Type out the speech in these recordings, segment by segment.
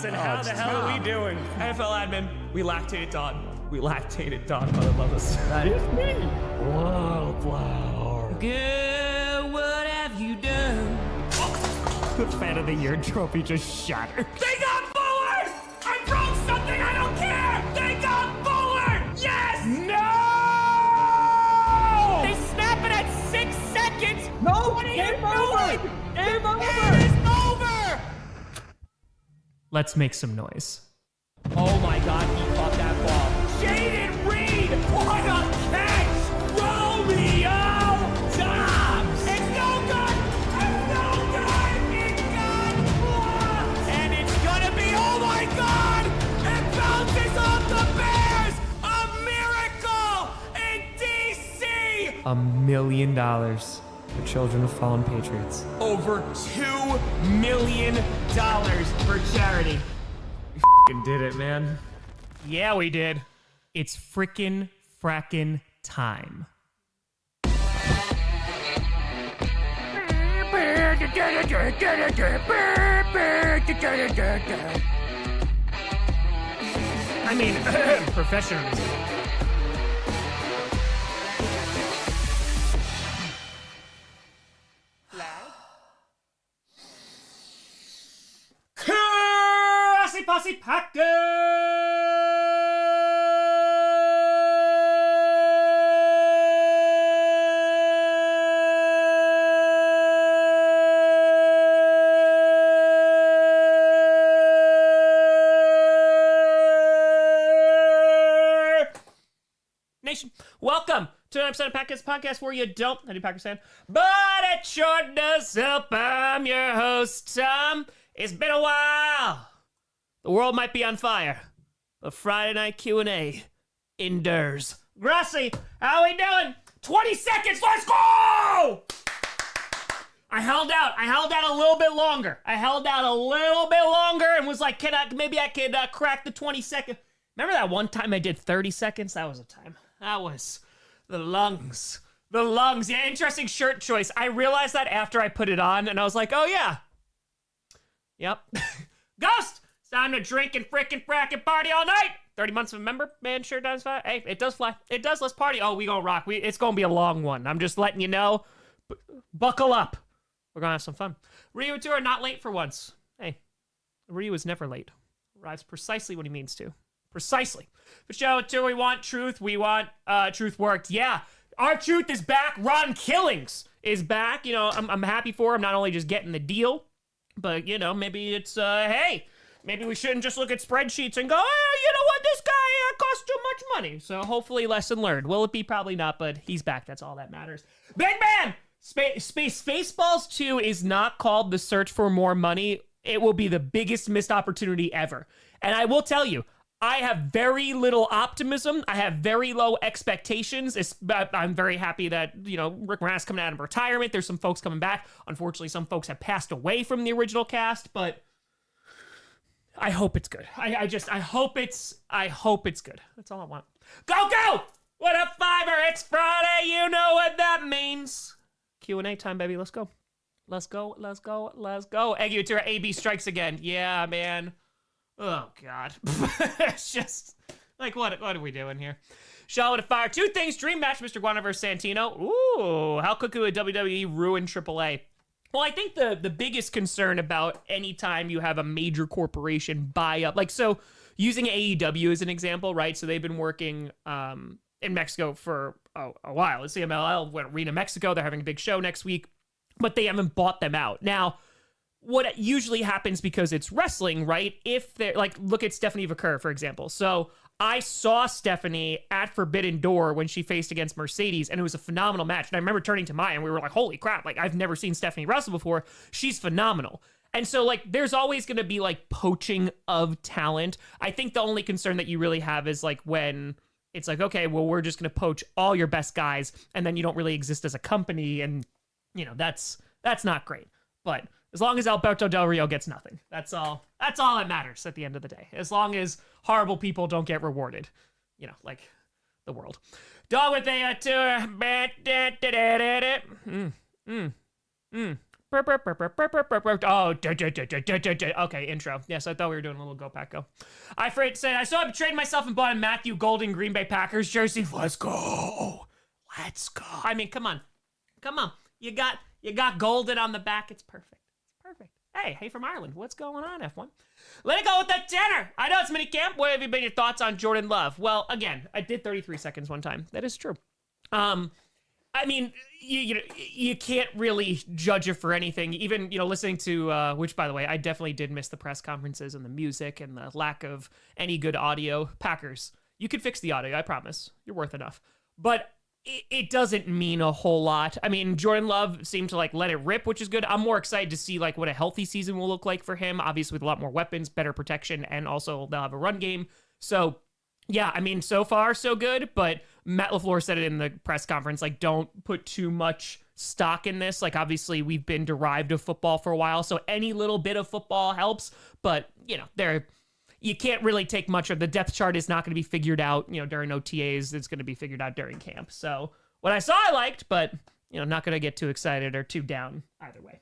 Johnson, how the hell are we doing? NFL admin, we lactated Dawn. Mother love us. That is me. Wildflower. Girl, what have you done? The Fan of the Year trophy just shattered. They got Bullard! I broke something, I don't care! They got Bullard! Yes! No! They snap it at 6 seconds! No! What are Game you over! doing? Game over! It is over! Let's make some noise. Oh my god, he caught that ball. Jaden Reed! What a catch! Romeo Dobbs! It's no good! It's no good! It got blocked! And it's gonna be, oh my god! It bounces off the Bears! A miracle in DC! $1 million for children of fallen patriots. Over $2 million for charity. We f***ing did it, man. Yeah, we did. It's frickin' frackin' time. I mean, professionalism. Grossi Posi Nation, welcome to an episode of Packers Podcast where you don't, I do Packers fan, but it sure does help. I'm your host, Tom. It's been a while. The world might be on fire, but Friday night Q&A endures. Grossi, how we doing? 20 seconds, let's go! I held out a little bit longer. And was like, maybe I could crack the 20 second. Remember that one time I did 30 seconds? That was a time. That was the lungs. Yeah, interesting shirt choice. I realized that after I put it on, and I was like, oh yeah. Yep. Ghost! It's time to drink and frickin' frackin' party all night! 30 months of a member? Man, sure does fly. Hey, it does fly. It does. Let's party. Oh, we gonna rock. It's gonna be a long one. I'm just letting you know. Buckle up. We're gonna have some fun. Ryu and 2 are not late for once. Hey, Ryu is never late. Arrives precisely when he means to. Precisely. But show it to, we want truth. We want truth worked. Yeah, our truth is back. Ron Killings is back. You know, I'm happy for him. Not only just getting the deal, but, you know, maybe it's, hey, maybe we shouldn't just look at spreadsheets and go, oh, you know what, this guy costs too much money. So hopefully lesson learned. Will it be? Probably not, but he's back. That's all that matters. Big man! Spaceballs 2 is not called The Search for More Money. It will be the biggest missed opportunity ever. And I will tell you, I have very little optimism. I have very low expectations. I'm very happy that, you know, Rick Moranis coming out of retirement. There's some folks coming back. Unfortunately, some folks have passed away from the original cast, but I hope it's good. I hope it's good. That's all I want. Go! What a fiver! It's Friday. You know what that means. Q&A time, baby. Let's go. Eggy Utura, AB strikes again. Yeah, man. Oh, God. It's just, like, what are we doing here? Shot with a fire. 2 things. Dream match, Mr. Guana versus Santino. Ooh, how could WWE ruin AAA? Well, I think the biggest concern about any time you have a major corporation buy up, like, so using AEW as an example, right? So they've been working in Mexico for a while. Let's see, CMLL went Arena Mexico. They're having a big show next week, but they haven't bought them out. Now, what usually happens because it's wrestling, right? If they're like, look at Stephanie Vaquer, for example. So I saw Stephanie at Forbidden Door when she faced against Mercedes, and it was a phenomenal match. And I remember turning to Maya and we were like, holy crap, like I've never seen Stephanie wrestle before. She's phenomenal. And so like, there's always going to be like poaching of talent. I think the only concern that you really have is like when it's like, okay, well, we're just going to poach all your best guys, and then you don't really exist as a company. And you know, that's not great. But as long as Alberto Del Rio gets nothing, that's all that matters at the end of the day. As long as horrible people don't get rewarded, you know, like the world. Dog with a tour. Oh, okay, intro. Yes, I thought we were doing a little go pack go. I afraid to say I saw I betrayed myself and bought a Matthew Golden Green Bay Packers jersey. Let's go. Let's go. I mean, come on. Come on. You got golden on the back. It's perfect. It's perfect. Hey from Ireland. What's going on, F1? Let it go with that tenor. I know it's mini camp. What have you been your thoughts on Jordan Love? Well, again, I did 33 seconds one time. That is true. I mean, you can't really judge it for anything. Even, listening to, which, by the way, I definitely did miss the press conferences and the music and the lack of any good audio. Packers, you could fix the audio, I promise. You're worth enough. But it doesn't mean a whole lot. I mean, Jordan Love seemed to, let it rip, which is good. I'm more excited to see, what a healthy season will look like for him. Obviously, with a lot more weapons, better protection, and also they'll have a run game. So, yeah, I mean, so far, so good, but Matt LaFleur said it in the press conference, don't put too much stock in this. Obviously, we've been derived of football for a while, so any little bit of football helps, but, you can't really take much of the depth chart is not going to be figured out, during OTAs. It's going to be figured out during camp. So what I saw, I liked, but, not going to get too excited or too down either way.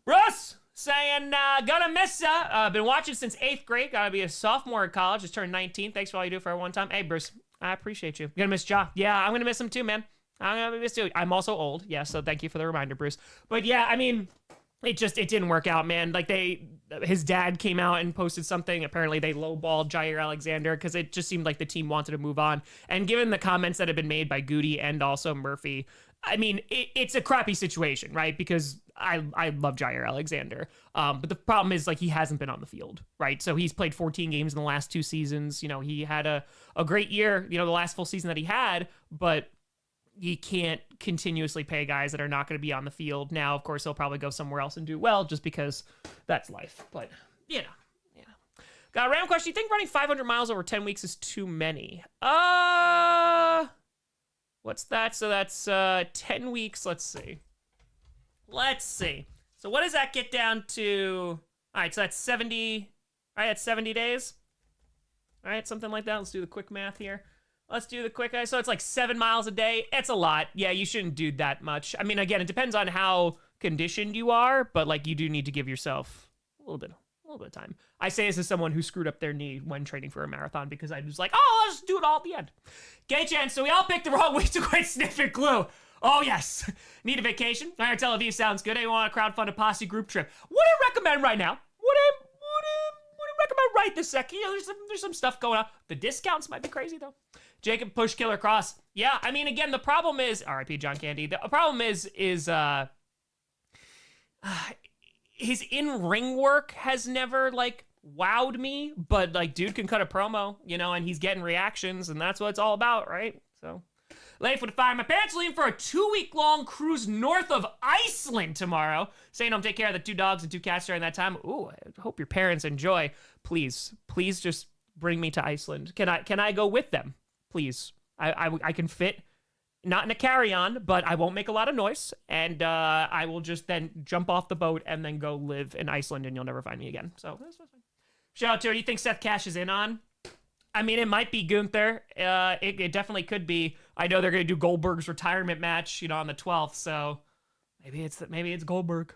Bruce saying, gonna miss ya. Been watching since 8th grade. Gotta be a sophomore at college. Just turned 19. Thanks for all you do for our one time. Hey, Bruce, I appreciate you. Gonna miss Ja. Yeah, I'm gonna miss him too, man. I'm gonna miss you. I'm also old. Yeah, so thank you for the reminder, Bruce. But yeah, I mean, it didn't work out, man. His dad came out and posted something. Apparently they lowballed Jair Alexander because it just seemed like the team wanted to move on. And given the comments that have been made by Goody and also Murphy, I mean, it's a crappy situation, right? Because I love Jair Alexander. But the problem is, he hasn't been on the field, right? So he's played 14 games in the last 2 seasons. He had a great year, the last full season that he had, but you can't continuously pay guys that are not going to be on the field. Now, of course, he'll probably go somewhere else and do well just because that's life. But, Got a random question. Do you think running 500 miles over 10 weeks is too many? What's that? So that's 10 weeks. Let's see. So what does that get down to? All right, so that's 70. All right, that's 70 days. All right, something like that. Let's do the quick math here. So it's 7 miles a day. It's a lot. Yeah, you shouldn't do that much. I mean, again, it depends on how conditioned you are, but you do need to give yourself a little bit of time. I say this as someone who screwed up their knee when training for a marathon because I was let's do it all at the end. Okay, Jen, so we all picked the wrong week to quit sniffing glue. Oh, yes. Need a vacation? All right, Tel Aviv sounds good. I want to crowdfund a Posi group trip. What do I recommend right now? What do I recommend right this second? There's some stuff going on. The discounts might be crazy, though. Jacob Push Killer Cross. Yeah, I mean, again, the problem is, RIP John Candy, the problem is his in-ring work has never, wowed me, but, dude can cut a promo, and he's getting reactions, and that's what it's all about, right? So, late for the fire. My parents are leaving for a 2-week-long cruise north of Iceland tomorrow. Saying I'm take care of the 2 dogs and 2 cats during that time. Ooh, I hope your parents enjoy. Please just bring me to Iceland. Can I go with them? Please. I can fit, not in a carry-on, but I won't make a lot of noise, and I will just then jump off the boat and then go live in Iceland, and you'll never find me again. So, that's fine. Shout out to her. Do you think Seth Cash is in on? I mean, it might be Gunther. It definitely could be. I know they're going to do Goldberg's retirement match, on the 12th, so maybe it's Goldberg.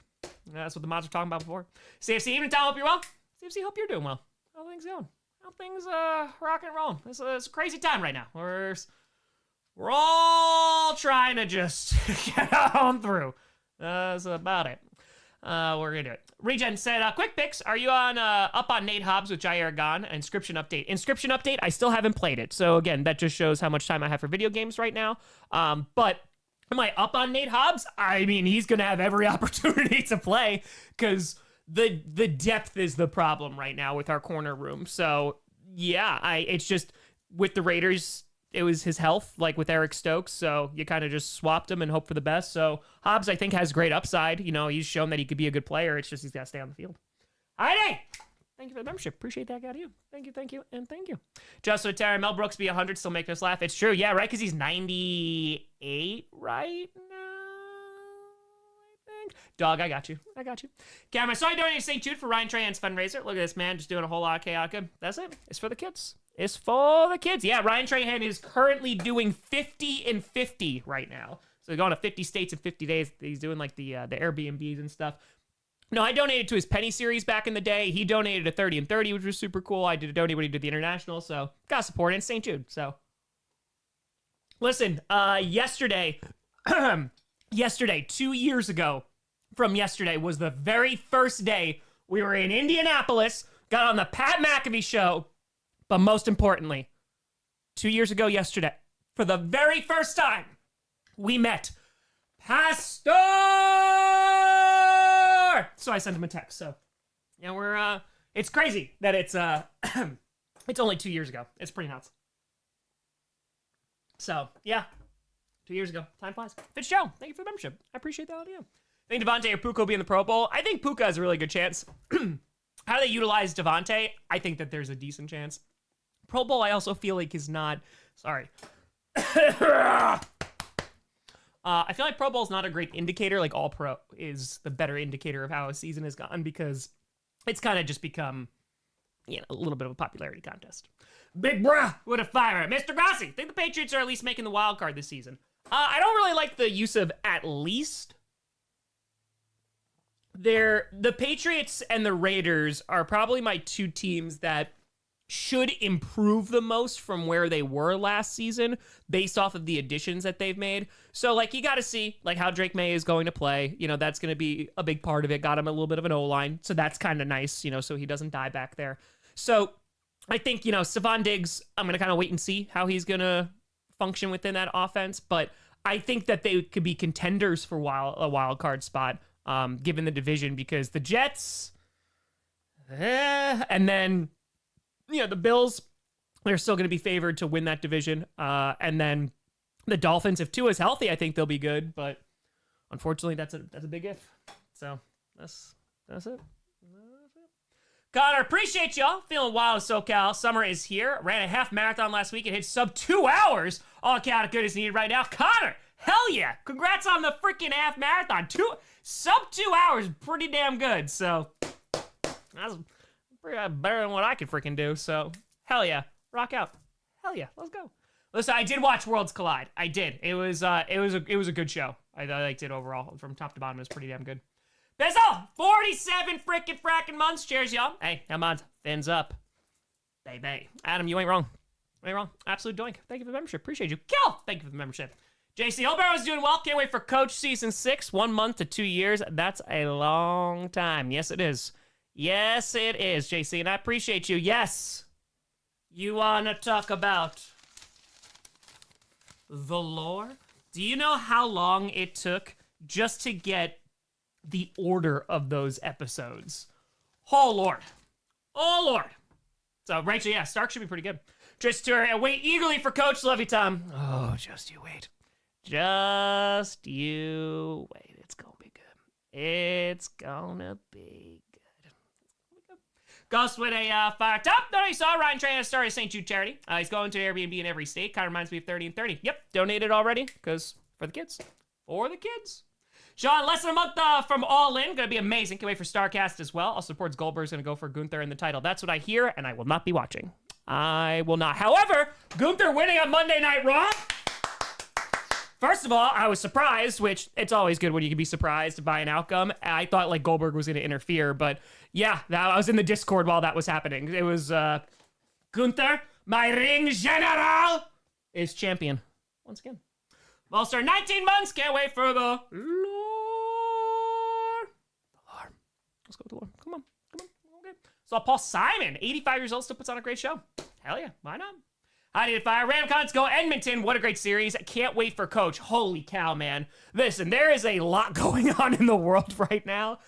That's what the mods were talking about before. CFC, evening time, hope you're well. CFC, hope you're doing well. How things going? How things rock and roll? It's a crazy time right now. We're all trying to just get on through. That's about it. We're gonna do it. Regen said, quick picks. Are you up on Nate Hobbs with Jair gone? Inscription update. I still haven't played it. So again, that just shows how much time I have for video games right now. But am I up on Nate Hobbs? I mean, he's gonna have every opportunity to play because the depth is the problem right now with our corner room. So yeah, it's just with the Raiders, it was his health, with Eric Stokes. So you kind of just swapped him and hope for the best. So Hobbs, I think, has great upside. He's shown that he could be a good player. It's just he's got to stay on the field. Heidi, thank you for the membership. Appreciate that, out of you. Thank you, and thank you. Just so Terry, Mel Brooks be 100, still making us laugh. It's true, yeah, right? Because he's 98 right now, I think. Dog, I got you. Cam, I saw you donating St. Jude for Ryan Trahan's fundraiser. Look at this, man, just doing a whole lot of chaotic. That's it. It's for the kids. Yeah, Ryan Trahan is currently doing 50 and 50 right now. So he's going to 50 states in 50 days. He's doing like the Airbnbs and stuff. No, I donated to his Penny series back in the day. He donated to 30 and 30, which was super cool. I did donate when he did the International, so gotta support it. And St. Jude, so. Listen, yesterday, 2 years ago from yesterday was the very first day we were in Indianapolis, got on the Pat McAfee show, but most importantly, 2 years ago yesterday, for the very first time, we met Pastor! So I sent him a text. So, yeah, we're, it's crazy that it's it's only 2 years ago. It's pretty nuts. So, yeah, 2 years ago. Time flies. Fitzgerald, thank you for the membership. I appreciate that idea. I think Devontae or Puka will be in the Pro Bowl. I think Puka has a really good chance. How do they utilize Devontae? I think that there's a decent chance. Pro Bowl, I also feel like is not, sorry. I feel like Pro Bowl is not a great indicator. Like All Pro is the better indicator of how a season has gone because it's kind of just become, a little bit of a popularity contest. Big bruh, what a fire. Mr. Grossi, think the Patriots are at least making the wild card this season. I don't really like the use of at least. The Patriots and the Raiders are probably my two teams that should improve the most from where they were last season based off of the additions that they've made. So, like, you got to see, like, how Drake May is going to play. That's going to be a big part of it. Got him a little bit of an O-line, so that's kind of nice, so he doesn't die back there. So, I think, Stephon Diggs, I'm going to kind of wait and see how he's going to function within that offense, but I think that they could be contenders for a wild card spot, given the division, because the Jets, and then the Bills, they're still going to be favored to win that division. And then the Dolphins, if Tua's healthy, I think they'll be good. But unfortunately, that's a big if. So that's it. Connor, appreciate y'all. Feeling wild as SoCal. Summer is here. Ran a half marathon last week. It hit sub 2 hours. All account of goodness needed right now. Connor, hell yeah. Congrats on the freaking half marathon. Sub 2 hours. Pretty damn good. So that's better than what I could freaking do. So hell yeah. Rock out. Hell yeah. Let's go. Listen, I did watch Worlds Collide. I did. It was a good show. I liked it overall. From top to bottom, it was pretty damn good. That's all. 47 fracking months. Cheers, y'all. Hey, come on. Fins up. Baby. Adam, you ain't wrong. You ain't wrong. Absolute doink. Thank you for the membership. Appreciate you. Kill. Thank you for the membership. JC Holbert was doing well. Can't wait for Coach Season 6. 1 month to 2 years. That's a long time. Yes, it is. Yes, it is, JC. And I appreciate you. Yes. You want to talk about the lore? Do you know how long it took just to get the order of those episodes? Oh, Lord. Oh, Lord. So, Rachel, yeah, Stark should be pretty good. Just to wait eagerly for Coach. Love you, Tom. Oh, just you wait. Just you wait. It's going to be good. It's going to be good. Ghost with a fire top. No, you saw Ryan Trainer started St. Jude charity. He's going to Airbnb in every state. Kind of reminds me of 30 and 30. Yep, donated already because for the kids. For the kids. Sean, less than a month from All In. Going to be amazing. Can't wait for StarCast as well. Also supports Goldberg's going to go for Gunther in the title. That's what I hear, and I will not be watching. I will not. However, Gunther winning on Monday Night Raw. First of all, I was surprised, which it's always good when you can be surprised by an outcome. I thought like Goldberg was going to interfere, but yeah, I was in the Discord while that was happening. It was Gunther, my ring general, is champion once again. All-Star 19 months. Can't wait for the lore. The lore. Let's go with the lore. Come on. Okay. So Paul Simon, 85 years old, still puts on a great show. Hell yeah. Why not? I need to fire. Ramcons go Edmonton. What a great series. Can't wait for Coach. Holy cow, man. Listen, there is a lot going on in the world right now.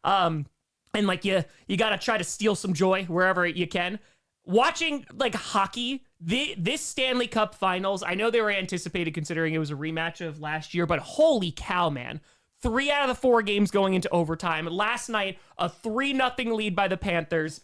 And like you got to try to steal some joy wherever you can. Watching like hockey, this Stanley Cup Finals, I know they were anticipated considering it was a rematch of last year, but holy cow, man. 3 out of the 4 games going into overtime. Last night, a 3-0 lead by the Panthers.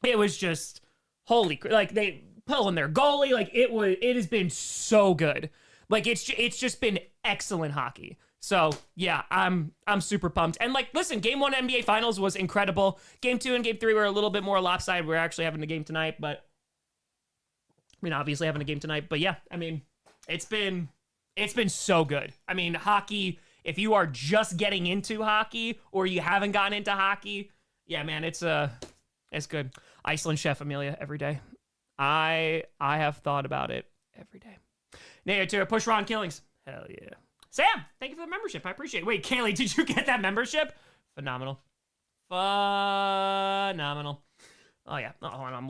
It was just holy, like they pulling their goalie. Like it has been so good. Like it's just been excellent hockey. So yeah, I'm super pumped. And like, listen, Game 1 NBA Finals was incredible. Game 2 and Game 3 were a little bit more lopsided. We're actually having a game tonight, but obviously having a game tonight. But yeah, I mean, it's been It's been so good. I mean, hockey, if you are just getting into hockey or you haven't gotten into hockey, yeah, man, it's good. Iceland chef Amelia every day. I have thought about it every day. Nader to push Ron Killings. Hell yeah. Sam, thank you for the membership. I appreciate it. Wait, Kaylee, did you get that membership? Phenomenal. Phenomenal. Oh, yeah. Oh, hold on.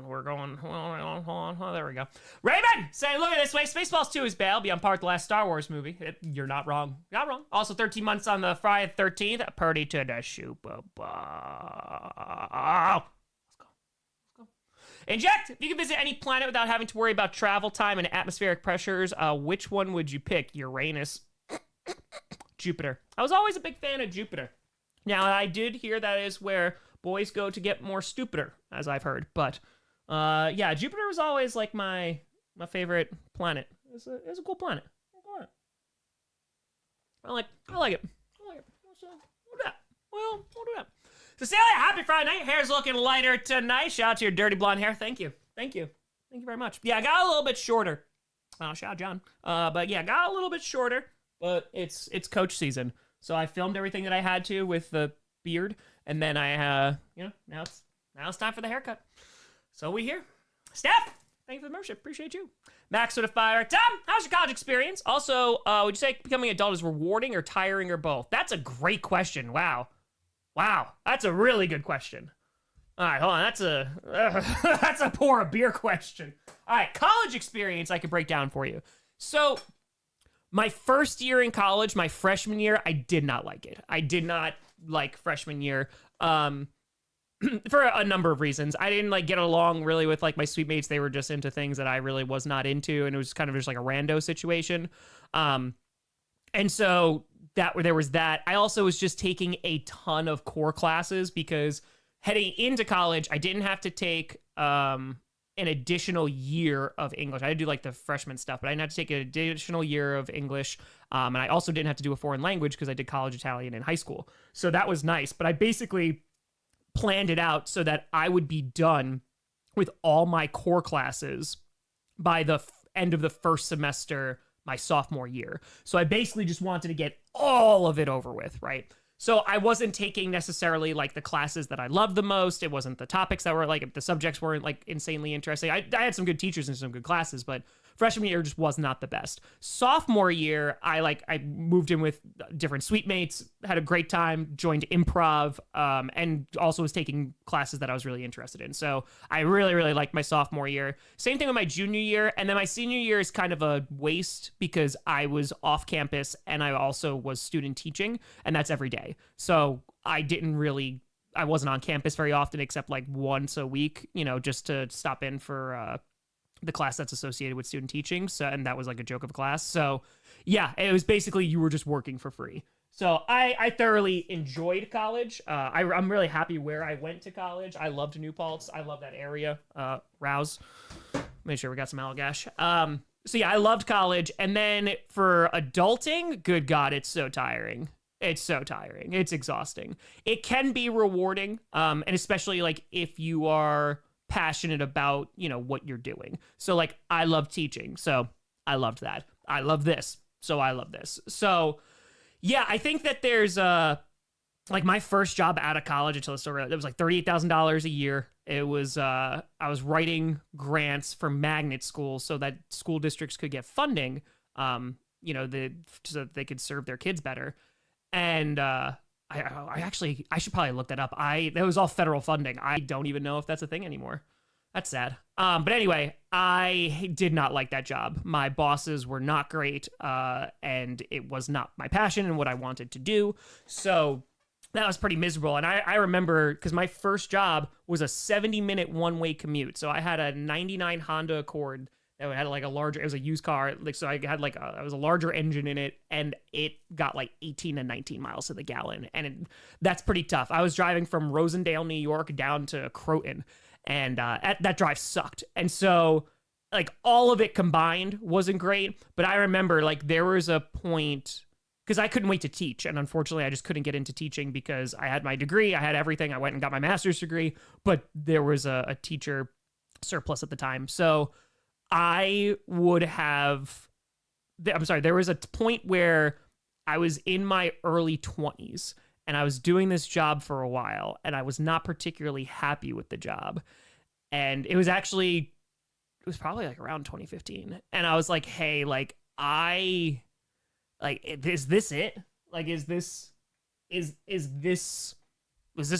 We're going. Hold on. Oh, there we go. Raymond saying, look at this way. Spaceballs 2 is bad. I'll be on par with the last Star Wars movie. You're not wrong. Not wrong. Also, 13 months on the Friday the 13th. Party to the Super Bowl. Let's go. Inject! If you could visit any planet without having to worry about travel time and atmospheric pressures, which one would you pick? Uranus. Jupiter. I was always a big fan of Jupiter. Now, I did hear that is where boys go to get more stupider, as I've heard. But, yeah, Jupiter was always, like, my favorite planet. It's a cool planet. I like it. So, we'll do that. We'll do that. Cecilia, happy Friday night. Hair's looking lighter tonight. Shout out to your dirty blonde hair. Thank you very much. Yeah, I got a little bit shorter. Shout out John. But yeah, got a little bit shorter. But it's coach season, so I filmed everything that I had to with the beard, and then I now it's time for the haircut. So we here. Steph, thank you for the membership. Appreciate you. Max with a fire. Tom, how's your college experience? Also, would you say becoming an adult is rewarding or tiring or both? That's a great question. Wow, that's a really good question. All right, hold on. That's a pour a beer question. All right, college experience I could break down for you. So, my first year in college, my freshman year, I did not like it. I did not like freshman year for a number of reasons. I didn't like get along really with like my suite mates. They were just into things that I really was not into, and it was kind of just like a rando situation. And so there was that. I also was just taking a ton of core classes because heading into college, I didn't have to take an additional year of English. I had to do like the freshman stuff, but I didn't have to take an additional year of English. And I also didn't have to do a foreign language because I did college Italian in high school. So that was nice. But I basically planned it out so that I would be done with all my core classes by the end of the first semester, my sophomore year. So I basically just wanted to get all of it over with, right? So I wasn't taking necessarily like the classes that I loved the most. It wasn't the topics that were like, the subjects weren't like insanely interesting. I had some good teachers and some good classes, but freshman year just was not the best. Sophomore year, I moved in with different suite mates, had a great time, joined improv, and also was taking classes that I was really interested in. So I really, really liked my sophomore year. Same thing with my junior year. And then my senior year is kind of a waste because I was off campus and I also was student teaching, and that's every day. So I wasn't on campus very often except like once a week, just to stop in for the class that's associated with student teaching. So, and that was like a joke of a class. So yeah, it was basically you were just working for free. So I thoroughly enjoyed college. I'm really happy where I went to college. I loved New Paltz. I love that area. Rouse. Make sure we got some Allagash. So yeah, I loved college. And then for adulting, good God, it's so tiring. It's so tiring. It's exhausting. It can be rewarding. And especially like if you are passionate about, what you're doing. So like I love teaching. So I loved that. I love this. So I love this. So yeah, I think that there's like my first job out of college until it was like $38,000 a year. It was I was writing grants for magnet schools so that school districts could get funding, so that they could serve their kids better. And I should probably look that up. That was all federal funding. I don't even know if that's a thing anymore. That's sad. But anyway, I did not like that job. My bosses were not great, and it was not my passion and what I wanted to do. So that was pretty miserable. And I remember because my first job was a 70-minute one-way commute. So I had a 99 Honda Accord that had like it was a used car. Like, so I had it was a larger engine in it, and it got like 18 to 19 miles to the gallon. And that's pretty tough. I was driving from Rosendale, New York down to Croton, and that drive sucked. And so like all of it combined wasn't great. But I remember like there was a point because I couldn't wait to teach. And unfortunately, I just couldn't get into teaching because I had my degree. I had everything. I went and got my master's degree, but there was a teacher surplus at the time. So I would have there was a point where I was in my early 20s and I was doing this job for a while and I was not particularly happy with the job. And it was probably like around 2015. And I was like, hey, like, is this it? Like, is this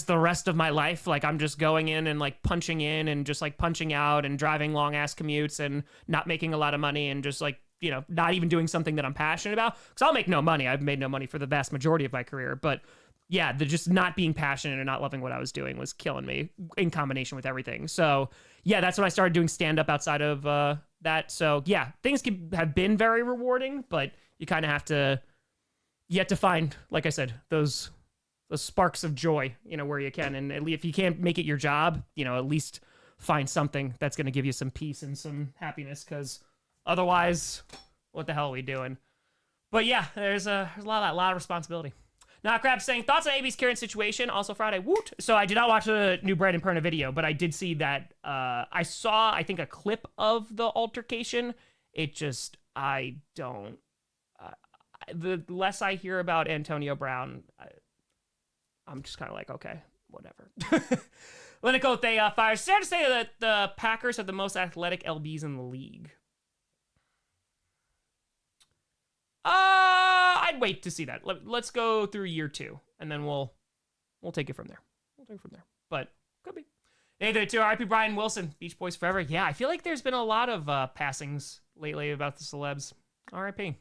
the rest of my life? Like, I'm just going in and like punching in and just like punching out and driving long ass commutes and not making a lot of money and just like, you know, not even doing something that I'm passionate about. Because I'll make no money. I've made no money for the vast majority of my career. But yeah, the just not being passionate and not loving what I was doing was killing me in combination with everything. So yeah, that's when I started doing stand-up outside of that. So yeah, things have been very rewarding, but you kind of have to find, like I said, those sparks of joy, you know, where you can. And if you can't make it your job, you know, at least find something that's going to give you some peace and some happiness, because otherwise, what the hell are we doing? But yeah, there's a lot of responsibility. Now, Crab saying, thoughts on AB's current situation? Also Friday, woot. So I did not watch the new Brandon Perna video, but I did see that. I saw, I think, a clip of the altercation. It just, I don't. The less I hear about Antonio Brown, I'm just kind of like, okay, whatever. Linico, they fire. It's fair to say that the Packers have the most athletic LBs in the league. I'd wait to see that. Let's go through year 2, and then we'll take it from there. But could be. Neither two. R.I.P. Brian Wilson, Beach Boys forever. Yeah, I feel like there's been a lot of passings lately about the celebs. R.I.P.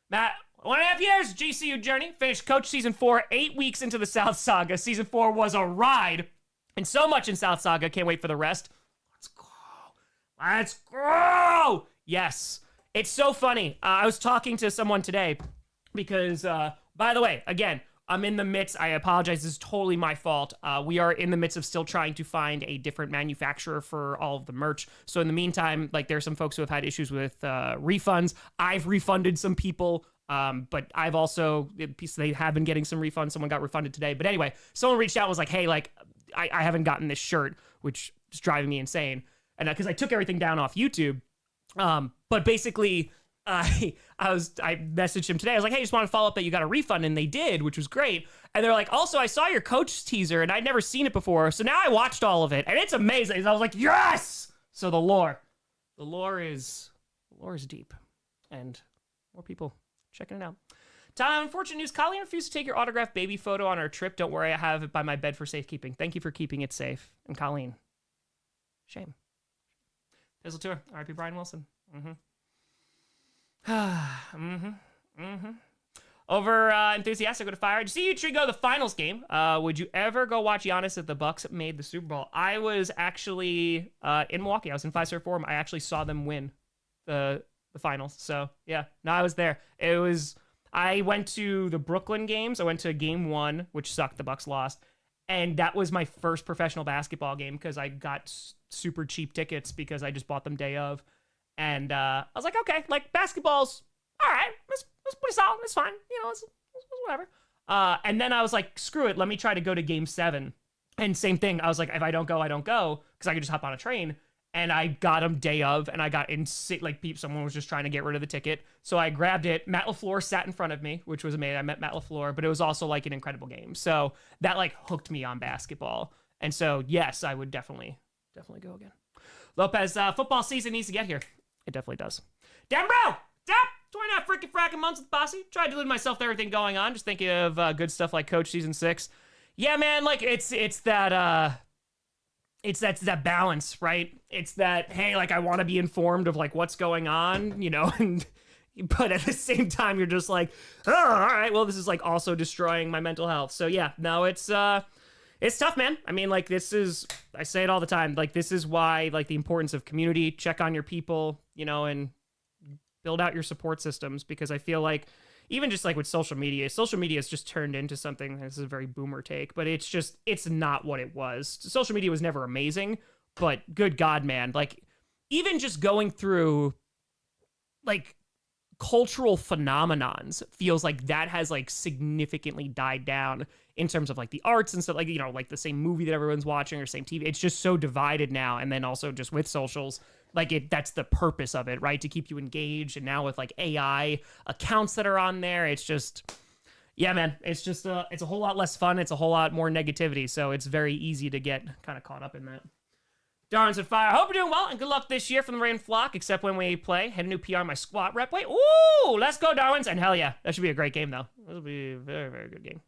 Matt, 1.5 years GCU journey. Finished Coach Season 4, 8 weeks into the South Saga. Season 4 was a ride, and so much in South Saga. Can't wait for the rest. Let's go. Yes. It's so funny. I was talking to someone today because, by the way, again, I'm in the midst. I apologize. This is totally my fault. We are in the midst of still trying to find a different manufacturer for all of the merch. So in the meantime, like, there's some folks who have had issues with refunds. I've refunded some people, but I've also, they have been getting some refunds. Someone got refunded today. But anyway, someone reached out and was like, hey, like, I haven't gotten this shirt, which is driving me insane. And because I took everything down off YouTube. But basically, I messaged him today. I was like, hey, just want to follow up that you got a refund, and they did, which was great. And they're like, also, I saw your Coach teaser, and I'd never seen it before, so now I watched all of it, and it's amazing. And I was like, yes! So the lore is deep, and more people checking it out. Tom, unfortunate news, Colleen refused to take your autographed baby photo on our trip. Don't worry, I have it by my bed for safekeeping. Thank you for keeping it safe. And Colleen, shame. Pizzle Tour, R.I.P. Brian Wilson. Over enthusiastic with a fire. Did you see you three go to the finals game? Would you ever go watch Giannis if the Bucks made the Super Bowl? I was actually in Milwaukee. I was in Fiserv Forum. I actually saw them win the finals. So yeah, no, I was there. I went to the Brooklyn games. I went to game 1, which sucked. The Bucks lost. And that was my first professional basketball game because I got super cheap tickets because I just bought them day of. And I was like, okay, like, basketball's all right. It's pretty solid. It's fine. You know, it's whatever. And then I was like, screw it. Let me try to go to game 7. And same thing. I was like, if I don't go, I don't go, because I could just hop on a train. And I got them day of, and I got in, like, someone was just trying to get rid of the ticket. So I grabbed it. Matt LaFleur sat in front of me, which was amazing. I met Matt LaFleur, but it was also, like, an incredible game. So that, like, hooked me on basketball. And so, yes, I would definitely go again. Lopez, football season needs to get here. It definitely does. Damn, bro! Damn! 29 freaking fracking months with Posi. Tried to delude myself to everything going on. Just thinking of good stuff like Coach Season 6. Yeah, man, like, it's that balance, right? It's that, hey, like, I want to be informed of, like, what's going on, you know, and but at the same time, you're just like, oh, all right, well, this is, like, also destroying my mental health. So yeah, no, it's tough, man. I mean, like, I say it all the time, like, this is why, like, the importance of community, check on your people, you know, and build out your support systems, because I feel like even just, like, with social media has just turned into something, this is a very boomer take, but it's not what it was. Social media was never amazing, but good God, man, like, even just going through, like, cultural phenomenons feels like that has, like, significantly died down in terms of, like, the arts and stuff, like, you know, like the same movie that everyone's watching or same TV. It's just so divided now. And then also just with socials, Like that's the purpose of it, right? To keep you engaged. And now with like AI accounts that are on there, it's just, yeah, man, it's just, it's a whole lot less fun. It's a whole lot more negativity. So it's very easy to get kind of caught up in that. Darren's on fire. I hope you're doing well and good luck this year from the Rain Flock, except when we play. Had a new PR on my squat rep. Wait, ooh, let's go, Darwin's. And hell yeah, that should be a great game, though. It'll be a very, very good game.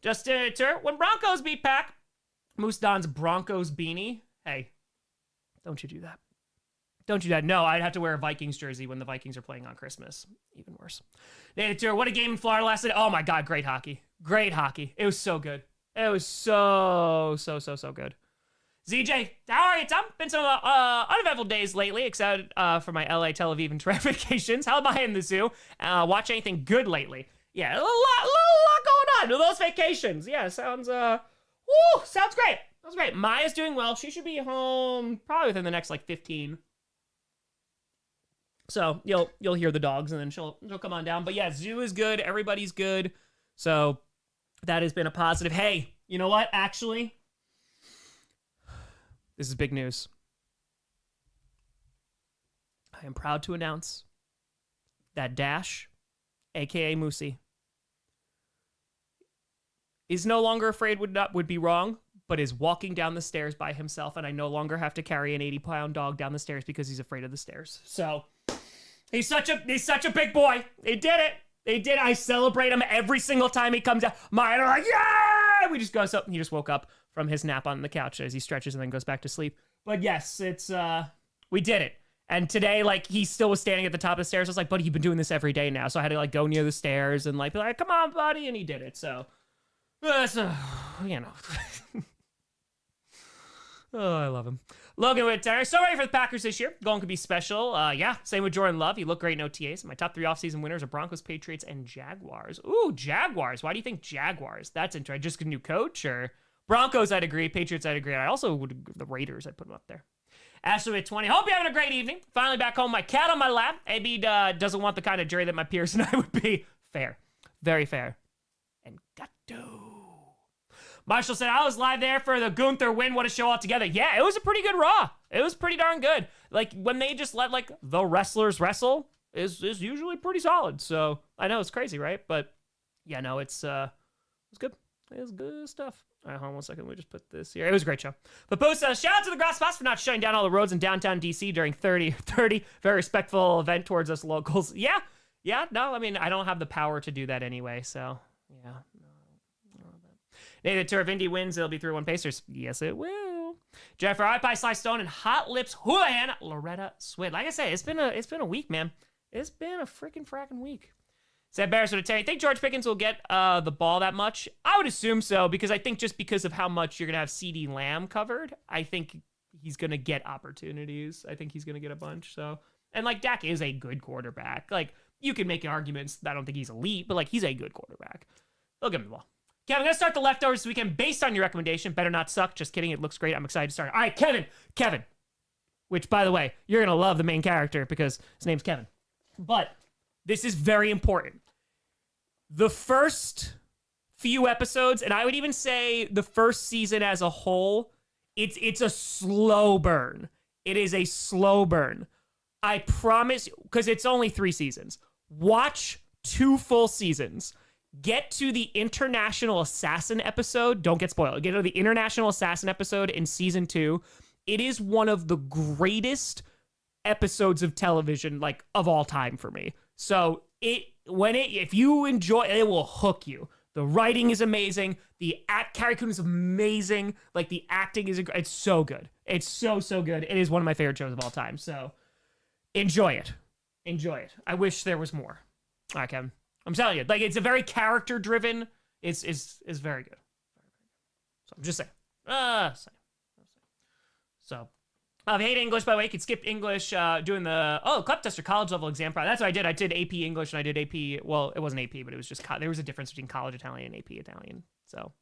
Justin Tur, when Broncos beat Pack, Moose Don's Broncos beanie. Hey, don't you do that. Don't you do that. No, I'd have to wear a Vikings jersey when the Vikings are playing on Christmas. Even worse. Nathan Tur, what a game in Florida last night. Oh my God, great hockey. Great hockey. It was so good. It was so good. ZJ, how are you, Tom? Been some uneventful days lately, except for my LA, Tel Aviv, and Toronto vacations. How am I in the zoo? Watch anything good lately? Yeah, a little lot going on with those vacations. Yeah, sounds great. Sounds great. Maya's doing well. She should be home probably within the next like 15. So you'll hear the dogs, and then she'll come on down. But yeah, zoo is good. Everybody's good. So that has been a positive. Hey, you know what? Actually, this is big news. I am proud to announce that Dash, aka Moosey, is no longer afraid would be wrong, but is walking down the stairs by himself, and I no longer have to carry an 80-pound dog down the stairs because he's afraid of the stairs. So he's such a big boy. He did it. I celebrate him every single time he comes out. Mine are like, yeah! We just go up, and he just woke up from his nap on the couch as he stretches and then goes back to sleep. But yes, it's we did it. And today, like, he still was standing at the top of the stairs. I was like, buddy, you've been doing this every day now. So I had to like go near the stairs and like be like, come on, buddy, and he did it. So you know. Oh, I love him. Logan Whittaker, so ready for the Packers this year. Going could be special. Yeah, same with Jordan Love. He looked great in OTAs. My top 3 offseason winners are Broncos, Patriots, and Jaguars. Ooh, Jaguars. Why do you think Jaguars? That's interesting. Just a new coach or Broncos? I'd agree. Patriots, I'd agree. I also would the Raiders. I'd put them up there. Ashley at 20. Hope you're having a great evening. Finally back home. My cat on my lap. AB doesn't want the kind of jury that my peers and I would be. Fair. Very fair. And Gatto. Marshall said, I was live there for the Gunther win. What a show altogether. Yeah, it was a pretty good Raw. It was pretty darn good. Like, when they just let, like, the wrestlers wrestle is usually pretty solid. So, I know it's crazy, right? But, yeah, no, it's good. It was good stuff. All right, hold on 1 second. Let me just put this here. It was a great show. But Post says, shout out to the Grossi for not shutting down all the roads in downtown D.C. during 30. Very respectful event towards us locals. Yeah, no, I mean, I don't have the power to do that anyway, so, yeah. Nathan Tur, if Indy wins, it'll be 3-1 Pacers. Yes, it will. Jennifer, iPie, Sly Stone, and Hot Lips Houlihan, Loretta Swit. Like I say, it's been a week, man. It's been a freaking fracking week. Said Barris would tell you, think George Pickens will get the ball that much? I would assume so, because I think just because of how much you're going to have CeeDee Lamb covered, I think he's going to get opportunities. I think he's going to get a bunch. So, and like Dak is a good quarterback. Like, you can make arguments. I don't think he's elite, but like he's a good quarterback. They'll give him the ball. Kevin, I'm going to start the leftovers this weekend based on your recommendation. Better not suck. Just kidding. It looks great. I'm excited to start. All right, Kevin. Which, by the way, you're going to love the main character because his name's Kevin. But this is very important. The first few episodes, and I would even say the first season as a whole, it's a slow burn. It is a slow burn. I promise, because it's only 3 seasons. Watch 2 full seasons. Get to the International Assassin episode. Don't get spoiled. Get to the International Assassin episode in season 2. It is one of the greatest episodes of television, like, of all time for me. So if you enjoy it, will hook you. The writing is amazing. Carrie Coon is amazing. Like, the acting it's so good. It's so good. It is one of my favorite shows of all time. So enjoy it. I wish there was more. All right, Kevin. I'm telling you, like, it's a very character driven. It's very good. So I'm just saying. So, if you hate English, by the way, you could skip English doing the club tester college level exam. That's what I did. I did AP English and I did AP. Well, it wasn't AP, but it was just there was a difference between college Italian and AP Italian. So,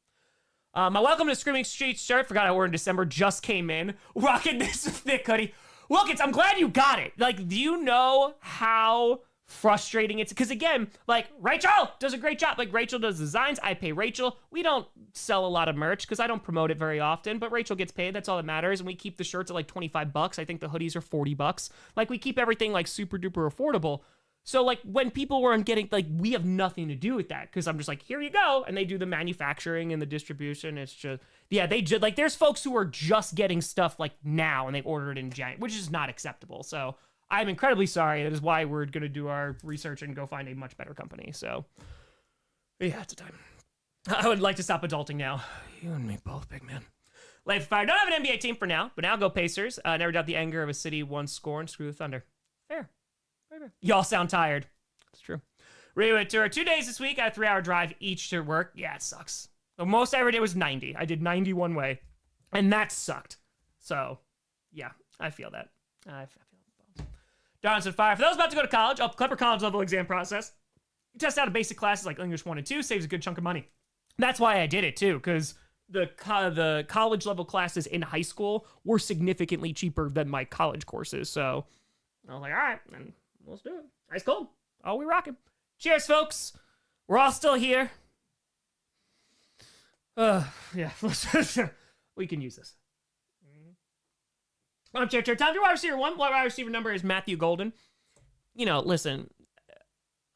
my welcome to Screaming Street shirt. Forgot I wore in December. Just came in rocking this thick hoodie. Look, I'm glad you got it. Like, do you know how frustrating it's because again, like Rachel does a great job. Like Rachel does designs. I pay Rachel. We don't sell a lot of merch because I don't promote it very often, but Rachel gets paid. That's all that matters. And we keep the shirts at like $25. I think the hoodies are $40. Like we keep everything like super duper affordable. So like when people weren't getting, like we have nothing to do with that because I'm just like, here you go. And they do the manufacturing and the distribution. It's just, yeah, they just like, there's folks who are just getting stuff like now and they ordered it in January, which is not acceptable. So I'm incredibly sorry. That is why we're going to do our research and go find a much better company. So yeah, it's a time. I would like to stop adulting now. You and me both, big man. Life Fire. Don't have an NBA team for now, but now go Pacers. Never doubt the anger of a city once score and screw the Thunder. Fair. Y'all sound tired. It's true. Rewind tour. 2 days this week. I had a 3-hour drive each to work. Yeah, it sucks. The most I ever did was 90. I did 90 one way, and that sucked. So, yeah, I feel that. I feel that. Johnson Fire. For those about to go to college, clever college level exam process. You test out a basic classes like English 1 and 2, saves a good chunk of money. That's why I did it too, because the college level classes in high school were significantly cheaper than my college courses. So I was like, all right, then let's do it. Ice cold. Oh, we rocking. Cheers, folks. We're all still here. Yeah, we can use this. Armchair chair. Time for wide receiver 1. Wide receiver number is Matthew Golden. You know, listen,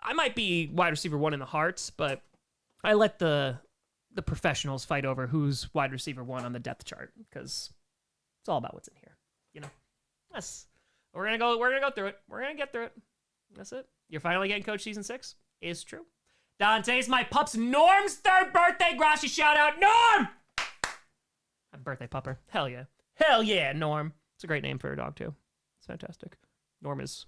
I might be wide receiver 1 in the hearts, but I let the professionals fight over who's wide receiver 1 on the depth chart because it's all about what's in here. You know, we're gonna go through it. We're gonna get through it. That's it. You're finally getting Coach Season 6. Is true. Dante's my pup's Norm's 3rd birthday. Grossi shout out. Norm! Happy birthday, pupper. Hell yeah. Hell yeah, Norm. It's a great name for a dog, too. It's fantastic. Norm is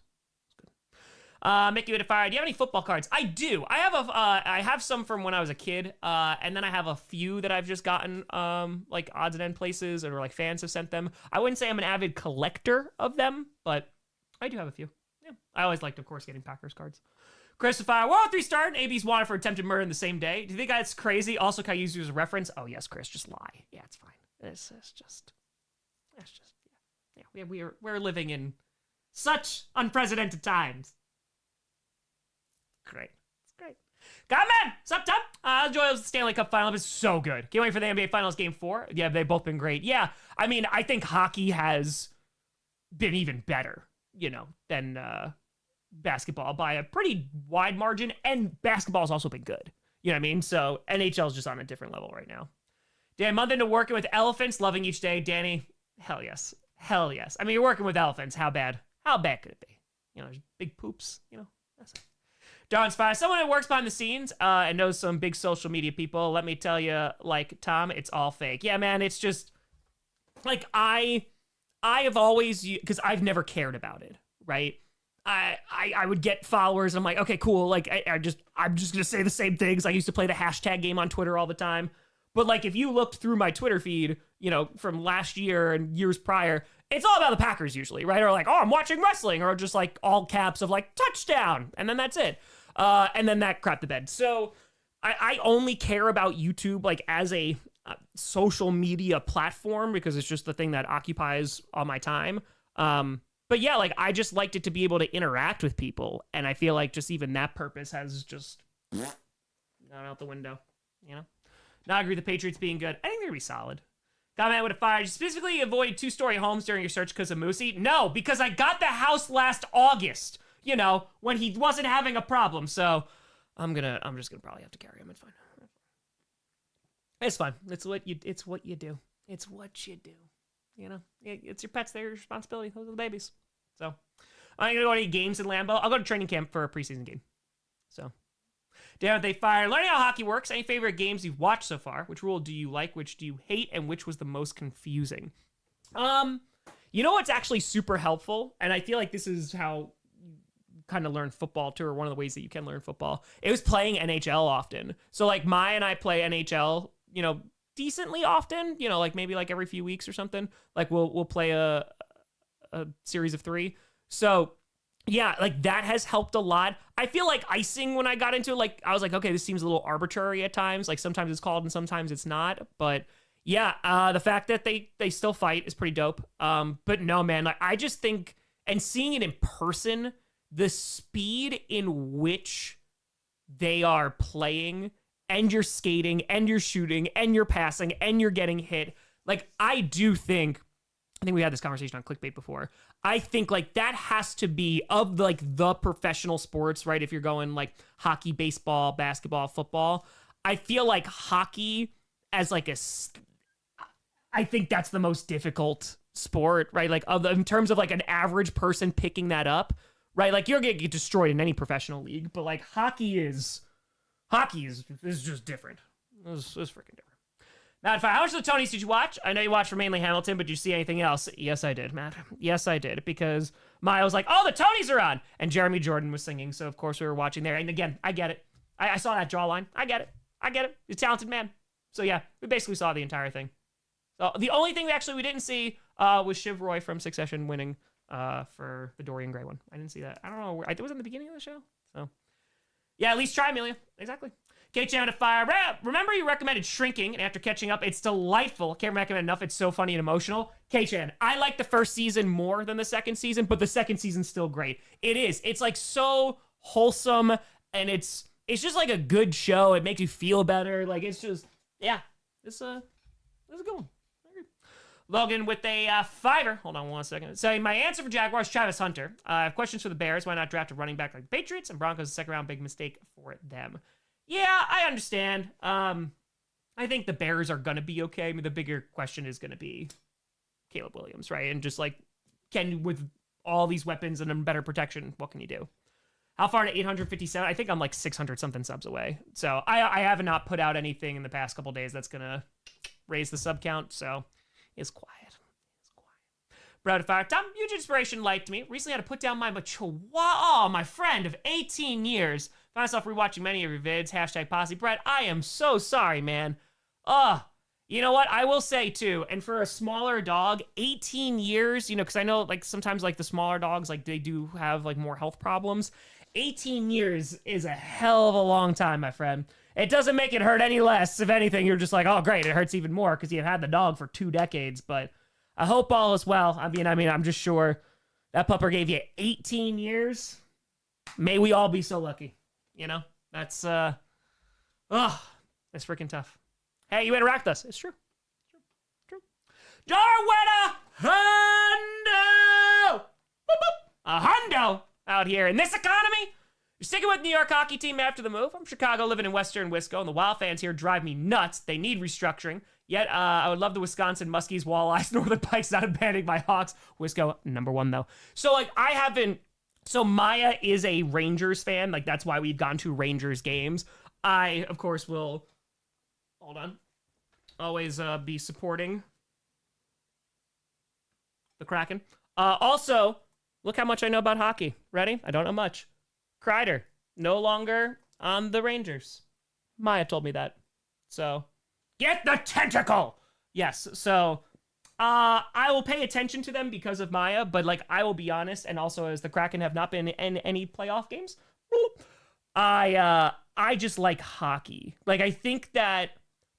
good. Mickey with a fire. Do you have any football cards? I do. I have some from when I was a kid, and then I have a few that I've just gotten, like odds and end places, or like fans have sent them. I wouldn't say I'm an avid collector of them, but I do have a few. Yeah, I always liked, of course, getting Packers cards. Christopher, World 3 start. AB's wanted for attempted murder in the same day. Do you think that's crazy? Also, can I use you as a reference? Oh yes, Chris, just lie. Yeah, it's fine. It's just. Yeah. We're living in such unprecedented times. Great. It's great. God, man! Sup, Tom? Enjoy the Stanley Cup final. It's so good. Can't wait for the NBA Finals Game 4. Yeah, they've both been great. Yeah, I mean, I think hockey has been even better, you know, than basketball by a pretty wide margin, and basketball has also been good. You know what I mean? So NHL is just on a different level right now. Dan, month into working with elephants, loving each day. Danny, hell yes. Hell yes. I mean, you're working with elephants. How bad? How bad could it be? You know, there's big poops, you know, that's it. Don's fire. Someone who works behind the scenes and knows some big social media people. Let me tell you, like, Tom, it's all fake. Yeah, man, it's just, like, I have always, because I've never cared about it, right? I would get followers and I'm like, okay, cool. Like, I'm just going to say the same things. I used to play the hashtag game on Twitter all the time. But, like, if you looked through my Twitter feed, you know, from last year and years prior, it's all about the Packers usually, right? Or like, oh, I'm watching wrestling, or just like all caps of like touchdown, and then that's it. And then that crap to bed. So I only care about YouTube like as a social media platform because it's just the thing that occupies all my time. But yeah, like I just liked it to be able to interact with people, and I feel like just even that purpose has just gone out the window, you know? Not agree with the Patriots being good. I think they're gonna be solid. Comment would have fired. Specifically avoid 2-story homes during your search because of Moosey? No, because I got the house last August, you know, when he wasn't having a problem. So I'm just gonna probably have to carry him. It's fine. It's fine. It's what you do. It's what you do. You know, it's your pets. They're your responsibility. Those are the babies. So I'm gonna go to any games in Lambeau. I'll go to training camp for a preseason game. So. Damn it, they fire. Learning how hockey works. Any favorite games you've watched so far? Which rule do you like? Which do you hate? And which was the most confusing? You know what's actually super helpful? And I feel like this is how you kind of learn football too, or one of the ways that you can learn football. It was playing NHL often. So like Maya and I play NHL, you know, decently often, you know, like maybe like every few weeks or something. Like we'll play a series of 3. So yeah, like that has helped a lot. I feel like icing when I got into it, like I was like, okay, this seems a little arbitrary at times. Like sometimes it's called and sometimes it's not. But yeah, the fact that they still fight is pretty dope. But no, man, like I just think, and seeing it in person the speed in which they are playing, and you're skating, and you're shooting, and you're passing, and you're getting hit. Like, I think we had this conversation on Clickbait before. I think, like, that has to be, of, like, the professional sports, right? If you're going, like, hockey, baseball, basketball, football, I feel like hockey as, like, I think that's the most difficult sport, right? Like, in terms of, like, an average person picking that up, right? Like, you're going to get destroyed in any professional league, but, like, hockey is just different. It's freaking different. Matt, how much of the Tonys did you watch? I know you watched for mainly Hamilton, but did you see anything else? Yes, I did, Matt. Yes, I did, because Maya was like, oh, the Tonys are on! And Jeremy Jordan was singing, so of course we were watching there. And again, I get it. I saw that jawline. I get it. He's a talented man. So yeah, we basically saw the entire thing. So the only thing we didn't see was Shiv Roy from Succession winning for the Dorian Gray one. I didn't see that. I don't know. It was in the beginning of the show. So yeah, at least try, Amelia. Exactly. K-Chan to fire. Remember you recommended Shrinking, and after catching up, it's delightful. Can't recommend enough. It's so funny and emotional. K-Chan, I like the first season more than the second season, but the second season's still great. It is. It's like so wholesome, and it's just like a good show. It makes you feel better. Like, it's just, yeah. It's a good one. Logan with a fiver. Hold on one second. So my answer for Jaguars, Travis Hunter. I have questions for the Bears. Why not draft a running back like the Patriots? And Broncos, a second round, big mistake for them. Yeah, I understand. I think the Bears are going to be okay. I mean, the bigger question is going to be Caleb Williams, right? And just like, with all these weapons and better protection, what can you do? How far to 857? I think I'm like 600 something subs away. So I have not put out anything in the past couple days that's going to raise the sub count. So it's quiet. Brad Fire. Tom, huge inspiration liked me. Recently had to put down my Chihuahua, my friend of 18 years. Found myself rewatching many of your vids. Hashtag Posi. Brad, I am so sorry, man. You know what? I will say, too, and for a smaller dog, 18 years, you know, because I know, like, sometimes, like, the smaller dogs, like, they do have, like, more health problems. 18 years is a hell of a long time, my friend. It doesn't make it hurt any less. If anything, you're just like, oh, great, it hurts even more because you've had the dog for 2 decades, but I hope all is well. I mean, I'm just sure that pupper gave you 18 years. May we all be so lucky. You know, that's freaking tough. Hey, you interact with us. It's true. Darwetta Hundo! Boop, boop. A hundo out here in this economy. You're sticking with New York hockey team after the move. I'm Chicago, living in Western Wisco, and the Wild fans here drive me nuts. They need restructuring. Yet, I would love the Wisconsin Muskies, Walleyes, Northern Pikes not abandoning my Hawks. Wisco, #1, though. So, like, So Maya is a Rangers fan. Like, that's why we've gone to Rangers games. I, of course, will, always be supporting the Kraken. Also, look how much I know about hockey. Ready? I don't know much. Kreider, no longer on the Rangers. Maya told me that. So, get the tentacle! Yes, so I will pay attention to them because of Maya, but, like, I will be honest, and also as the Kraken have not been in any playoff games, I just like hockey. Like, I think that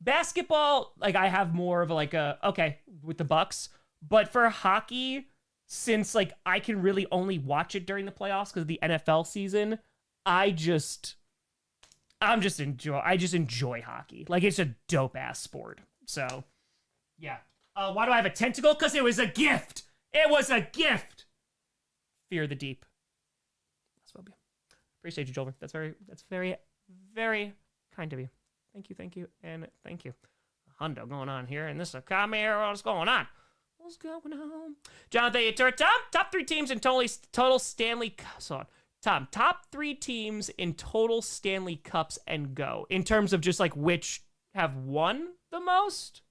basketball, like, I have more of okay, with the Bucks, but for hockey, since, like, I can really only watch it during the playoffs because of the NFL season, I just enjoy hockey. Like, it's a dope-ass sport. So, yeah. Why do I have a tentacle? Because it was a gift. It was a gift. Fear the deep. Phobia. Appreciate you, Joel. That's very, very kind of you. Thank you, and thank you. Hundo going on here, and this is a comment here. What's going on? What's going on? Jonathan, top 3 teams in total Stanley. Tom, top 3 teams in total Stanley Cups and go in terms of just like which have won the most.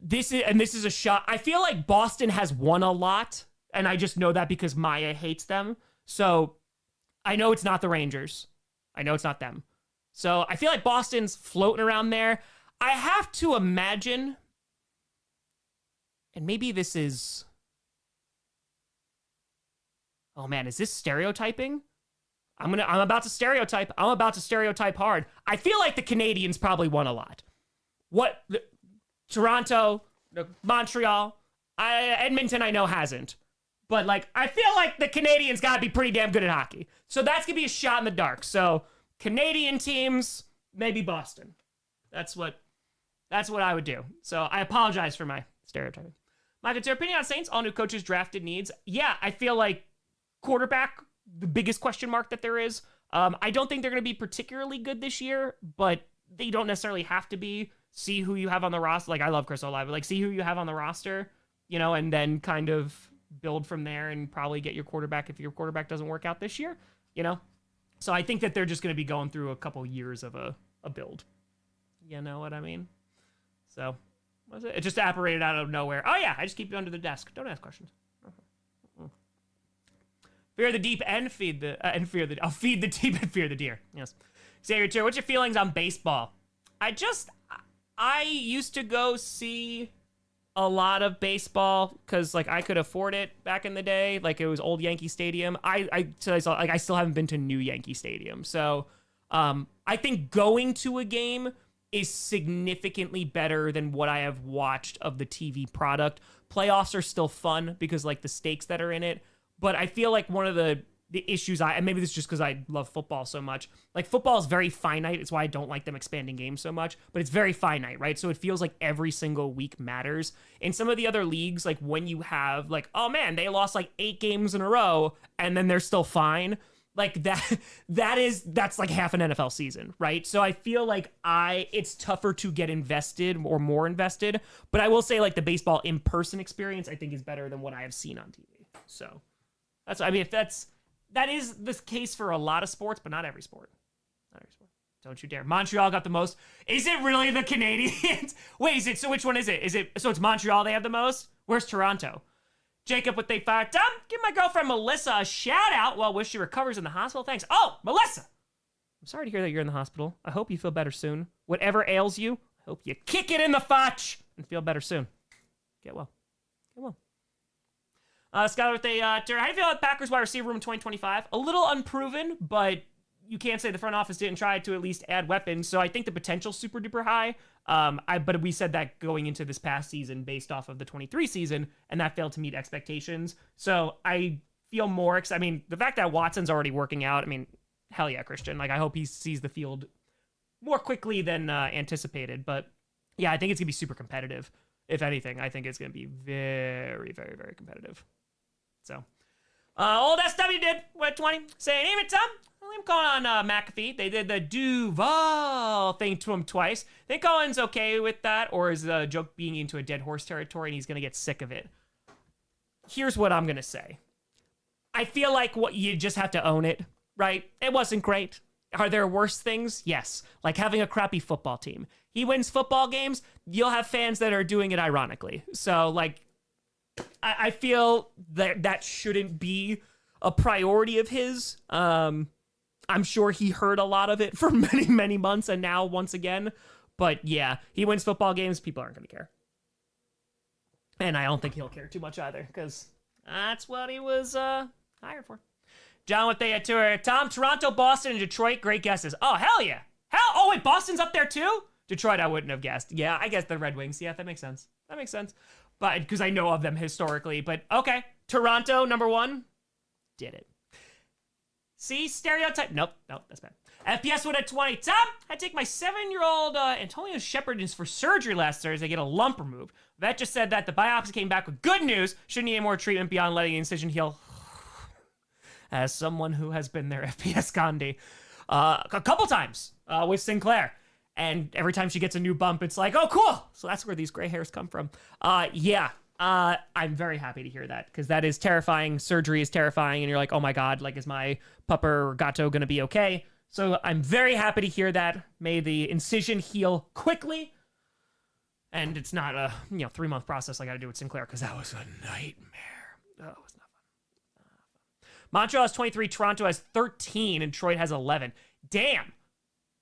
This is a shot. I feel like Boston has won a lot, and I just know that because Maya hates them. So I know it's not the Rangers. I know it's not them. So I feel like Boston's floating around there. I have to imagine, and maybe this is, oh man, is this stereotyping? I'm about to stereotype. I'm about to stereotype hard. I feel like the Canadians probably won a lot. Toronto, Montreal. Edmonton, I know, hasn't. But, like, I feel like the Canadians got to be pretty damn good at hockey. So that's going to be a shot in the dark. So Canadian teams, maybe Boston. That's what I would do. So I apologize for my stereotyping. Mike, what's your opinion on Saints? All new coaches drafted needs. Yeah, I feel like quarterback, the biggest question mark that there is. I don't think they're going to be particularly good this year, but they don't necessarily have to be. See who you have on the roster. Like, I love Chris Olave, but like, see who you have on the roster, you know, and then kind of build from there and probably get your quarterback if your quarterback doesn't work out this year, you know? So I think that they're just going to be going through a couple years of a build. You know what I mean? So, what was it? It just apparated out of nowhere. Oh, yeah, I just keep it under the desk. Don't ask questions. Fear the deep and feed the I'll feed the deep and fear the deer. Yes. Xavier Tier, what's your feelings on baseball? I used to go see a lot of baseball because like I could afford it back in the day. Like it was old Yankee Stadium. I still haven't been to new Yankee Stadium. So I think going to a game is significantly better than what I have watched of the TV product. Playoffs are still fun because like the stakes that are in it. But I feel like one of the issues and maybe this is just because I love football so much. Like football is very finite. It's why I don't like them expanding games so much, but it's very finite, right? So it feels like every single week matters. In some of the other leagues, like when you have like, oh man, they lost like 8 games in a row and then they're still fine. Like that's like half an NFL season, right? So I feel like it's tougher to get invested or more invested, but I will say like the baseball in-person experience I think is better than what I have seen on TV. So that is the case for a lot of sports, but not every sport. Not every sport. Don't you dare. Montreal got the most. Is it really the Canadiens? Wait, so which one is it? So it's Montreal they have the most? Where's Toronto? Jacob with they fired. Tom, give my girlfriend Melissa a shout out. Well, wish she recovers in the hospital. Thanks. Oh, Melissa. I'm sorry to hear that you're in the hospital. I hope you feel better soon. Whatever ails you, I hope you kick it in the fotch and feel better soon. Get well. Get well. Skylar with a how do you feel about Packers wide receiver room in 2025? A little unproven, but you can't say the front office didn't try to at least add weapons. So I think the potential's super duper high. But we said that going into this past season based off of the 23 season, and that failed to meet expectations. So I feel more I mean, the fact that Watson's already working out, I mean, hell yeah, Christian. Like, I hope he sees the field more quickly than anticipated. But yeah, I think it's going to be super competitive. If anything, I think it's going to be very, very, very competitive. So, old SW did, what, 20? Saying, hey, Tom, I'm calling on McAfee. They did the Duval thing to him twice. Think Cohen's okay with that, or is the joke being into a dead horse territory and he's going to get sick of it? Here's what I'm going to say. I feel like you just have to own it, right? It wasn't great. Are there worse things? Yes. Like having a crappy football team. He wins football games, you'll have fans that are doing it ironically. So, like, I feel that shouldn't be a priority of his. I'm sure he heard a lot of it for many, many months and now once again. But yeah, he wins football games. People aren't going to care. And I don't think he'll care too much either because that's what he was hired for. John with the tour. Tom, Toronto, Boston, and Detroit. Great guesses. Oh, hell yeah. Oh, wait, Boston's up there too? Detroit, I wouldn't have guessed. Yeah, I guess the Red Wings. Yeah, that makes sense. That makes sense. But because I know of them historically. But okay, Toronto, number 1. Did it. See, stereotype. Nope, that's bad. FPS with a 20. Tom, I take my 7-year-old Antonio Shepard for surgery last Thursday. Get a lump removed. Vet just said that the biopsy came back with good news. Shouldn't need any more treatment beyond letting the incision heal. As someone who has been there, FPS Gandhi, a couple times with Sinclair. And every time she gets a new bump, it's like, oh, cool. So that's where these gray hairs come from. Yeah, I'm very happy to hear that because that is terrifying. Surgery is terrifying. And you're like, oh, my God, like, is my pupper or gato going to be okay? So I'm very happy to hear that. May the incision heal quickly. And it's not a 3-month process like I got to do with Sinclair because that was a nightmare. Oh, it was not fun. Montreal has 23. Toronto has 13. And Detroit has 11. Damn.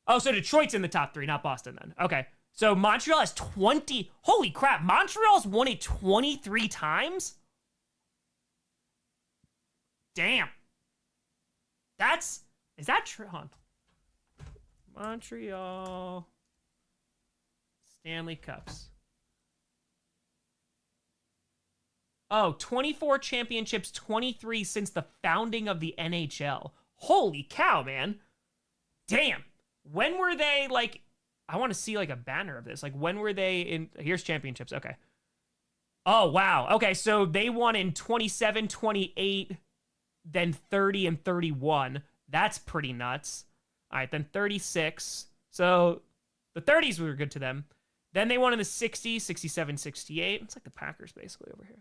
Oh, so Detroit's in the top 3, not Boston then. Okay. So Montreal has 20. Holy crap. Montreal's won it 23 times? Damn. Is that true? Hold on. Montreal Stanley Cups. Oh, 24 championships, 23 since the founding of the NHL. Holy cow, man. Damn. When were they, like, I want to see, like, a banner of this. Like, when were they in, here's championships. Okay. Oh, wow. Okay, so they won in 27, 28, then 30 and 31. That's pretty nuts. All right, then 36. So the 30s were good to them. Then they won in the 60s, 67, 68. It's like the Packers basically over here.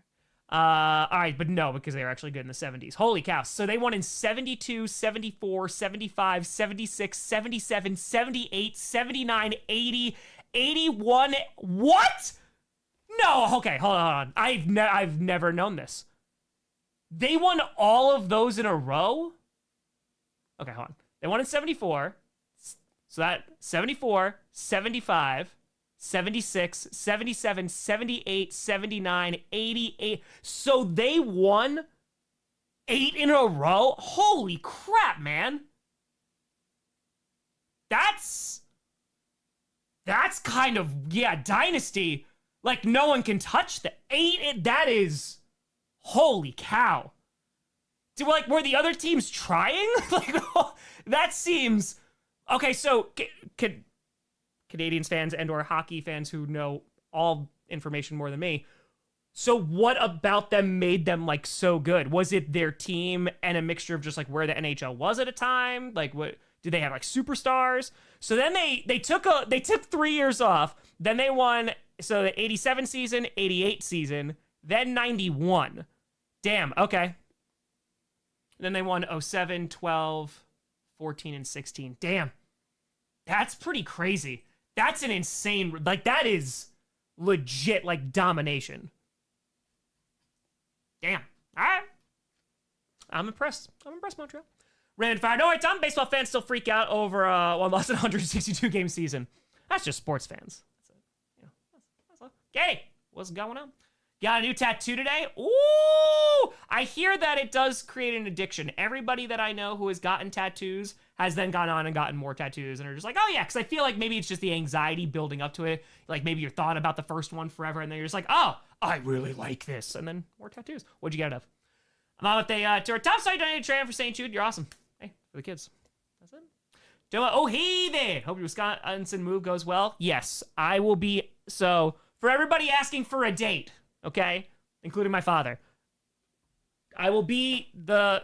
All right, but no, because they were actually good in the 70s. Holy cow. So they won in 72, 74, 75, 76, 77, 78, 79, 80, 81. What? No, okay, hold on. I've never known this. They won all of those in a row? Okay, hold on. They won in 74. So that 74, 75, 76, 77, 78, 79, 88. So they won 8 in a row? Holy crap, man. That's kind of, yeah, dynasty. Like, no one can touch the 8. That is, holy cow. Like, were the other teams trying? Like, that seems, okay, so Canadians fans and or hockey fans who know all information more than me. So what about them made them like so good? Was it their team and a mixture of just like where the NHL was at a time? Like what did they have like superstars? So then they took 3 years off. Then they won so the 87 season, 88 season, then 91. Damn, okay. Then they won 07, 12, 14 and 16. Damn. That's pretty crazy. That's an insane, like, that is legit, like, domination. Damn. All right. I'm impressed. Montreal. Random fire. No, Tom, baseball fans still freak out over one loss in 162 game season. That's just sports fans. That's it. Yeah, that's all. Katie, what's going on? Got a new tattoo today? Ooh! I hear that it does create an addiction. Everybody that I know who has gotten tattoos has then gone on and gotten more tattoos and are just like, oh yeah, because I feel like maybe it's just the anxiety building up to it. Like maybe you're thought about the first one forever and then you're just like, oh, I really like this. And then more tattoos. What'd you get out of? I'm on with the tour. Top side donated trainer for St. Jude. You're awesome. Hey, for the kids. That's it. Oh, hey there. Hope your Wisconsin move goes well. Yes, I will be. So for everybody asking for a date, okay, including my father, I will be the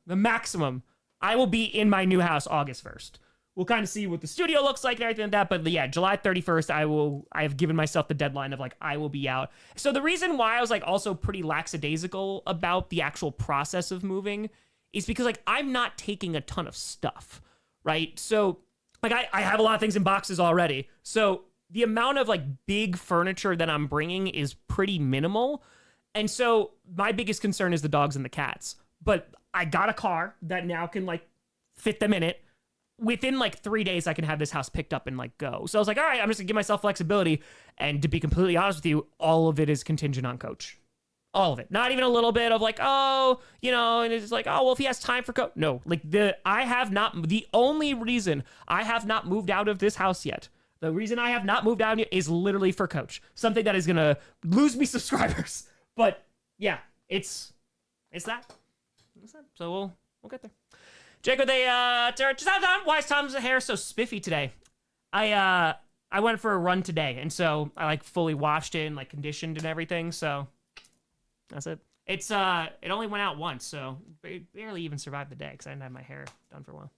maximum. I will be in my new house August 1st. We'll kind of see what the studio looks like and everything like that. But yeah, July 31st, I have given myself the deadline of like, I will be out. So the reason why I was like also pretty lackadaisical about the actual process of moving is because like, I'm not taking a ton of stuff, right? So like I have a lot of things in boxes already. So the amount of like big furniture that I'm bringing is pretty minimal. And so my biggest concern is the dogs and the cats. But I got a car that now can like fit them in it. Within like 3 days, I can have this house picked up and like go. So I was like, all right, I'm just gonna give myself flexibility. And to be completely honest with you, all of it is contingent on coach. All of it. Not even a little bit of like, oh, you know, and it's like, oh, well, if he has time for coach. No, like the only reason I have not moved out of this house yet, the reason I have not moved out yet is literally for coach. Something that is gonna lose me subscribers. But yeah, it's that. So we'll get there. Jacob, why is Tom's hair so spiffy today? I went for a run today, and so I like fully washed it and like conditioned and everything. So that's it. It only went out once, so it barely even survived the day because I didn't have my hair done for a while.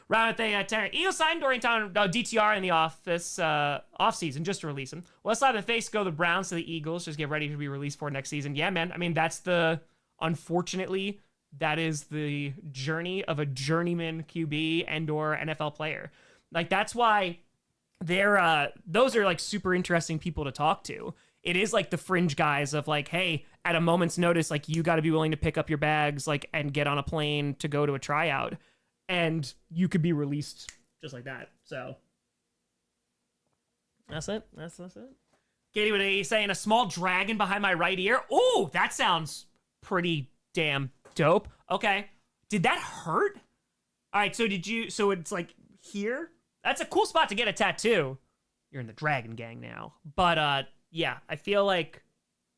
Round at the Eagles signed Dorian Town DTR in the off season just to release him. Well, slap in the face go the Browns to the Eagles. Just get ready to be released for next season. Yeah, man. I mean, unfortunately, that is the journey of a journeyman QB and or NFL player. Like that's why those are like super interesting people to talk to. It is like the fringe guys of like, hey, at a moment's notice, like you got to be willing to pick up your bags, like, and get on a plane to go to a tryout, and you could be released just like that. So that's it. That's it. Katie, what are you saying? A small dragon behind my right ear. Ooh, that sounds pretty damn dope. Okay. Did that hurt? All right. So it's like here? That's a cool spot to get a tattoo. You're in the dragon gang now. But yeah, I feel like,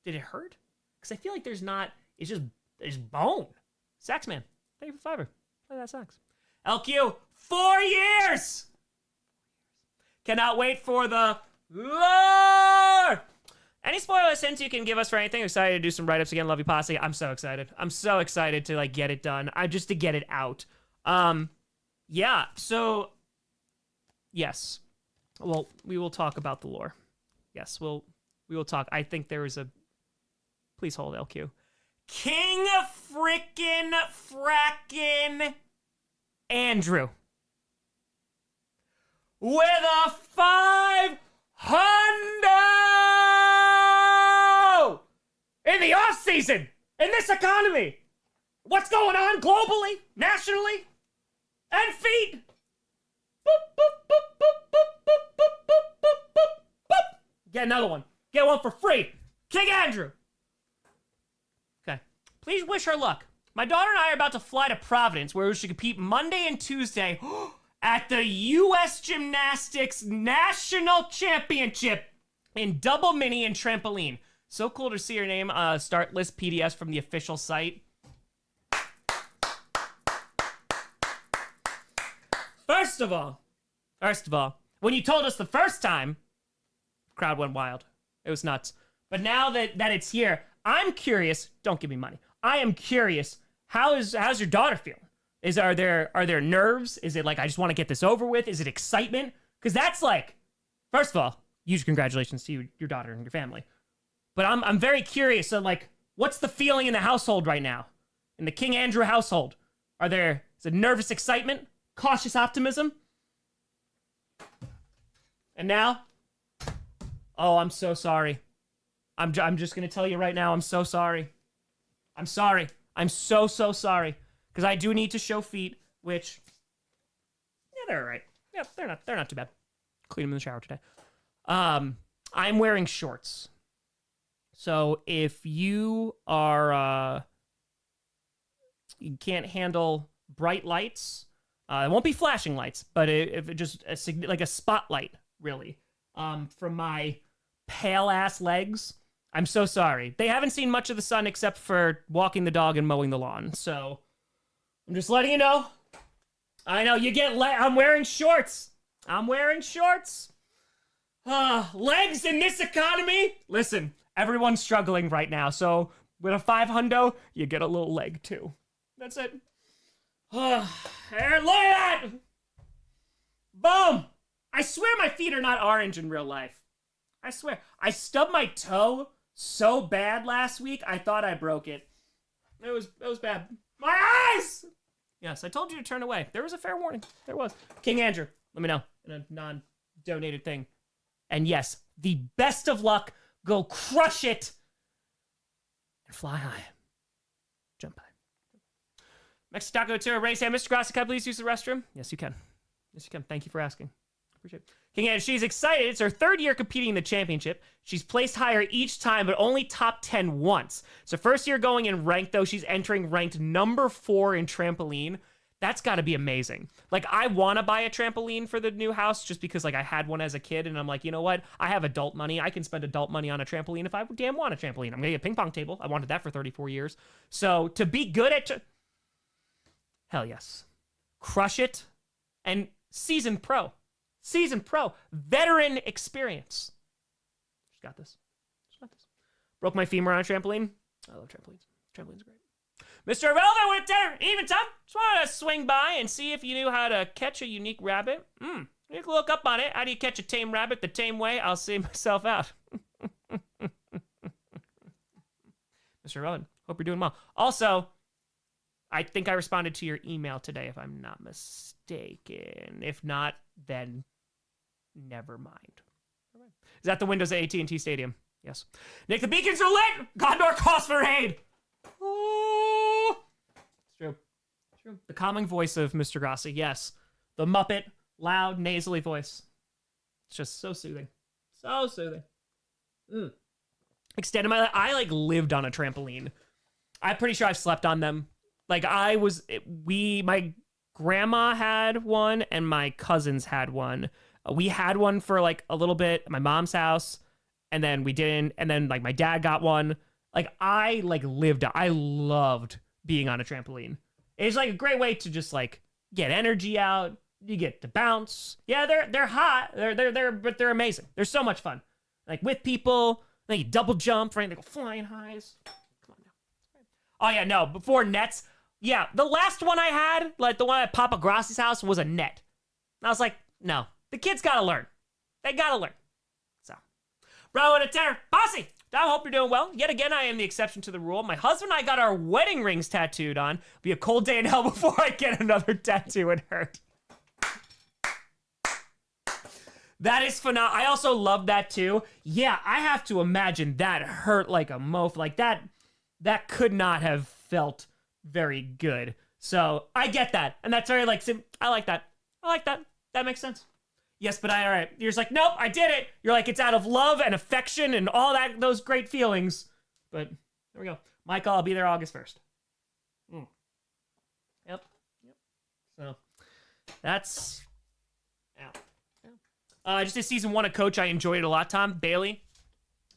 did it hurt? Because I feel like there's bone. Saxman, thank you for fiber. Play that sax. LQ, 4 years! Cannot wait for the Lord! Any spoiler hints you can give us for anything? Excited to do some write-ups again. Love you, Posi. I'm so excited. I'm so excited to like get it done. Just to get it out. Yeah, so yes. Well, we will talk about the lore. Yes, we will talk. I think there is a please hold LQ. King frackin' Andrew. With a 500 in the off season in this economy. What's going on globally, nationally, and feet? Boop, boop, boop, boop, boop, boop, boop, boop, boop, boop, boop. Get another one. Get one for free. King Andrew. Okay. Please wish her luck. My daughter and I are about to fly to Providence, where we should compete Monday and Tuesday at the U.S. Gymnastics National Championship in double mini and trampoline. So cool to see your name start list PDFs from the official site. First of all, when you told us the first time, the crowd went wild. It was nuts. But now that it's here, I'm curious. Don't give me money. I am curious. How's your daughter feeling? Are there nerves? Is it like I just want to get this over with? Is it excitement? Because that's like, first of all, huge congratulations to you, your daughter and your family. But I'm very curious. So like, what's the feeling in the household right now? In the King Andrew household, is it nervous excitement, cautious optimism? And now, oh, I'm so sorry. I'm just gonna tell you right now, I'm so sorry. I'm sorry. I'm so sorry. Because I do need to show feet, which, yeah, they're all right. Yeah, they're not too bad. Clean them in the shower today. I'm wearing shorts. So if you are, you can't handle bright lights, it won't be flashing lights, but if it just, like a spotlight, really, from my pale ass legs, I'm so sorry. They haven't seen much of the sun except for walking the dog and mowing the lawn, so I'm just letting you know. I know, I'm wearing shorts. Legs in this economy? Listen, everyone's struggling right now, so with a 500, you get a little leg too. That's it. Here, look at that! Boom! I swear my feet are not orange in real life. I swear. I stubbed my toe so bad last week, I thought I broke it. It was bad. My eyes! Yes, I told you to turn away. There was a fair warning. There was. King Andrew, let me know in a non-donated thing. And yes, the best of luck. Go crush it and fly high. Jump high. Mexico to a race. Hey, Mr. Grossi, can I please use the restroom? Yes, you can. Yes, you can. Thank you for asking. Appreciate it. King Andrew, she's excited. It's her third year competing in the championship. She's placed higher each time, but only top 10 once. It's her first year going in ranked, though. She's entering ranked number 4 in trampoline. That's got to be amazing. Like, I want to buy a trampoline for the new house just because, like, I had one as a kid, and I'm like, you know what? I have adult money. I can spend adult money on a trampoline if I damn want a trampoline. I'm going to get a ping pong table. I wanted that for 34 years. So, to be good at... hell yes. Crush it. And seasoned pro. Veteran experience. She's got this. Broke my femur on a trampoline. I love trampolines. Trampolines are great. Mr. Irrelevant with dinner. Even time. Just wanted to swing by and see if you knew how to catch a unique rabbit. You can look up on it. How do you catch a tame rabbit the tame way? I'll see myself out. Mr. Irrelevant, hope you're doing well. Also, I think I responded to your email today, if I'm not mistaken. If not, then never mind. Is that the windows at AT&T Stadium? Yes. Nick, the beacons are lit! Gondor calls for aid! Oh! It's true. The calming voice of Mr. Grossi, yes. The Muppet, loud, nasally voice. It's just so soothing. Extended my life. I, like, lived on a trampoline. I'm pretty sure I've slept on them. Like, my grandma had one and my cousins had one. We had one for like a little bit at my mom's house, and then we didn't. And then like my dad got one, Like I I loved being on a trampoline. It's like a great way to just like get energy out. You get to bounce. Yeah, they're hot. But they're amazing. They're so much fun. Like with people, then you double jump, right? They go flying highs. Come on now. Oh yeah, no, before nets. Yeah, the last one I had, like the one at Papa Grossi's house, was a net. And I was like, no, the kids gotta learn. They gotta learn. So, bro and a terror, Posi. I hope you're doing well. Yet again, I am the exception to the rule. My husband and I got our wedding rings tattooed on. It'll be a cold day in hell before I get another tattoo and hurt. That is phenomenal. I also love that too. Yeah, I have to imagine that hurt like a mof. Like that could not have felt very good. So I get that. And that's very like, I like that. I like that. That makes sense. Yes, but all right. You're just like, nope, I did it. You're like, it's out of love and affection and all that, those great feelings. But there we go. Michael, I'll be there August 1st. Yep. So that's, just did season 1 of Coach. I enjoyed it a lot, Tom. Bailey,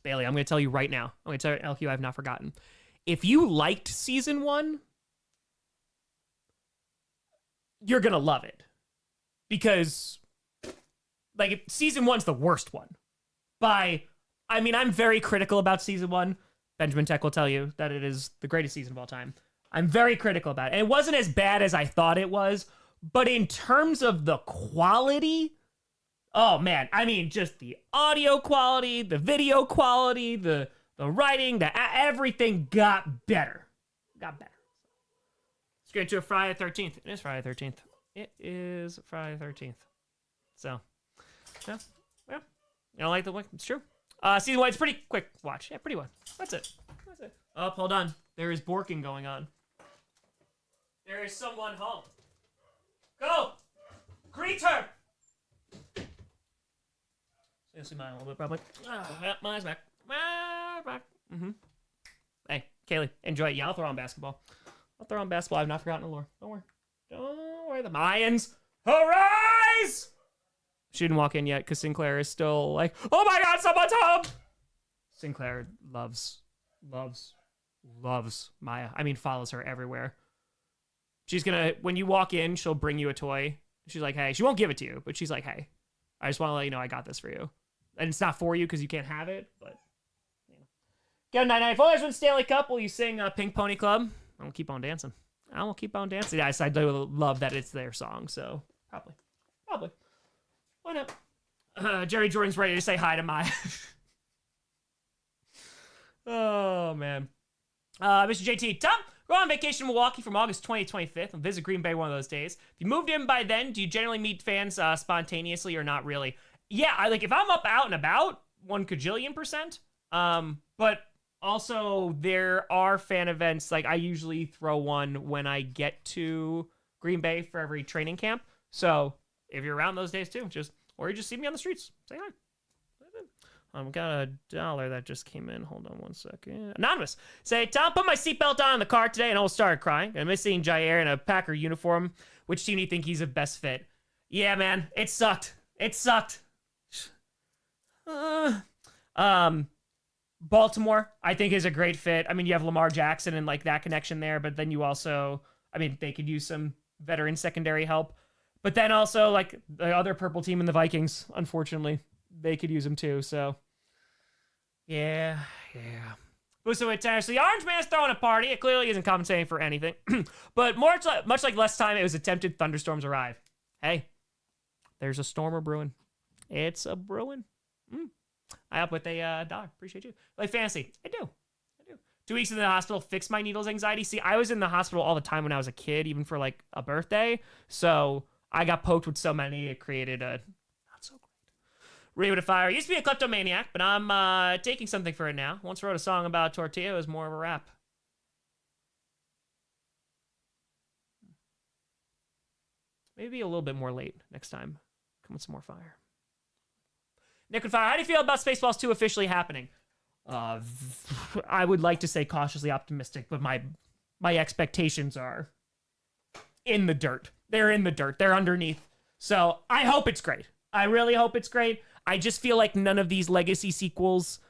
I'm going to tell you right now. I'm going to tell you, LQ, I have not forgotten. If you liked season 1, you're going to love it. Because, like, season 1's the worst one. I'm very critical about season 1. Benjamin Tech will tell you that it is the greatest season of all time. I'm very critical about it. And it wasn't as bad as I thought it was. But in terms of the quality, oh man, I mean, just the audio quality, the video quality, the writing, everything got better. Let's get into a Friday the 13th. It is Friday the 13th. It is Friday the 13th. So, yeah. You don't like the look? It's true. Season 1, it's pretty quick watch. Yeah, pretty one. That's it. Oh, hold on. There is borking going on. There is someone home. Go! Greet her! You'll see mine a little bit, probably. Yeah, mine's back. Back. Hey, Kaylee, enjoy it. Yeah, I'll throw on basketball. I've not forgotten the lore. Don't worry. The Mayans, arise! She didn't walk in yet because Sinclair is still like, oh my god, someone's home! Sinclair loves Maya. I mean, follows her everywhere. She's gonna, when you walk in, she'll bring you a toy. She's like, hey, she won't give it to you, but she's like, hey, I just want to let you know I got this for you. And it's not for you because you can't have it, but, you know. Get a 99 $4 win Stanley Cup. Will you sing Pink Pony Club? I will keep on dancing. Yes, I do love that it's their song, so probably. Why not? Jerry Jordan's ready to say hi to Maya. Oh, man. Mr. JT, Tom, go on vacation in Milwaukee from August 20th to 25th and visit Green Bay one of those days. If you moved in by then, do you generally meet fans spontaneously or not really? Yeah, if I'm up out and about, 1 kajillion%. But also, there are fan events. Like, I usually throw one when I get to Green Bay for every training camp. So, if you're around those days too, or you just see me on the streets, say hi. We got $1 that just came in. Hold on 1 second. Anonymous. Say, Tom, put my seatbelt on in the car today and almost started crying. I miss seeing Jair in a Packer uniform. Which team do you think he's the best fit? Yeah, man. It sucked. Baltimore, I think, is a great fit. I mean, you have Lamar Jackson and like that connection there, but then you also, I mean, they could use some veteran secondary help. But then also like the other purple team in the Vikings, unfortunately, they could use them too. So yeah. So the Orange Man's throwing a party. It clearly isn't compensating for anything. But much like last time, it was attempted thunderstorms arrive. Hey, there's a storm brewing. It's a brewing. I up with a dollar. Appreciate you. Like fantasy. I do. 2 weeks in the hospital fixed my needles anxiety. See, I was in the hospital all the time when I was a kid, even for like a birthday. So I got poked with so many, it created a not so great. Read with a fire. I used to be a kleptomaniac, but I'm taking something for it now. Once wrote a song about tortilla. It was more of a rap. Maybe a little bit more late next time. Come with some more fire. Nick and Fire, how do you feel about Spaceballs 2 officially happening? I would like to say cautiously optimistic, but my expectations are in the dirt. They're in the dirt. They're underneath. So I hope it's great. I really hope it's great. I just feel like none of these legacy sequels,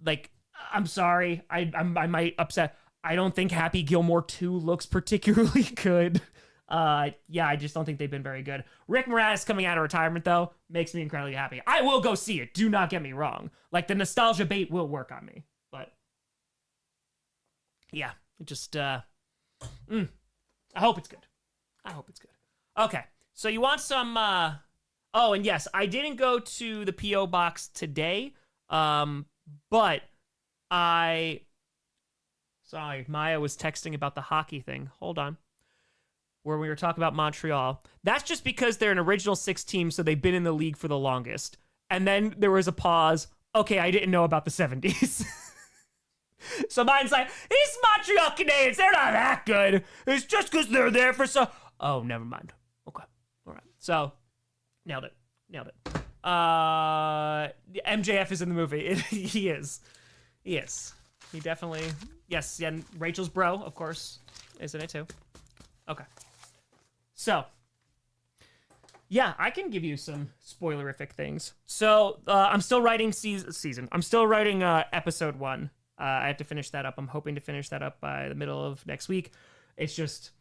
like, I'm sorry. I might upset. I don't think Happy Gilmore 2 looks particularly good. Yeah, I just don't think they've been very good. Rick Moranis coming out of retirement, though, makes me incredibly happy. I will go see it. Do not get me wrong. Like, the nostalgia bait will work on me. But, yeah, just, I hope it's good. I hope it's good. Okay, so you want some, oh, and yes, I didn't go to the P.O. box today, but sorry, Maya was texting about the hockey thing. Hold on. Where we were talking about Montreal. That's just because they're an original 6 team, so they've been in the league for the longest. And then there was a pause. Okay, I didn't know about the 70s. So mine's like, these Montreal Canadiens, they're not that good. It's just because they're there for so... Oh, never mind. Okay. All right. So, nailed it. MJF is in the movie. He is. He definitely... Yes, and Rachel's bro, of course, is in it too. Okay. So, yeah, I can give you some spoilerific things. So, I'm still writing season. I'm still writing episode 1. I have to finish that up. I'm hoping to finish that up by the middle of next week. It's just,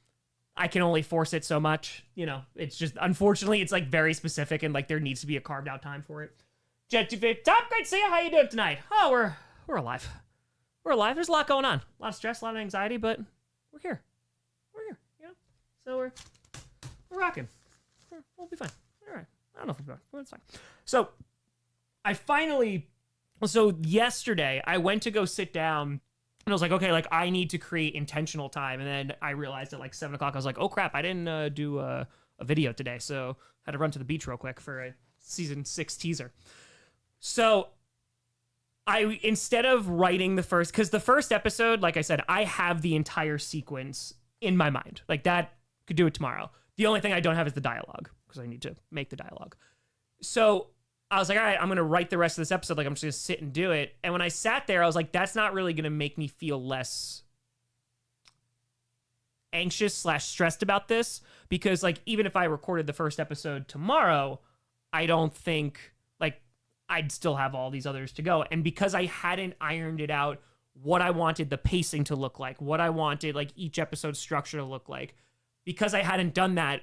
I can only force it so much. You know, it's just, unfortunately, it's like very specific and like there needs to be a carved out time for it. Jet Top, great to see you. How you doing tonight? Oh, we're alive. We're alive. There's a lot going on. A lot of stress, a lot of anxiety, but we're here. You know? So we're rocking. We'll be fine. All right. I don't know if we'll be fine, but it's fine. So so yesterday I went to go sit down and I was like, okay, like I need to create intentional time. And then I realized at like 7 o'clock, I was like, oh crap, I didn't do a video today. So I had to run to the beach real quick for a season 6 teaser. So instead of writing because the first episode, like I said, I have the entire sequence in my mind. Like that could do it tomorrow. The only thing I don't have is the dialogue because I need to make the dialogue. So I was like, all right, I'm going to write the rest of this episode. Like I'm just going to sit and do it. And when I sat there, I was like, that's not really going to make me feel less anxious / stressed about this because like, even if I recorded the first episode tomorrow, I don't think like I'd still have all these others to go. And because I hadn't ironed it out, what I wanted the pacing to look like, what I wanted like each episode structure to look like, because I hadn't done that,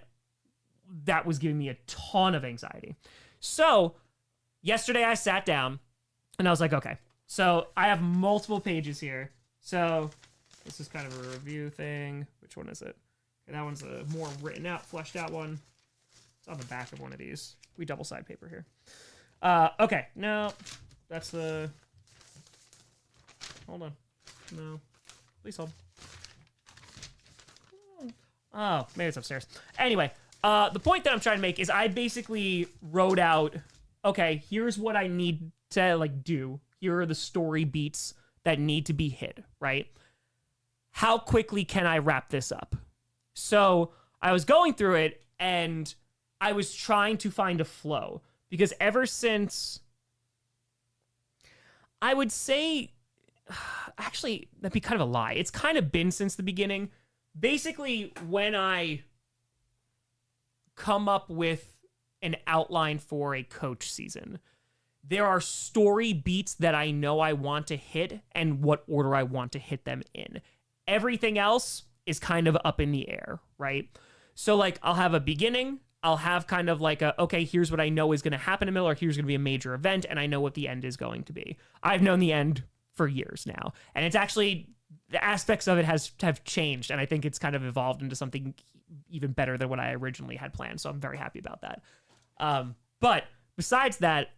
that was giving me a ton of anxiety. So yesterday I sat down and I was like, okay, so I have multiple pages here. So this is kind of a review thing. Which one is it? Okay, that one's a more written out, fleshed out one. It's on the back of one of these. We double side paper here. Okay, no, that's the, hold on. No, please hold. Oh, maybe it's upstairs. Anyway, the point that I'm trying to make is I basically wrote out, okay, here's what I need to like do. Here are the story beats that need to be hit, right? How quickly can I wrap this up? So I was going through it and I was trying to find a flow because ever since, I would say, actually, that'd be kind of a lie. It's kind of been since the beginning. Basically, when I come up with an outline for a coach season, there are story beats that I know I want to hit and what order I want to hit them in. Everything else is kind of up in the air, right? So like I'll have a beginning, I'll have kind of like okay, here's what I know is going to happen in the middle, or here's going to be a major event, and I know what the end is going to be. I've known the end for years now, and it's actually, the aspects of it have changed, and I think it's kind of evolved into something even better than what I originally had planned, so I'm very happy about that. But besides that,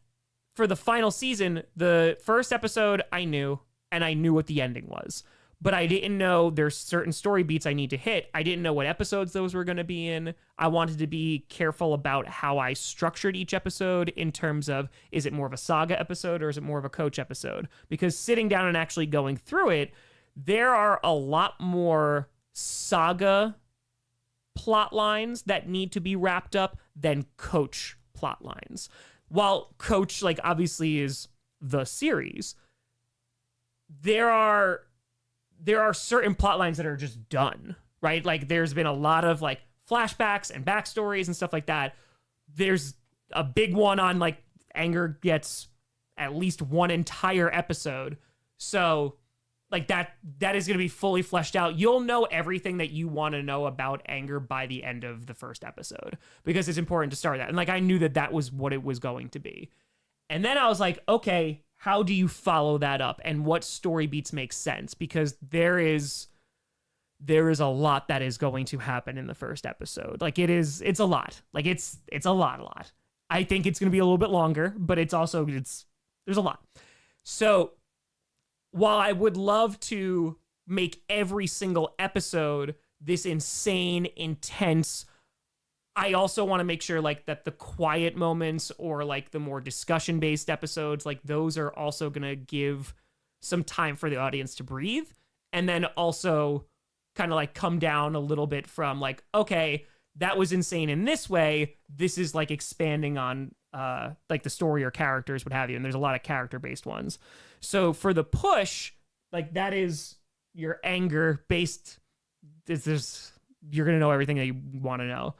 for the final season, the first episode I knew, and I knew what the ending was. But I didn't know there's certain story beats I need to hit. I didn't know what episodes those were going to be in. I wanted to be careful about how I structured each episode in terms of, is it more of a saga episode or is it more of a coach episode? Because sitting down and actually going through it, there are a lot more saga plot lines that need to be wrapped up than coach plot lines. While coach, like, obviously is the series, there are certain plot lines that are just done, right? Like there's been a lot of like flashbacks and backstories and stuff like that. There's a big one on like Anger gets at least one entire episode So like that is going to be fully fleshed out. You'll know everything that you want to know about anger by the end of the first episode, because it's important to start that. And like, I knew that was what it was going to be. And then I was like, okay, how do you follow that up, and what story beats make sense? Because there is a lot that is going to happen in the first episode. Like it's a lot. Like it's a lot. I think it's going to be a little bit longer, but there's a lot. So while I would love to make every single episode this insane, intense, I also want to make sure like that the quiet moments or like the more discussion based episodes, like those are also going to give some time for the audience to breathe. And then also kind of like come down a little bit from like, okay, that was insane in this way. This is like expanding on like the story or characters, what have you. And there's a lot of character based ones. So for the push, like that is your anger based. You're going to know everything that you want to know.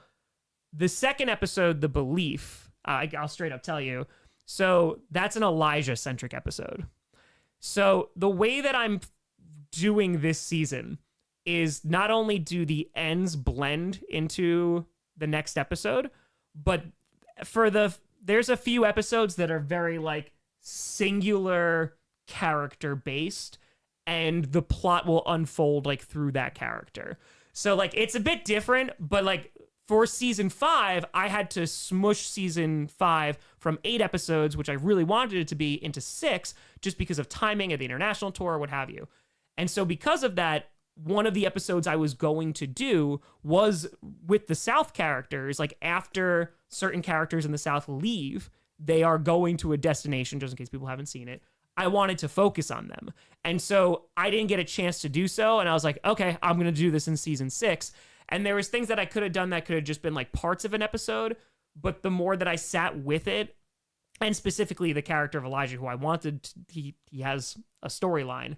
The second episode, The Belief, I'll straight up tell you. So that's an Elijah centric episode. So the way that I'm doing this season is not only do the ends blend into the next episode, but there's a few episodes that are very like singular character based, and the plot will unfold like through that character. So like it's a bit different, but like for season 5, I had to smush season 5 from 8 episodes, which I really wanted it to be, into 6, just because of timing of the international tour, what have you. And so because of that, one of the episodes I was going to do was with the South characters. Like after certain characters in the South leave, they are going to a destination, just in case people haven't seen it. I wanted to focus on them. And so I didn't get a chance to do so. And I was like, okay, I'm going to do this in season 6. And there was things that I could have done that could have just been like parts of an episode. But the more that I sat with it, and specifically the character of Elijah, who I wanted, he has a storyline.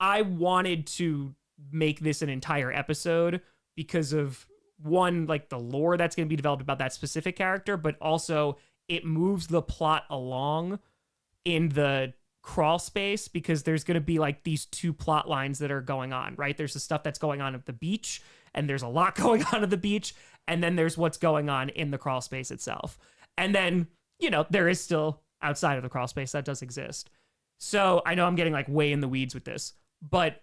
I wanted to make this an entire episode because of, one, like the lore that's going to be developed about that specific character, but also it moves the plot along in the crawl space, because there's going to be like these 2 plot lines that are going on, right? There's the stuff that's going on at the beach, and there's a lot going on at the beach, and then there's what's going on in the crawl space itself. And then, you know, there is still outside of the crawl space that does exist. So I know I'm getting like way in the weeds with this, but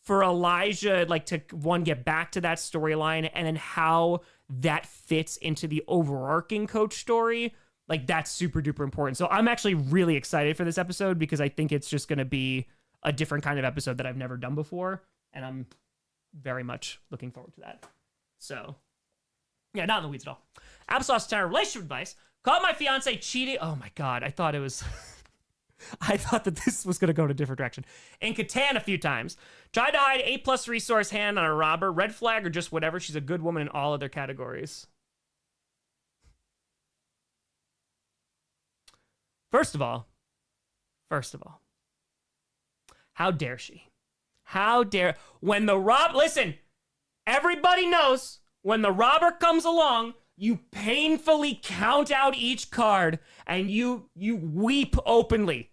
for Elijah, like to one, get back to that storyline, and then how that fits into the overarching coach story, like that's super duper important. So I'm actually really excited for this episode, because I think it's just going to be a different kind of episode that I've never done before. And I'm very much looking forward to that. So yeah, not in the weeds at all. Applesauce Tower relationship advice. Caught my fiance cheating. Oh my God. I thought that this was going to go in a different direction. In Catan a few times. Tried to hide A+ resource hand on a robber. Red flag or just whatever. She's a good woman in all other categories. First of all, how dare she? How dare, when the listen, everybody knows when the robber comes along, you painfully count out each card and you weep openly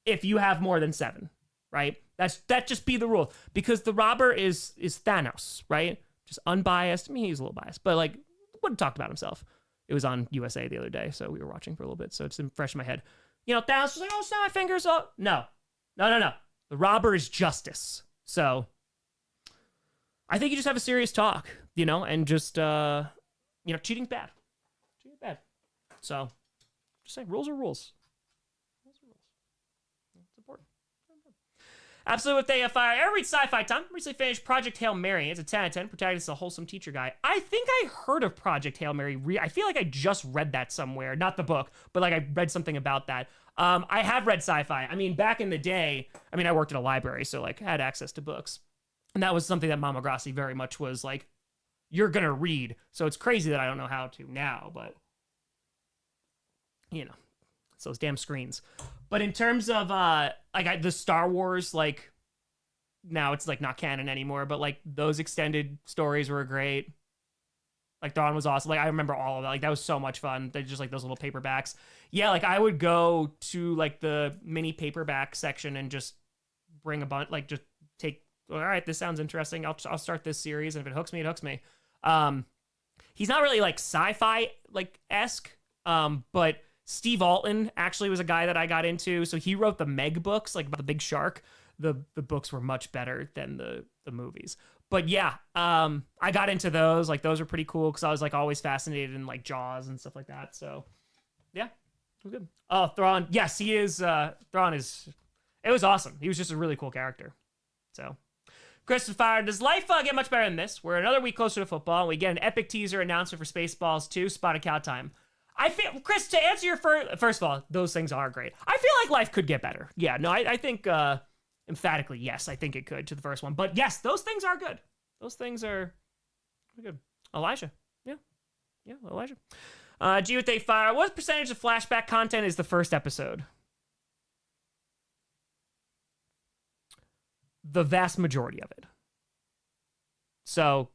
if you have more than 7, right? That just be the rule, because the robber is Thanos, right? Just unbiased. I mean, he's a little biased, but like wouldn't talk about himself. It was on USA the other day, so we were watching for a little bit, so it's fresh in my head. You know, Thanos was like, oh, snap my fingers up. No. The robber is justice. So I think you just have a serious talk, you know, and just, cheating's bad. Cheating's bad. So just say rules are rules. Rules are rules. It's important. Absolutely with AFI. I read Sci-Fi Time. Recently finished Project Hail Mary. It's a 10 out of 10. Protagonist is a wholesome teacher guy. I think I heard of Project Hail Mary. I feel like I just read that somewhere. Not the book, but like I read something about that. I have read sci-fi. I mean, back in the day, I worked at a library, so like I had access to books. And that was something that Mama Grossi very much was like, you're going to read. So it's crazy that I don't know how to now, but you know, it's those damn screens. But in terms of the Star Wars, like now it's like not canon anymore, but like those extended stories were great. Like Thrawn was awesome. Like I remember all of that. Like that was so much fun. They just like those little paperbacks. Yeah, like I would go to like the mini paperback section and just bring a bunch. Like just take. All right, this sounds interesting. I'll start this series, and if it hooks me, it hooks me. He's not really like sci-fi like esque, but Steve Alton actually was a guy that I got into. So he wrote the Meg books, like about the big shark. The books were much better than the movies. But yeah, I got into those. Like those were pretty cool because I was like always fascinated in like Jaws and stuff like that. So yeah, it was good. Oh, Thrawn. Yes, he is. Thrawn is. It was awesome. He was just a really cool character. So. Christopher, does life get much better than this? We're another week closer to football, and we get an epic teaser announcement for Spaceballs 2, Spotted Cow time. I feel, Chris, to answer your first of all, those things are great. I feel like life could get better. Yeah, no, I think emphatically, yes, I think it could to the first one. But yes, those things are good. Those things are good. Elijah. Yeah, Elijah. G with Fire, what percentage of flashback content is the first episode? The vast majority of it. So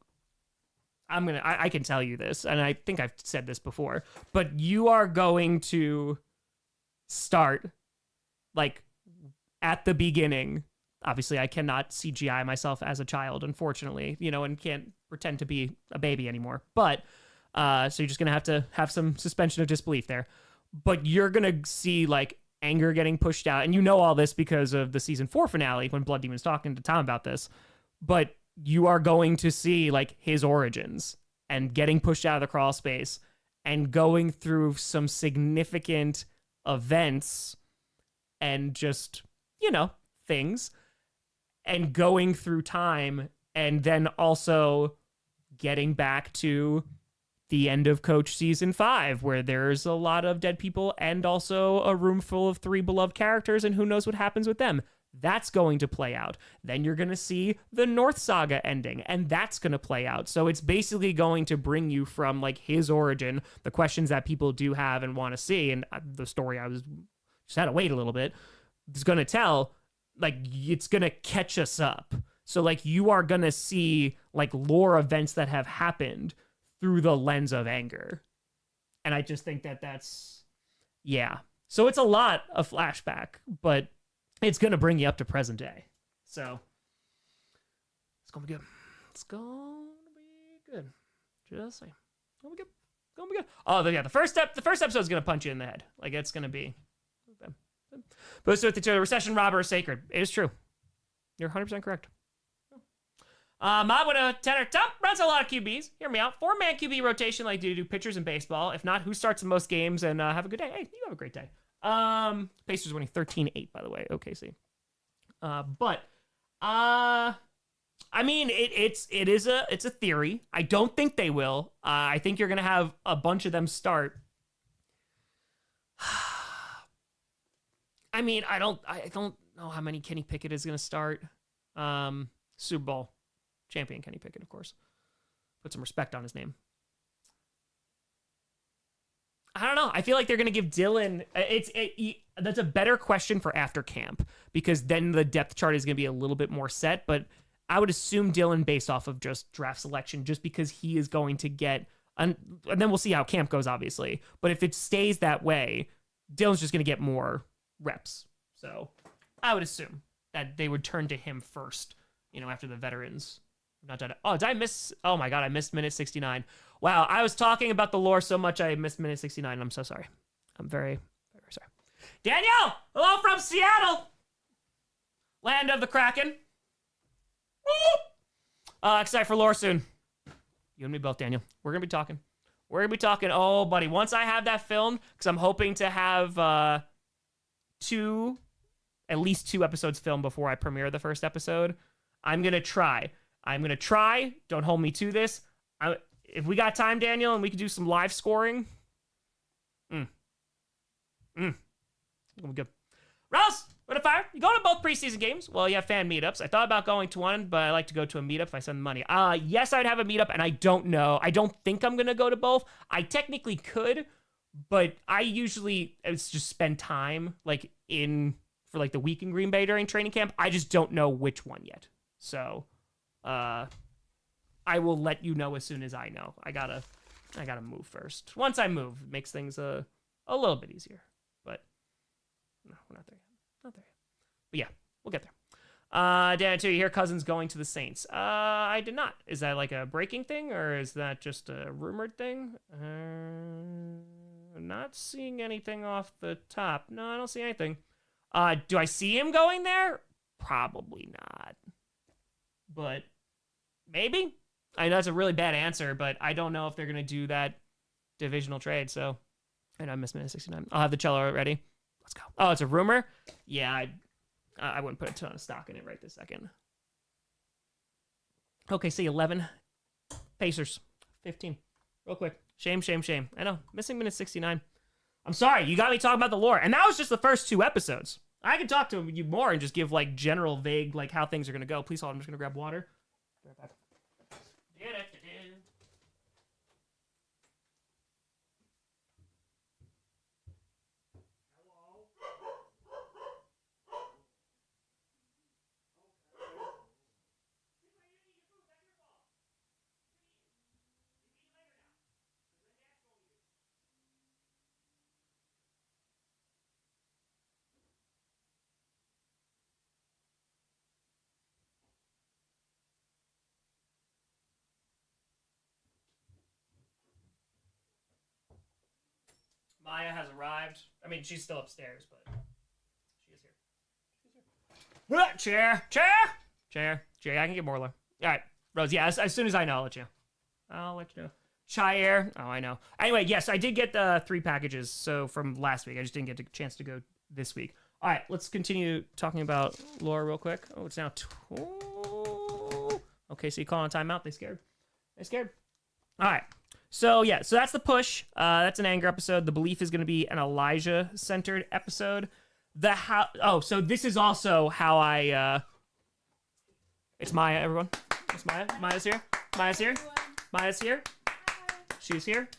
I can tell you this, and I think I've said this before, but you are going to start like at the beginning. Obviously, I cannot CGI myself as a child, unfortunately, and can't pretend to be a baby anymore. But so you're just gonna have some suspension of disbelief there. But you're gonna see like anger getting pushed out, and all this because of the season 4 finale when Blood Demon's talking to Tom about this. But you are going to see like his origins and getting pushed out of the crawl space and going through some significant events and just things and going through time, and then also getting back to the end of Coach season 5, where there's a lot of dead people and also a room full of 3 beloved characters, and who knows what happens with them. That's going to play out. Then you're going to see the North Saga ending, and that's going to play out. So it's basically going to bring you from like his origin, the questions that people do have and want to see, and the story I was just had to wait a little bit. It's going to tell, like, it's going to catch us up. So like you are going to see like lore events that have happened through the lens of anger. And I just think that's, yeah. So it's a lot of flashback, but it's going to bring you up to present day. So it's going to be good. It's going to be good. Just saying. It's going to be good. It's going to be good. Oh, yeah. The first episode is going to punch you in the head. Like it's going to be. Post with the recession robber is sacred. It is true. You're 100% correct. Mob with a tenor top runs a lot of QBs. Hear me out. 4-man QB rotation like do pitchers in baseball. If not, who starts the most games? And have a good day. Hey, you have a great day. Pacers winning 13-8, by the way. OKC. But I mean, it's a theory. I don't think they will. I think you're gonna have a bunch of them start. I mean, I don't know how many Kenny Pickett is gonna start. Super Bowl champion Kenny Pickett, of course. Put some respect on his name. I don't know. I feel like they're going to give Dylan... That's a better question for after camp, because then the depth chart is going to be a little bit more set, but I would assume Dylan based off of just draft selection, just because he is going to get... And then we'll see how camp goes, obviously. But if it stays that way, Dylan's just going to get more reps. So I would assume that they would turn to him first, after the veterans... Not done. Oh, did I miss? Oh my God, I missed minute 69. Wow, I was talking about the lore so much I missed minute 69. I'm so sorry. I'm very, very sorry. Danielle, hello from Seattle, land of the Kraken. Excited for lore soon. You and me both, Daniel. We're gonna be talking. Oh, buddy, once I have that filmed, because I'm hoping to have at least two episodes filmed before I premiere the first episode. I'm gonna try. Don't hold me to this. If we got time, Daniel, and we could do some live scoring. It's gonna be good. Rouse, what a fire. You go to both preseason games? Well, you have fan meetups. I thought about going to one, but I like to go to a meetup if I send money. Yes, I'd have a meetup, and I don't know. I don't think I'm gonna go to both. I technically could, but I usually just spend time for like the week in Green Bay during training camp. I just don't know which one yet. So I will let you know as soon as I know. I gotta I gotta move first. Once I move, it makes things a little bit easier. But no, we're not there yet. Not there yet. But yeah, we'll get there. Dan, too, you hear Cousins going to the Saints. I did not. Is that like a breaking thing, or is that just a rumored thing? Not seeing anything off the top. No, I don't see anything. Do I see him going there? Probably not. But maybe. I know that's a really bad answer, but I don't know if they're gonna do that divisional trade. So, and I missed minute 69. I'll have the cello ready. Let's go. Oh, it's a rumor. Yeah, I wouldn't put a ton of stock in it right this second. Okay, see 11. Pacers 15. Real quick. Shame. I know. Missing minute 69. I'm sorry. You got me talking about the lore. And that was just the first 2 episodes. I can talk to you more and just give like general vague like how things are going to go. Please hold. I'm just going to grab water. Right back. Maya has arrived. I mean, she's still upstairs, but she is here. Chair. I can get more. All right, Rose. Yeah, as soon as I know, I'll let you know. Chai air. Oh, I know. Anyway, yes, I did get 3 packages. So from last week, I just didn't get a chance to go this week. All right, let's continue talking about lore real quick. Oh, it's now 2. Okay, so you call on timeout. They scared. All right. So yeah, so that's the push. That's an anger episode. The belief is going to be an Elijah-centered episode. So this is also how I. It's Maya, everyone. It's Maya. Maya's here. She's here.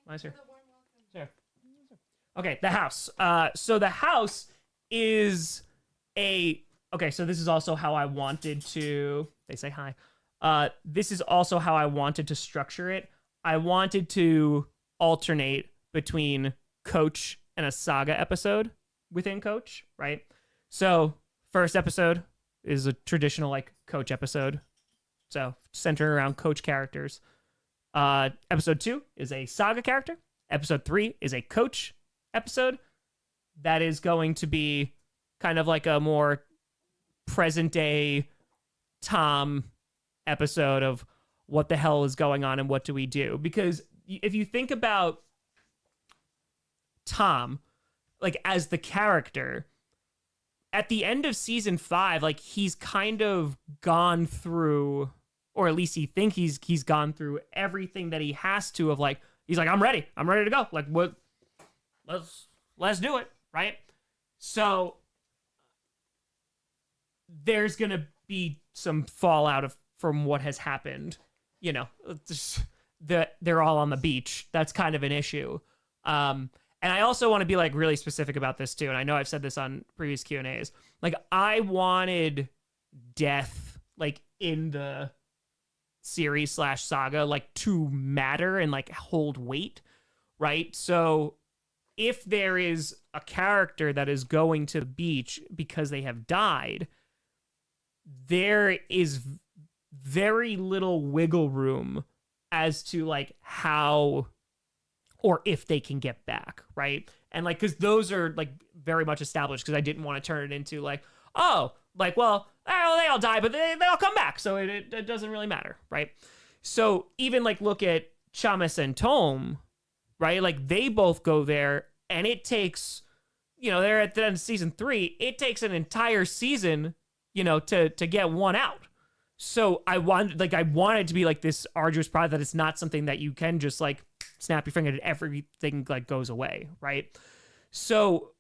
Maya's here. Okay, the house. So the house is okay, so this is also how I wanted to. They say hi. This is also how I wanted to structure it. I wanted to alternate between Coach and a saga episode within Coach, right? So first episode is a traditional like Coach episode. So centered around Coach characters. Episode 2 is a saga character. Episode 3 is a Coach episode. That is going to be kind of like a more present day Tom episode of what the hell is going on and what do we do, because if you think about Tom like as the character at the end of season 5, like he's kind of gone through, or at least he think he's gone through everything that he has to, of like he's like I'm ready to go, like what, let's do it, right? So there's gonna be some fallout from what has happened, you know, they're all on the beach. That's kind of an issue. And I also want to be like really specific about this too. And I know I've said this on previous Q&As. Like I wanted death like in the series / saga like to matter and like hold weight, right? So if there is a character that is going to the beach because they have died, there is very little wiggle room as to like how or if they can get back, right? And like, because those are like very much established, because I didn't want to turn it into like, oh, like, well, they all die, but they all come back, so it doesn't really matter, right? So even like look at Chamas and Tom, right? Like they both go there, and it takes, you know, they're at the end of season 3. It takes an entire season, you know, to get one out. So I wanted to be like this arduous process, that it's not something that you can just like snap your finger and everything like goes away, right? So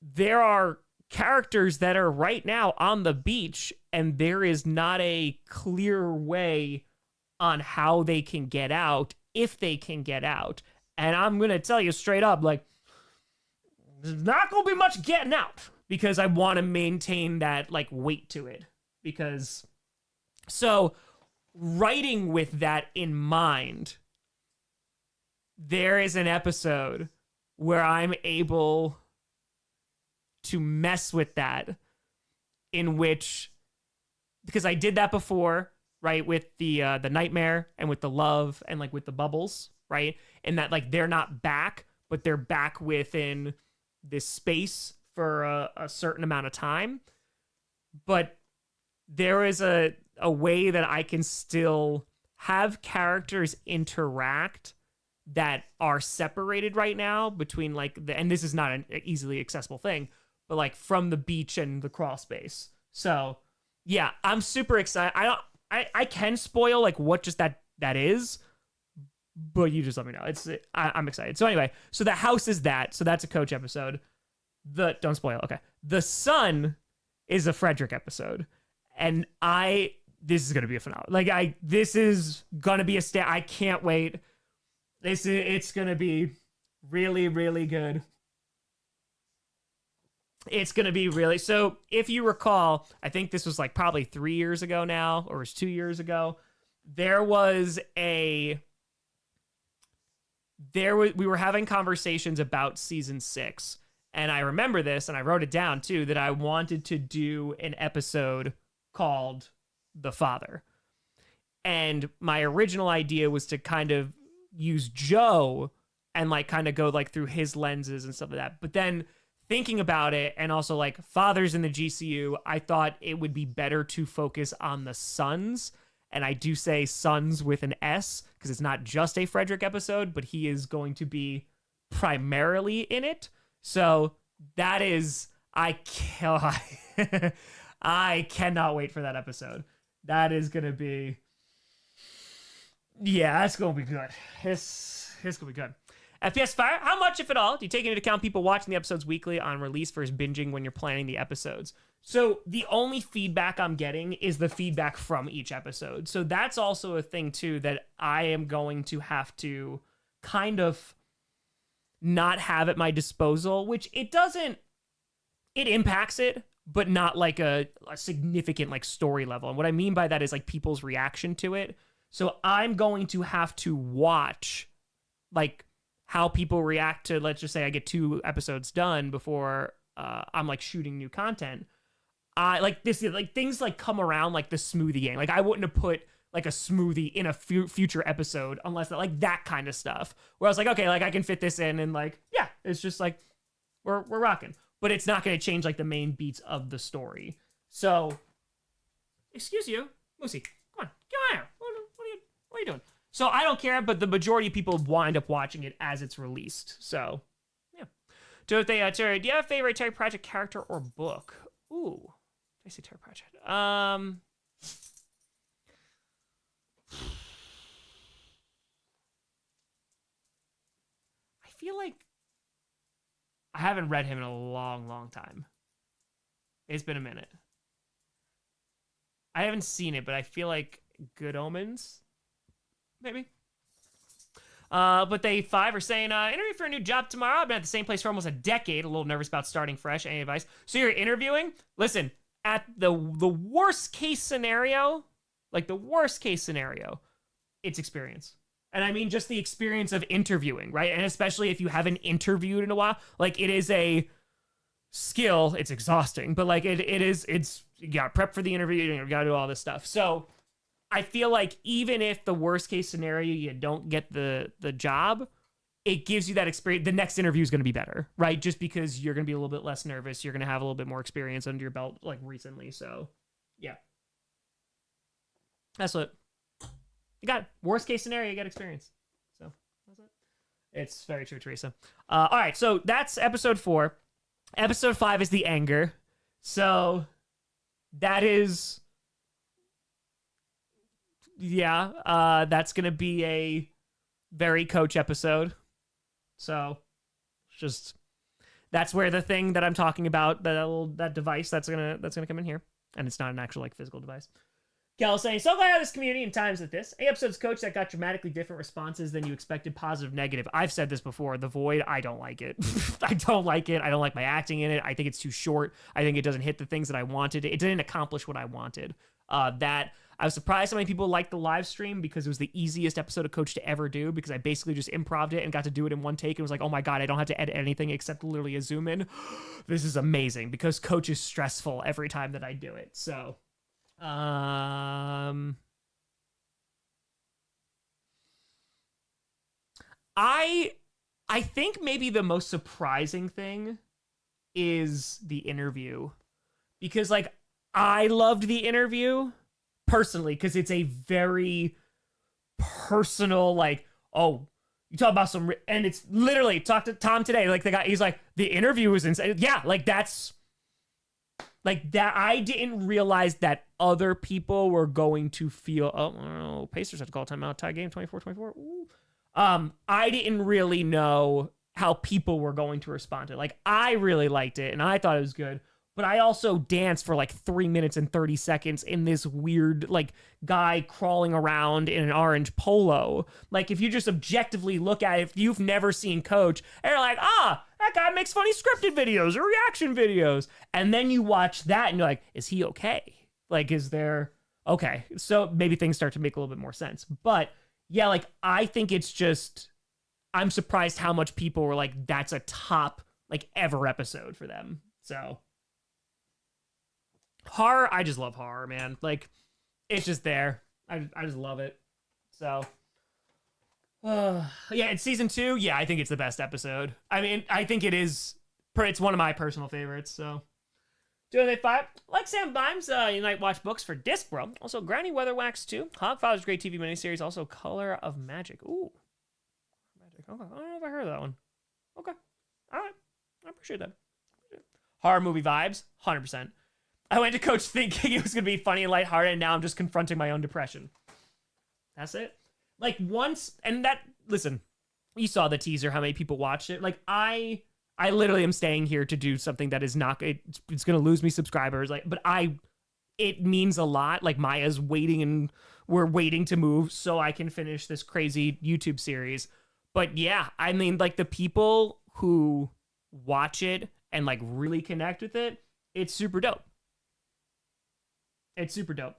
there are characters that are right now on the beach, and there is not a clear way on how they can get out, if they can get out. And I'm going to tell you straight up, like, there's not going to be much getting out, because I want to maintain that like weight to it. Because so writing with that in mind, there is an episode where I'm able to mess with that, in which, because I did that before, right, with the nightmare and with the love and like with the bubbles, right, and that like they're not back, but they're back within this space for a certain amount of time. But there is a way that I can still have characters interact that are separated right now between like and this is not an easily accessible thing, but like from the beach and the crawl space. So yeah, I'm super excited. I can spoil like what just that is, but you just let me know. I'm excited. So anyway, so the house is that. So that's a Coach episode. Don't spoil. Okay. The Sun is a Frederick episode. And this is going to be a phenomenal. This is going to be I can't wait. It's going to be really, really good. It's going to be really, so if you recall, I think this was like probably 3 years ago now, or it was 2 years ago. We were having conversations about season 6. And I remember this, and I wrote it down too, that I wanted to do an episode called The Father. And my original idea was to kind of use Joe and like kind of go like through his lenses and stuff like that. But then thinking about it, and also like fathers in the GCU, I thought it would be better to focus on the sons. And I do say sons with an S because it's not just a Frederick episode, but he is going to be primarily in it. So that is, I cannot wait for that episode. That is going to be, yeah, that's going to be good. It's going to be good. FPS Fire, how much, if at all, do you take into account people watching the episodes weekly on release versus binging when you're planning the episodes? So the only feedback I'm getting is the feedback from each episode. So that's also a thing, too, that I am going to have to kind of not have at my disposal, which it impacts it, but not like a significant like story level. And what I mean by that is like people's reaction to it. So I'm going to have to watch like how people react to, let's just say I get 2 episodes done before I'm like shooting new content. Like this, like things like come around like the smoothie gang. Like I wouldn't have put like a smoothie in a future episode unless like that kind of stuff. Where I was like, okay, like I can fit this in, and like, yeah, it's just like we're rocking. But it's not going to change like the main beats of the story. So, excuse you, Moosey, come on, get on here. What are you doing? So I don't care, but the majority of people wind up watching it as it's released. So, yeah. Terry, do you have a favorite Terry Pratchett character or book? Ooh, did I say Terry Pratchett? I feel like I haven't read him in a long, long time. It's been a minute. I haven't seen it, but I feel like Good Omens, maybe. But they 5 are saying, interview for a new job tomorrow. I've been at the same place for almost a decade. A little nervous about starting fresh. Any advice? So you're interviewing? Listen, at the worst case scenario, like the worst case scenario, it's experience. And I mean just the experience of interviewing, right? And especially if you haven't interviewed in a while, like it is a skill. It's exhausting, but like it's you got to prep for the interview. You got to do all this stuff. So I feel like even if the worst case scenario, you don't get the job, it gives you that experience. The next interview is going to be better, right? Just because you're going to be a little bit less nervous. You're going to have a little bit more experience under your belt like recently. So yeah, that's what you got. Worst case scenario, you got experience. So that's it. It's very true, Teresa. All right. So that's episode 4. Episode 5 is the anger. So that is, yeah, that's going to be a very Coach episode. So just, that's where the thing that I'm talking about, that device that's going to come in here. And it's not an actual like physical device. Cal saying, so glad I have this community in times like this. A episodes Coach that got dramatically different responses than you expected, positive, negative. I've said this before. The Void, I don't like it. I don't like it. I don't like my acting in it. I think it's too short. I think it doesn't hit the things that I wanted. It didn't accomplish what I wanted. That I was surprised how many people liked the live stream because it was the easiest episode of Coach to ever do because I basically just improv'd it and got to do it in one take. It was like, oh my God, I don't have to edit anything except literally a zoom in. This is amazing because Coach is stressful every time that I do it. So, I think maybe the most surprising thing is the interview because like I loved the interview personally because it's a very personal like, oh, you talk about some and it's literally talked to Tom today, like the guy, he's like, the interview was insane. Yeah, like that's like that. I didn't realize that other people were going to feel, oh, Pacers have to call timeout, tie game 24-24. Ooh. I didn't really know how people were going to respond to it. Like, I really liked it, and I thought it was good, but I also danced for like 3 minutes and 30 seconds in this weird, like, guy crawling around in an orange polo. Like, if you just objectively look at it, if you've never seen Coach, and you're like, that guy makes funny scripted videos or reaction videos, and then you watch that, and you're like, is he okay? Like, is there... Okay, so maybe things start to make a little bit more sense, but... Yeah, like, I think it's just, I'm surprised how much people were like, that's a top, like, ever episode for them. So, horror, I just love horror, man. Like, it's just there. I just love it. So, yeah, it's season 2. Yeah, I think it's the best episode. I mean, I think it's one of my personal favorites, so. 205, like Sam Bimes, you might watch books for Discworld. Also, Granny Weatherwax 2. Hogfather's great TV miniseries. Also, Color of Magic. Ooh. Magic. Okay. I don't know if I heard of that one. Okay. All right. I appreciate that. Horror movie vibes. 100%. I went to Coach thinking it was going to be funny and lighthearted, and now I'm just confronting my own depression. That's it. Like, once, and that, listen, you saw the teaser, how many people watched it. Like, I literally am staying here to do something that is not, it's going to lose me subscribers. Like, but it means a lot. Like, Maya's waiting and we're waiting to move so I can finish this crazy YouTube series. But yeah, I mean, like, the people who watch it and like really connect with it, it's super dope. It's super dope.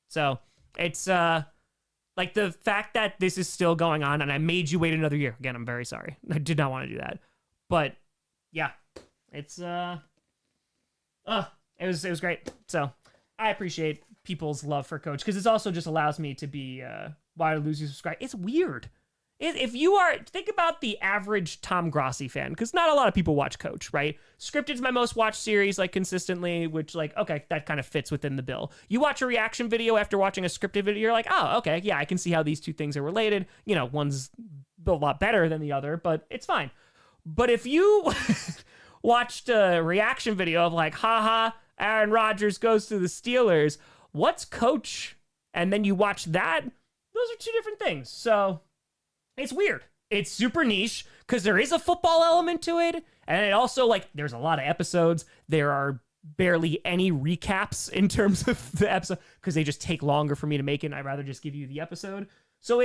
So it's, like, the fact that this is still going on and I made you wait another year. Again, I'm very sorry. I did not want to do that. But yeah, it's it was great. So I appreciate people's love for Coach because it also just allows me to be why lose you subscribe. It's weird. If you are, think about the average Tom Grossi fan, because not a lot of people watch Coach, right? Scripted's my most watched series, like, consistently, which, like, okay, that kind of fits within the bill. You watch a reaction video after watching a scripted video, you're like, oh, okay, yeah, I can see how these two things are related. You know, one's a lot better than the other, but it's fine. But if you watched a reaction video of like, haha, Aaron Rodgers goes to the Steelers, what's Coach? And then you watch that, those are two different things. So it's weird. It's super niche because there is a football element to it. And it also, like, there's a lot of episodes. There are barely any recaps in terms of the episode because they just take longer for me to make it. And I'd rather just give you the episode. So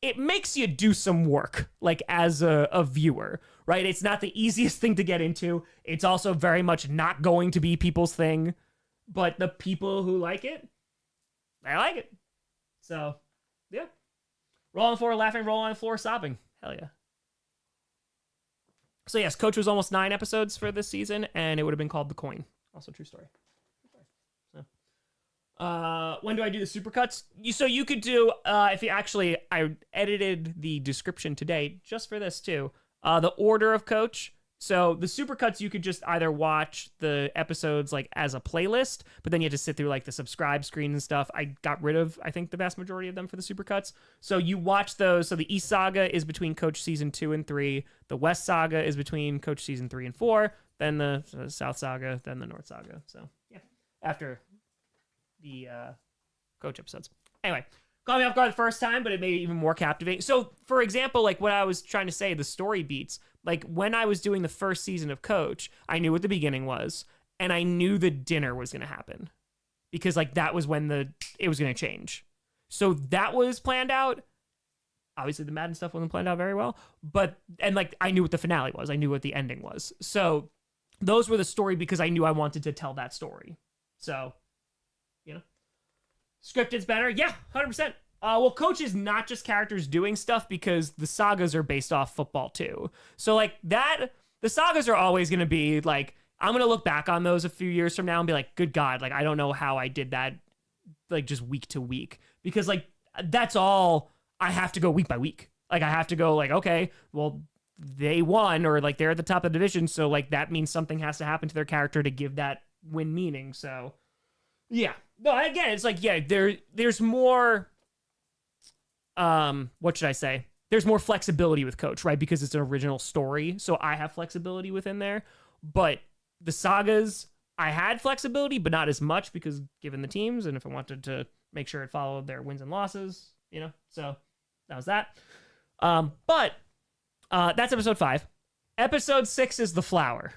it makes you do some work, like, as a viewer, right? It's not the easiest thing to get into. It's also very much not going to be people's thing. But the people who like it, they like it. So, yeah. Roll on the floor laughing, roll on the floor sobbing. Hell yeah. So, yes, Coach was almost 9 episodes for this season, and it would have been called The Coin. Also, true story. When do I do the supercuts? So you could do, if you actually, I edited the description today just for this too. The order of Coach. So the supercuts, you could just either watch the episodes like as a playlist, but then you had to sit through like the subscribe screen and stuff. I got rid of, I think, the vast majority of them for the supercuts. So you watch those. So the East Saga is between Coach season 2 and 3. The West Saga is between Coach season 3 and 4. Then the South Saga, then the North Saga. So yeah, after the Coach episodes. Anyway, caught me off guard the first time, but it made it even more captivating. So, for example, like what I was trying to say, the story beats, like when I was doing the first season of Coach, I knew what the beginning was, and I knew the dinner was going to happen. Because, like, that was when it was going to change. So that was planned out. Obviously, the Madden stuff wasn't planned out very well. And like, I knew what the finale was. I knew what the ending was. So those were the story because I knew I wanted to tell that story. So, you know. Scripted's better. Yeah, 100%. Well, Coach is not just characters doing stuff because the sagas are based off football too. So like that, the sagas are always going to be like, I'm going to look back on those a few years from now and be like, good God, like I don't know how I did that like just week to week, because like that's all I have to go week by week. Like I have to go like, okay, well they won, or like they're at the top of the division. So like that means something has to happen to their character to give that win meaning. So yeah, no, again, it's like, yeah, there's more, what should I say? There's more flexibility with Coach, right? Because it's an original story. So I have flexibility within there, but the sagas, I had flexibility, but not as much because given the teams and if I wanted to make sure it followed their wins and losses, you know, so that was that. But that's episode 5. Episode 6 is The Flower.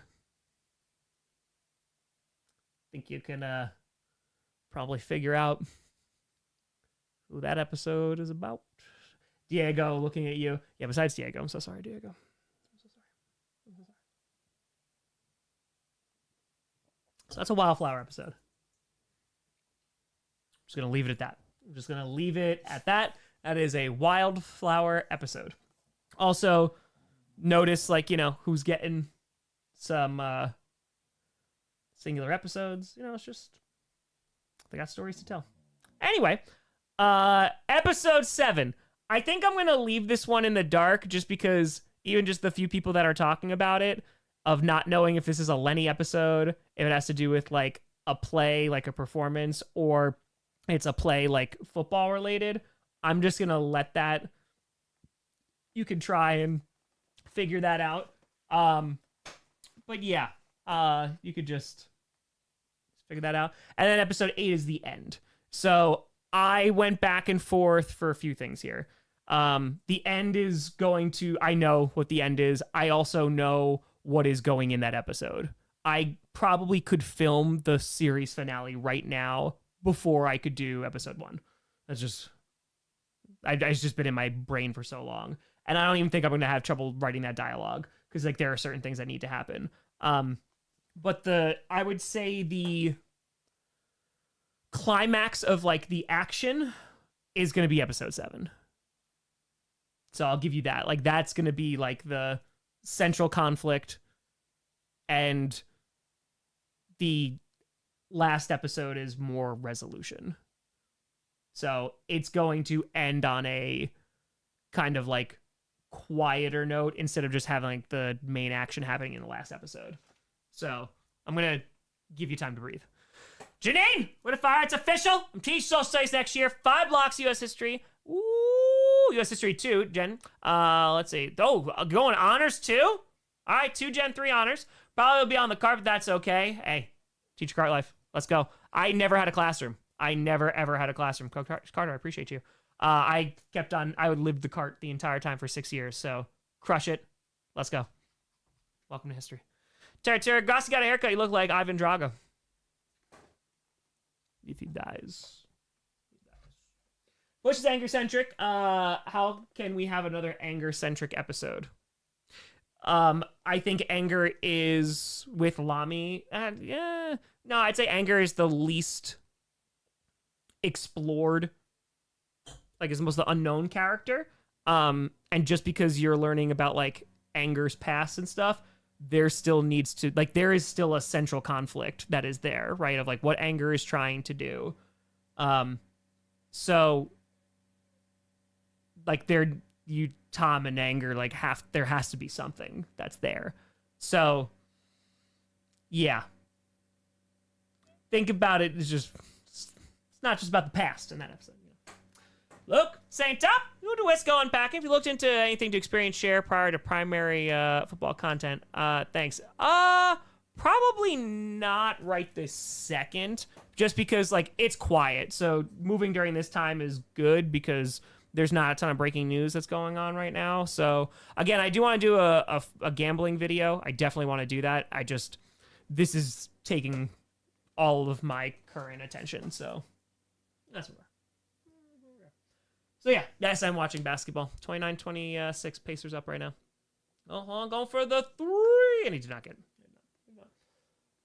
I think you can probably figure out who that episode is about. Diego, looking at you. Yeah, besides Diego. I'm so sorry, Diego. I'm so sorry. So that's a Wildflower episode. I'm just going to leave it at that. I'm just going to leave it at that. That is a Wildflower episode. Also, notice, like, you know, who's getting some singular episodes. You know, it's just, they got stories to tell. Anyway, episode 7. I think I'm going to leave this one in the dark just because even just the few people that are talking about it, of not knowing if this is a Lenny episode, if it has to do with like a play, like a performance, or it's a play like football related. I'm just going to let that, you can try and figure that out. But yeah, you could just figure that out. And then episode 8 is the end. So I went back and forth for a few things here. The end is going to, I know what the end is. I also know what is going in that episode. I probably could film the series finale right now before I could do episode 1. That's just, it's just been in my brain for so long. And I don't even think I'm going to have trouble writing that dialogue because like there are certain things that need to happen. But I would say the climax of like the action is going to be episode 7. So I'll give you that. Like that's going to be like the central conflict, and the last episode is more resolution. So it's going to end on a kind of like quieter note instead of just having like the main action happening in the last episode. So I'm going to give you time to breathe. Janine, with a fire, it's official. I'm teaching social studies next year. 5 blocks U.S. history. Ooh, U.S. history 2, Jen. Let's see. Oh, going honors 2? All right, 2 Gen 3 honors. Probably will be on the cart, but that's okay. Hey, teacher cart life. Let's go. I never had a classroom. I never, ever had a classroom. Carter, I appreciate you. I would live the cart the entire time for 6 years, so crush it. Let's go. Welcome to history. Terry, Grossi got a haircut. You look like Ivan Drago. If he dies. Bush is anger-centric. How can we have another anger-centric episode? I think anger is with Lamy. Yeah. No, I'd say anger is the least explored. Like, is most the unknown character. And just because you're learning about, like, anger's past and stuff, there still needs to, like, there is still a central conflict that is there, right? Of, like, what anger is trying to do. So, like, Tom and anger, like, there has to be something that's there. So, yeah. Think about it, it's not just about the past in that episode. Look, Saint Up, you do Wisco unpacking. If you looked into anything to experience share prior to primary football content, thanks. Probably not right this second, just because like it's quiet. So moving during this time is good because there's not a ton of breaking news that's going on right now. So again, I do want to do a gambling video. I definitely want to do that. This is taking all of my current attention. So that's what we're. So yeah, yes, I'm watching basketball. 29-26, Pacers up right now. Oh, I'm going for the 3, and he did not get it.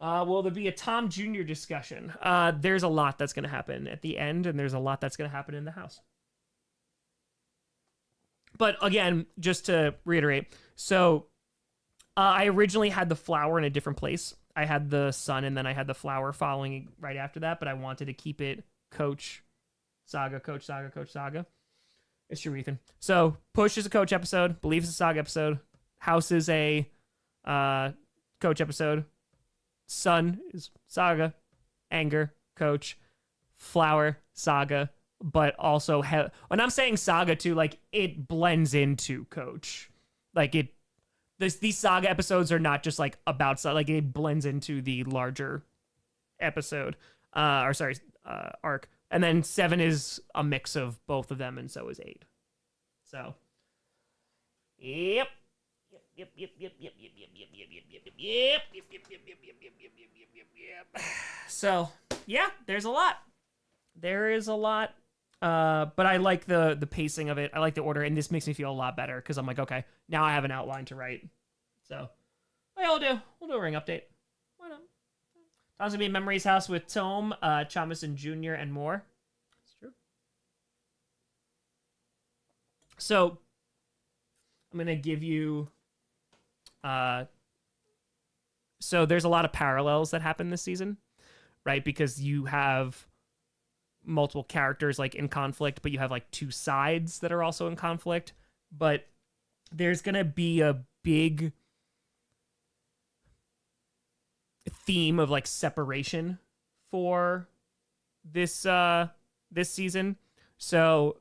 Will there be a Tom Jr. discussion? There's a lot that's going to happen at the end, and there's a lot that's going to happen in the house. But again, just to reiterate, so I originally had the flower in a different place. I had the sun, and then I had the flower following right after that, but I wanted to keep it Coach Saga, Coach Saga, Coach Saga. It's true, Ethan. So Push is a Coach episode. Believe is a Saga episode. House is a Coach episode. Sun is Saga. Anger, Coach. Flower, Saga. But also, when I'm saying Saga too, like, it blends into Coach. Like, these Saga episodes are not just like about Saga, like it blends into the larger episode, arc. And then 7 is a mix of both of them, and so is 8. So, yep. So, yeah, there's a lot. There is a lot. But I like the pacing of it. I like the order, and this makes me feel a lot better because I'm like, okay, now I have an outline to write. So, we'll do a ring update. Why not? Tom's gonna be in Memory's house with Tom, Chamison Jr., and more. That's true. So, I'm gonna give you. So there's a lot of parallels that happen this season, right? Because you have multiple characters like in conflict, but you have like 2 sides that are also in conflict. But there's gonna be a big theme of like separation for this season. So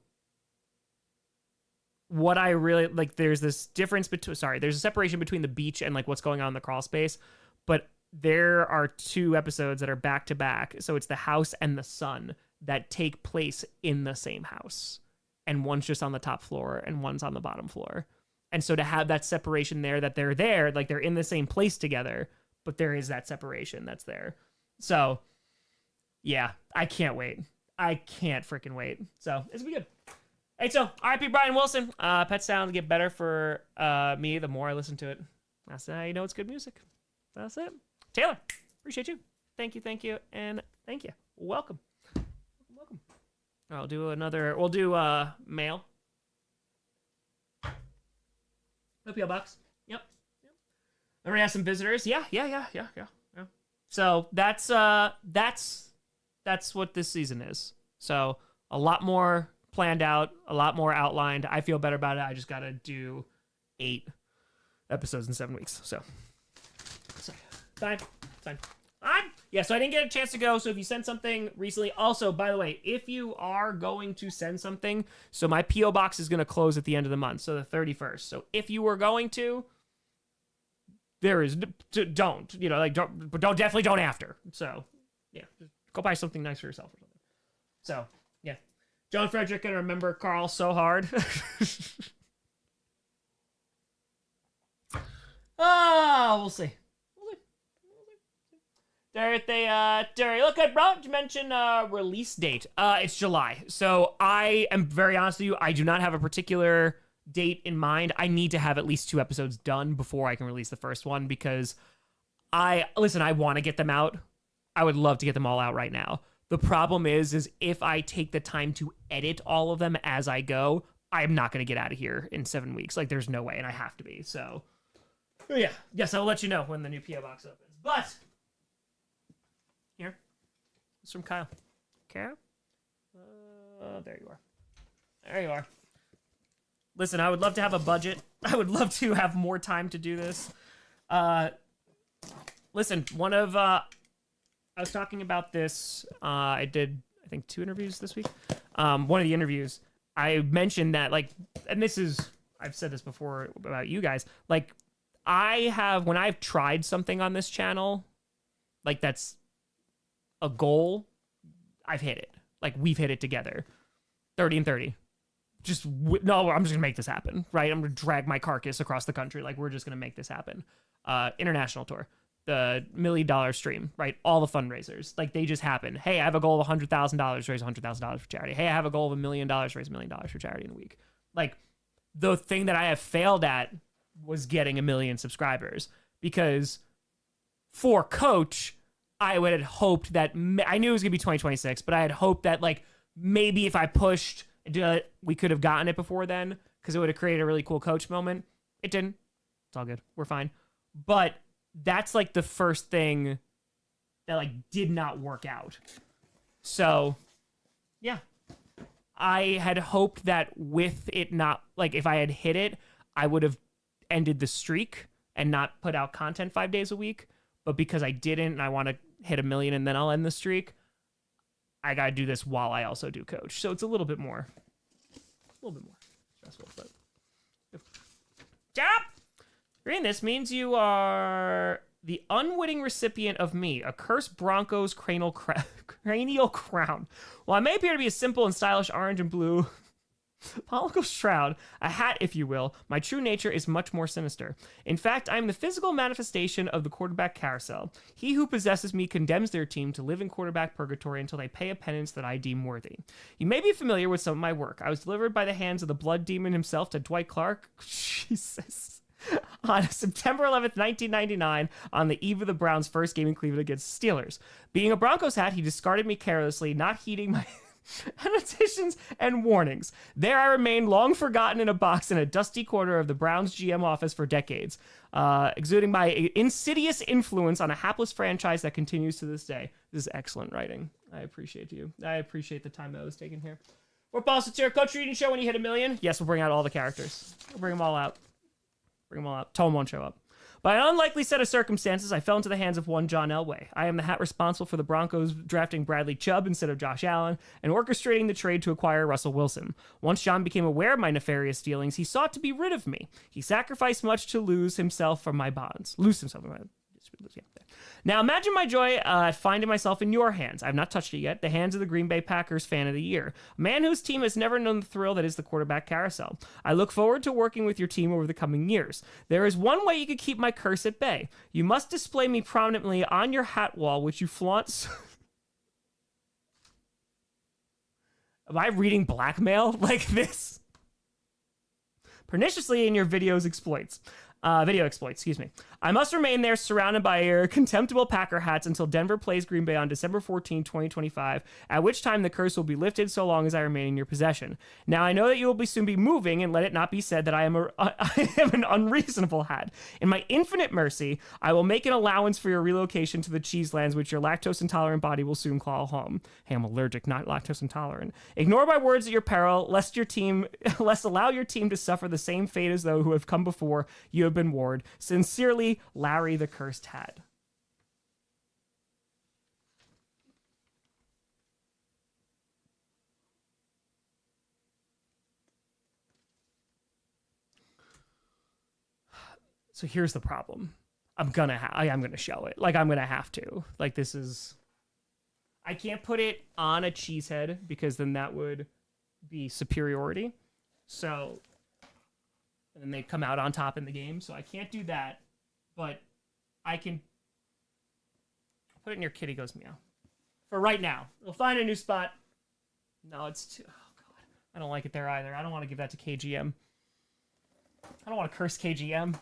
what I really like, there's this difference between, there's a separation between the beach and like what's going on in the crawl space, but there are 2 episodes that are back to back. So it's the house and the sun that take place in the same house, and one's just on the top floor and one's on the bottom floor. And so to have that separation there, that they're there, like they're in the same place together, but there is that separation that's there. So yeah, I can't wait. I can't freaking wait. So it's gonna be good. Hey, so RIP Brian Wilson. Pet sounds get better for me the more I listen to it. That's how you know it's good music. That's it. Taylor, appreciate you. Thank you, and thank you. Welcome. We'll do mail. PO box. Yep. And we have some visitors. Yeah. So that's what this season is. So a lot more planned out, a lot more outlined. I feel better about it. I just gotta do 8 episodes in 7 weeks. So fine. Yeah, so I didn't get a chance to go. So if you sent something recently, also, by the way, if you are going to send something, so my PO box is going to close at the end of the month, so the 31st. So if you were going to, don't definitely don't after. So yeah, just go buy something nice for yourself or something. So yeah, John Frederick gonna remember Carl so hard. We'll see. Derry, look good, bro. Did you mention release date? It's July. So I am very honest with you. I do not have a particular date in mind. I need to have at least 2 episodes done before I can release the first one, because I want to get them out. I would love to get them all out right now. The problem is if I take the time to edit all of them as I go, I'm not going to get out of here in 7 weeks. Like, there's no way, and I have to be. So yeah, yes, I'll let you know when the new PO box opens. But here, it's from Kyle. Kyle? There you are. Listen, I would love to have a budget. I would love to have more time to do this. Listen, I was talking about this. I did, I think, 2 interviews this week. One of the interviews, I mentioned that, like, and I've said this before about you guys, like, when I've tried something on this channel, like, that's a goal, I've hit it. Like, we've hit it together. 30 and 30. I'm just gonna make this happen, right? I'm gonna drag my carcass across the country. Like, we're just gonna make this happen. International tour, the $1 million stream, right? All the fundraisers, like, they just happen. Hey, I have a goal of $100,000, raise $100,000 for charity. Hey, I have a goal of $1 million, raise $1 million for charity in a week. Like, the thing that I have failed at was getting 1 million subscribers, because for coach, I would have hoped that I knew it was gonna be 2026, but I had hoped that like maybe if I pushed, we could have gotten it before then because it would have created a really cool coach moment. It didn't. It's all good. We're fine. But that's like the first thing that like did not work out. So yeah, I had hoped that with it not like if I had hit it, I would have ended the streak and not put out content 5 days a week. But because I didn't, and I want to hit 1 million and then I'll end the streak, I gotta do this while I also do coach. So it's a little bit more stressful. But stop. Reading this means you are the unwitting recipient of me, a cursed Broncos cranial crown. While I may appear to be a simple and stylish orange and blue pollicle shroud, a hat, if you will, my true nature is much more sinister. In fact, I am the physical manifestation of the quarterback carousel. He who possesses me condemns their team to live in quarterback purgatory until they pay a penance that I deem worthy. You may be familiar with some of my work. I was delivered by the hands of the blood demon himself to Dwight Clark. Jesus. On September 11th, 1999, on the eve of the Browns' first game in Cleveland against the Steelers. Being a Broncos hat, he discarded me carelessly, not heeding my annotations and warnings. There I remained, long forgotten in a box in a dusty corner of the Browns GM office for decades, exuding my insidious influence on a hapless franchise that continues to this day. This is excellent writing. I appreciate you. I appreciate the time that was taken here. We're Paul Satire, Coach Reading Show. When you hit 1 million, yes, we'll bring out all the characters. We'll bring them all out. Bring them all out. Tone won't show up. By an unlikely set of circumstances, I fell into the hands of one John Elway. I am the hat responsible for the Broncos drafting Bradley Chubb instead of Josh Allen and orchestrating the trade to acquire Russell Wilson. Once John became aware of my nefarious dealings, he sought to be rid of me. He sacrificed much to loose himself from my bonds. Now imagine my joy at finding myself in your hands. I've not touched it yet. The hands of the Green Bay Packers Fan of the Year. A man whose team has never known the thrill that is the quarterback carousel. I look forward to working with your team over the coming years. There is one way you can keep my curse at bay. You must display me prominently on your hat wall, which you flaunt. Am I reading blackmail like this? Perniciously in your video exploits, excuse me. I must remain there surrounded by your contemptible Packer hats until Denver plays Green Bay on December 14, 2025, at which time the curse will be lifted so long as I remain in your possession. Now I know that you will soon be moving, and let it not be said that I am an unreasonable hat. In my infinite mercy, I will make an allowance for your relocation to the cheeselands, which your lactose-intolerant body will soon call home. Hey, I'm allergic, not lactose-intolerant. Ignore my words at your peril, lest allow your team to suffer the same fate as those who have come before. You have been warned. Sincerely, Larry the Cursed Hat. So here's the problem. I'm gonna show it. Like, I'm gonna have to. Like, this is... I can't put it on a cheesehead because then that would be superiority. So... and then they come out on top in the game. So I can't do that, but I can put it near Kitty Goes Meow. For right now. We'll find a new spot. No, it's too... oh, God. I don't like it there either. I don't want to give that to KGM. I don't want to curse KGM.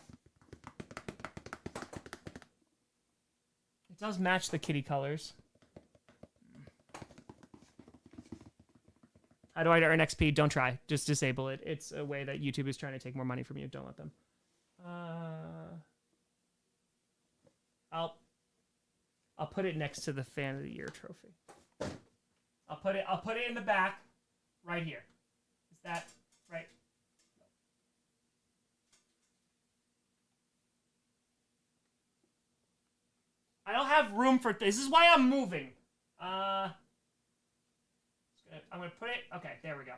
It does match the kitty colors. How do I earn XP? Don't try. Just disable it. It's a way that YouTube is trying to take more money from you. Don't let them. I'll put it next to the Fan of the Year trophy. I'll put it in the back, right here. Is that right? I don't have room for this. This is why I'm moving. I'm gonna put it. Okay, there we go.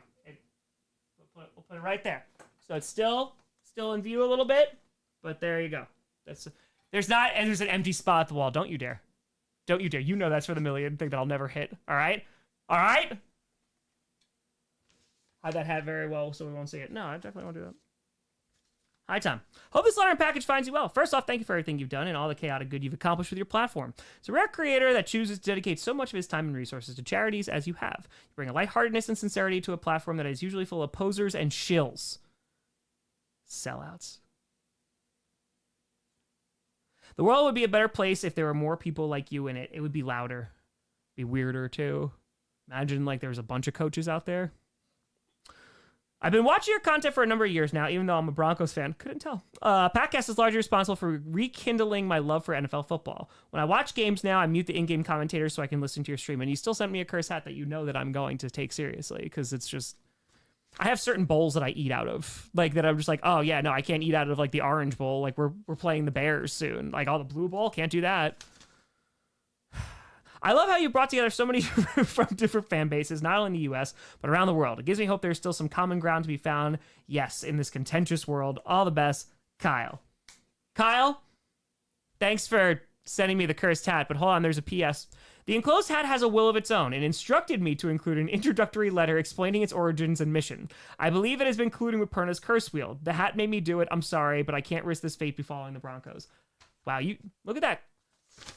We'll put it right there. So it's still in view a little bit, but there you go. There's an empty spot at the wall. Don't you dare. Don't you dare. You know that's for the million thing that I'll never hit. All right. Hide that hat very well so we won't see it. No, I definitely won't do that. Hi, Tom. Hope this letter and package finds you well. First off, thank you for everything you've done and all the chaotic good you've accomplished with your platform. It's a rare creator that chooses to dedicate so much of his time and resources to charities as you have. You bring a lightheartedness and sincerity to a platform that is usually full of posers and shills. Sellouts. The world would be a better place if there were more people like you in it. It would be louder, be weirder too. Imagine like there was a bunch of coaches out there. I've been watching your content for a number of years now, even though I'm a Broncos fan. Couldn't tell. Podcast is largely responsible for rekindling my love for NFL football. When I watch games now, I mute the in-game commentators so I can listen to your stream. And you still sent me a curse hat that you know that I'm going to take seriously, because it's just... I have certain bowls that I eat out of, like that I'm just like, oh yeah, no, I can't eat out of like the orange bowl. Like we're playing the Bears soon. Like, the blue bowl, can't do that. I love how you brought together so many from different fan bases, not only in the U.S., but around the world. It gives me hope there's still some common ground to be found, yes, in this contentious world. All the best, Kyle. Kyle, thanks for sending me the cursed hat, but hold on, there's a P.S. The enclosed hat has a will of its own and instructed me to include an introductory letter explaining its origins and mission. I believe it has been included with Perna's curse wheel. The hat made me do it. I'm sorry, but I can't risk this fate befalling the Broncos. Wow, you look at that.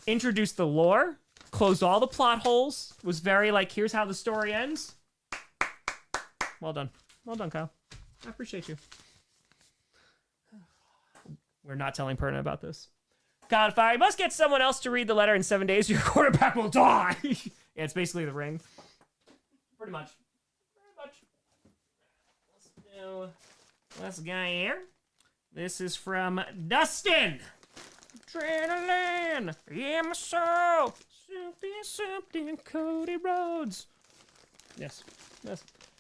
Introduced the lore. Closed all the plot holes. Was very like, here's how the story ends. Well done. Well done, Kyle. I appreciate you. We're not telling Perna about this. God, if I must get someone else to read the letter in 7 days, your quarterback will die. Yeah, it's basically the ring. Pretty much. Let's do this guy here. This is from Dustin. Adrenaline. Yeah, my soul. Something, Cody Rhodes. Yes.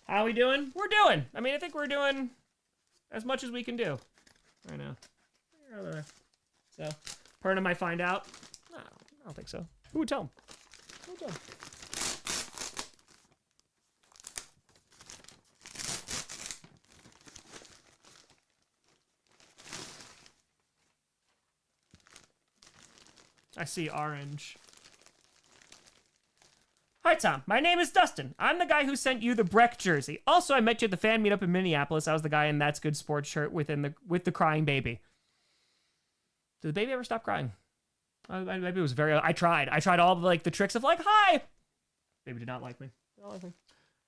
How we doing? We're doing. I mean, I think we're doing as much as we can do right now. So, Perna might find out. No, I don't think so. Who would tell him? Who would tell him? I see orange. Hi, Tom. My name is Dustin. I'm the guy who sent you the Breck jersey. Also, I met you at the fan meetup in Minneapolis. I was the guy in That's Good Sports shirt with the crying baby. Did the baby ever stop crying? Maybe it was very... I tried all the tricks of like, hi! Baby did not like me.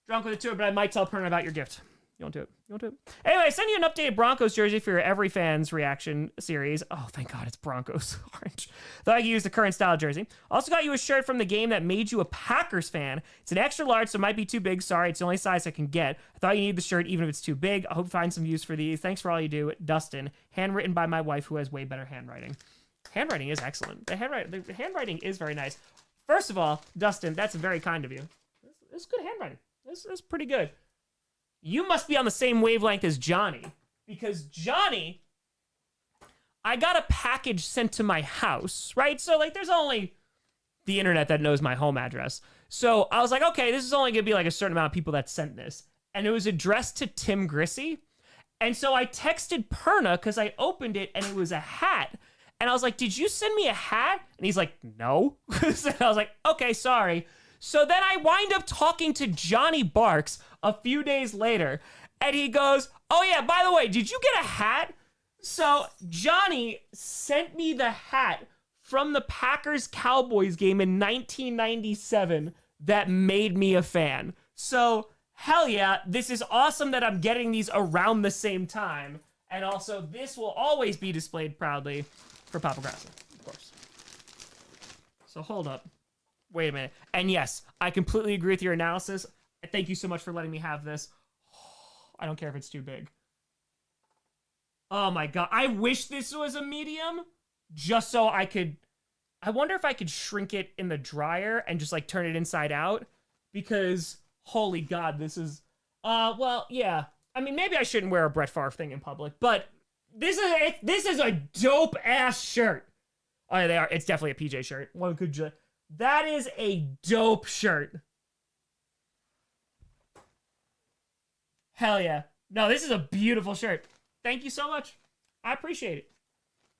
Drunk with a tour, but I might tell Perna about your gift. You won't do it. Anyway, I sent you an updated Broncos jersey for your Every Fans reaction series. Oh, thank God, it's Broncos orange. Thought I could use the current style jersey. Also got you a shirt from the game that made you a Packers fan. It's an extra large, so it might be too big. Sorry, it's the only size I can get. I thought you need the shirt even if it's too big. I hope you find some use for these. Thanks for all you do, Dustin. Handwritten by my wife, who has way better handwriting. Handwriting is excellent. The handwriting is very nice. First of all, Dustin, that's very kind of you. This is good handwriting. This is pretty good. You must be on the same wavelength as Johnny, because Johnny, I got a package sent to my house, right? So like there's only the internet that knows my home address. So I was like, okay, this is only gonna be like a certain amount of people that sent this. And it was addressed to Tim Grossi. And so I texted Perna because I opened it and it was a hat. And I was like, did you send me a hat? And he's like, no. So I was like, okay, sorry. So then I wind up talking to Johnny Barks a few days later, and he goes, oh yeah, by the way, did you get a hat? So Johnny sent me the hat from the Packers-Cowboys game in 1997 that made me a fan. So hell yeah, this is awesome that I'm getting these around the same time. And also, this will always be displayed proudly for Papa Grossi, of course. So hold up. Wait a minute. And yes, I completely agree with your analysis. Thank you so much for letting me have this. I don't care if it's too big. Oh my God. I wish this was a medium just so I could... I wonder if I could shrink it in the dryer and just like turn it inside out, because holy God, this is... well, yeah. I mean, maybe I shouldn't wear a Brett Favre thing in public, but this is a dope ass shirt. Oh yeah, they are. It's definitely a PJ shirt. One could that is a dope shirt. Hell yeah. No, this is a beautiful shirt. Thank you so much. I appreciate it.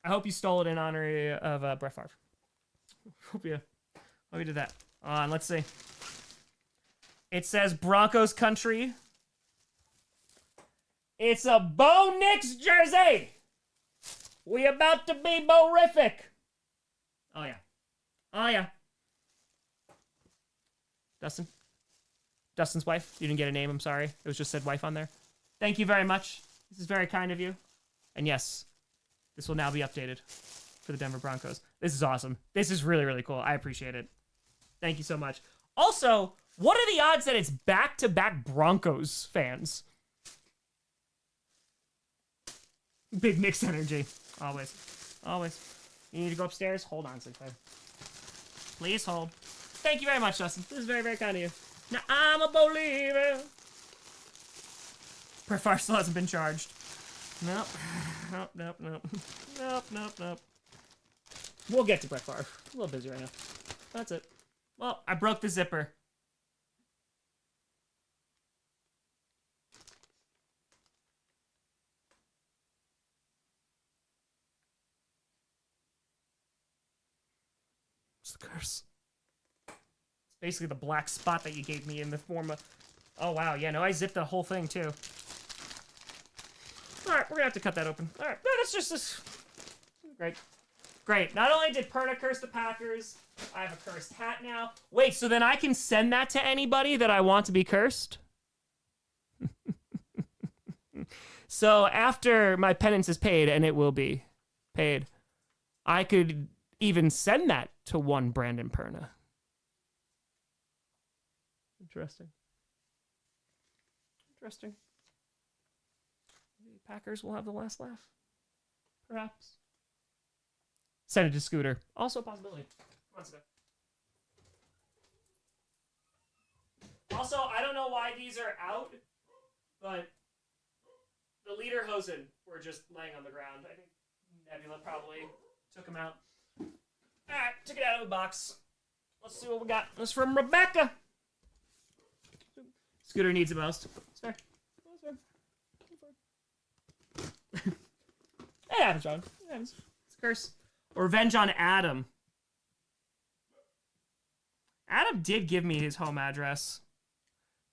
I hope you stole it in honor of Brett Favre. Hope you did that. Let's see. It says Broncos country. It's a Bo Nix jersey. We about to be Bo-rific. Oh yeah. Oh yeah. Dustin's wife. You didn't get a name, I'm sorry. It was just said wife on there. Thank you very much. This is very kind of you. And yes, this will now be updated. for the Denver Broncos. This is awesome. This is really, really cool. I appreciate it. Thank you so much. Also, what are the odds that it's back-to-back Broncos fans? Big Knicks energy. Always. Always. You need to go upstairs? Hold on, Sinclair. Please hold. Thank you very much, Justin. This is very, very kind of you. Now I'm a believer. Brett Favre still hasn't been charged. Nope. Nope, nope, nope. Nope, nope, nope. We'll get to Brett Favre. A little busy right now. That's it. Well, I broke the zipper. It's the curse. It's basically the black spot that you gave me in the form of... Oh, wow. Yeah, no, I zipped the whole thing, too. All right, we're going to have to cut that open. All right, no, that's just this. Great. Great. Not only did Perna curse the Packers, I have a cursed hat now. Wait, so then I can send that to anybody that I want to be cursed? So after my penance is paid, and it will be paid, I could even send that to one Brandon Perna. Interesting. Interesting. The Packers will have the last laugh. Perhaps. Send it to Scooter. Also a possibility. Come on, Scooter. Also, I don't know why these are out, but the Lederhosen were just laying on the ground. I think Nebula probably took them out. Alright, took it out of the box. Let's see what we got. This is from Rebecca. Scooter needs it most. It's fair. It's fair. It happens, John. It happens. It's a curse. Revenge on Adam. Adam did give me his home address.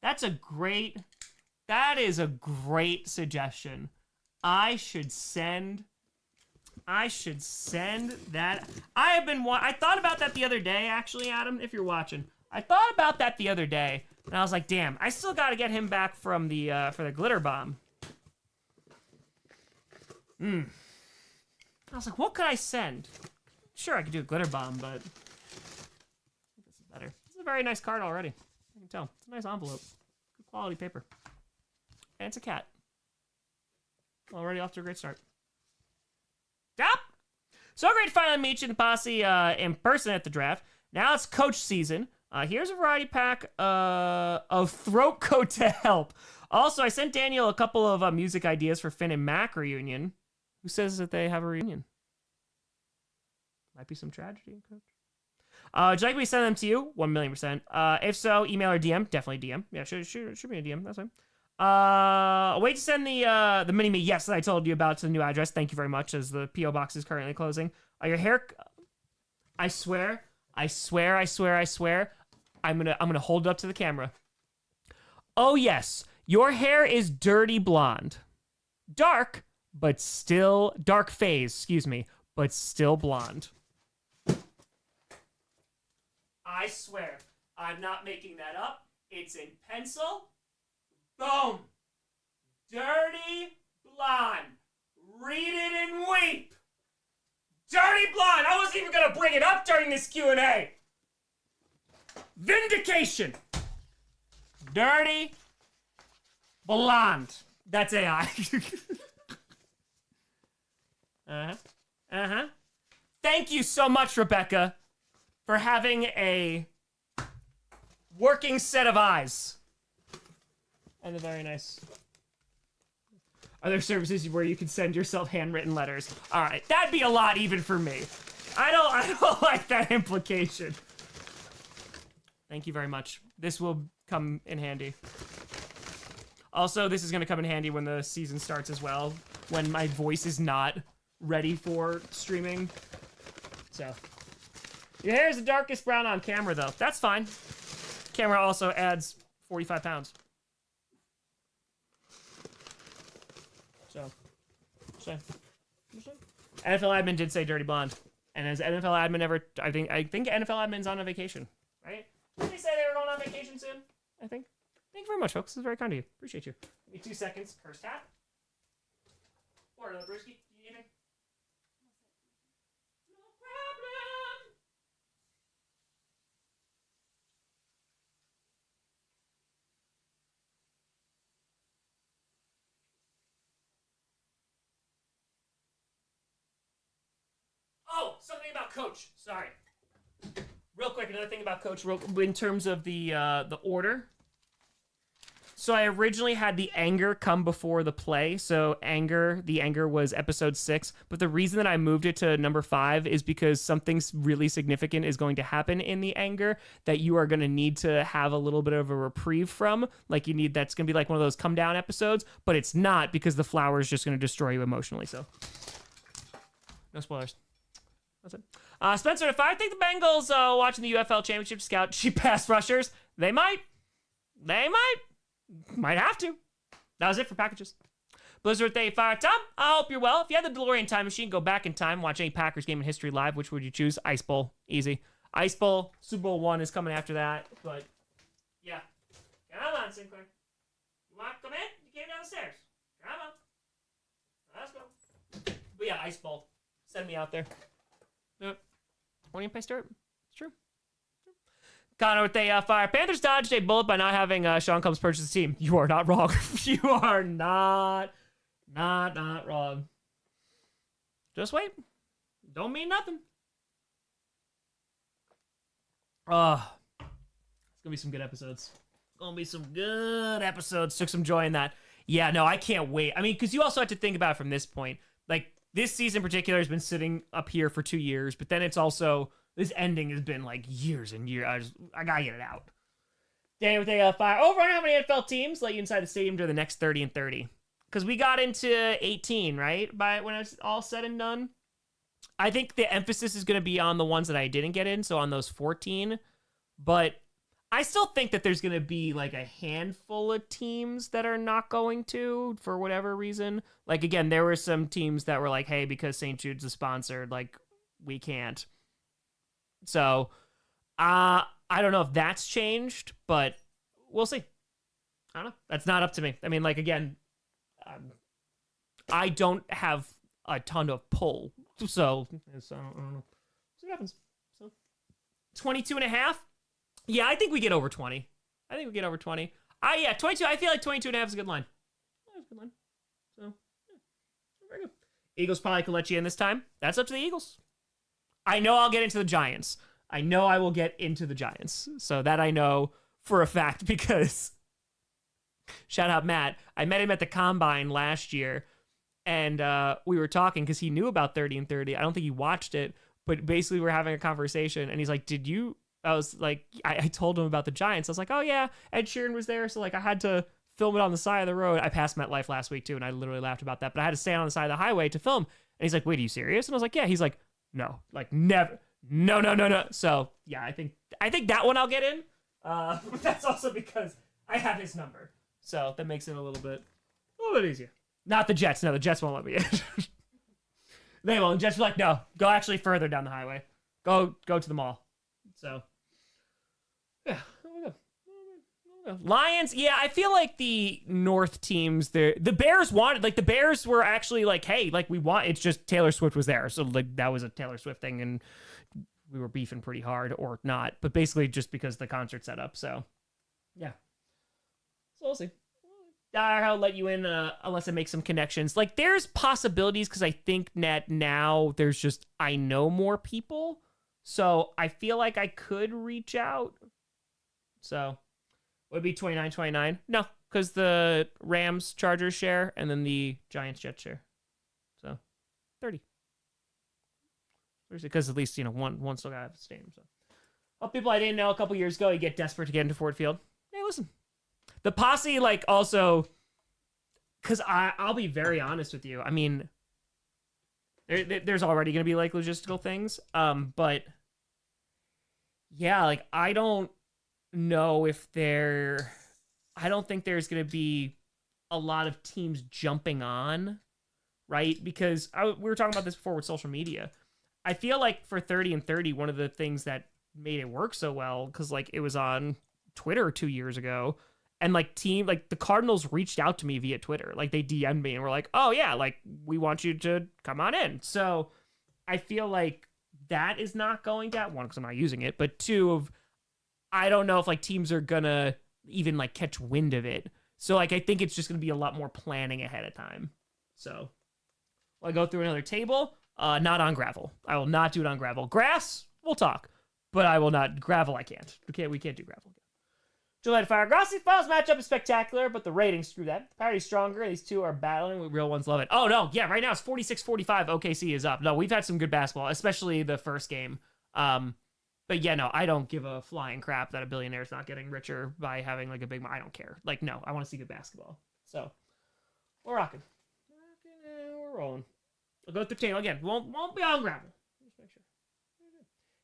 That is a great suggestion. I should send that. I thought about that the other day, actually, Adam, if you're watching. I thought about that the other day, and I was like, damn, I still got to get him back from the for the glitter bomb. I was like, what could I send? Sure, I could do a glitter bomb, but this is better. This is a very nice card already. I can tell. It's a nice envelope. Good quality paper. And it's a cat. Already off to a great start. Stop! So great to finally meet you in the Posi in person at the draft. Now it's coach season. Here's a variety pack of throat coat to help. Also, I sent Daniel a couple of music ideas for Finn and Mac reunion. Who says that they have a reunion? Might be some tragedy, coach. Would you like me to send them to you? 1,000,000%. If so, email or DM. Definitely DM. Yeah, should be a DM. That's fine. Wait to send the mini-me, yes, that I told you about to the new address. Thank you very much, as the P.O. box is currently closing. Your hair... I swear, I'm gonna hold it up to the camera. Oh, yes. Your hair is dirty blonde. Dark, but still... Dark phase, excuse me, but still blonde. I swear, I'm not making that up. It's in pencil. Boom. Dirty blonde. Read it and weep. Dirty blonde. I wasn't even going to bring it up during this Q&A. Vindication. Dirty blonde. That's AI. Thank you so much, Rebecca, for having a working set of eyes. And a very nice... Are there services where you can send yourself handwritten letters? All right, that'd be a lot even for me. I don't like that implication. Thank you very much. This will come in handy. Also, this is going to come in handy when the season starts as well, when my voice is not ready for streaming. So, your hair is the darkest brown on camera, though. That's fine. Camera also adds 45 pounds. So, NFL admin did say dirty blonde, and as NFL admin ever, I think NFL admin's on a vacation, right? Did they say they were going on vacation soon? I think. Thank you very much, folks. This is very kind of you. Appreciate you. Give me 2 seconds. Cursed hat. Or another brewski. You need anything? something about Coach. Sorry. Real quick, another thing about Coach, in terms of the order. So I originally had the anger come before the play. So the anger was episode 6. But the reason that I moved it to number 5 is because something really significant is going to happen in the anger that you are going to need to have a little bit of a reprieve from. Like that's going to be like one of those come down episodes, but it's not because the flower is just going to destroy you emotionally. So no spoilers. That's it. Spencer, if I think the Bengals watching the UFL Championship scout cheap pass rushers, they might have to. That was it for packages. Blizzard Day Fire. Tom, I hope you're well. If you had the DeLorean time machine, go back in time, watch any Packers game in history live, which would you choose? Ice Bowl. Easy. Ice Bowl. Super Bowl 1 is coming after that. But, yeah. Come on, Sinclair. You want to come in? You came down the stairs. Come on. Let's go. But yeah, Ice Bowl. Send me out there. Yep. When you pay start. It's true. Connor with a fire. Panthers dodged a bullet by not having Sean Combs purchase the team. You are not wrong. You are not wrong. Just wait. Don't mean nothing. It's gonna be some good episodes. Took some joy in that. Yeah, no, I can't wait. I mean, because you also have to think about it from this point. Like, this season in particular has been sitting up here for 2 years, but then it's also, this ending has been like years and years. I gotta get it out. Danny with a fire. Over on how many NFL teams let you inside the stadium during the next 30 and 30? Because we got into 18, right? By when it's all said and done. I think the emphasis is going to be on the ones that I didn't get in, so on those 14. But I still think that there's going to be like a handful of teams that are not going to for whatever reason. Like, again, there were some teams that were like, hey, because St. Jude's is sponsored, like, we can't. So, I don't know if that's changed, but we'll see. I don't know. That's not up to me. I mean, like, again, I don't have a ton of pull. So I don't know. See what happens. So 22.5. Yeah, I think we get over 20. Yeah, 22. I feel like 22.5 is a good line. That's a good line. So, yeah, very good. Eagles probably could let you in this time. That's up to the Eagles. I know I'll get into the Giants. I know I will get into the Giants. So that I know for a fact because, shout out Matt, I met him at the Combine last year, and we were talking because he knew about 30 and 30. I don't think he watched it, but basically we're having a conversation, and he's like, I was like, I told him about the Giants. I was like, oh yeah, Ed Sheeran was there, so like I had to film it on the side of the road. I passed MetLife last week too, and I literally laughed about that, but I had to stand on the side of the highway to film. And he's like, wait, are you serious? And I was like, yeah. He's like, no, like never. No. So yeah, I think that one I'll get in. But that's also because I have his number. So that makes it a little bit easier. Not the Jets. No, the Jets won't let me in. They won't. The Jets are like, no, go actually further down the highway. Go to the mall. So, yeah. Lions, yeah, I feel like the North teams, the Bears wanted, like, the Bears were actually like, hey, like, it's just Taylor Swift was there. So, like, that was a Taylor Swift thing, and we were beefing pretty hard, or not, but basically just because the concert set up. So, yeah. So, we'll see. I'll let you in unless I make some connections. Like, there's possibilities because I think that now there's just, I know more people. So I feel like I could reach out. So would it be 29-29? No, because the Rams Chargers share and then the Giants Jets share. So 30. Because at least, one still got to have the stadium. So well, people I didn't know a couple years ago, you get desperate to get into Ford Field. Hey, listen. The Posi, like, also, because I'll be very honest with you. I mean, there's already going to be, like, logistical things. But, yeah, like, I don't know if I don't think there's going to be a lot of teams jumping on, right? Because we were talking about this before with social media. I feel like for 30 and 30, one of the things that made it work so well, because, like, it was on Twitter 2 years ago, and like the Cardinals reached out to me via Twitter. Like, they DM'd me and were like, oh yeah, like, we want you to come on in. So I feel like that is not going to, one, because I'm not using it, but two, I don't know if like teams are gonna even like catch wind of it. So like, I think it's just gonna be a lot more planning ahead of time. So will I go through another table? Not on gravel. I will not do it on gravel. Grass, we'll talk, but I will not. Gravel, I can't. We can't do gravel. July Fire. Grossi Falls matchup is spectacular, but the ratings, screw that. The party's stronger. These two are battling. Real ones love it. Oh, no. Yeah, right now it's 46-45. OKC is up. No, we've had some good basketball, especially the first game. But yeah, no, I don't give a flying crap that a billionaire's not getting richer by having like a big... I don't care. Like, no, I want to see good basketball. So, we're rocking. We're rolling. We'll go through Taylor again. Won't be on gravel. Just make sure.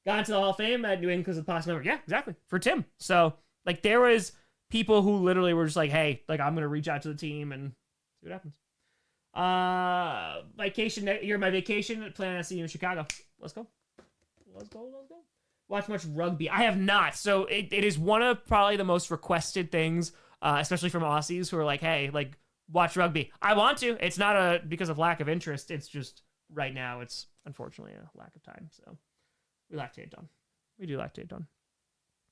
Got into the Hall of Fame at New England because of the Posi member. Yeah, exactly. For Tim. So... Like, there was people who literally were just like, hey, like, I'm going to reach out to the team and see what happens. Vacation, you're my vacation, planning on seeing you in Chicago. Let's go. Watch much rugby. I have not. So it is one of probably the most requested things, especially from Aussies who are like, hey, like, watch rugby. I want to. It's not because of lack of interest. It's just right now it's unfortunately a lack of time. So we like to get it done. We do like to get it done.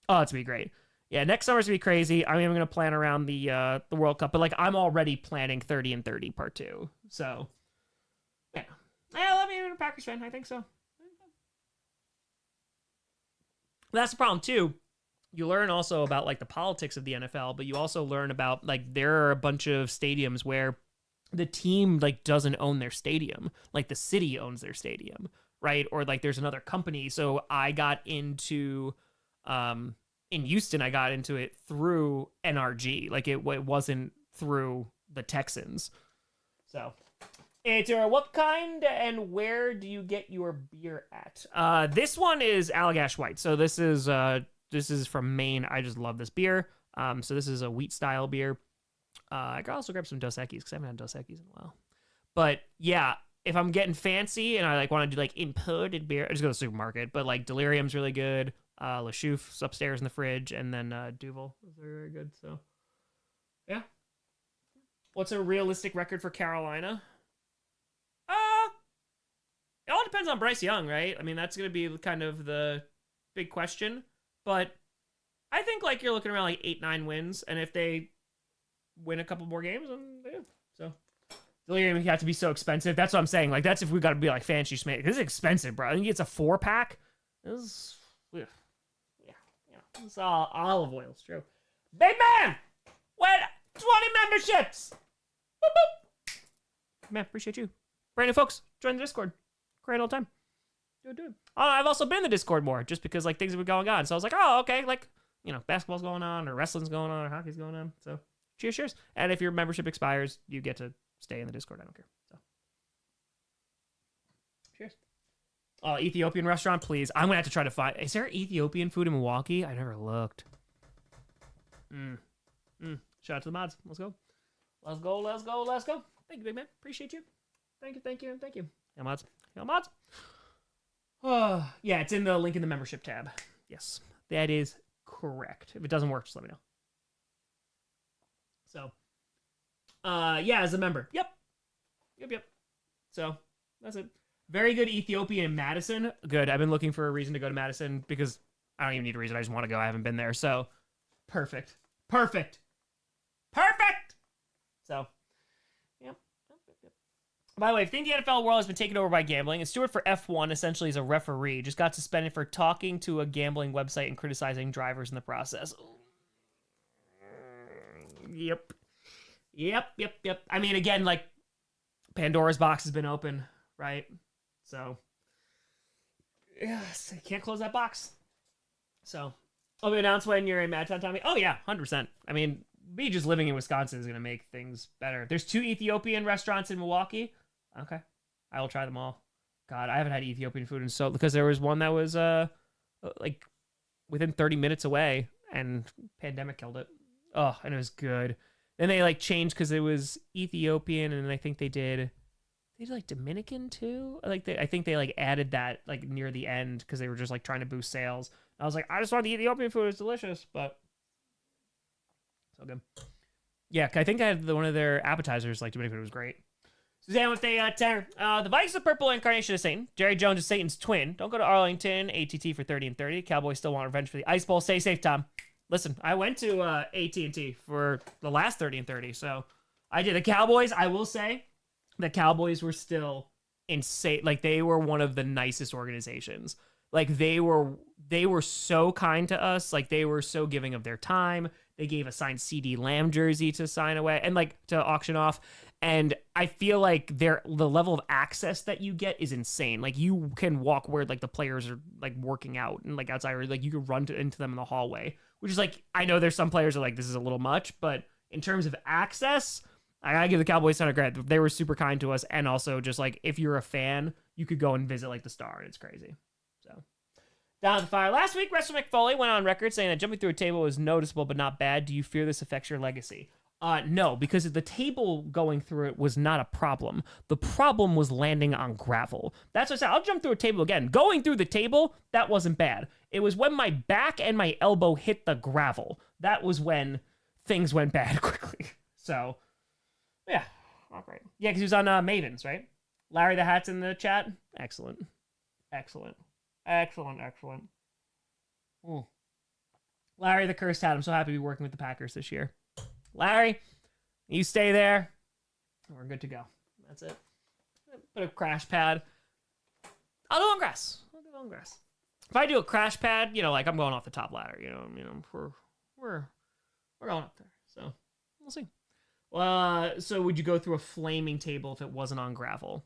Oh, it's going to be great. Yeah, next summer's gonna be crazy. I mean, I'm gonna plan around the World Cup, but like I'm already planning 30 and 30 part 2. So yeah, let me be a Packers fan. I think so. That's the problem too. You learn also about like the politics of the NFL, but you also learn about like there are a bunch of stadiums where the team like doesn't own their stadium, like the city owns their stadium, right? Or like there's another company. So I got into in Houston, I got into it through NRG. Like it wasn't through the Texans. So, what kind and where do you get your beer at? This one is Allagash White. So this is from Maine. I just love this beer. So this is a wheat style beer. I could also grab some Dos Equis because I haven't had Dos Equis in a while. But yeah, if I'm getting fancy and I like want to do like imported beer, I just go to the supermarket. But like Delirium's really good. Le Chouff's upstairs in the fridge, and then Duvel is very, very good. So, yeah. What's a realistic record for Carolina? It all depends on Bryce Young, right? I mean, that's going to be kind of the big question. But I think like you're looking around like 8-9 wins, and if they win a couple more games, then they do. So, Delirium have to be so expensive. That's what I'm saying. Like that's if we got to be like fancy schmancy. This is expensive, bro. I think it's a 4-pack. This is. Yeah. It's all olive oil. It's true. Big man! With 20 memberships! Boop, boop. Man, appreciate you. Brand new folks, join the Discord. Great old time. Do it. I've also been in the Discord more, just because like things have been going on. So I was like, oh, okay, like, you know, basketball's going on, or wrestling's going on, or hockey's going on. So cheers. And if your membership expires, you get to stay in the Discord. I don't care. So cheers. Ethiopian restaurant, please. I'm gonna have to try to find. Is there Ethiopian food in Milwaukee? I never looked. Shout out to the mods. Let's go. Thank you, big man. Appreciate you. Thank you. Yeah, mods. Yeah, it's in the link in the membership tab. Yes, that is correct. If it doesn't work, just let me know. So, yeah, as a member. Yep. So that's it. Very good Ethiopian in Madison. Good. I've been looking for a reason to go to Madison because I don't even need a reason. I just want to go. I haven't been there. So, perfect. So, yep. By the way, if you think the NFL world has been taken over by gambling, a steward for F1 essentially is a referee. Just got suspended for talking to a gambling website and criticizing drivers in the process. Yep. I mean, again, like, Pandora's box has been open, right? So, yes, I can't close that box. So, I'll be announced when you're in Madtown, Tommy. Oh, yeah, 100%. I mean, me just living in Wisconsin is going to make things better. There's 2 Ethiopian restaurants in Milwaukee. Okay. I will try them all. God, I haven't had Ethiopian food in so... Because there was one that was, like, within 30 minutes away, and pandemic killed it. Oh, and it was good. Then they, like, changed because it was Ethiopian, and I think they did like Dominican too. Like I think they like added that like near the end because they were just like trying to boost sales. I was like, I just want the Ethiopian food. It's delicious, but so good. Yeah, I think I had one of their appetizers like Dominican food was great. Suzanne with a 10. The Vikings are purple incarnation of Satan. Jerry Jones is Satan's twin. Don't go to Arlington. ATT for 30 and 30. Cowboys still want revenge for the Ice Bowl. Stay safe, Tom. Listen, I went to AT&T for the last 30 and 30, so I did. The Cowboys, I will say, the Cowboys were still insane. Like, they were one of the nicest organizations. Like, they were so kind to us. Like, they were so giving of their time. They gave a signed CD Lamb jersey to sign away and like to auction off. And I feel like the level of access that you get is insane. Like, you can walk where like the players are like working out and like outside, or like you could run into them in the hallway, which is like, I know there's some players that are like, this is a little much, but in terms of access, I gotta give the Cowboys a ton of credit. They were super kind to us. And also just like, if you're a fan, you could go and visit like the Star, and it's crazy. So down the fire. Last week, Wrestler McFoley went on record saying that jumping through a table was noticeable but not bad. Do you fear this affects your legacy? No, because the table going through it was not a problem. The problem was landing on gravel. That's what I said. I'll jump through a table again. Going through the table, that wasn't bad. It was when my back and my elbow hit the gravel. That was when things went bad quickly. So, yeah, not great. Yeah, because he was on Mavens, right? Larry the Hat's in the chat. Excellent. Ooh. Larry the Cursed Hat. I'm so happy to be working with the Packers this year. Larry, you stay there. We're good to go. That's it. Put a crash pad. I'll do it on grass. If I do a crash pad, like I'm going off the top ladder. We're going up there. So we'll see. So would you go through a flaming table if it wasn't on gravel?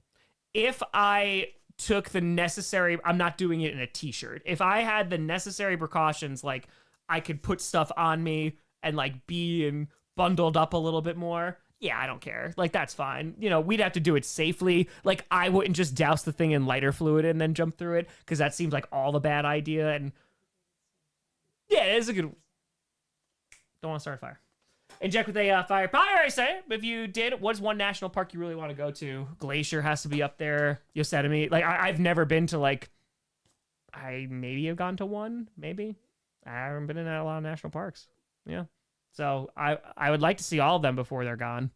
If I took the necessary, I'm not doing it in a t-shirt. If I had the necessary precautions, like I could put stuff on me and like be bundled up a little bit more, yeah, I don't care. Like, that's fine. We'd have to do it safely. Like, I wouldn't just douse the thing in lighter fluid and then jump through it, because that seems like all the bad idea. And yeah, it is a good. Don't want to start a fire. Inject with a fire. Probably already say it, but if you did, what's one national park you really want to go to? Glacier has to be up there. Yosemite. Like, I've never been to, like, I maybe have gone to one, maybe. I haven't been in a lot of national parks. Yeah. So I would like to see all of them before they're gone.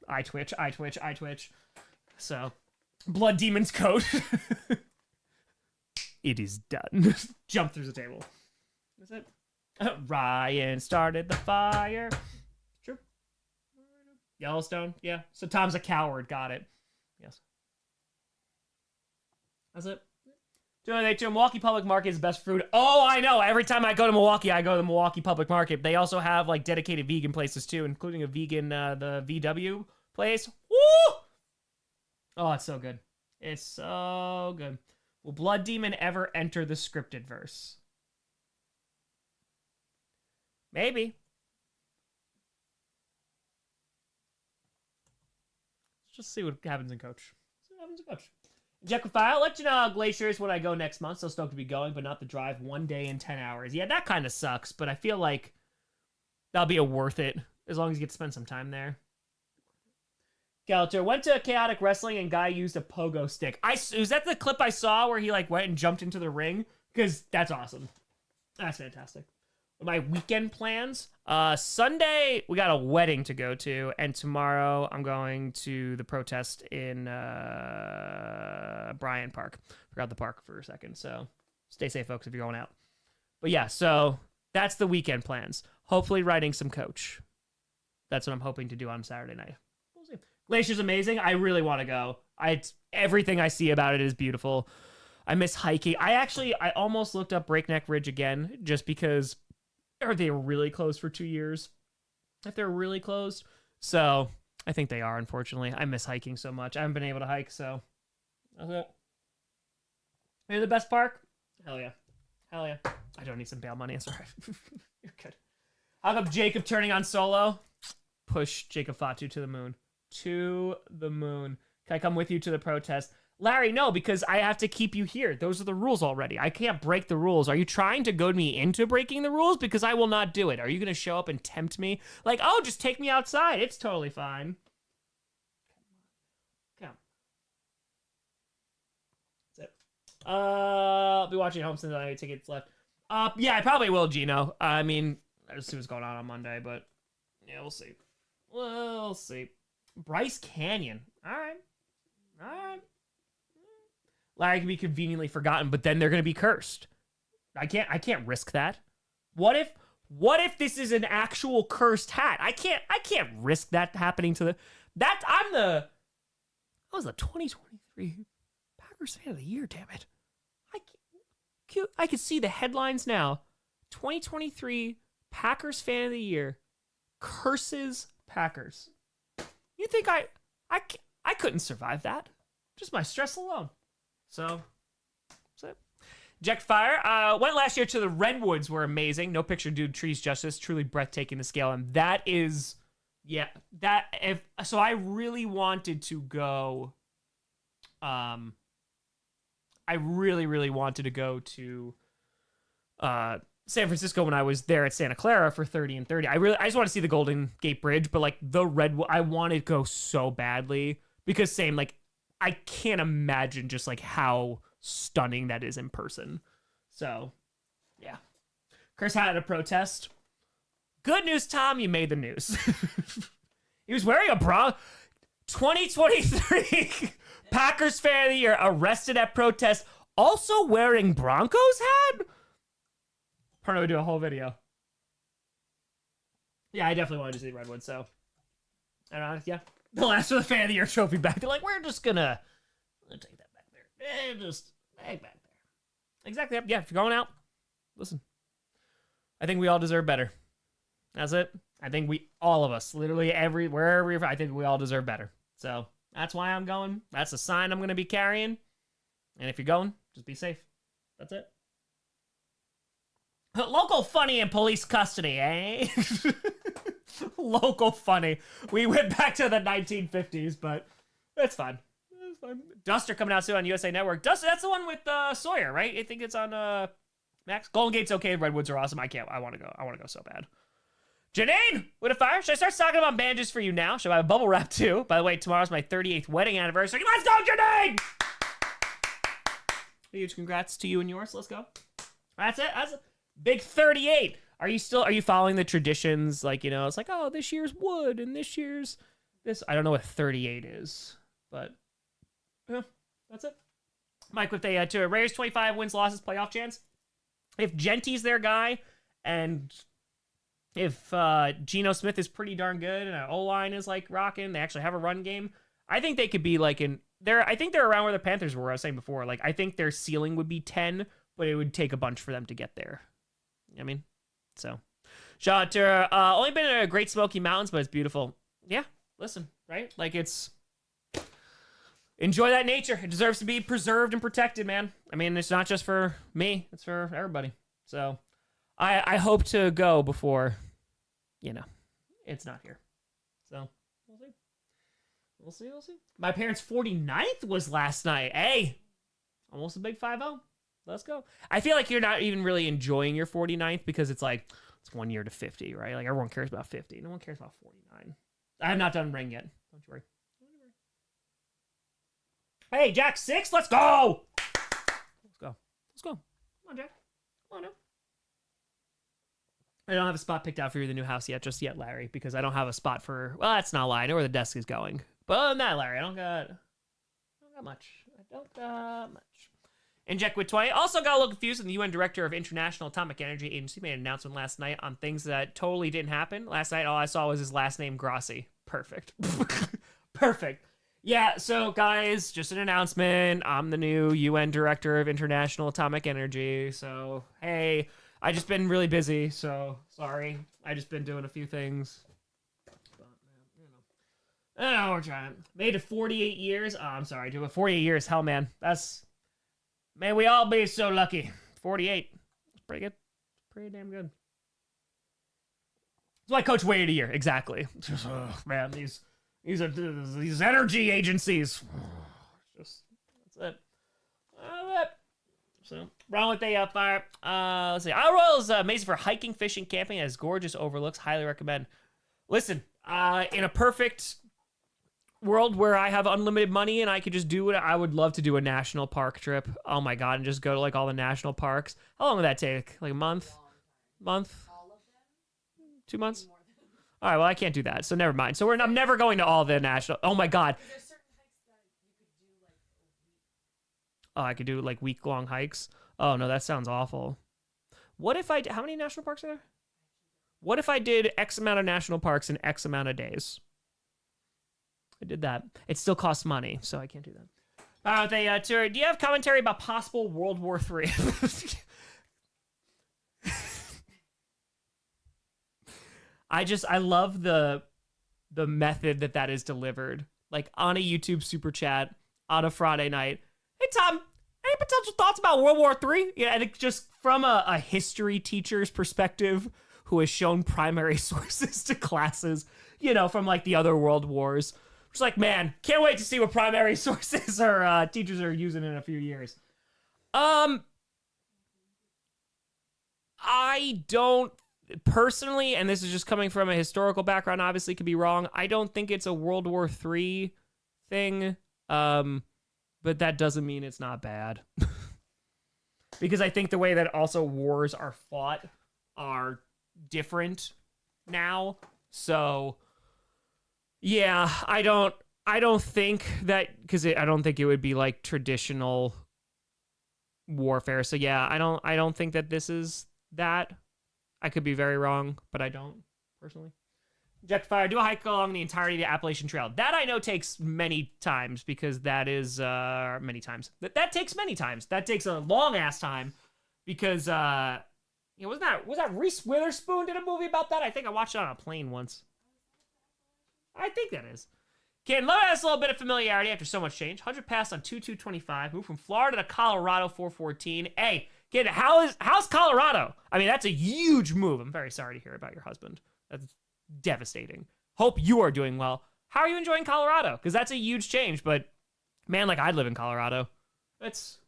I twitch. So, Blood Demon's coat. It is done. Jump through the table. That's it. Ryan started the fire. True. Yellowstone. Yeah. So Tom's a coward. Got it. Yes. That's it. Milwaukee Public Market is the best food. Oh, I know. Every time I go to Milwaukee, I go to the Milwaukee Public Market. They also have like dedicated vegan places too, including a vegan, the VW place. Woo! Oh, it's so good. It's so good. Will Blood Demon ever enter the scripted verse? Maybe. Let's just see what happens in Coach. Jekyll, I'll let you know how Glaciers when I go next month. So stoked to be going, but not the drive 1 day and 10 hours. Yeah, that kind of sucks, but I feel like that'll be worth it as long as you get to spend some time there. Galter went to Chaotic Wrestling and guy used a pogo stick. Was that the clip I saw where he like went and jumped into the ring? Because that's awesome. That's fantastic. My weekend plans. Sunday, we got a wedding to go to, and tomorrow I'm going to the protest in Bryant Park. Forgot the park for a second, so stay safe, folks, if you're going out. But yeah, so that's the weekend plans. Hopefully writing some Coach. That's what I'm hoping to do on Saturday night. We'll see. Glacier's amazing. I really want to go. Everything I see about it is beautiful. I miss hiking. I almost looked up Breakneck Ridge again, just because they were really closed for 2 years. If they're really closed. So I think they are, unfortunately. I miss hiking so much. I haven't been able to hike, so that's it. Maybe the best park? Hell yeah. I don't need some bail money. It's all right. You're good. How come Jacob turning on Solo? Push Jacob Fatu to the moon. To the moon. Can I come with you to the protest? Larry, no, because I have to keep you here. Those are the rules already. I can't break the rules. Are you trying to goad me into breaking the rules? Because I will not do it. Are you going to show up and tempt me? Like, oh, just take me outside. It's totally fine. Come on. That's it. I'll be watching home since I have tickets left. Yeah, I probably will, Gino. I mean, I'll see what's going on Monday, but yeah, we'll see. We'll see. Bryce Canyon. All right. Larry can be conveniently forgotten, but then they're going to be cursed. I can't risk that. What if this is an actual cursed hat? I can't risk that happening to was the 2023 Packers Fan of the Year, damn it. I could see the headlines now. 2023 Packers Fan of the Year curses Packers. You think I couldn't survive that? Just my stress alone. So, that's it. Jack Fire went last year to the Redwoods, were amazing. No picture dude trees justice, truly breathtaking to scale, and that is, yeah, that if so. I really wanted to go. I really wanted to go to San Francisco when I was there at Santa Clara for 30 and 30. I just want to see the Golden Gate Bridge, but like the Redwood, I wanted to go so badly because same, like I can't imagine just like how stunning that is in person. So yeah. Chris had a protest. Good news, Tom, you made the news. He was wearing a 2023 Packers Fan of the Year arrested at protest, also wearing Broncos hat? Parno would do a whole video. Yeah, I definitely wanted to see Redwood, so. I don't know, yeah. They'll ask for the Fan of the Year trophy back. They're like, we're just gonna take that back there. Just back there. Exactly, yeah, if you're going out, listen. I think we all deserve better. That's it. I think all of us, literally wherever you're from, I think we all deserve better. So that's why I'm going. That's a sign I'm going to be carrying. And if you're going, just be safe. That's it. Local funny in police custody, eh? Local funny. We went back to the 1950s, but that's fine. That's fine. Duster coming out soon on USA Network. Duster, that's the one with Sawyer, right? I think it's on Max. Golden Gate's okay. Redwoods are awesome. I want to go. I want to go so bad. Janine with a fire. Should I start talking about bandages for you now? Should I have a bubble wrap too? By the way, tomorrow's my 38th wedding anniversary. Let's go, Janine! Huge congrats to you and yours. Let's go. That's it. That's a big 38. Are you following the traditions? Like, you know, it's like, oh, this year's wood and this year's this. I don't know what 38 is, but yeah, that's it. Mike with a to Raiders 25 wins, losses, playoff chance. If Genty's their guy and if Geno Smith is pretty darn good and our O-line is like rocking, they actually have a run game, I think they could be like I think they're around where the Panthers were, I was saying before. Like, I think their ceiling would be 10, but it would take a bunch for them to get there. You know what I mean? So, shout out to only been in a Great Smoky Mountains, but it's beautiful. Yeah, listen, right? Like, enjoy that nature. It deserves to be preserved and protected, man. I mean, it's not just for me, it's for everybody. So, I hope to go before, you know, it's not here. So, we'll see. We'll see. My parents' 49th was last night. Hey, almost a big 5-0. Let's go. I feel like you're not even really enjoying your 49th because it's like, it's 1 year to 50, right? Like, everyone cares about 50. No one cares about 49. I have not done ring yet. Don't you worry. Hey, Jack 6, let's go! Let's go. Come on, Jack. Come on now. I don't have a spot picked out for you in the new house just yet, Larry, because I don't have a spot for, well, that's not a lie. I know where the desk is going. But other than that, Larry, I don't got much. Inject with 20. Also got a little confused when the UN Director of International Atomic Energy Agency made an announcement last night on things that totally didn't happen. Last night, all I saw was his last name, Grossi. Perfect. Perfect. Yeah, so guys, just an announcement. I'm the new UN Director of International Atomic Energy. So, hey, I just been really busy, so sorry. I just been doing a few things. But, you know. Oh, we're trying. Made it 48 years. Oh, I'm sorry, dude. 48 years, hell, man. May we all be so lucky. 48. It's pretty good. Pretty damn good. That's why Coach waited a year. Exactly. Oh, man, these energy agencies. That's it. So, wrong with the fire. Let's see. Isle Royal is amazing for hiking, fishing, camping. It has gorgeous overlooks. Highly recommend. Listen, in a perfect world where I have unlimited money and I could just do it, I would love to do a national park trip. Oh my God, and just go to like all the national parks. How long would that take? Like a month? Month? 2 months? All right, well, I can't do that, so never mind. So I'm never going to all the national. Oh my God. There's certain hikes that you could do like a week. Oh, I could do like week-long hikes. Oh no, that sounds awful. What if how many national parks are there? What if I did X amount of national parks in X amount of days? I did that. It still costs money, so I can't do that. Do you have commentary about possible World War III? I love the method that is delivered. Like on a YouTube super chat on a Friday night. Hey Tom, any potential thoughts about World War III? Yeah, and it just from a history teacher's perspective who has shown primary sources to classes, from like the other world wars. It's like, man, can't wait to see what primary sources or teachers are using in a few years. I don't personally, and this is just coming from a historical background, obviously could be wrong. I don't think it's a World War III thing, but that doesn't mean it's not bad. Because I think the way that also wars are fought are different now. So yeah, I don't think that, because I don't think it would be like traditional warfare. So yeah, I don't think that this is that. I could be very wrong, but I don't personally. Projectfire, do a hike along the entirety of the Appalachian Trail. That I know takes many times, because that is many times. That takes many times. That takes a long ass time, because was that Reese Witherspoon did a movie about that? I think I watched it on a plane once. I think that is. Can let us a little bit of familiarity after so much change. 100 passed on 2225. Moved from Florida to Colorado 414. Hey, kid, how's Colorado? I mean, that's a huge move. I'm very sorry to hear about your husband. That's devastating. Hope you are doing well. How are you enjoying Colorado? Because that's a huge change. But man, like I'd live in Colorado. It's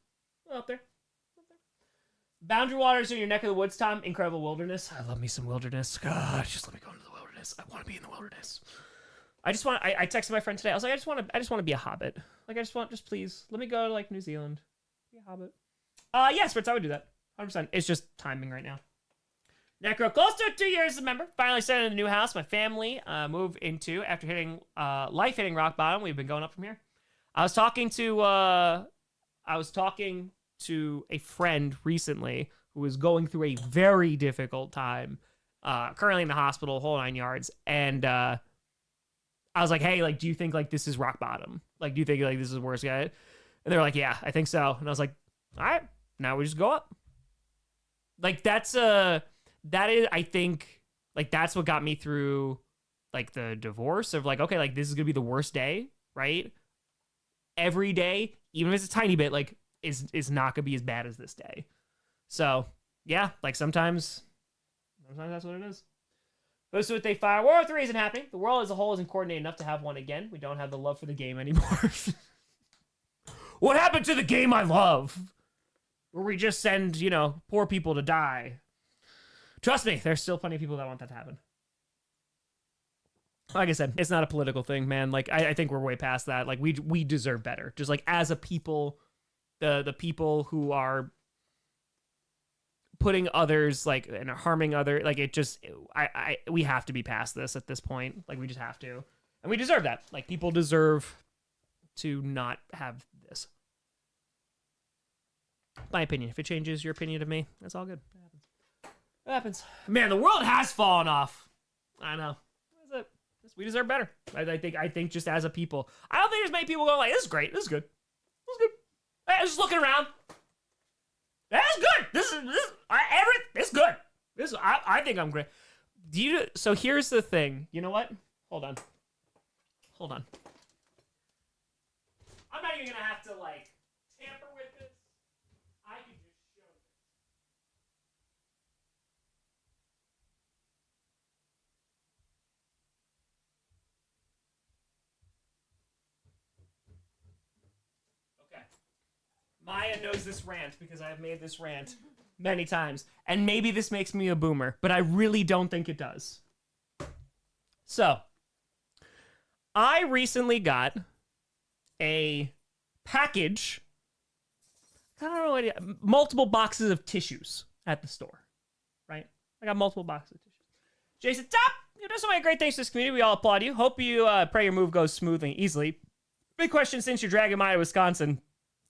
up there. Boundary waters in your neck of the woods, Tom. Incredible wilderness. I love me some wilderness. God, just let me go into the wilderness. I want to be in the wilderness. I texted my friend today. I was like, I just want to be a hobbit. Like, just please let me go to like New Zealand. Be a hobbit. Yes, Fritz, I would do that. 100%. It's just timing right now. Necro, close to 2 years as a member. Finally settled in a new house. My family moved into after life hitting rock bottom. We've been going up from here. I was talking to a friend recently who was going through a very difficult time. Currently in the hospital, whole 9 yards, and I was like, hey, like, do you think like this is rock bottom? Like, do you think like this is the worst guy? And they're like, yeah, I think so. And I was like, all right, now we just go up. Like that is, I think, like that's what got me through like the divorce of like, okay, like this is gonna be the worst day, right? Every day, even if it's a tiny bit, like is not gonna be as bad as this day. So yeah, like sometimes that's what it is. But so they fire. World War III isn't happening. The world as a whole isn't coordinated enough to have one again. We don't have the love for the game anymore. What happened to the game I love? Where we just send, poor people to die. Trust me, there's still plenty of people that want that to happen. Like I said, it's not a political thing, man. Like, I think we're way past that. Like, we deserve better. Just like as a people, the people who are putting others like and harming other, like it just we have to be past this at this point. Like we just have to, and we deserve that. Like people deserve to not have this. My opinion. If it changes your opinion of me, that's all good. It happens. Man, the world has fallen off. I know. That's it. We deserve better. I think just as a people, I don't think there's many people going like, this is great. This is good. This is good. Hey, I was just looking around. That's good. This is good. I think I'm great. So here's the thing. You know what? Hold on. I'm not even gonna have to like tamper with this. I can just show this. Okay. Maya knows this rant because I have made this rant many times. And maybe this makes me a boomer, but I really don't think it does. So, I recently got a package, I don't know what, multiple boxes of tissues at the store, right? I got multiple boxes of tissues. Jason, top! You're doing so many great things to this community. We all applaud you. Hope you pray your move goes smoothly and easily. Big question since you're dragging Maya to Wisconsin.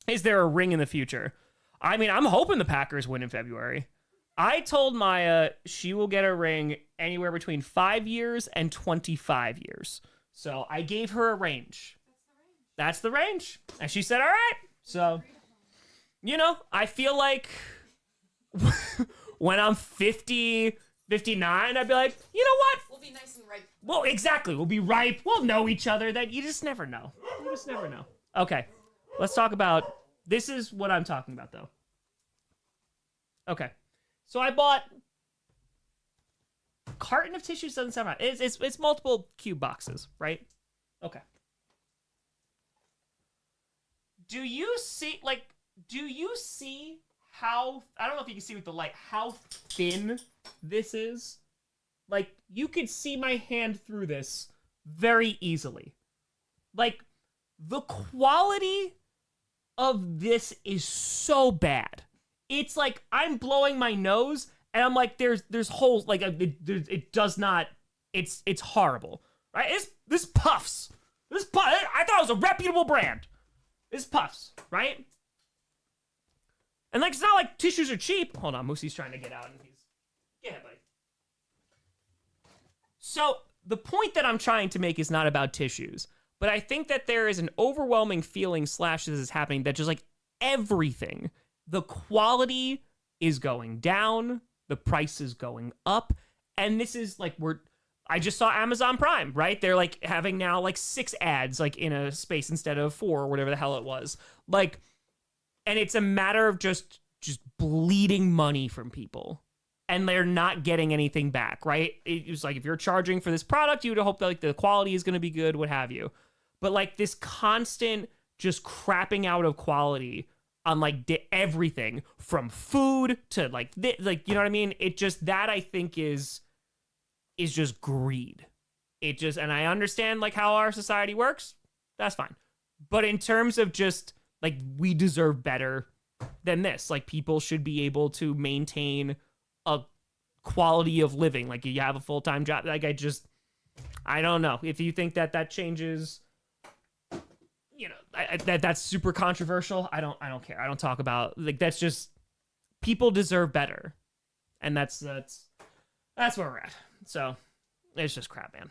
Is there a ring in the future? I mean, I'm hoping the Packers win in February. I told Maya she will get a ring anywhere between 5 years and 25 years. So I gave her a range. That's the range. And she said, all right. So, you know, I feel like when I'm 50, 59, I'd be like, you know what? We'll be nice and ripe. Well, exactly. We'll be ripe. We'll know each other. That you just never know. You just never know. Okay. Let's talk about, this is what I'm talking about, though. Okay. So I bought a carton of tissues. Doesn't sound right. It's multiple cube boxes, right? Okay. Do you see how, I don't know if you can see with the light, how thin this is? Like, you could see my hand through this very easily. Like, the quality of this is so bad. It's like I'm blowing my nose and I'm like, there's holes, like it does not, it's horrible, right? This puffs. I thought it was a reputable brand. This puffs, right? And like, it's not like tissues are cheap. Hold on, Moosey's trying to get out and get ahead, buddy. So the point that I'm trying to make is not about tissues, but I think that there is an overwhelming feeling / this is happening that just like everything, the quality is going down, the price is going up, and this is like I just saw Amazon Prime, right? They're like having now like 6 ads like in a space instead of 4 or whatever the hell it was. Like, and it's a matter of just bleeding money from people. And they're not getting anything back, right? It was like, if you're charging for this product, you would hope that like the quality is going to be good, what have you. But like this constant just crapping out of quality on like everything from food to like you know what I mean? It just, that I think is just greed. It just, and I understand like how our society works. That's fine. But in terms of just like, we deserve better than this. Like, people should be able to maintain a quality of living. Like, you have a full-time job. Like, I don't know. If you think that changes, you know, that's super controversial. I don't care. I don't talk about, like, that's just, people deserve better. And that's where we're at. So, it's just crap, man.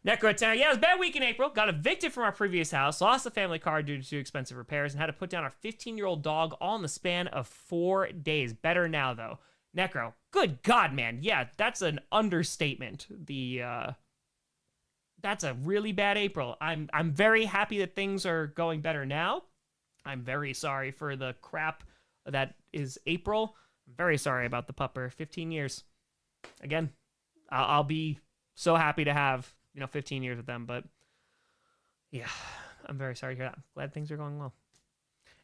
Necrotown, yeah, it was a bad week in April. Got evicted from our previous house, lost the family car due to expensive repairs, and had to put down our 15-year-old dog all in the span of 4 days. Better now, though. Necro, good God, man. Yeah, that's an understatement. That's a really bad April. I'm very happy that things are going better now. I'm very sorry for the crap that is April. I'm very sorry about the pupper. 15 years. Again, I'll be so happy to have, 15 years with them, but yeah, I'm very sorry to hear that. Glad things are going well.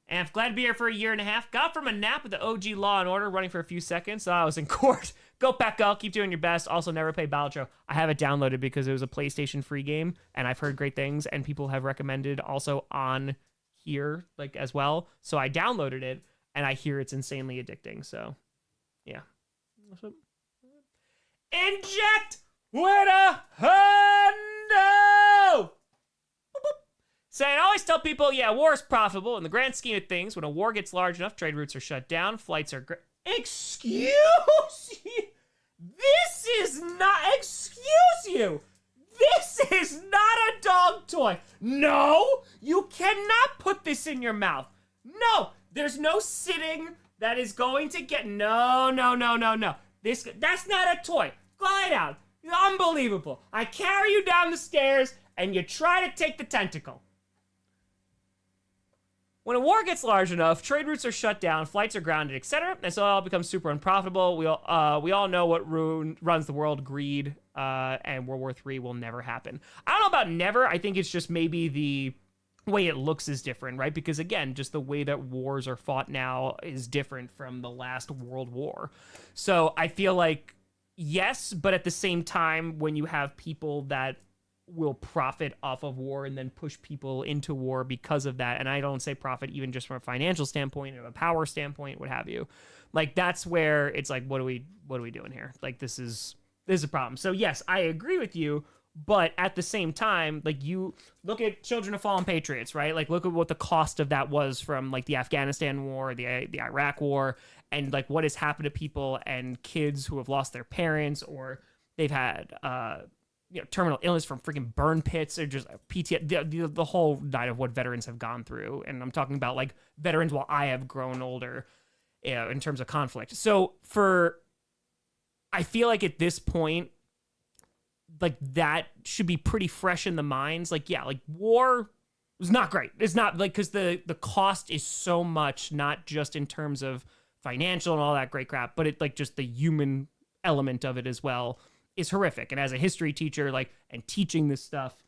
And glad to be here for a year and a half. Got from a nap with the OG Law and Order running for a few seconds. So I was in court. Go Pack Go. Keep doing your best. Also, never play Battletro. I have it downloaded because it was a PlayStation free game, and I've heard great things, and people have recommended also on here like as well. So I downloaded it, and I hear it's insanely addicting. So yeah. Inject with a hundo! Saying, I always tell people, yeah, war is profitable. In the grand scheme of things, when a war gets large enough, trade routes are shut down, flights are... Excuse you? This is not... Excuse you! This is not a dog toy. No, you cannot put this in your mouth. No, there's no sitting that is going to get... No. That's not a toy. Glide out. Unbelievable. I carry you down the stairs, and you try to take the tentacle. When a war gets large enough, trade routes are shut down, flights are grounded, etc., and so it all becomes super unprofitable. We all know what runs the world: greed, and World War III will never happen. I don't know about never. I think it's just maybe the way it looks is different, right? Because again, just the way that wars are fought now is different from the last World War. So I feel like yes, but at the same time, when you have people that will profit off of war and then push people into war because of that, and I don't say profit even just from a financial standpoint, or a power standpoint, what have you, like that's where it's like, what are we doing here? Like this is a problem. So yes, I agree with you, but at the same time, like you look at Children of Fallen Patriots, right? Like look at what the cost of that was from like the Afghanistan war, the Iraq war, and like what has happened to people and kids who have lost their parents, or they've had terminal illness from freaking burn pits or just PTSD, the whole night of what veterans have gone through. And I'm talking about like veterans while I have grown older in terms of conflict. So I feel like at this point, like that should be pretty fresh in the minds. Like, yeah, like war was not great. It's not like, because the cost is so much, not just in terms of financial and all that great crap, but it like just the human element of it as well is horrific. And as a history teacher, like, and teaching this stuff,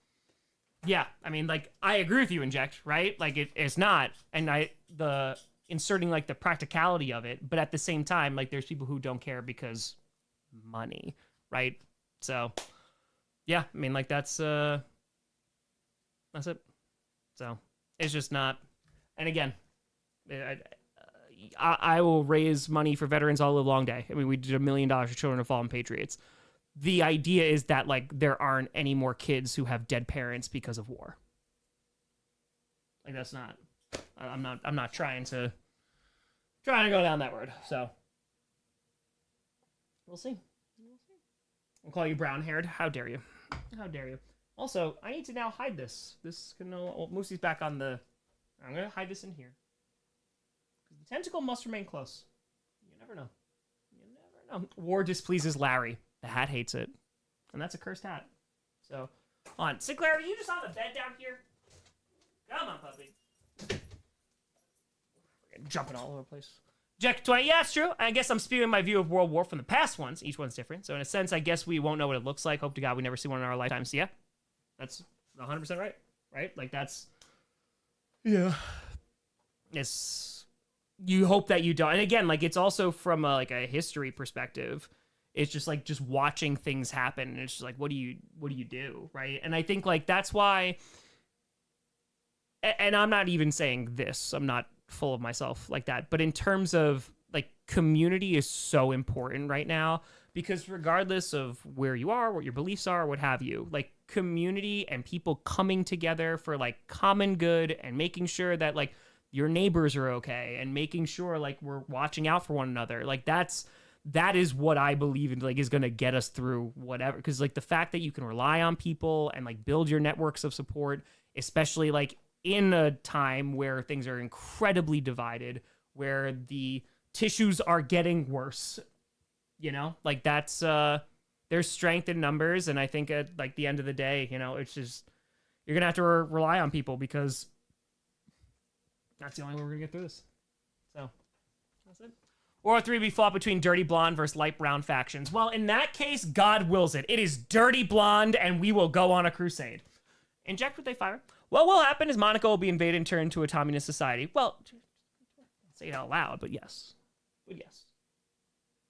yeah, I mean, like, I agree with you, Inject, right? Like, it's not, and inserting like the practicality of it, but at the same time, like, there's people who don't care because money, right? So, yeah, I mean, like, that's it. So, it's just not, and again, I will raise money for veterans all the long day. I mean, we did $1 million for Children of Fallen Patriots. The idea is that like there aren't any more kids who have dead parents because of war. Like that's not. I'm not trying to go down that road. So we'll see. I'll call you brown haired. How dare you? How dare you? Also, I need to now hide this. This can no. Moosey's back on the. I'm gonna hide this in here. The tentacle must remain close. You never know. You never know. War displeases Larry. The hat hates it. And that's a cursed hat. So, on. Sinclair, are you just on the bed down here? Come on, puppy. Jumping all over the place. Jack 20, yeah, it's true. I guess I'm spewing my view of World War from the past ones. Each one's different. So, in a sense, I guess we won't know what it looks like. Hope to God we never see one in our lifetimes. So, yeah, that's 100% right. Right? Like, that's... Yeah. It's... You hope that you don't. And again, like, it's also from a history perspective. It's just like just watching things happen, and it's just like, what do you do, right? And I think like that's why, and I'm not even saying this, I'm not full of myself like that, but in terms of like community is so important right now, because regardless of where you are, what your beliefs are, what have you, like community and people coming together for like common good and making sure that like your neighbors are okay and making sure like we're watching out for one another, like that is what I believe in, like, is going to get us through whatever. Because, like, the fact that you can rely on people and, like, build your networks of support, especially, like, in a time where things are incredibly divided, where the tissues are getting worse, you know? Like, that's, there's strength in numbers. And I think at, like, the end of the day, you know, it's just, you're going to have to rely on people because that's the only way we're going to get through this. So, that's it. War 3 be fought between Dirty Blonde versus Light Brown factions. Well, in that case, God wills it. It is Dirty Blonde, and we will go on a crusade. Inject what they fire. What will happen is Monaco will be invaded and turned into a communist society. Well, say it out loud, but yes. But yes.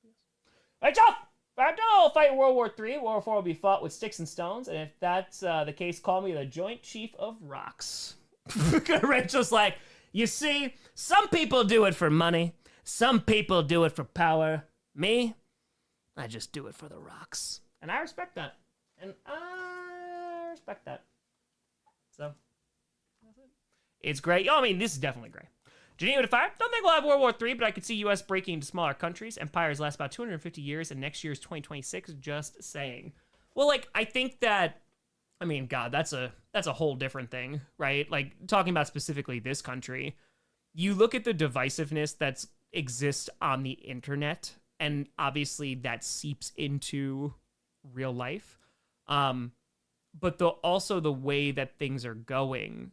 All right, Joe! Abdullah will fight in World War III. World War IV will be fought with sticks and stones, and if that's the case, call me the Joint Chief of Rocks. Rachel's like, you see, some people do it for money. Some people do it for power. Me, I just do it for the rocks. And I respect that. And I respect that. So, that's it. It's great. Oh, I mean, this is definitely great. Geneva to fire. Don't think we'll have World War III, but I could see U.S. breaking into smaller countries. Empires last about 250 years, and next year's 2026. Just saying. Well, like, I think that, I mean, God, that's a whole different thing, right? Like, talking about specifically this country, you look at the divisiveness that's exists on the internet, and obviously that seeps into real life, but also the way that things are going,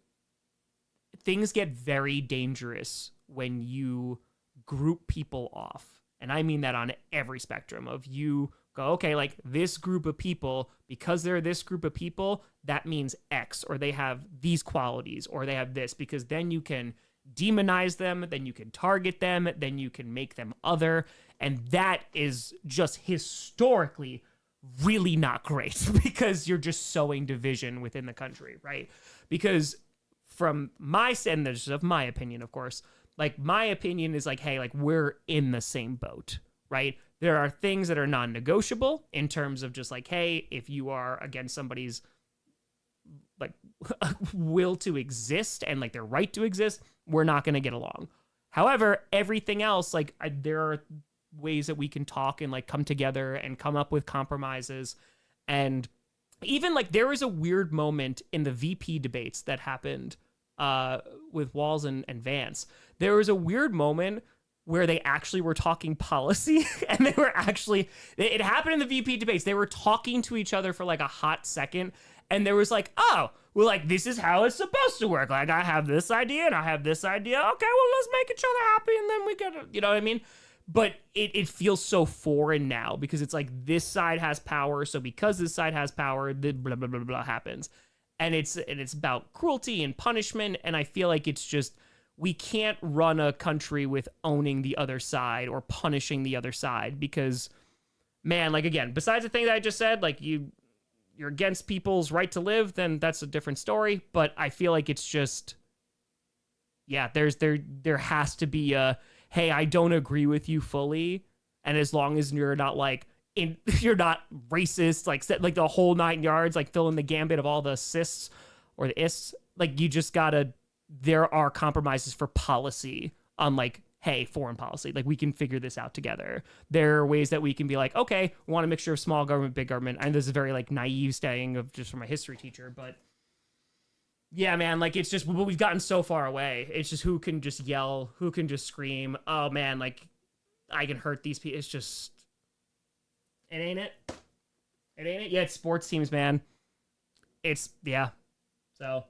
things get very dangerous when you group people off. And I mean that on every spectrum of you go, okay, like this group of people, because they're this group of people, that means X, or they have these qualities, or they have this, because then you can demonize them, then you can target them, then you can make them other, and that is just historically really not great because you're just sowing division within the country, right? Because from my and this is of my opinion, of course, like my opinion is like, hey, like we're in the same boat, right? There are things that are non-negotiable in terms of just like, hey, if you are against somebody's like will to exist and like their right to exist, we're not going to get along. However, everything else, like there are ways that we can talk and like come together and come up with compromises. And even like there was a weird moment in the VP debates that happened with Walz and Vance. There was a weird moment where they actually were talking policy and they were actually, it happened in the VP debates. They were talking to each other for like a hot second. And there was like, oh, well, like, this is how it's supposed to work. Like, I have this idea and I have this idea. Okay, well, let's make each other happy. And then we gotta, you know what I mean? But it feels so foreign now because it's like this side has power. So because this side has power, the blah, blah, blah, blah happens. And it's about cruelty and punishment. And I feel like it's just, we can't run a country with owning the other side or punishing the other side because, man, like, again, besides the thing that I just said, like, you're against people's right to live, then that's a different story. But I feel like it's just, yeah, there has to be a, hey, I don't agree with you fully. And as long as you're not like, you're not racist, like the whole 9 yards, like fill in the gambit of all the assists or the ists, like you just gotta, there are compromises for policy on like, hey, foreign policy, like we can figure this out together. There are ways that we can be like, okay, we want a mixture of small government, big government. And this is very like naive saying of just from a history teacher, but yeah, man, like it's just, we've gotten so far away. It's just who can just yell, who can just scream. Oh man, like I can hurt these people. It's just, it ain't it. It ain't it. Yeah, it's sports teams, man. It's, yeah. So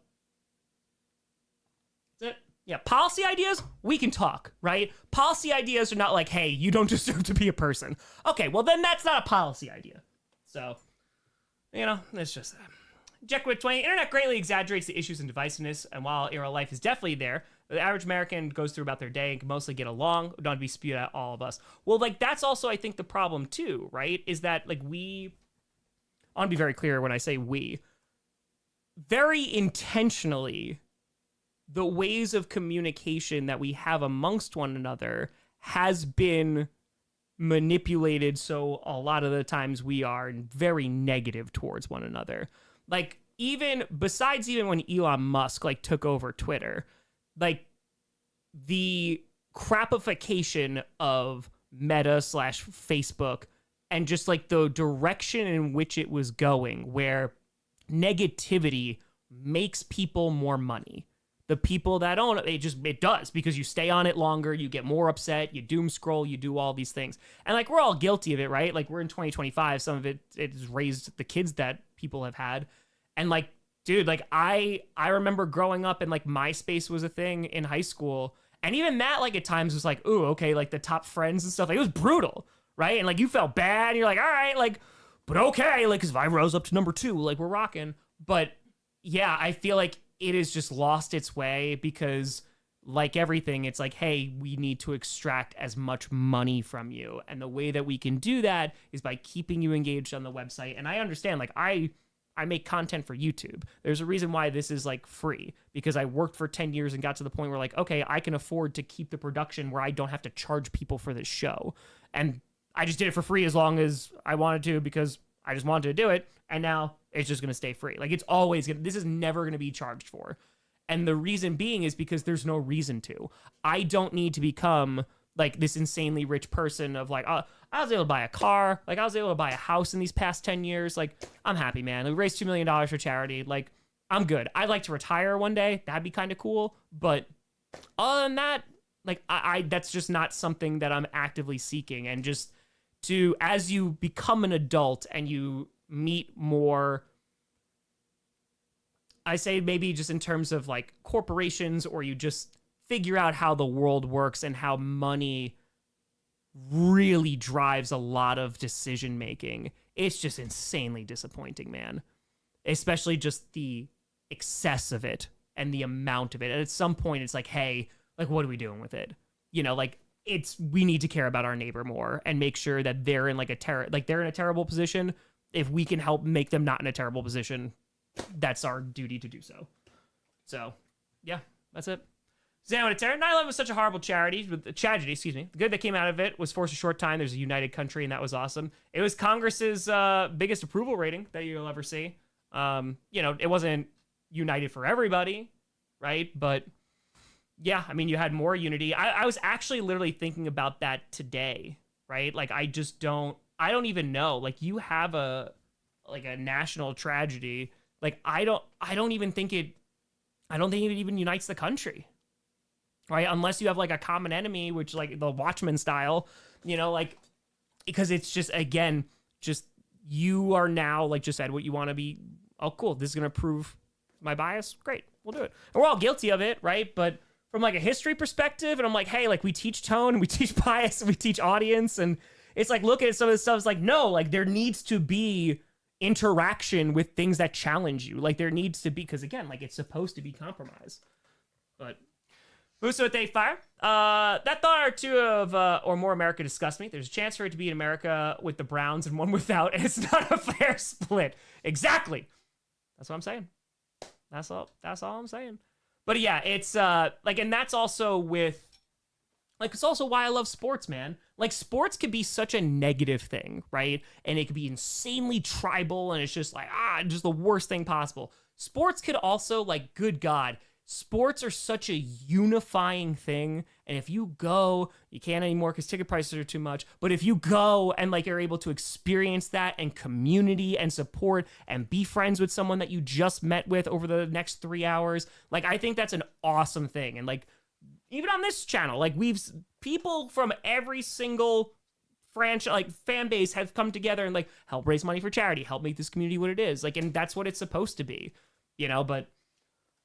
that's it. Yeah, policy ideas, we can talk, right? Policy ideas are not like, hey, you don't deserve to be a person. Okay, well then that's not a policy idea. So, you know, it's just that. Jeckwit Twain, internet greatly exaggerates the issues and divisiveness, and while in real life is definitely there, the average American goes through about their day and can mostly get along, don't be spewed at all of us. Well, like, that's also, I think, the problem too, right? Is that, like, I want to be very clear when I say we, very intentionally, the ways of communication that we have amongst one another has been manipulated, so a lot of the times we are very negative towards one another. Like, besides even when Elon Musk, like, took over Twitter, like, the crapification of Meta / Facebook and just, like, the direction in which it was going, where negativity makes people more money. The people that own it, it does, because you stay on it longer, you get more upset, you doom scroll, you do all these things. And, like, we're all guilty of it, right? Like, we're in 2025, some of it has raised the kids that people have had. And, like, dude, like, I remember growing up and, like, MySpace was a thing in high school. And even that, like, at times was like, ooh, okay, like, the top friends and stuff. Like, it was brutal, right? And, like, you felt bad, and you're like, all right, like, but okay, like, because if I rose up to number 2, like, we're rocking. But, yeah, I feel like it has just lost its way because, like everything, it's like, hey, we need to extract as much money from you. And the way that we can do that is by keeping you engaged on the website. And I understand, like, I make content for YouTube. There's a reason why this is, like, free, because I worked for 10 years and got to the point where, like, okay, I can afford to keep the production where I don't have to charge people for this show. And I just did it for free as long as I wanted to, because I just wanted to do it. And now it's just going to stay free. Like, it's always going to, this is never going to be charged for. And the reason being is because there's no reason to. I don't need to become, like, this insanely rich person of, like, I was able to buy a car. Like, I was able to buy a house in these past 10 years. Like, I'm happy, man. We raised $2 million for charity. Like, I'm good. I'd like to retire one day. That'd be kind of cool. But other than that, like, I that's just not something that I'm actively seeking. And just to, as you become an adult and you meet more, I say maybe just in terms of, like, corporations, or you just figure out how the world works and how money really drives a lot of decision making, it's just insanely disappointing, man. Especially just the excess of it and the amount of it. And at some point it's like, hey, like, what are we doing with it? You know, like, we need to care about our neighbor more and make sure that they're in, like, they're in a terrible position. If we can help make them not in a terrible position, that's our duty to do so. So, yeah, that's it. Zan with a terror. 9/11 was such a horrible tragedy, excuse me. The good that came out of it was for a short time. There's a united country, and that was awesome. It was Congress's biggest approval rating that you'll ever see. You know, it wasn't united for everybody, right? But, yeah, I mean, you had more unity. I was actually literally thinking about that today, right? Like, I don't even know. Like, you have a like a national tragedy, like I don't even think it even unites the country, right? Unless you have like a common enemy, which like the Watchmen style, like, because it's just, again, just you are now like just said what you want to be. Oh, cool. This is going to prove my bias. Great. We'll do it. And we're all guilty of it, right? But from like a history perspective, and I'm like, hey, like we teach tone, we teach bias, we teach audience. And it's like, look at some of this stuff. It's like, no, like there needs to be interaction with things that challenge you. Like there needs to be, because again, like it's supposed to be compromise. But Busso Day Fire. That thought or two of or more America disgust me. There's a chance for it to be in America with the Browns and one without, and it's not a fair split. Exactly. That's what I'm saying. That's all I'm saying. But yeah, it's like, and that's also with, like, it's also why I love sports, man. Like, sports could be such a negative thing, right? And it could be insanely tribal, and it's just like, just the worst thing possible. Sports could also, like, good God, sports are such a unifying thing. And if you go, you can't anymore because ticket prices are too much. But if you go and, like, you're able to experience that and community and support and be friends with someone that you just met with over the next 3 hours, like, I think that's an awesome thing. And, like, even on this channel, like people from every single franchise, like fan base, have come together and like help raise money for charity, help make this community what it is. Like, and that's what it's supposed to be, but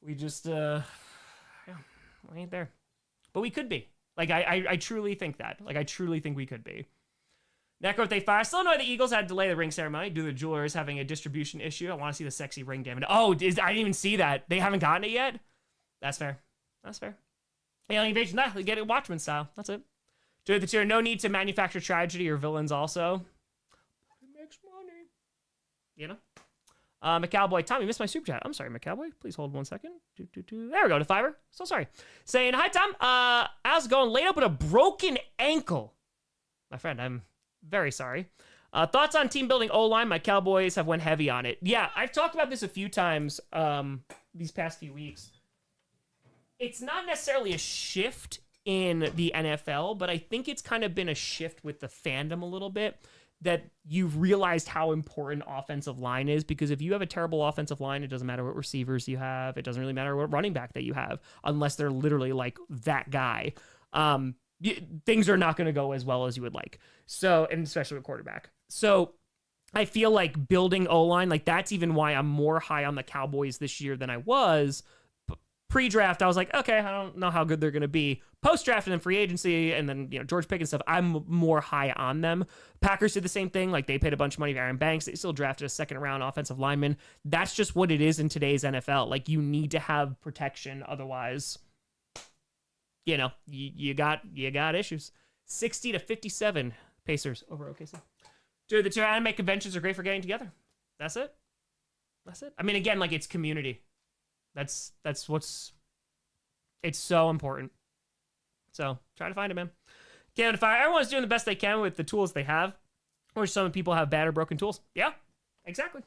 we just, we ain't there. But we could be. Like, I truly think that. Like, I truly think we could be. Necro Day Fire. Still annoyed the Eagles had to delay the ring ceremony due to the jewelers having a distribution issue. I want to see the sexy ring damage. Oh, I didn't even see that. They haven't gotten it yet? That's fair. That's fair. Alien Invasion, they get it Watchmen style. That's it. To the tier, no need to manufacture tragedy or villains also. It makes money. McCowboy, Tom, you missed my super chat. I'm sorry, McCowboy. Please hold 1 second. There we go, to Fiverr. So sorry. Saying, hi, Tom. How's it going? Laid up with a broken ankle. My friend, I'm very sorry. Thoughts on team building O-line? My Cowboys have went heavy on it. Yeah, I've talked about this a few times these past few weeks. It's not necessarily a shift in the NFL, but I think it's kind of been a shift with the fandom a little bit, that you've realized how important offensive line is, because if you have a terrible offensive line, it doesn't matter what receivers you have. It doesn't really matter what running back that you have, unless they're literally like that guy. Things are not going to go as well as you would like. So, and especially with quarterback. So I feel like building O-line, like that's even why I'm more high on the Cowboys this year than I was. Pre-draft, I was like, okay, I don't know how good they're going to be. Post-draft and then free agency and then, George Pickens stuff, I'm more high on them. Packers did the same thing. Like, they paid a bunch of money to Aaron Banks. They still drafted a second-round offensive lineman. That's just what it is in today's NFL. Like, you need to have protection. Otherwise, you got issues. 60-57 Pacers over OKC. Dude, the two anime conventions are great for getting together. That's it. I mean, again, like, it's community. That's what's, it's so important. So try to find it, man. Canada Fire. Everyone's doing the best they can with the tools they have, or some people have bad or broken tools. Yeah, exactly.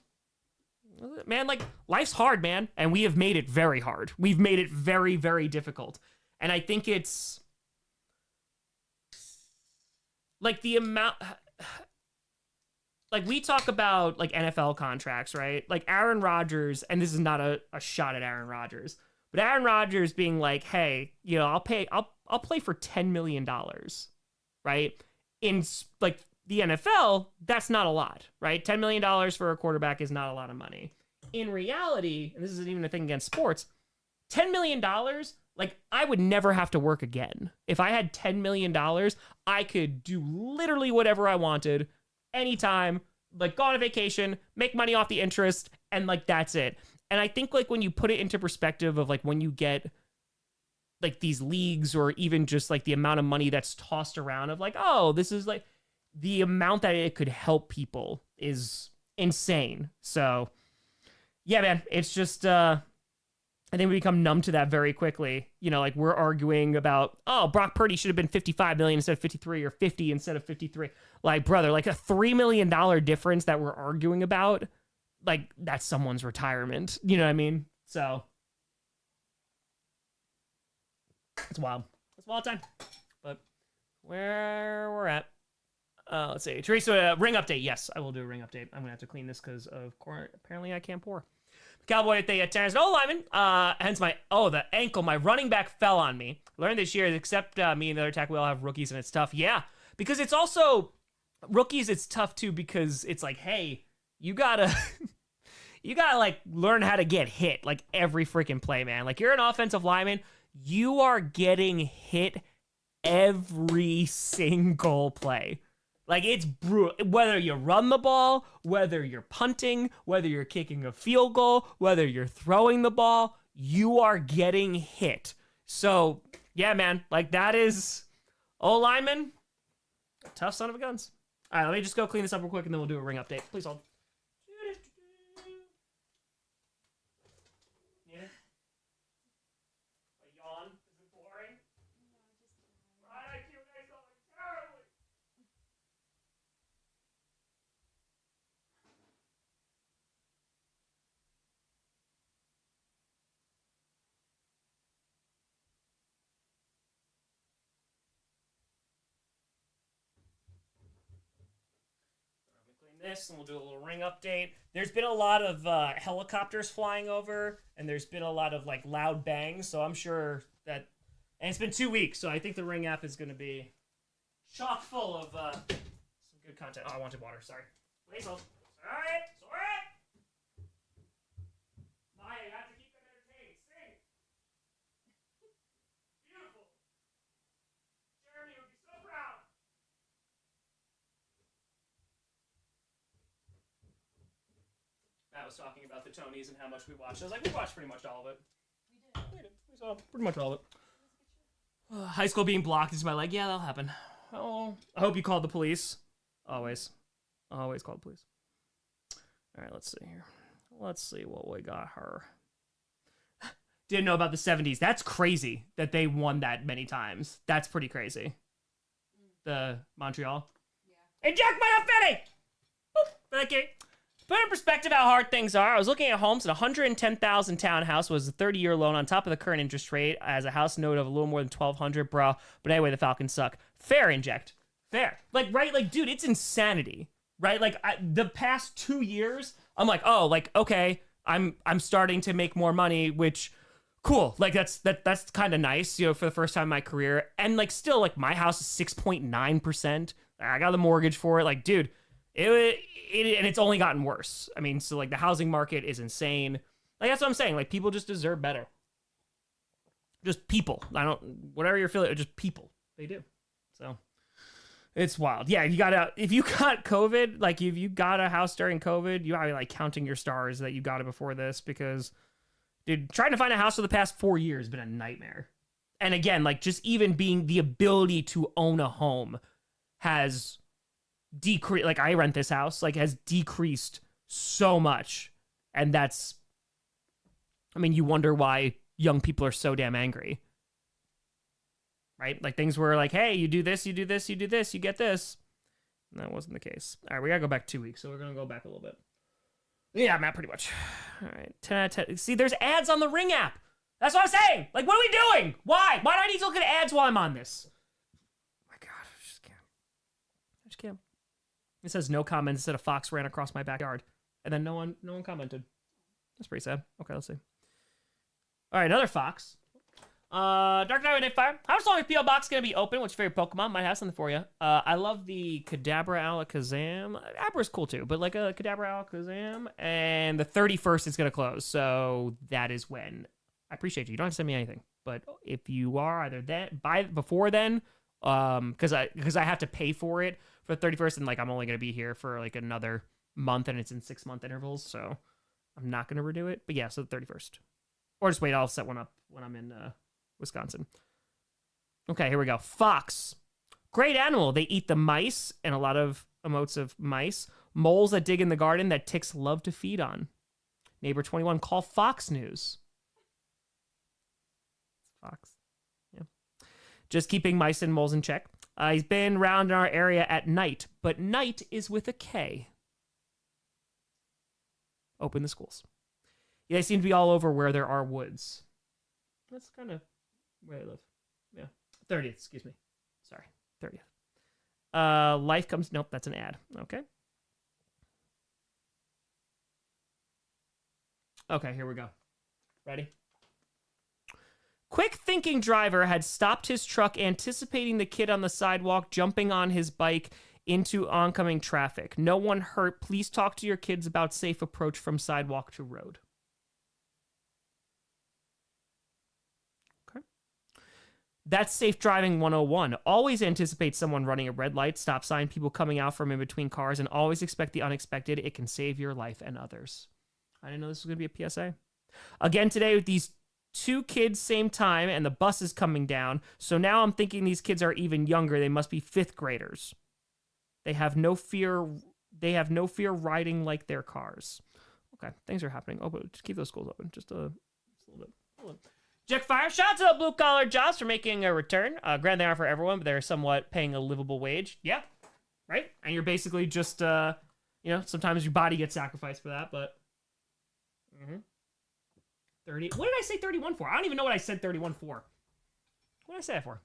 Man, like, life's hard, man, and we have made it very hard. We've made it very, very difficult. And I think it's like the amount, like, we talk about like NFL contracts, right? Like Aaron Rodgers, and this is not a shot at Aaron Rodgers, but Aaron Rodgers being like, hey, I'll play for $10 million, right? In like the NFL, that's not a lot, right? $10 million for a quarterback is not a lot of money. In reality, and this isn't even a thing against sports, $10 million, like, I would never have to work again. If I had $10 million, I could do literally whatever I wanted, anytime, like, go on a vacation, make money off the interest, and like, that's it. And I think, like, when you put it into perspective of like when you get like these leagues, or even just like the amount of money that's tossed around of like, oh, this is like the amount that it could help people is insane. So yeah, man, it's just I think we become numb to that very quickly. Like, we're arguing about, oh, Brock Purdy should have been 55 million instead of 53, or 50 instead of 53. Like, brother, like a $3 million difference that we're arguing about, like, that's someone's retirement. You know what I mean? So it's wild. It's wild time. But where we're at, Let's see. Teresa, ring update. Yes, I will do a ring update. I'm going to have to clean this because of course, apparently I can't pour. Cowboy at the tennis. Oh, lineman. Hence the ankle. My running back fell on me. Learned this year, except me and the other tackle, we all have rookies and it's tough. Yeah, because it's also rookies. It's tough too because it's like, hey, you gotta, you gotta like learn how to get hit like every freaking play, man. Like you're an offensive lineman, you are getting hit every single play. Like, it's brutal. Whether you run the ball, whether you're punting, whether you're kicking a field goal, whether you're throwing the ball, you are getting hit. So, yeah, man. Like, that is... O-lineman, tough son of a guns. All right, let me just go clean this up real quick, and then we'll do a ring update. Please hold. Yeah? A yawn? Is it boring? Right, Q&A's going terribly. This and we'll do a little ring update. There's been a lot of helicopters flying over, and there's been a lot of like loud bangs, so I'm sure that, and it's been 2 weeks, so I think the ring app is going to be chock full of some good content. Oh, I wanted water, sorry. Please hold. Sorry. Maya, you have to keep them entertained. Sing. Beautiful. Jeremy would be so proud. Matt was talking about the Tonys and how much we watched. I was like, we watched pretty much all of it. We did. We saw pretty much all of it. High school being blocked is my leg. Yeah, that'll happen. Oh, I hope you called the police. Always call the police. All right, let's see here. Let's see what we got her. Didn't know about the 70s. That's crazy that they won that many times. That's pretty crazy. The Montreal. Yeah. Eject my affinity! Boop. Thank you. Put in perspective how hard things are. I was looking at homes, and $110,000 townhouse was a 30-year loan on top of the current interest rate as a house note of a little more than $1,200, bro. But anyway, the Falcons suck. Fair, Inject. Fair. Like, right? Like, dude, it's insanity. Right? Like, the past 2 years, I'm like, oh, like, okay, I'm starting to make more money, which, cool. Like, that's kind of nice, you know, for the first time in my career. And, like, still, like, my house is 6.9%. I got the mortgage for it. Like, dude, and it's only gotten worse. I mean, so like the housing market is insane. Like that's what I'm saying. Like people just deserve better. Just people. Whatever you're feeling, just people. They do. So it's wild. Yeah, if you got COVID, like if you got a house during COVID, you gotta be like counting your stars that you got it before this because, dude, trying to find a house for the past 4 years has been a nightmare. And again, like just even being the ability to own a home has decrease, like I rent this house, like has decreased so much. And that's, I mean, you wonder why young people are so damn angry, right? Like things were like, hey, you do this, you do this, you do this, you get this. And that wasn't the case. All right, we gotta go back 2 weeks, so we're gonna go back a little bit. Yeah, Matt, pretty much. All right, 10 out of 10. See, there's ads on the Ring app. That's what I'm saying. Like, what are we doing? Why do I need to look at ads while I'm on this? Oh my God, I just can't. It says no comments instead of Fox ran across my backyard. And then no one commented. That's pretty sad. Okay, let's see. All right, another Fox. Dark Knight with Fire. How long is P.O. Box going to be open? What's your favorite Pokemon? Might have something for you. I love the Kadabra Alakazam. Abra's cool too, but like a Kadabra Alakazam. And the 31st is going to close. So that is when. I appreciate you. You don't have to send me anything. But if you are either then, before then, because I have to pay for it for the 31st, and like I'm only gonna be here for like another month, and it's in 6-month intervals, so I'm not gonna redo it. But yeah, so the 31st, or just wait. I'll set one up when I'm in Wisconsin. Okay, here we go. Fox, great animal. They eat the mice, and a lot of emotes of mice. Moles that dig in the garden that ticks love to feed on. Neighbor 21, call Fox News. Fox. Yeah. Just keeping mice and moles in check. He's been around in our area at night, but night is with a K. Open the schools. Yeah, they seem to be all over where there are woods. That's kind of where I live. Yeah. 30th, excuse me. Sorry, 30th. Life comes. Nope, that's an ad. Okay. Okay, here we go. Ready? Quick thinking driver had stopped his truck anticipating the kid on the sidewalk jumping on his bike into oncoming traffic. No one hurt. Please talk to your kids about safe approach from sidewalk to road. Okay. That's safe driving 101. Always anticipate someone running a red light, stop sign, people coming out from in between cars, and always expect the unexpected. It can save your life and others. I didn't know this was going to be a PSA. Again today with these 2 kids same time and the bus is coming down. So now I'm thinking these kids are even younger. They must be 5th graders. They have no fear riding like their cars. Okay, things are happening. Oh, but just keep those schools open. Just a little bit. Hold on. Jack Fire, shout out to blue collar jobs for making a return. Granted, they aren't for everyone, but they're somewhat paying a livable wage. Yeah, right? And you're basically just, sometimes your body gets sacrificed for that, but 30. What did I say 31 for? I don't even know what I said 31 for. What did I say that for?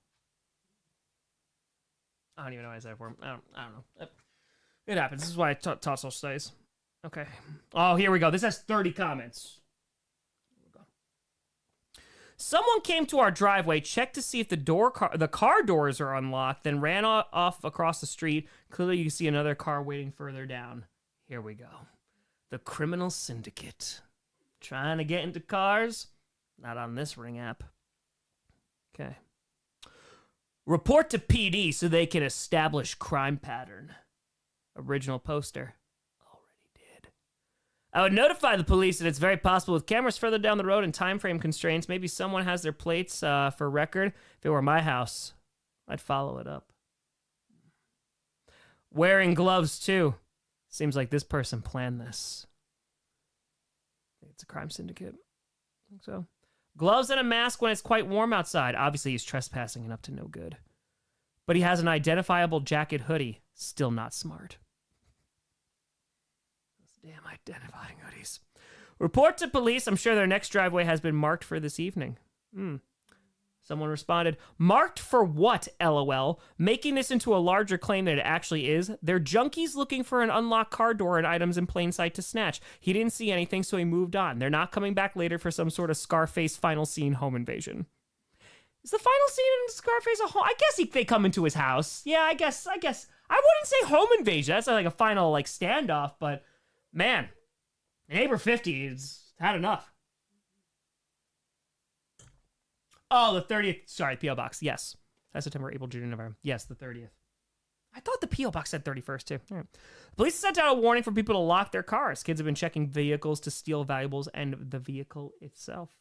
I don't even know what I said for. I don't know. It happens. This is why I taught social studies. Okay. Oh, here we go. This has 30 comments. Here we go. Someone came to our driveway, checked to see if the car doors are unlocked, then ran off across the street. Clearly, you can see another car waiting further down. Here we go. The criminal syndicate. Trying to get into cars? Not on this Ring app. Okay. Report to PD so they can establish crime pattern. Original poster. Already did. I would notify the police that it's very possible with cameras further down the road and time frame constraints, maybe someone has their plates for record. If it were my house, I'd follow it up. Wearing gloves, too. Seems like this person planned this. I think it's a crime syndicate. I think so. Gloves and a mask when it's quite warm outside. Obviously, he's trespassing and up to no good. But he has an identifiable jacket hoodie. Still not smart. Those damn identifying hoodies. Report to police. I'm sure their next driveway has been marked for this evening. Someone responded, marked for what, LOL? Making this into a larger claim than it actually is. They're junkies looking for an unlocked car door and items in plain sight to snatch. He didn't see anything, so he moved on. They're not coming back later for some sort of Scarface final scene home invasion. Is the final scene in Scarface a home? I guess they come into his house. Yeah, I guess. I wouldn't say home invasion. That's like a final standoff, but man, Neighbor 50 has had enough. Oh, the 30th. Sorry, P.O. Box. Yes. That's September, April, June, November. Yes, the 30th. I thought the P.O. Box said 31st, too. All right. Police sent out a warning for people to lock their cars. Kids have been checking vehicles to steal valuables and the vehicle itself.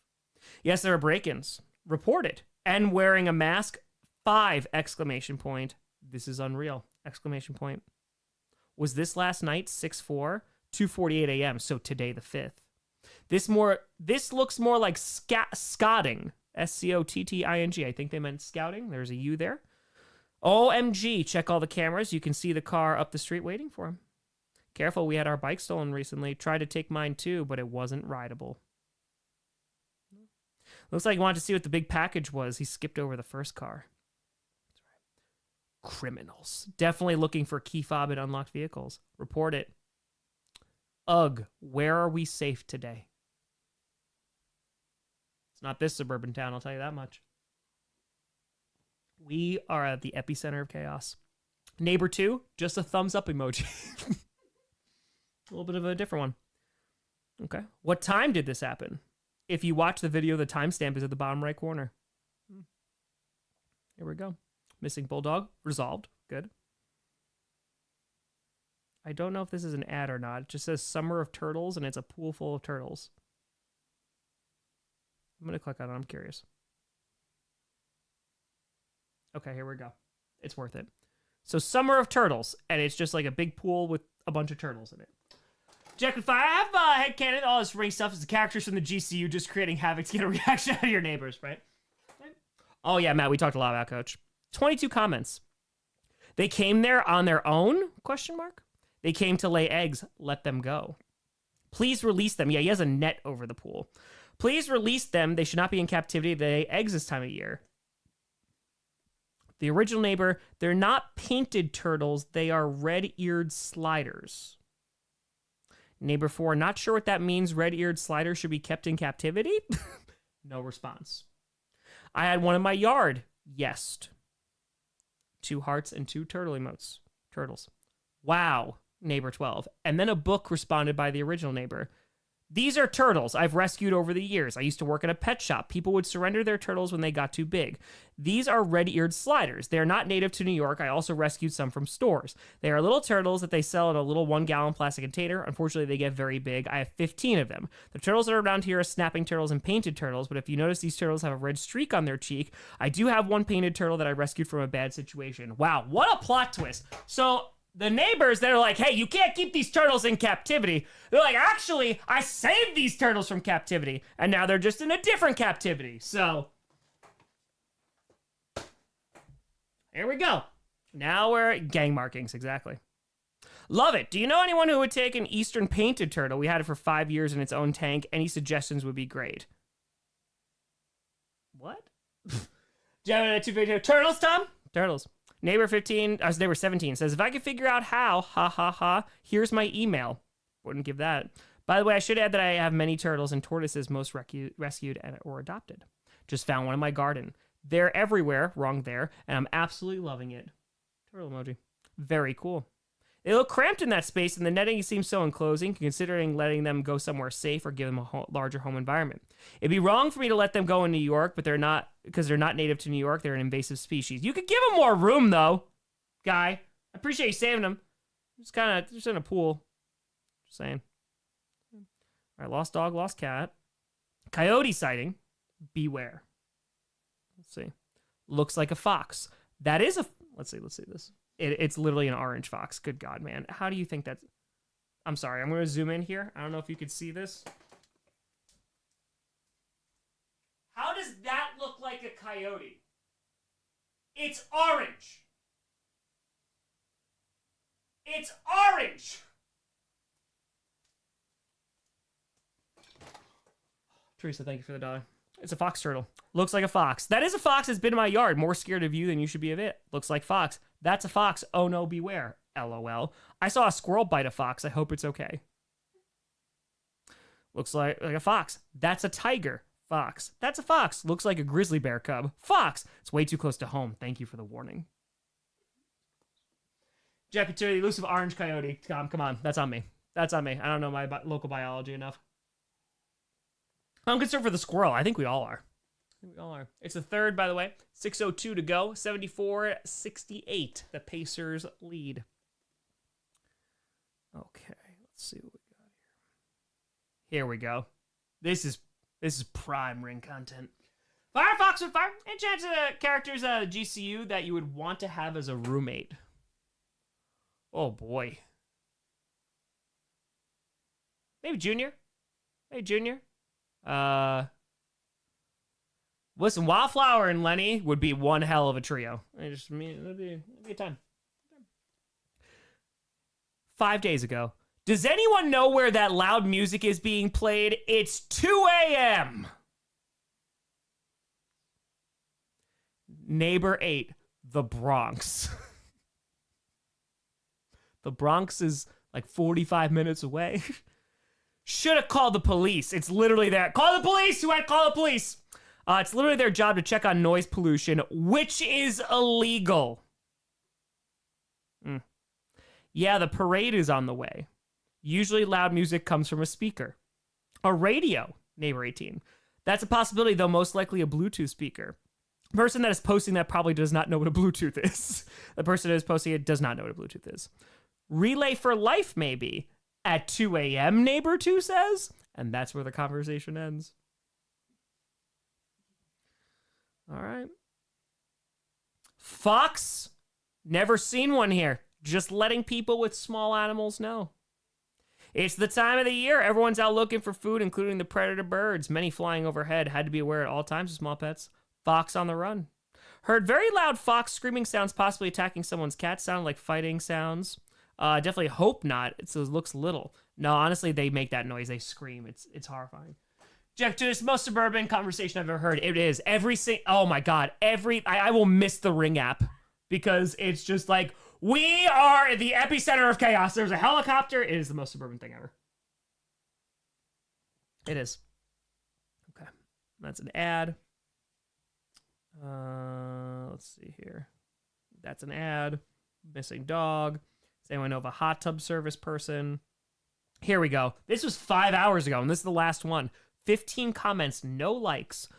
Yes, there are break-ins. Reported. And wearing a mask. 5! Exclamation point. This is unreal. Exclamation point. Was this last night? 6/4? 2:48 a.m. So today, the 5th. This looks more like scotting. Scotting. I think they meant scouting. There's a U there. OMG, check all the cameras. You can see the car up the street waiting for him. Careful, we had our bike stolen recently. Tried to take mine too, but it wasn't rideable. Looks like he wanted to see what the big package was. He skipped over the first car. That's right. Criminals. Definitely looking for key fob and unlocked vehicles. Report it. Ugh, where are we safe today? It's not this suburban town, I'll tell you that much. We are at the epicenter of chaos. Neighbor 2, just a thumbs up emoji. A little bit of a different one. Okay. What time did this happen? If you watch the video, the timestamp is at the bottom right corner. Here we go. Missing bulldog. Resolved. Good. I don't know if this is an ad or not. It just says Summer of Turtles, and it's a pool full of turtles. I'm going to click on it. I'm curious. Okay, here we go. It's worth it. So Summer of Turtles, and it's just like a big pool with a bunch of turtles in it. Jack and Fire, I have headcanon. All this ring stuff is the characters from the GCU just creating havoc to get a reaction out of your neighbors, right? Oh, yeah, Matt, we talked a lot about Coach. 22 comments. They came there on their own? Question mark. They came to lay eggs. Let them go. Please release them. Yeah, he has a net over the pool. Please release them. They should not be in captivity. They lay eggs this time of year. The original neighbor, they're not painted turtles, they are red-eared sliders. Neighbor 4, not sure what that means. Red-eared sliders should be kept in captivity? No response. I had one in my yard. Yes. 2 hearts and 2 turtle emotes. Turtles. Wow. Neighbor 12. And then a book responded by the original neighbor. These are turtles I've rescued over the years. I used to work at a pet shop. People would surrender their turtles when they got too big. These are red-eared sliders. They are not native to New York. I also rescued some from stores. They are little turtles that they sell in a little 1-gallon plastic container. Unfortunately, they get very big. I have 15 of them. The turtles that are around here are snapping turtles and painted turtles, but if you notice these turtles have a red streak on their cheek, I do have one painted turtle that I rescued from a bad situation. Wow, what a plot twist. So the neighbors, they're like, hey, you can't keep these turtles in captivity. They're like, actually, I saved these turtles from captivity. And now they're just in a different captivity. So, here we go. Now we're gang markings, exactly. Love it. Do you know anyone who would take an Eastern painted turtle? We had it for 5 years in its own tank. Any suggestions would be great. What? Turtles, Tom? Turtles. Neighbor 15, neighbor 17 says, if I could figure out how, ha ha ha, here's my email. Wouldn't give that. By the way, I should add that I have many turtles and tortoises, most rescued or adopted. Just found one in my garden. They're everywhere, wrong there, and I'm absolutely loving it. Turtle emoji. Very cool. They look cramped in that space, and the netting seems so enclosing, considering letting them go somewhere safe or give them a larger home environment. It'd be wrong for me to let them go in New York, but they're not, because they're not native to New York. They're an invasive species. You could give them more room, though, guy. I appreciate you saving them. Just kind of, just in a pool. Just saying. All right, lost dog, lost cat. Coyote sighting. Beware. Let's see. Looks like a fox. That is a, let's see this. It's literally an orange fox. Good God, man. How do you think that's... I'm sorry. I'm going to zoom in here. I don't know if you could see this. How does that look like a coyote? It's orange. It's orange. Teresa, thank you for the $1. It's a fox turtle. Looks like a fox. That is a fox that's been in my yard. More scared of you than you should be of it. Looks like fox. That's a fox. Oh no, beware. LOL. I saw a squirrel bite a fox. I hope it's okay. Looks like a fox. That's a tiger. Fox. That's a fox. Looks like a grizzly bear cub. Fox. It's way too close to home. Thank you for the warning. Jeffy, to the elusive orange coyote. Come on. That's on me. That's on me. I don't know my local biology enough. I'm concerned for the squirrel. I think we all are. It's the third, by the way. 6:02 to go. 74-68. The Pacers lead. Okay, let's see what we got here. Here we go. This is prime ring content. Firefox with fire. And chance of characters GCU that you would want to have as a roommate. Oh boy. Maybe Junior. Hey Junior. Listen, Wildflower and Lenny would be one hell of a trio. It'd be a time. 5 days ago. Does anyone know where that loud music is being played? It's 2 a.m. Neighbor 8, the Bronx. The Bronx is like 45 minutes away. Should have called the police. It's literally there. Call the police! Who had call the police? It's literally their job to check on noise pollution, which is illegal. Yeah, the parade is on the way. Usually loud music comes from a speaker. A radio, neighbor 18. That's a possibility, though most likely a Bluetooth speaker. The person that is posting that probably does not know what a Bluetooth is. The person that is posting it does not know what a Bluetooth is. Relay for life, maybe. At 2 a.m., neighbor 2 says. And that's where the conversation ends. All right. Fox? Never seen one here. Just letting people with small animals know. It's the time of the year. Everyone's out looking for food, including the predator birds. Many flying overhead. Had to be aware at all times of small pets. Fox on the run. Heard very loud fox screaming sounds, possibly attacking someone's cat. Sounded like fighting sounds. Definitely hope not. It looks little. No, honestly, they make that noise. They scream. It's horrifying. Jack, dude, it's the most suburban conversation I've ever heard. It is. Oh my God. I will miss the Ring app because it's just like, we are the epicenter of chaos. There's a helicopter. It is the most suburban thing ever. It is. Okay. That's an ad. Let's see here. That's an ad. Missing dog. Does anyone know of a hot tub service person? Here we go. This was 5 hours ago, and this is the last one. 15 comments, no likes.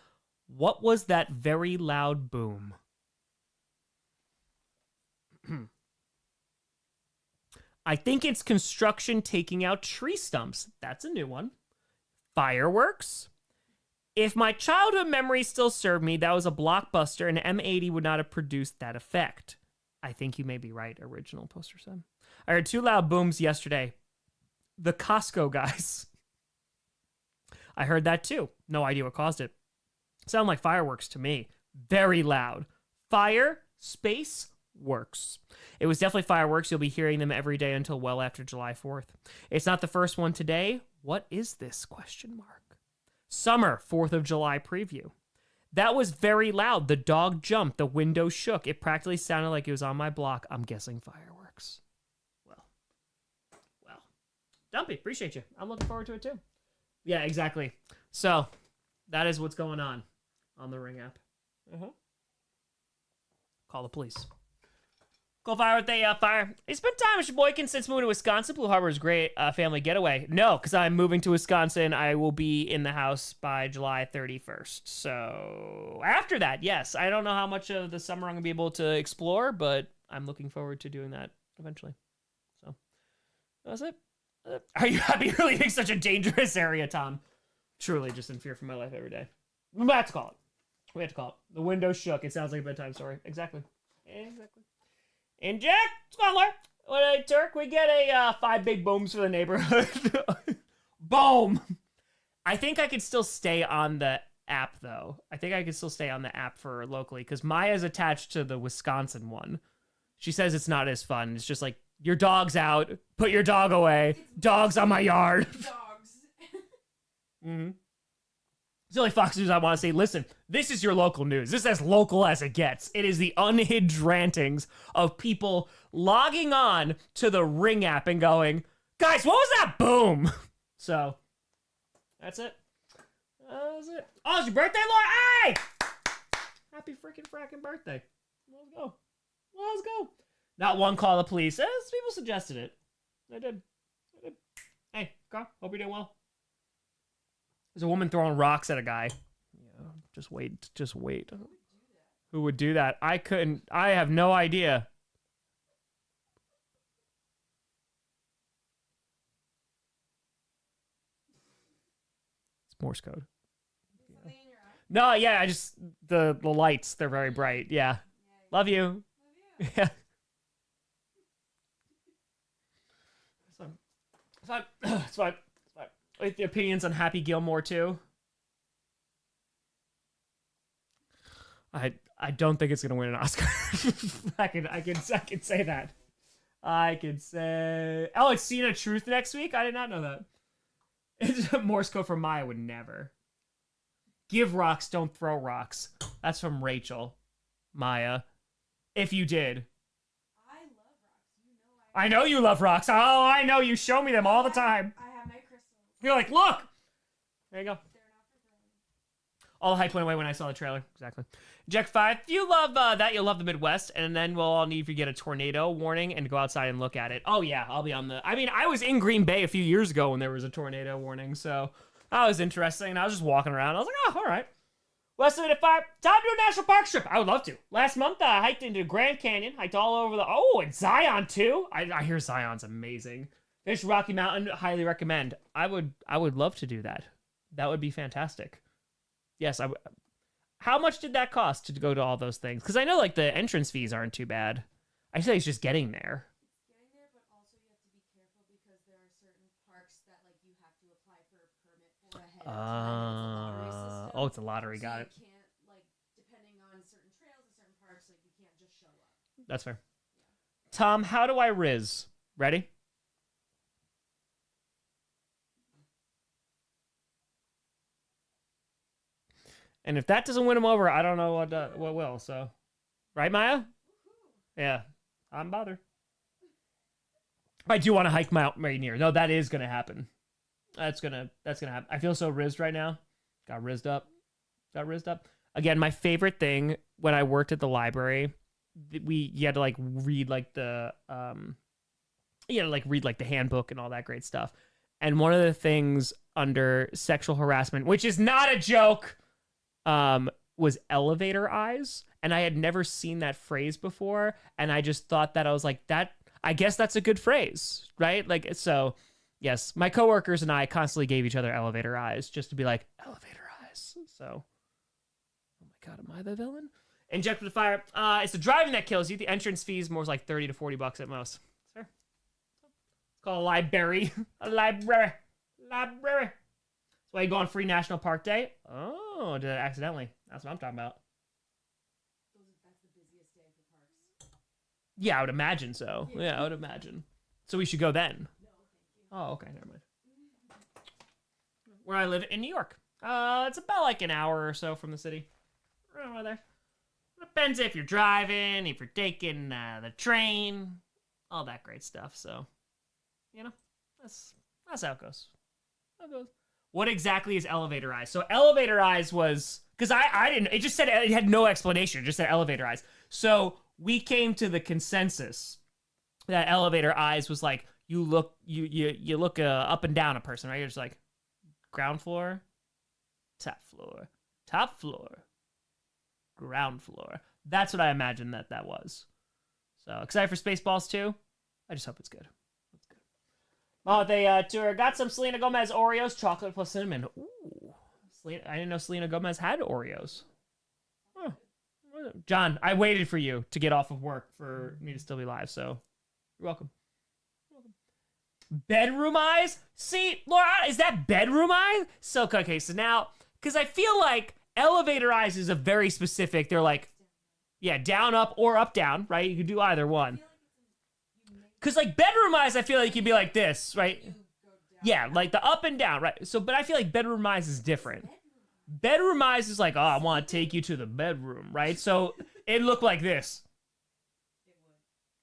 What was that very loud boom? I think it's construction taking out tree stumps. That's a new one. Fireworks. If my childhood memories still serve me, that was a blockbuster, and M80 would not have produced that effect. I think you may be right, original poster said. I heard 2 loud booms yesterday. The Costco guys. I heard that too. No idea what caused it. Sound like fireworks to me. Very loud. Fire, space, works. It was definitely fireworks. You'll be hearing them every day until well after July 4th. It's not the first one today. What is this? ? Summer 4th of July preview. That was very loud. The dog jumped. The window shook. It practically sounded like it was on my block. I'm guessing fireworks. Well. Dumpy, appreciate you. I'm looking forward to it too. Yeah, exactly. So, that is what's going on the Ring app. Call the police. Call fire with a fire. Hey, spent time with your boykin since moving to Wisconsin. Blue Harbor is great. Family getaway. No, because I'm moving to Wisconsin. I will be in the house by July 31st. So after that, yes. I don't know how much of the summer I'm going to be able to explore, but I'm looking forward to doing that eventually. So that's it. Are you happy you're leaving such a dangerous area, Tom? Truly just in fear for my life every day. We have to call it. The window shook. It sounds like a bedtime story. Exactly. And Jack Scholar, what a Turk, we get a 5 big booms for the neighborhood. Boom! I think I could still stay on the app, though. I think I could still stay on the app for locally, because Maya's attached to the Wisconsin one. She says it's not as fun. It's just like, your dog's out, put your dog away, dog's on my yard. Dogs. Mm-hmm. Silly Fox News, I want to say, listen, this is your local news. This is as local as it gets. It is the unhinged rantings of people logging on to the Ring app and going, guys, what was that boom? So, that's it. That's it. Oh, it's your birthday, Laura? Hey! Happy freaking fracking birthday. Let's go. Not one call the police. People suggested it. I did. Hey, Carl, hope you're doing well. There's a woman throwing rocks at a guy. Yeah, just wait. Who would do that? I couldn't. I have no idea. It's Morse code. Yeah. No, yeah, I just the lights. They're very bright. Yeah. Love you. Yeah. It's fine. With the opinions on Happy Gilmore too. I don't think it's gonna win an Oscar. I can say that. I can say. Oh, it's Cena Truth next week. I did not know that. It's Morse code from Maya would never. Give rocks, don't throw rocks. That's from Rachel. Maya. If you did. I love rocks. You know I know you love rocks. Oh, I know. You show me them all the time. I have my crystals. You're like, look! There you go. They're not for throwing. All the hype went away when I saw the trailer. Exactly. Jack 5, if you love that, you'll love the Midwest, and then we'll all need to get a tornado warning and go outside and look at it. Oh, yeah, I'll be on the... I mean, I was in Green Bay a few years ago when there was a tornado warning, so that was interesting. I was just walking around. I was like, oh, all right. West of it 5, time to do a national park trip. I would love to. Last month, I hiked into Grand Canyon, hiked all over the... Oh, and Zion, too. I hear Zion's amazing. Finished Rocky Mountain, highly recommend. I would love to do that. That would be fantastic. Yes, how much did that cost to go to all those things? Because I know like the entrance fees aren't too bad. I feel like it's just getting there. Getting there, but also you have to be careful because there are certain parks that like you have to apply for a permit for ahead of time. Oh, it's a lottery. Got it. You can't like depending on certain trails and certain parks, like you can't just show up. That's fair. Yeah. Tom, how do I Riz? Ready? And if that doesn't win him over, I don't know what will. So, right, Maya? Yeah, I'm bothered. I do want to hike Mount Rainier. No, that is gonna happen. That's gonna happen. I feel so rizzed right now. Got rizzed up. Again, my favorite thing when I worked at the library, you had to like read like the the handbook and all that great stuff. And one of the things under sexual harassment, which is not a joke, was elevator eyes. And I had never seen that phrase before. And I just thought that I was like, I guess that's a good phrase, right? Like, so yes, my coworkers and I constantly gave each other elevator eyes just to be like, elevator eyes. So, oh my God, am I the villain? Inject with fire. It's the driving that kills you. The entrance fee is more like $30 to $40 at most. Sir, it's called a library. A library. That's why you go on Free National Park Day. Oh, did I accidentally? That's what I'm talking about. That's the busiest day for parks. Yeah, I would imagine so. Yeah, I would imagine. So we should go then. No, thank you. Oh, okay, never mind. Where I live in New York. It's about like an hour or so from the city. Right there. Depends if you're driving, if you're taking the train, all that great stuff. So, you know, that's how it goes. What exactly is elevator eyes? So elevator eyes was, because I didn't, it just said, it had no explanation, it just said elevator eyes. So we came to the consensus that elevator eyes was like, you look up and down a person, right? You're just like, ground floor, top floor, ground floor. That's what I imagined that was. So excited for Spaceballs 2. I just hope it's good. Oh, they got some Selena Gomez Oreos, chocolate plus cinnamon. Ooh, I didn't know Selena Gomez had Oreos. Oh. John, I waited for you to get off of work for me to still be live, so you're welcome. Bedroom eyes? See, Laura, is that bedroom eyes? So, okay, so now, because I feel like elevator eyes is a very specific, they're like, yeah, down, up, or up, down, right? You can do either one. Because, like, bedroom eyes, I feel like you'd be like this, right? Yeah, like the up and down, right? So, but I feel like bedroom eyes is different. Bedroom eyes is like, oh, I want to take you to the bedroom, right? So, it looked like this.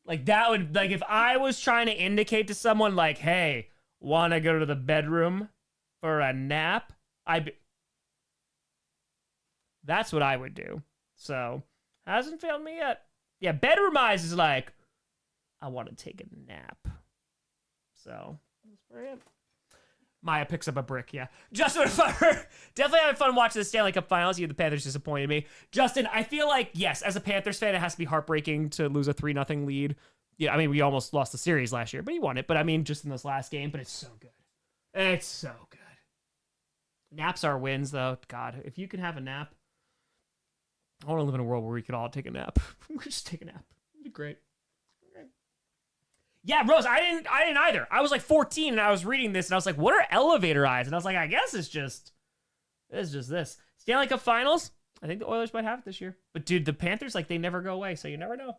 Like, that would, like, if I was trying to indicate to someone, like, hey, want to go to the bedroom for a nap? That's what I would do. So, hasn't failed me yet. Yeah, bedroom eyes is like, I want to take a nap. So, that's pretty it. Maya picks up a brick, yeah. Justin, definitely having fun watching the Stanley Cup Finals. The Panthers disappointed me. Justin, I feel like, yes, as a Panthers fan, it has to be heartbreaking to lose a 3-0 lead. Yeah, I mean, we almost lost the series last year, but you won it. But I mean, just in this last game, but it's so good. It's so good. Naps are wins, though. God, if you can have a nap, I want to live in a world where we could all take a nap. We could just take a nap. It'd be great. Yeah, Rose, I didn't either. I was like 14 and I was reading this and I was like, what are elevator eyes? And I was like, I guess it's just this. Stanley Cup Finals? I think the Oilers might have it this year. But dude, the Panthers, like, they never go away, so you never know.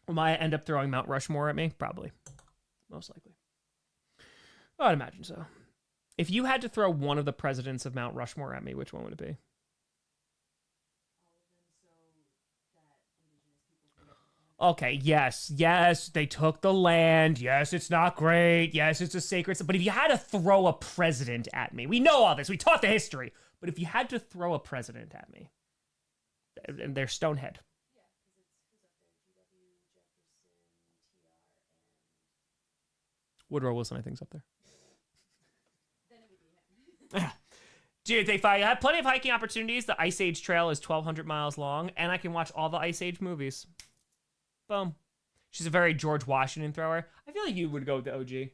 Will Maya end up throwing Mount Rushmore at me? Probably. Most likely. I'd imagine so. If you had to throw one of the presidents of Mount Rushmore at me, which one would it be? Okay, yes, they took the land. Yes, it's not great. Yes, it's a sacred. But if you had to throw a president at me, we know all this. We taught the history. But if you had to throw a president at me, and they're Stonehead. Yeah, because it's who's up there? GW, Jefferson, TR, and Woodrow Wilson, I think, is up there. then it would be him. Dude, if I had plenty of hiking opportunities, the Ice Age Trail is 1,200 miles long, and I can watch all the Ice Age movies. Boom. She's a very George Washington thrower. I feel like you would go with the OG.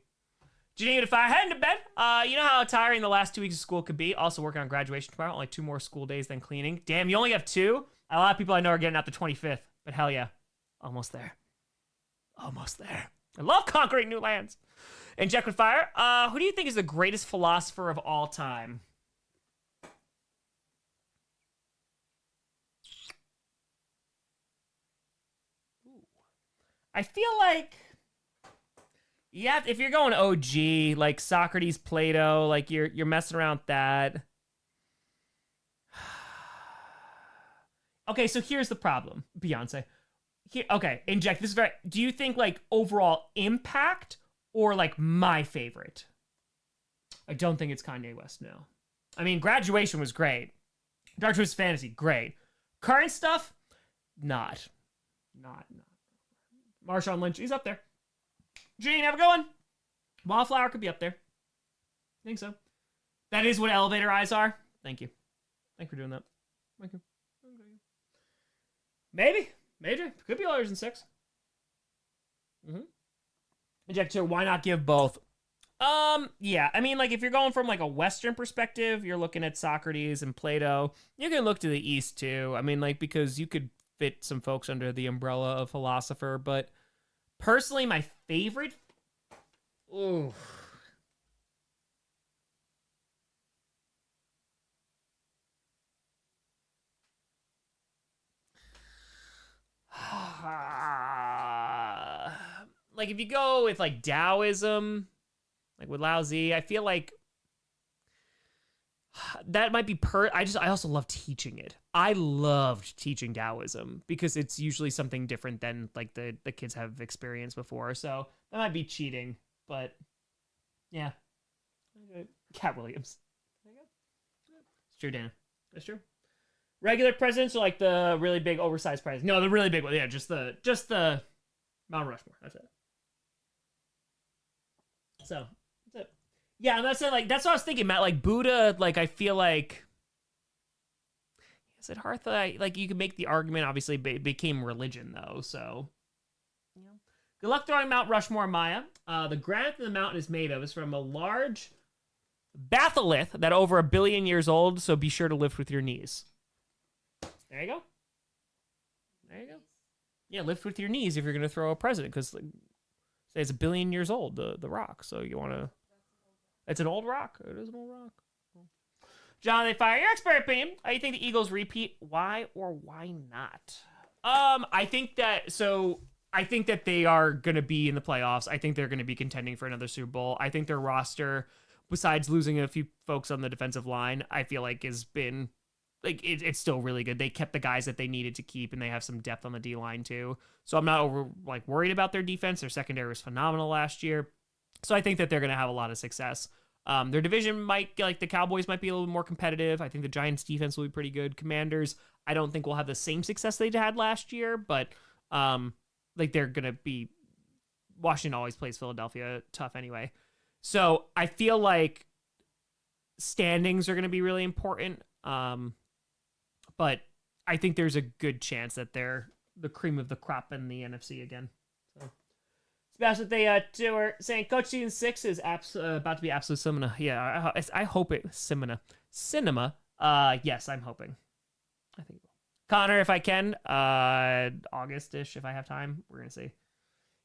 Janine, if I head into bed, you know how tiring the last 2 weeks of school could be. Also working on graduation tomorrow. Only 2 more school days than cleaning. Damn, you only have 2? A lot of people I know are getting out the 25th. But hell yeah. Almost there. Almost there. I love conquering new lands. And Jack with Fire, who do you think is the greatest philosopher of all time? I feel like, yeah, if you're going OG, like Socrates, Plato, like you're messing around with that. Okay, so here's the problem, Beyonce. Okay, inject. This is very. Do you think like overall impact or like my favorite? I don't think it's Kanye West. No, I mean Graduation was great. Dark Twisted Fantasy, great. Current stuff, not. Marshawn Lynch, he's up there. Gene, have a good one. Wildflower could be up there. I think so. That is what elevator eyes are. Thank you. Thank you for doing that. Thank you. Maybe. Major. Could be Lawyers in 6. Inject 2. Why not give both? Yeah. I mean, like, if you're going from, like, a Western perspective, you're looking at Socrates and Plato. You can look to the East, too. I mean, like, because you could fit some folks under the umbrella of philosopher. But personally, my favorite... Ooh... like if you go with like Taoism, like with Lao Tzu, I feel like that might be I also love teaching it. I loved teaching Taoism because it's usually something different than like the kids have experienced before. So that might be cheating, but yeah. Cat Williams. There you go. It's true, Dan. That's true. Regular presidents or like the really big oversized presidents? No, the really big one. Yeah, just the Mount Rushmore. That's it. So that's it. Yeah, and that's it. Like that's what I was thinking, Matt. Like Buddha, like I feel like is it Siddhartha? Like you could make the argument. Obviously, became religion though. So yeah. Good luck throwing Mount Rushmore, Maya. The granite the mountain is made of is from a large batholith that over 1 billion years old. So be sure to lift with your knees. There you go. There you go. Yeah, lift with your knees if you're going to throw a president, because like, say it's 1 billion years old, the rock. So you want to... It's an old rock. It is an old rock. John, they fire your expert opinion. You think the Eagles repeat? Why or why not? I think that they are going to be in the playoffs. I think they're going to be contending for another Super Bowl. I think their roster, besides losing a few folks on the defensive line, I feel like has been... Like it's still really good. They kept the guys that they needed to keep, and they have some depth on the D line too. So I'm not worried about their defense. Their secondary was phenomenal last year, so I think that they're going to have a lot of success. Their division might, like the Cowboys, might be a little more competitive. I think the Giants' defense will be pretty good. Commanders, I don't think will have the same success they had last year, but like they're going to be. Washington always plays Philadelphia tough anyway, so I feel like standings are going to be really important. But I think there's a good chance that they're the cream of the crop in the NFC again. So, Sebastian, they were saying Coach Season 6 is about to be absolute cinema. Yeah, I hope it cinema. Yes, I'm hoping. I think it will. Connor, if I can, August-ish, if I have time, we're gonna see.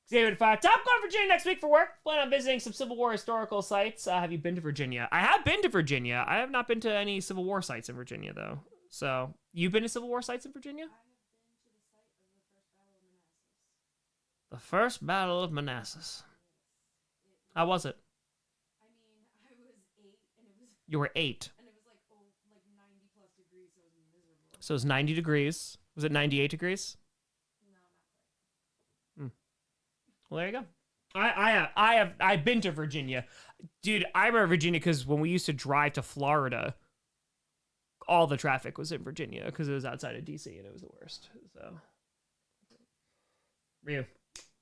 Xavier, Top going to Virginia next week for work. Plan on visiting some Civil War historical sites. Have you been to Virginia? I have been to Virginia. I have not been to any Civil War sites in Virginia, though. So, you've been to Civil War sites in Virginia? I have been to the site of the First Battle of Manassas. The First Battle of Manassas. How was it? I mean, I was 8, and it was... You were 8. And it was like 90 plus degrees, so it was miserable. So it was 90 degrees. Was it 98 degrees? No, not quite. Well, there you go. I've been to Virginia. Dude, I remember Virginia because when we used to drive to Florida, all the traffic was in Virginia because it was outside of DC and it was the worst. So, Ryu,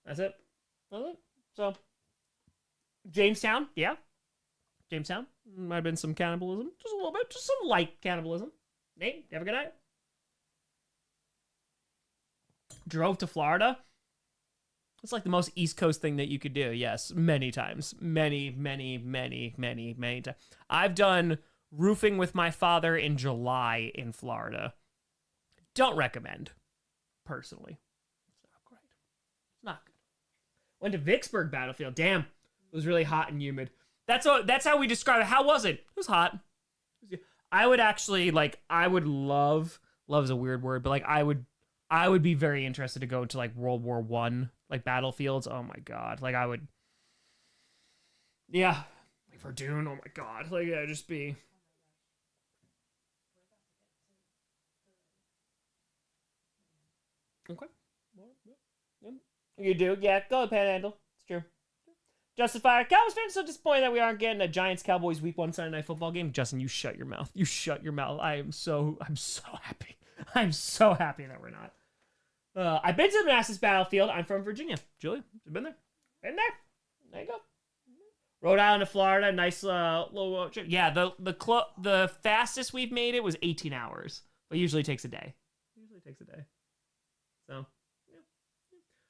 that's it. So, Jamestown, yeah. Jamestown. Might have been some cannibalism. Just a little bit. Just some light cannibalism. Nate, you have a good night? Drove to Florida. It's like the most East Coast thing that you could do. Yes, many times. Many times. I've done roofing with my father in July in Florida. Don't recommend, personally. It's not great. It's not good. Went to Vicksburg Battlefield. Damn, it was really hot and humid. That's how we describe it. How was it? It was hot. I would actually I would love is a weird word, but I would be very interested to go to World War I, battlefields. Oh my god. I would. Yeah. Verdun, oh my god. Just be. Okay. You do? Yeah, go with Panhandle. It's true. Justified. Cowboys fans so disappointed that we aren't getting a Giants Cowboys Week 1 Sunday Night Football game. Justin, you shut your mouth. You shut your mouth. I'm so happy. I'm so happy that we're not. I've been to the Manassas Battlefield. I'm from Virginia. Julie, you've been there? Been there? There you go. Rhode Island to Florida, nice little road trip. Yeah, the fastest we've made it was 18 hours, but usually takes a day. So, yeah.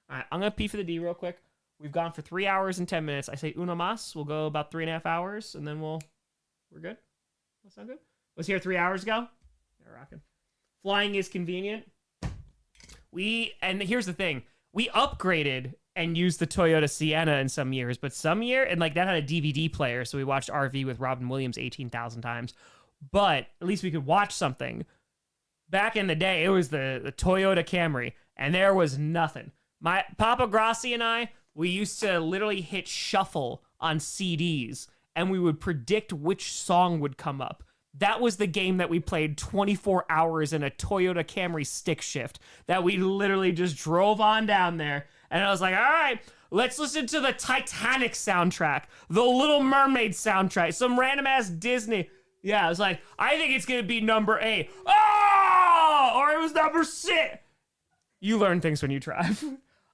All right, I'm gonna pee for the D real quick. We've gone for 3 hours and 10 minutes. I say uno mas. We'll go about 3.5 hours, and then we're good. That sound good? Was here 3 hours ago. Yeah, rocking. Flying is convenient. And here's the thing: we upgraded and used the Toyota Sienna in some years, but some year, and like that had a DVD player, so we watched RV with Robin Williams 18,000 times. But at least we could watch something. Back in the day, it was the Toyota Camry, and there was nothing. My Papa Grossi and I, we used to literally hit shuffle on CDs, and we would predict which song would come up. That was the game that we played 24 hours in a Toyota Camry stick shift that we literally just drove on down there. And I was like, all right, let's listen to the Titanic soundtrack, the Little Mermaid soundtrack, some random ass Disney. Yeah, I was like, I think it's going to be number 8. Oh! Or it was number 6. You learn things when you drive.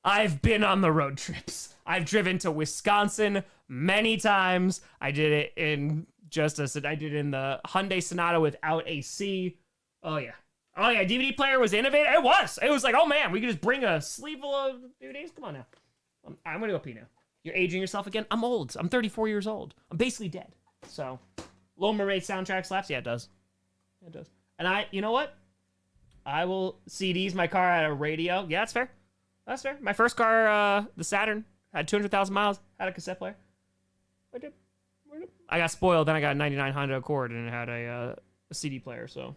I've been on the road trips. I've driven to Wisconsin many times. I did it in the Hyundai Sonata without AC. Oh yeah, DVD player was innovative. It was like, oh man, we could just bring a sleeve full of DVDs. Come on now. I'm gonna go pee now. You're aging yourself again. I'm old. I'm 34 years old. I'm basically dead. So, Little Mermaid soundtrack slaps. Yeah, it does. It does. And you know what? I will CDs my car had a radio. Yeah, that's fair. That's fair. My first car, the Saturn, had 200,000 miles, had a cassette player. I did. I got spoiled, then I got a 99 Honda Accord, and it had a CD player, so.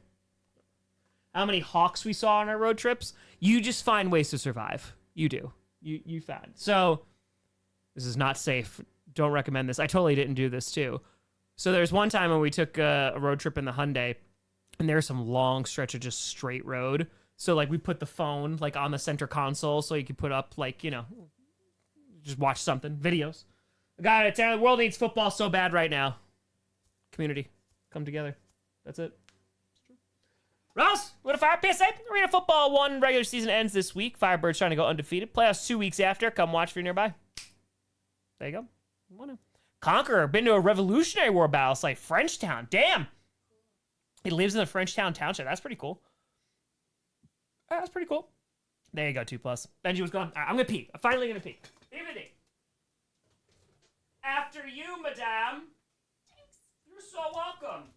How many hawks we saw on our road trips? You just find ways to survive. You do. You found. So, this is not safe. Don't recommend this. I totally didn't do this, too. So, there's one time when we took a road trip in the Hyundai, and there's some long stretch of just straight road. So, like, we put the phone, like, on the center console so you could put up, like, just watch something. Videos. The world needs football so bad right now. Community. Come together. That's it. Ross, what a Fire PSA. Arena Football 1 regular season ends this week. Firebirds trying to go undefeated. Playoffs 2 weeks after. Come watch if you're nearby. There you go. Conqueror. Been to a Revolutionary War battle. It's like Frenchtown. Damn. He lives in the Frenchtown Township. That's pretty cool. That's pretty cool. There you go, 2+. Benji was gone. I'm going to pee. I'm finally going to pee. DVD. After you, madame. Thanks. You're so welcome.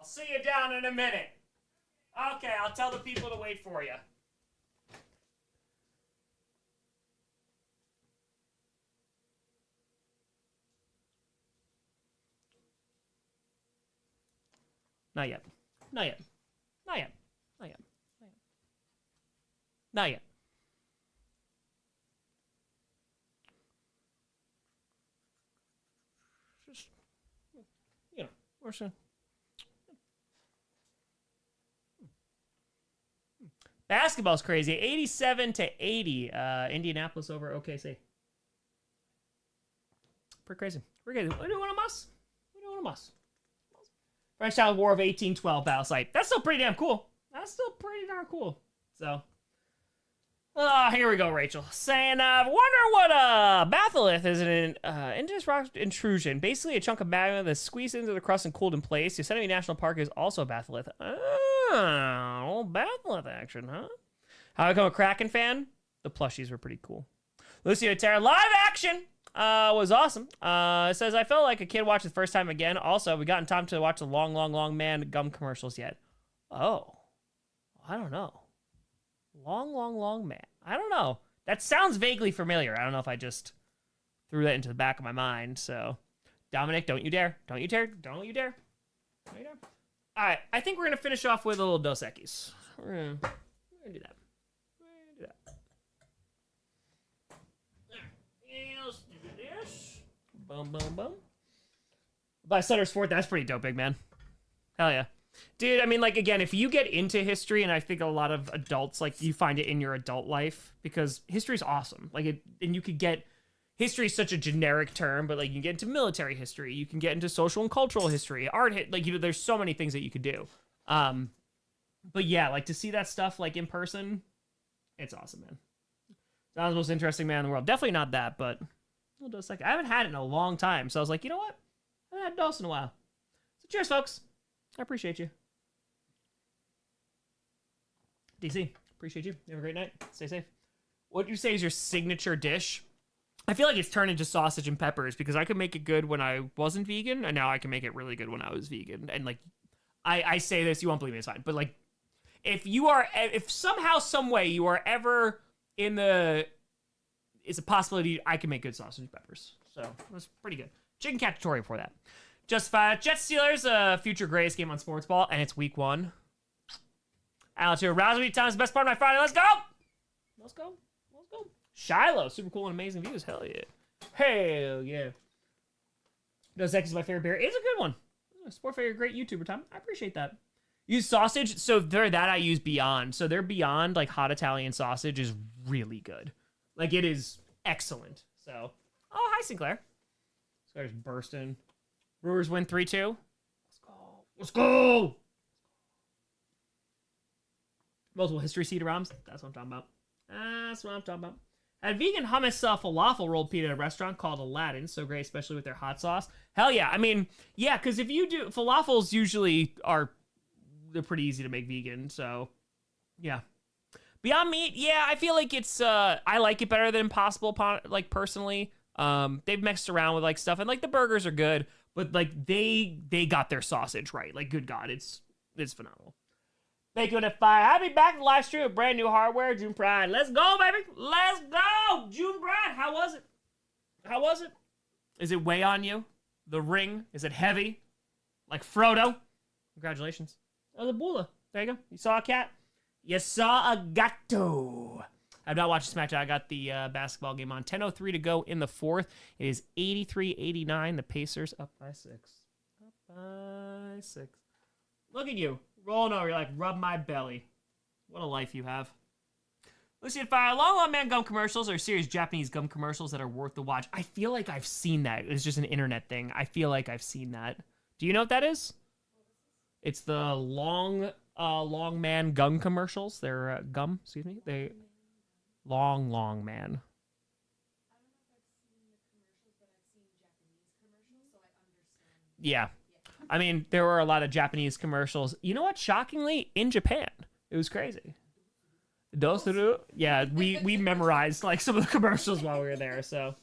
I'll see you down in a minute. Okay, I'll tell the people to wait for you. Not yet. Not yet. Not yet. Not yet. Not yet. Just, we're so. Basketball's crazy. 87-80. Indianapolis over OKC. Pretty crazy. We're doing a must. We're doing a must. French Town War of 1812 battle site. That's still pretty damn cool. That's still pretty darn cool. So, here we go, Rachel. Saying, wonder what batholith is an indigenous rock intrusion. Basically a chunk of magma that's squeezed into the crust and cooled in place. Yosemite National Park is also a batholith. Oh, batholith action, huh? How I become a Kraken fan? The plushies were pretty cool. Lucio Terra live action was awesome. It says, I felt like a kid watched the first time again. Also, we got in time to watch the long man gum commercials yet. Oh, I don't know. Long man. I don't know. That sounds vaguely familiar. I don't know if I just threw that into the back of my mind. So, Dominic, don't you dare. Don't you dare. Don't you dare. Don't you dare. All right. I think we're going to finish off with a little Dos Equis. We're going to do that. Let's do this. Boom. By Sutter's Fort, that's pretty dope, big man. Hell yeah. Dude, I mean, like, again, if you get into history, and I think a lot of adults, like, you find it in your adult life, because history's awesome. Like, and you could get, history is such a generic term, but, like, you can get into military history, you can get into social and cultural history, art, like, you know, there's so many things that you could do. But yeah, like, to see that stuff, like, in person, it's awesome, man. Sounds the most interesting man in the world. Definitely not that, but we'll do a second. I haven't had it in a long time, so I was like, you know what? I haven't had Dos in a while. So cheers, folks. I appreciate you. DC, appreciate you. You have a great night. Stay safe. What would you say is your signature dish? I feel like it's turned into sausage and peppers because I could make it good when I wasn't vegan, and now I can make it really good when I was vegan. And like, I say this, you won't believe me, it's fine. But like, if somehow, some way you are ever in the, it's a possibility I can make good sausage and peppers. So that's pretty good. Chicken cacciatore before that. Justified. Jets Steelers, future greatest game on sports ball, and it's week 1. Alex here. Rousey time is the best part of my Friday. Let's go! Let's go. Shiloh, super cool and amazing views. Hell yeah. Hell yeah. Dos Equis is my favorite beer. It's a good one. Sport favorite, great YouTuber time. I appreciate that. Use sausage. So that I use Beyond. So their Beyond, like, hot Italian sausage is really good. Like, it is excellent. So, oh, hi, Sinclair. Sinclair's bursting. Brewers win 3-2. Let's go! Multiple history CD-ROMs. That's what I'm talking about. Had vegan hummus falafel rolled pita at a restaurant called Aladdin. So great, especially with their hot sauce. Hell yeah. I mean, yeah, because if you do... Falafels usually they're pretty easy to make vegan, so... Yeah. Beyond Meat, yeah, I feel like it's... I like it better than Impossible, like, personally. They've mixed around with, like, stuff, and, like, the burgers are good. But, like, they got their sausage right. Like, good God, it's phenomenal. Thank you, F5. I'll be back in the live stream with brand new hardware, June Pride. Let's go, baby. Let's go. June Pride, how was it? Is it weigh on you? The ring, is it heavy? Like Frodo? Congratulations. Oh, the Bula. There you go. You saw a cat? You saw a gato. I've not watched SmackDown. I got the basketball game on. 10:03 to go in the 4th. It is 83-89. The Pacers up by 6. Look at you. Rolling over. You're like, rub my belly. What a life you have. Lucy and Fire. Long Man gum commercials are serious Japanese gum commercials that are worth the watch. I feel like I've seen that. It's just an internet thing. I feel like I've seen that. Do you know what that is? It's the Long Man gum commercials. They're gum, excuse me. They... Long Man. I don't know if I've seen the commercials, but I've seen Japanese commercials, so I understand. Yeah. I mean, there were a lot of Japanese commercials. You know what? Shockingly, in Japan. It was crazy. Dosuru. Yeah, we memorized, like, some of the commercials while we were there, so.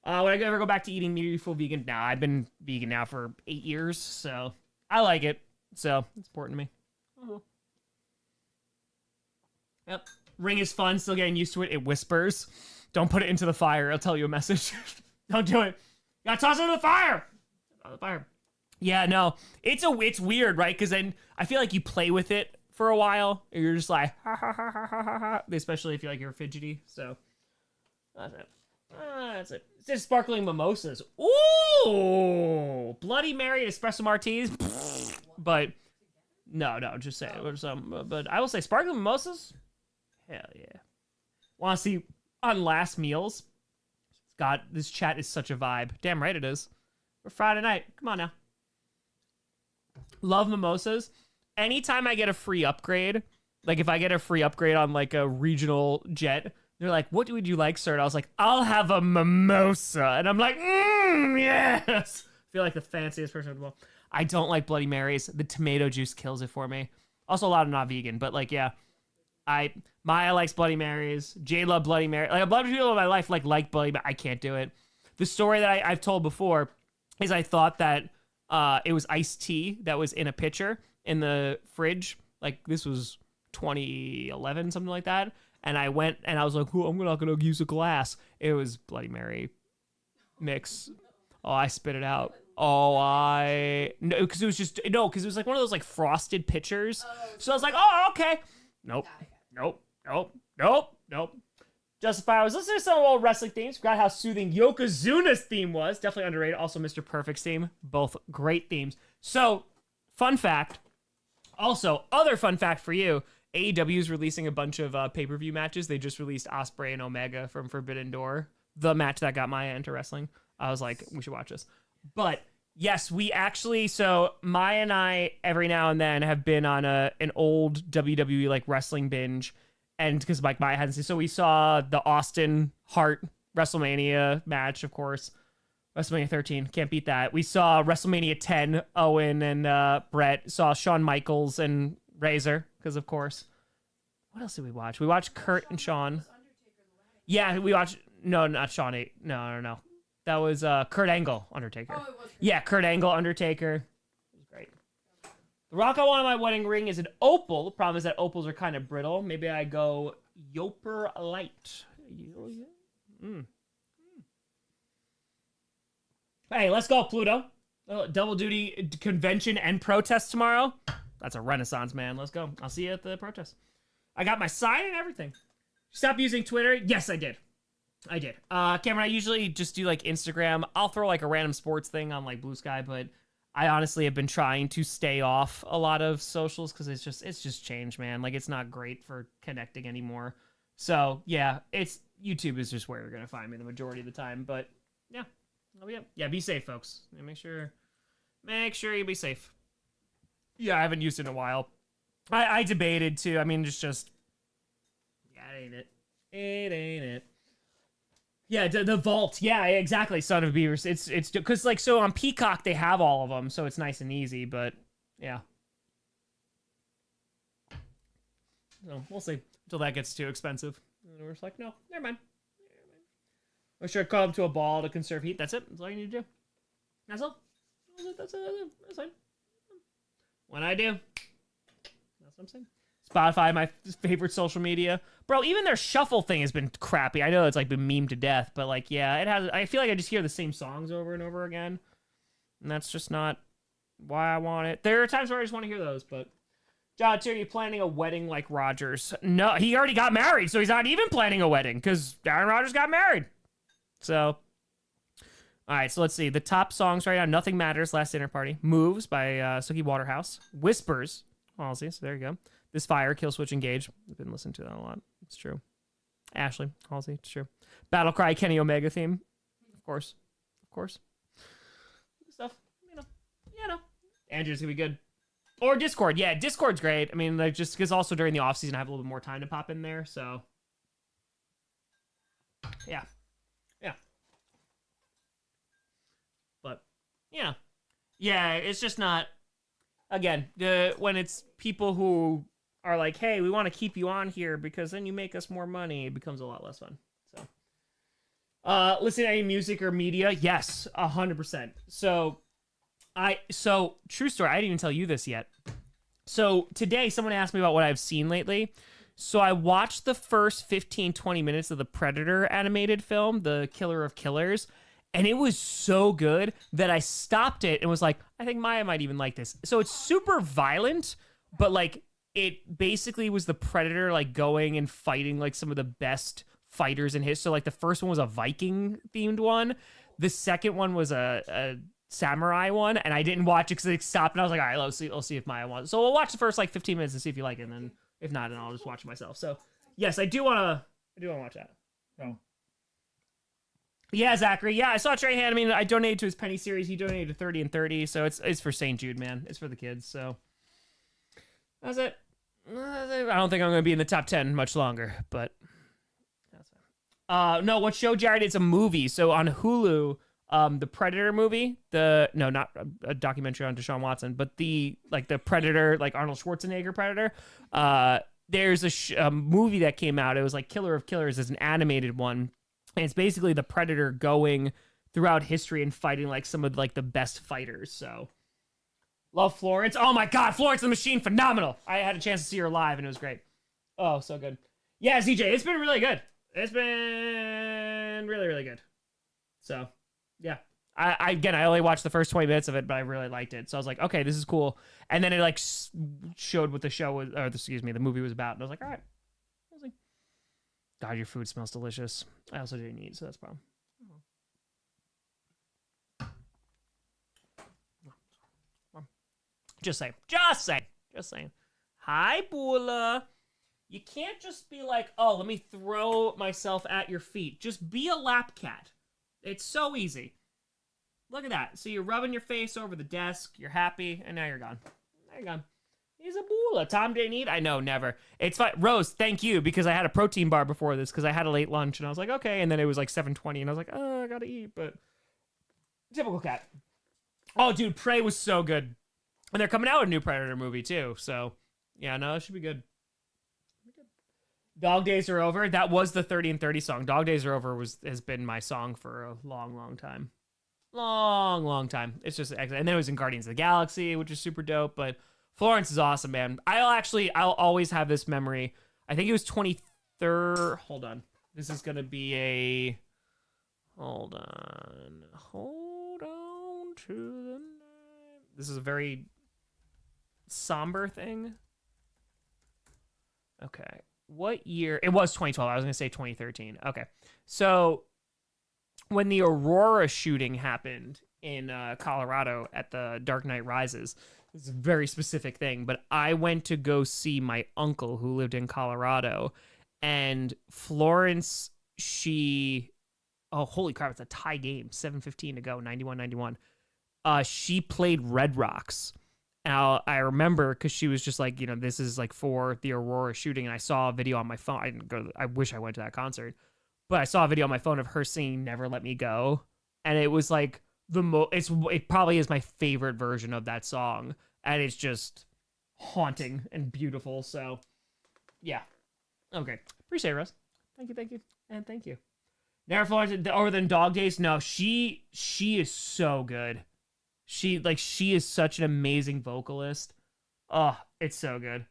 Would I ever go back to eating meaningful vegan? Nah, I've been vegan now for 8 years, so I like it. So, it's important to me. Oh. Yep. Ring is fun, still getting used to it. It whispers. Don't put it into the fire. I'll tell you a message. Don't do it. You gotta toss it into the fire. Yeah, no. It's weird, right? Because then I feel like you play with it for a while. And you're just like, ha, ha, ha, ha, ha, ha, ha. Especially if you're fidgety. So, that's it. That's it. It's just sparkling mimosas. Ooh! Bloody Mary and espresso martinis. But, no, just say it. But I will say sparkling mimosas. Hell yeah. Want to see on last meals? God, this chat is such a vibe. Damn right it is. We're Friday night. Come on now. Love mimosas. Anytime I get a free upgrade, like if I get a free upgrade on like a regional jet, they're like, what would you like, sir? And I was like, I'll have a mimosa. And I'm like, yes. I feel like the fanciest person in the world. I don't like Bloody Marys. The tomato juice kills it for me. Also, a lot of not vegan, but like, yeah. Maya likes Bloody Marys. Jay loved Bloody Mary. Like a lot of people in my life like Bloody Mary. I can't do it. The story that I've told before is I thought that it was iced tea that was in a pitcher in the fridge. Like this was 2011, something like that. And I went and I was like, oh, I'm not going to use a glass. It was Bloody Mary mix. Oh, I spit it out. No, because it was just, no, because it was like one of those like frosted pitchers. So I was like, oh, okay. Nope. Justifier, I was listening to some old wrestling themes. Forgot how soothing Yokozuna's theme was. Definitely underrated. Also, Mr. Perfect's theme. Both great themes. So, fun fact. Also, other fun fact for you. AEW is releasing a bunch of pay-per-view matches. They just released Ospreay and Omega from Forbidden Door. The match that got Maya into wrestling. I was like, we should watch this. But, yes, we actually... So, Maya and I, every now and then, have been on an old WWE, like, wrestling binge. And because like Maya hadn't seen, so we saw the Austin Hart WrestleMania match, of course. WrestleMania 13, can't beat that. We saw WrestleMania 10, Owen and Brett. Saw Shawn Michaels and Razor, because of course. What else did we watch? We watched Kurt and Shawn. Yeah, we watched. No, not Shawn 8. No. That was Kurt Angle, Undertaker. Oh, it was yeah, Kurt Angle, Undertaker. It was great. The rock I want on my wedding ring is an opal. The problem is that opals are kind of brittle. Maybe I go Yoper Light. Hey, let's go, Pluto. Double duty convention and protest tomorrow. That's a renaissance, man. Let's go. I'll see you at the protest. I got my sign and everything. Stop using Twitter. Yes, I did. Cameron, I usually just do like Instagram. I'll throw like a random sports thing on like Blue Sky, but I honestly have been trying to stay off a lot of socials because it's just changed, man. Like it's not great for connecting anymore. So yeah, YouTube is just where you're gonna find me the majority of the time. But yeah, I'll be up. Yeah, be safe, folks. Yeah, make sure you be safe. Yeah, I haven't used it in a while. I debated too. I mean, just yeah, it ain't it. It ain't it. Yeah, the vault. Yeah, exactly. Son of Beavers. It's because like so on Peacock they have all of them, so it's nice and easy. But yeah, so we'll see until that gets too expensive. And we're just like, no, never mind. Make sure to call them to a ball to conserve heat. That's it. That's all you need to do. That's all. That's fine. When I do, that's what I'm saying. Spotify, my favorite social media. Bro, even their shuffle thing has been crappy. I know it's like been memed to death, but like, yeah, it has. I feel like I just hear the same songs over and over again. And that's just not why I want it. There are times where I just want to hear those, but John, are you planning a wedding like Rodgers? No, he already got married, so he's not even planning a wedding because Aaron Rodgers got married. So, all right, so let's see. The top songs right now, Nothing Matters, Last Dinner Party. Moves by Suki Waterhouse. Whispers, Halsey, so there you go. This Fire, Kill Switch Engage. I've been listening to that a lot. It's true. Ashley, Halsey, it's true. Battle Cry, Kenny Omega theme. Of course. Stuff, you know. Andrew's gonna be good. Or Discord. Yeah, Discord's great. I mean, like, just because also during the off season I have a little bit more time to pop in there, so. Yeah. But, yeah. Yeah, it's just not, again, when it's people who are like, hey, we want to keep you on here because then you make us more money, it becomes a lot less fun. So, listen to any music or media? Yes, 100%. So, true story, I didn't even tell you this yet. So, today, someone asked me about what I've seen lately. So, I watched the first 15, 20 minutes of the Predator animated film, The Killer of Killers, and it was so good that I stopped it and was like, I think Maya might even like this. So, it's super violent, but, like, it basically was the Predator, like, going and fighting, like, some of the best fighters in his. So, like, the first one was a Viking-themed one. The second one was a samurai one, and I didn't watch it because it stopped, and I was like, all right, I'll see if Maya wants it. So we'll watch the first, like, 15 minutes and see if you like it, and then if not, then I'll just watch it myself. So, yes, I do want to watch that. Oh. Yeah, Zachary. Yeah, I saw Trey Hand. I mean, I donated to his Penny series. He donated to 30 and 30, so it's for St. Jude, man. It's for the kids. So that's it. I don't think I'm going to be in the top 10 much longer, but that's fine. No, what show, Jared? It's a movie. So on Hulu, the Predator movie, not a documentary on Deshaun Watson, but the Predator, like Arnold Schwarzenegger Predator. There's a movie that came out. It was like Killer of Killers, is an animated one. And it's basically the Predator going throughout history and fighting like some of like the best fighters. So love Florence. Oh my God, Florence the Machine, phenomenal. I had a chance to see her live and it was great. Oh, so good. Yeah, ZJ, it's been really good. It's been really, really good. So yeah. I only watched the first 20 minutes of it, but I really liked it. So I was like, okay, this is cool. And then it like showed what the show was, or the movie was about. And I was like, all right. God, your food smells delicious. I also didn't eat, so that's a problem. Just saying. Hi, Bula. You can't just be like, oh, let me throw myself at your feet. Just be a lap cat. It's so easy. Look at that. So you're rubbing your face over the desk, you're happy, and now you're gone. There you're gone. He's a Bula. Tom didn't eat? I know, never. It's fine. Rose, thank you, because I had a protein bar before this, because I had a late lunch, and I was like, okay, and then it was like 7:20, and I was like, oh, I gotta eat, but typical cat. Oh, dude, Prey was so good. And they're coming out with a new Predator movie, too, so yeah, no, it should be good. Dog Days Are Over. That was the 30 and 30 song. Dog Days Are Over has been my song for a long time. Long time. It's just excellent. And then it was in Guardians of the Galaxy, which is super dope, but Florence is awesome, man. I'll always have this memory. I think it was 23rd. Hold on. This is going to be a... Hold on to the night. This is a very somber thing. Okay. What year? It was 2012. I was going to say 2013. Okay. So when the Aurora shooting happened in Colorado at the Dark Knight Rises, it's a very specific thing, but I went to go see my uncle who lived in Colorado, and Florence, oh, holy crap, it's a tie game, 7:15 to go, 91-91. She played Red Rocks. Now, I remember because she was just like, this is like for the Aurora shooting, and I saw a video on my phone. I didn't go. I wish I went to that concert, but I saw a video on my phone of her singing "Never Let Me Go," and it was like it probably is my favorite version of that song, and it's just haunting and beautiful. So, yeah, okay, appreciate it, Russ. Thank you, and thank you. Never Florence over than Dog Days. No, she is so good. She is such an amazing vocalist. Oh, it's so good.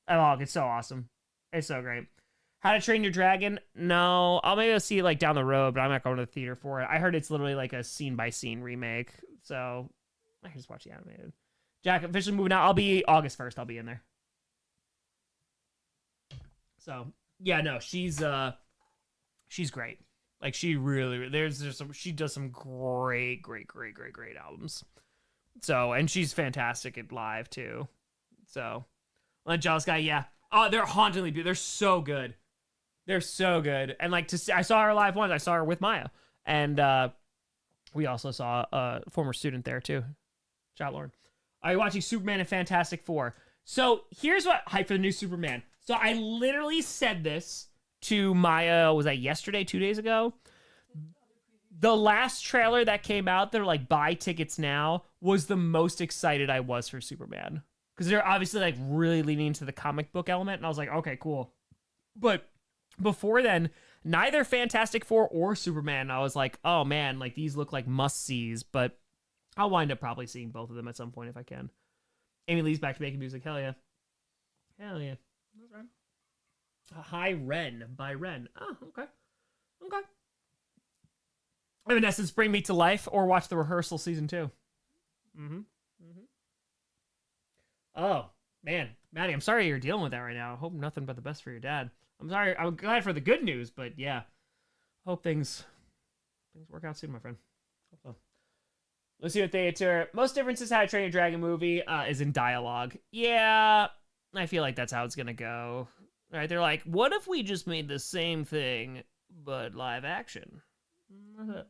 Oh, it's so awesome. It's so great. How to Train Your Dragon? No, I'll maybe see it like down the road, but I'm not going to the theater for it. I heard it's literally like a scene by scene remake, so I can just watch the animated. Jack officially moving out. I'll be August 1st. I'll be in there. So yeah, no, she's great. Like she really, she does some great albums. So, and she's fantastic at live too. So, Jealous Guy, yeah. Oh, they're hauntingly beautiful. They're so good. They're so good. And like I saw her live once. I saw her with Maya, and we also saw a former student there too. Shout out, Lauren. Are you watching Superman and Fantastic Four? So here's what hype for the new Superman. So I literally said this to Maya, was that yesterday, 2 days ago? The last trailer that came out, they're like, buy tickets now, was the most excited I was for Superman. Because they're obviously like really leaning into the comic book element, and I was like, okay, cool. But before then, neither Fantastic Four or Superman, I was like, oh man, like these look like must-sees, but I'll wind up probably seeing both of them at some point if I can. Amy Lee's back to making music, hell yeah. Hell yeah. That's right. Hi Ren by Ren. Oh, okay. Evanescence, Bring Me to Life, or watch The Rehearsal season 2. Oh, man. Maddie, I'm sorry you're dealing with that right now. I hope nothing but the best for your dad. I'm sorry. I'm glad for the good news, but yeah. Hope things work out soon, my friend. Hope so. Let's see what they answer. Most differences How to Train Your Dragon movie is in dialogue. Yeah, I feel like that's how it's going to go. Right? They're like, what if we just made the same thing but live action? That's it.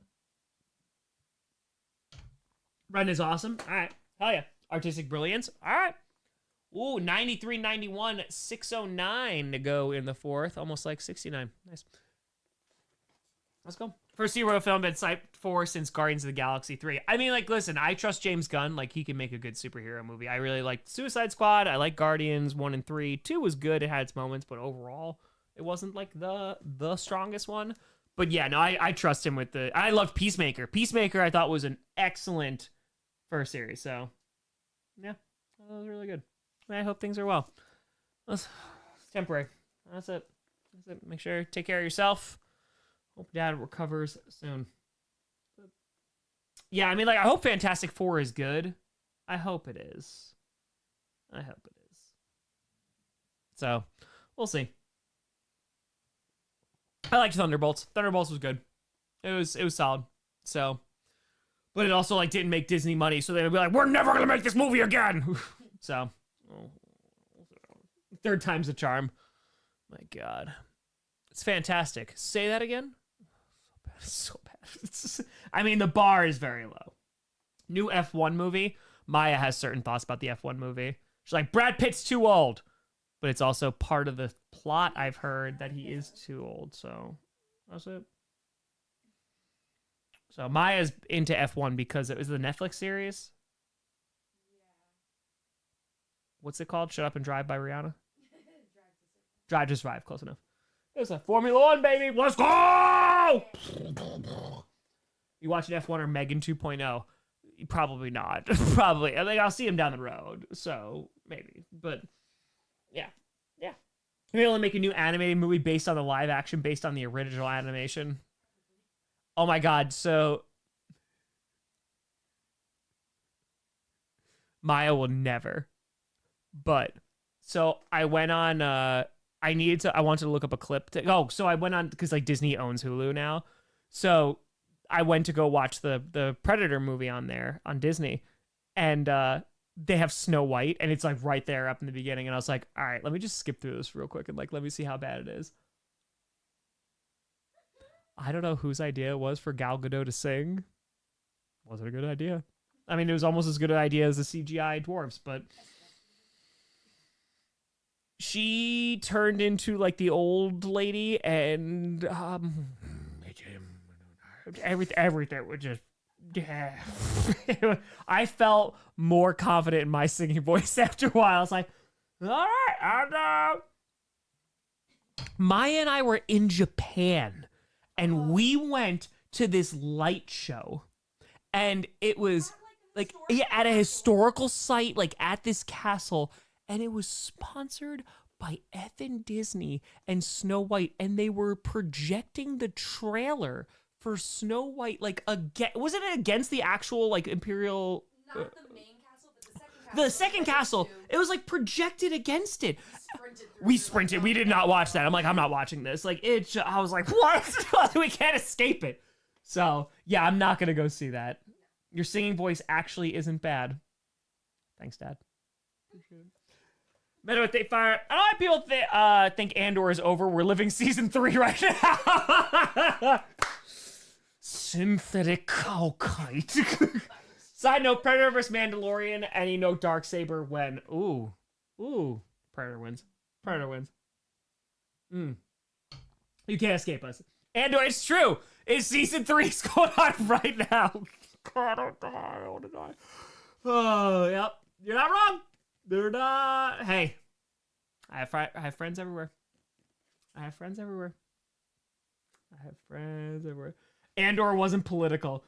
Run is awesome. All right. Hell yeah. Artistic brilliance. All right. Ooh, 93, 91, 609 to go in the fourth. Almost like 69. Nice. Let's go. First hero film been psyched for since Guardians of the Galaxy 3. I mean, like, listen, I trust James Gunn. Like, he can make a good superhero movie. I really liked Suicide Squad. I like Guardians 1 and 3. 2 was good. It had its moments, but overall, it wasn't, like, the strongest one. But, yeah, no, I trust him with the... I loved Peacemaker. Peacemaker, I thought, was an excellent first series. So, yeah, that was really good. I hope things are well. It's temporary. That's it. That's it. Make sure you take care of yourself. Hope Dad recovers soon. But yeah, I mean, like, I hope Fantastic Four is good. I hope it is. I hope it is. So, we'll see. I liked Thunderbolts. Thunderbolts was good. It was solid. So, but it also, like, didn't make Disney money, so they'd be like, we're never gonna make this movie again. So, third time's the charm. My God. It's fantastic. Say that again? So bad. I mean, the bar is very low. New F1 movie. Maya has certain thoughts about the F1 movie. She's like, Brad Pitt's too old. But it's also part of the plot, I've heard, that he is too old. So, that's it. So, Maya's into F1 because it was the Netflix series. What's it called? Shut Up and Drive by Rihanna? Drive to Survive. Close enough. It's a Formula One, baby. Let's go! You watching F1 or Megan 2.0? Probably not. Probably. I think I'll see him down the road. So, maybe. But, yeah. Yeah. Maybe they'll make a new animated movie based on the live action, based on the original animation. Oh my God. So, Maya will never. But, so I went on, I wanted to look up a clip. So I went on, because like Disney owns Hulu now. So I went to go watch the Predator movie on there, on Disney. And they have Snow White, and it's like right there up in the beginning. And I was like, all right, let me just skip through this real quick and like, let me see how bad it is. I don't know whose idea it was for Gal Gadot to sing. Was it a good idea? I mean, it was almost as good an idea as the CGI dwarves, but... She turned into like the old lady, and everything was just. Yeah. I felt more confident in my singing voice after a while. I was like, all right, I know. Maya and I were in Japan, and we went to this light show, and it was like at a historical site, like at this castle. And it was sponsored by effing Disney and Snow White. And they were projecting the trailer for Snow White, like, again. Was it against the actual, like, Imperial... Not the main castle, but the second castle. The second castle. It was, like, projected against it. We sprinted. We did not watch that. I'm like, I'm not watching this. Like, I was like, what? We can't escape it. So, yeah, I'm not going to go see that. Your singing voice actually isn't bad. Thanks, Dad. Appreciate it. Meadow State Fire. I don't know why people think Andor is over. We're living season 3 right now. Synthetic calcite. Side note, Predator vs. Mandalorian. Any note Darksaber when. Ooh. Predator wins. You can't escape us. Andor, it's true. It's season 3 is going on right now. God, I want to die. Oh, yep. You're not wrong. They're not. Hey, I have friends everywhere. Andor wasn't political.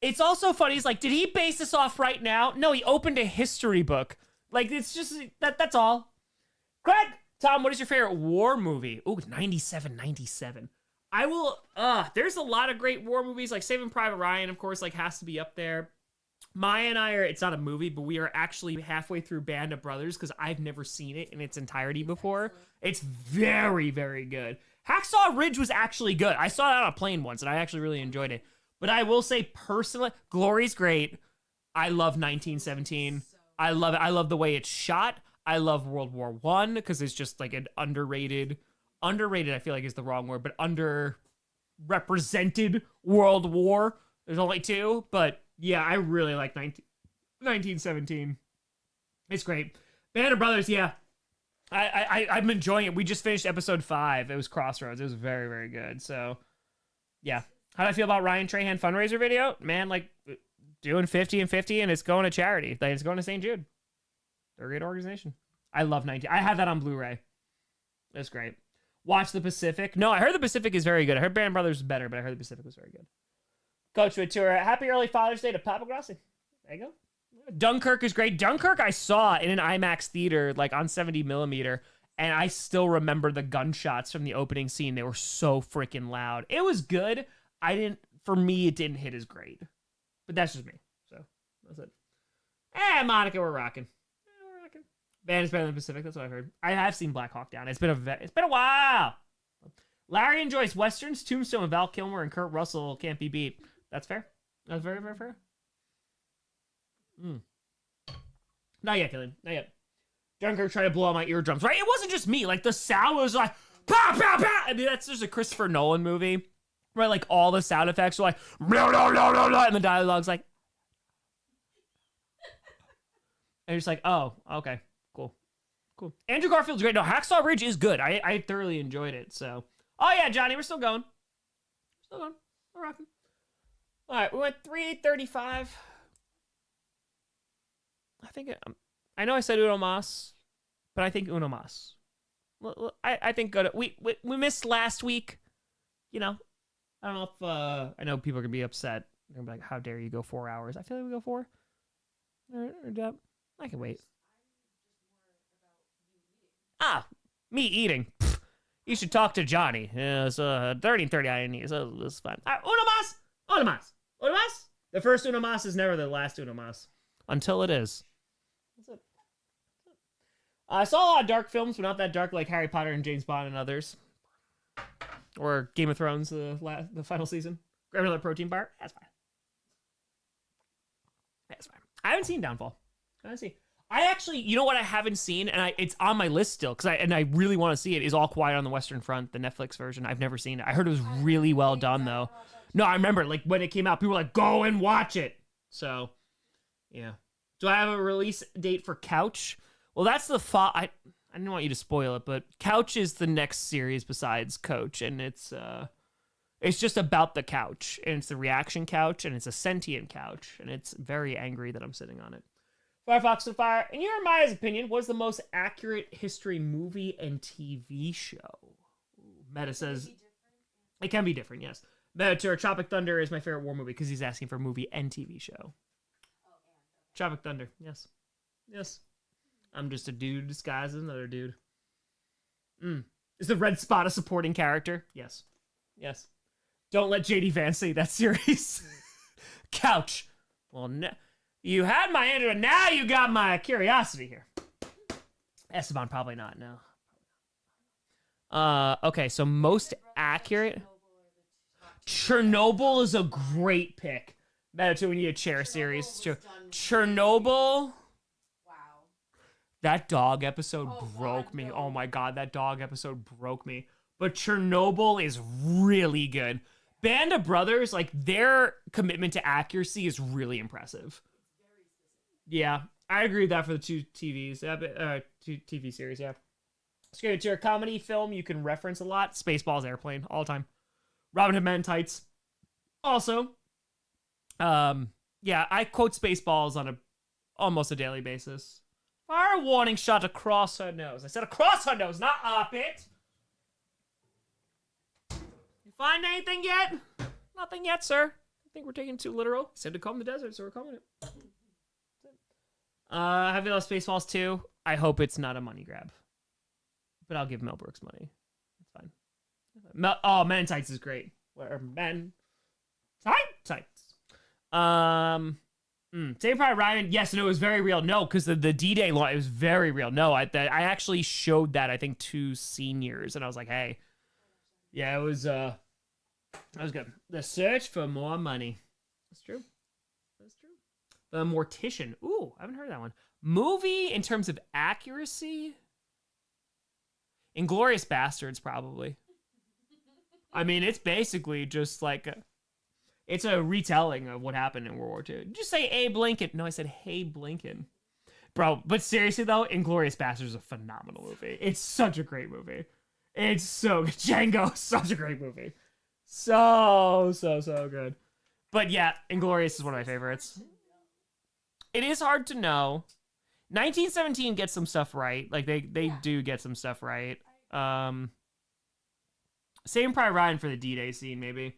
It's also funny. He's like, did he base this off right now? No, he opened a history book. Like, it's just that's all. Craig, Tom, what is your favorite war movie? Ooh, 97. I will. There's a lot of great war movies. Like Saving Private Ryan, of course, like has to be up there. Maya and I it's not a movie, but we are actually halfway through Band of Brothers because I've never seen it in its entirety before. It's very, very good. Hacksaw Ridge was actually good. I saw it on a plane once, and I actually really enjoyed it. But I will say, personally, Glory's great. I love 1917. I love it. I love the way it's shot. I love World War One because it's just like an underrated, I feel like is the wrong word, but underrepresented world war. There's only two, but yeah, I really like 1917. It's great. Band of Brothers, yeah. I'm enjoying it. We just finished episode 5. It was Crossroads. It was very, very good. So, yeah. How do I feel about Ryan Trahan fundraiser video? Man, like, doing 50 and 50, and it's going to charity. Like, it's going to St. Jude. They're a great organization. I love 19. I have that on Blu-ray. It's great. Watch The Pacific. No, I heard The Pacific is very good. I heard Band of Brothers is better, but I heard The Pacific was very good. Coach Ventura, happy early Father's Day to Papa Grossi. There you go. Dunkirk is great. Dunkirk I saw in an IMAX theater, like on 70 millimeter, and I still remember the gunshots from the opening scene. They were so freaking loud. It was good. For me, it didn't hit as great. But that's just me. So, that's it. Monica, we're rocking. We're rocking. Band is better than Pacific. That's what I heard. I have seen Black Hawk Down. It's been a while. Larry enjoys Westerns. Tombstone, Val Kilmer, and Kurt Russell can't be beat. That's fair. That's very, very fair. Not yet, Killian. Not yet. Dunkirk tried to blow out my eardrums, right? It wasn't just me. Like, the sound was like, pow, pow, pow. I mean, that's just a Christopher Nolan movie, right? Like, all the sound effects were like, blah, blah, blah, blah, blah, and the dialogue's like, and you're just like, oh, okay, cool. Andrew Garfield's great. No, Hacksaw Ridge is good. I thoroughly enjoyed it, so. Oh, yeah, Johnny, we're still going. We're rocking. All right, we went 3:35. I think I know I said Uno Mas, but I think Uno Mas. I think good. We missed last week. You know, I don't know if I know people are gonna be upset. They're gonna be like, "How dare you go 4 hours?" I feel like we go 4. I can wait. Me eating. Pfft. You should talk to Johnny. It's 30 and 30 I need, so it's fine. Uno Mas. The first Uno Mas is never the last Uno Mas. Until it is. That's it. I saw a lot of dark films, but not that dark like Harry Potter and James Bond and others. Or Game of Thrones, the final season. Grab another protein bar. That's fine. I haven't seen Downfall. I actually, you know what I haven't seen, and it's on my list still, because I really want to see it, is All Quiet on the Western Front, the Netflix version. I've never seen it. I heard it was really well done, though. No, I remember, like, when it came out, people were like, go and watch it. So, yeah. Do I have a release date for Couch? Well, that's the I didn't want you to spoil it, but Couch is the next series besides Coach, and it's just about the couch, and it's the reaction couch, and it's a sentient couch, and it's very angry that I'm sitting on it. Firefox and Fire, in your and Maya's opinion, what is the most accurate history movie and TV show? Meta says it can be different, yes. Meta Tropic Thunder is my favorite war movie because he's asking for movie and TV show. Tropic Thunder, yes. I'm just a dude disguised as another dude. Is the Red Spot a supporting character? Yes. Don't let JD Vance say that series. Couch. Well, you had my answer, and now you got my curiosity here. Esteban, probably not, no. Okay, so most accurate. Chernobyl is a great pick. Better too, we need a chair series. Chernobyl. Wow. That dog episode broke me. Oh my god, that dog episode broke me. But Chernobyl is really good. Band of Brothers, like, their commitment to accuracy is really impressive. Yeah, I agree with that for the two TV series, yeah. Scary to a comedy film you can reference a lot. Spaceballs, Airplane, all the time. Robin Hood Men in Tights. Also, yeah, I quote Spaceballs on almost a daily basis. Fire warning shot across her nose. I said across her nose, not up it. You find anything yet? Nothing yet, sir. I think we're taking it too literal. Said to comb the desert, so we're combing it. Have you lost Spaceballs 2? I hope it's not a money grab. But I'll give Mel Brooks money. It's fine. Men in Tights is great. Men Tights. Saving Private Ryan. Yes, and it was very real. No, because the D-Day law, it was very real. No, I actually showed that, I think, to seniors, and I was like, hey. Yeah, it was that was good. The Search for More Money. That's true. The Mortician. Ooh, I haven't heard that one. Movie in terms of accuracy, Inglourious Bastards probably. I mean, it's basically just like it's a retelling of what happened in World War II. Did you say Abe Lincoln? No, I said Hey Blinken. Bro, but seriously though, Inglourious Bastards is a phenomenal movie. It's such a great movie. It's so good. Django, such a great movie. So good. But yeah, Inglourious is one of my favorites. It is hard to know. 1917 gets some stuff right. Like they do get some stuff right. Saving Private Ryan for the D-Day scene, maybe.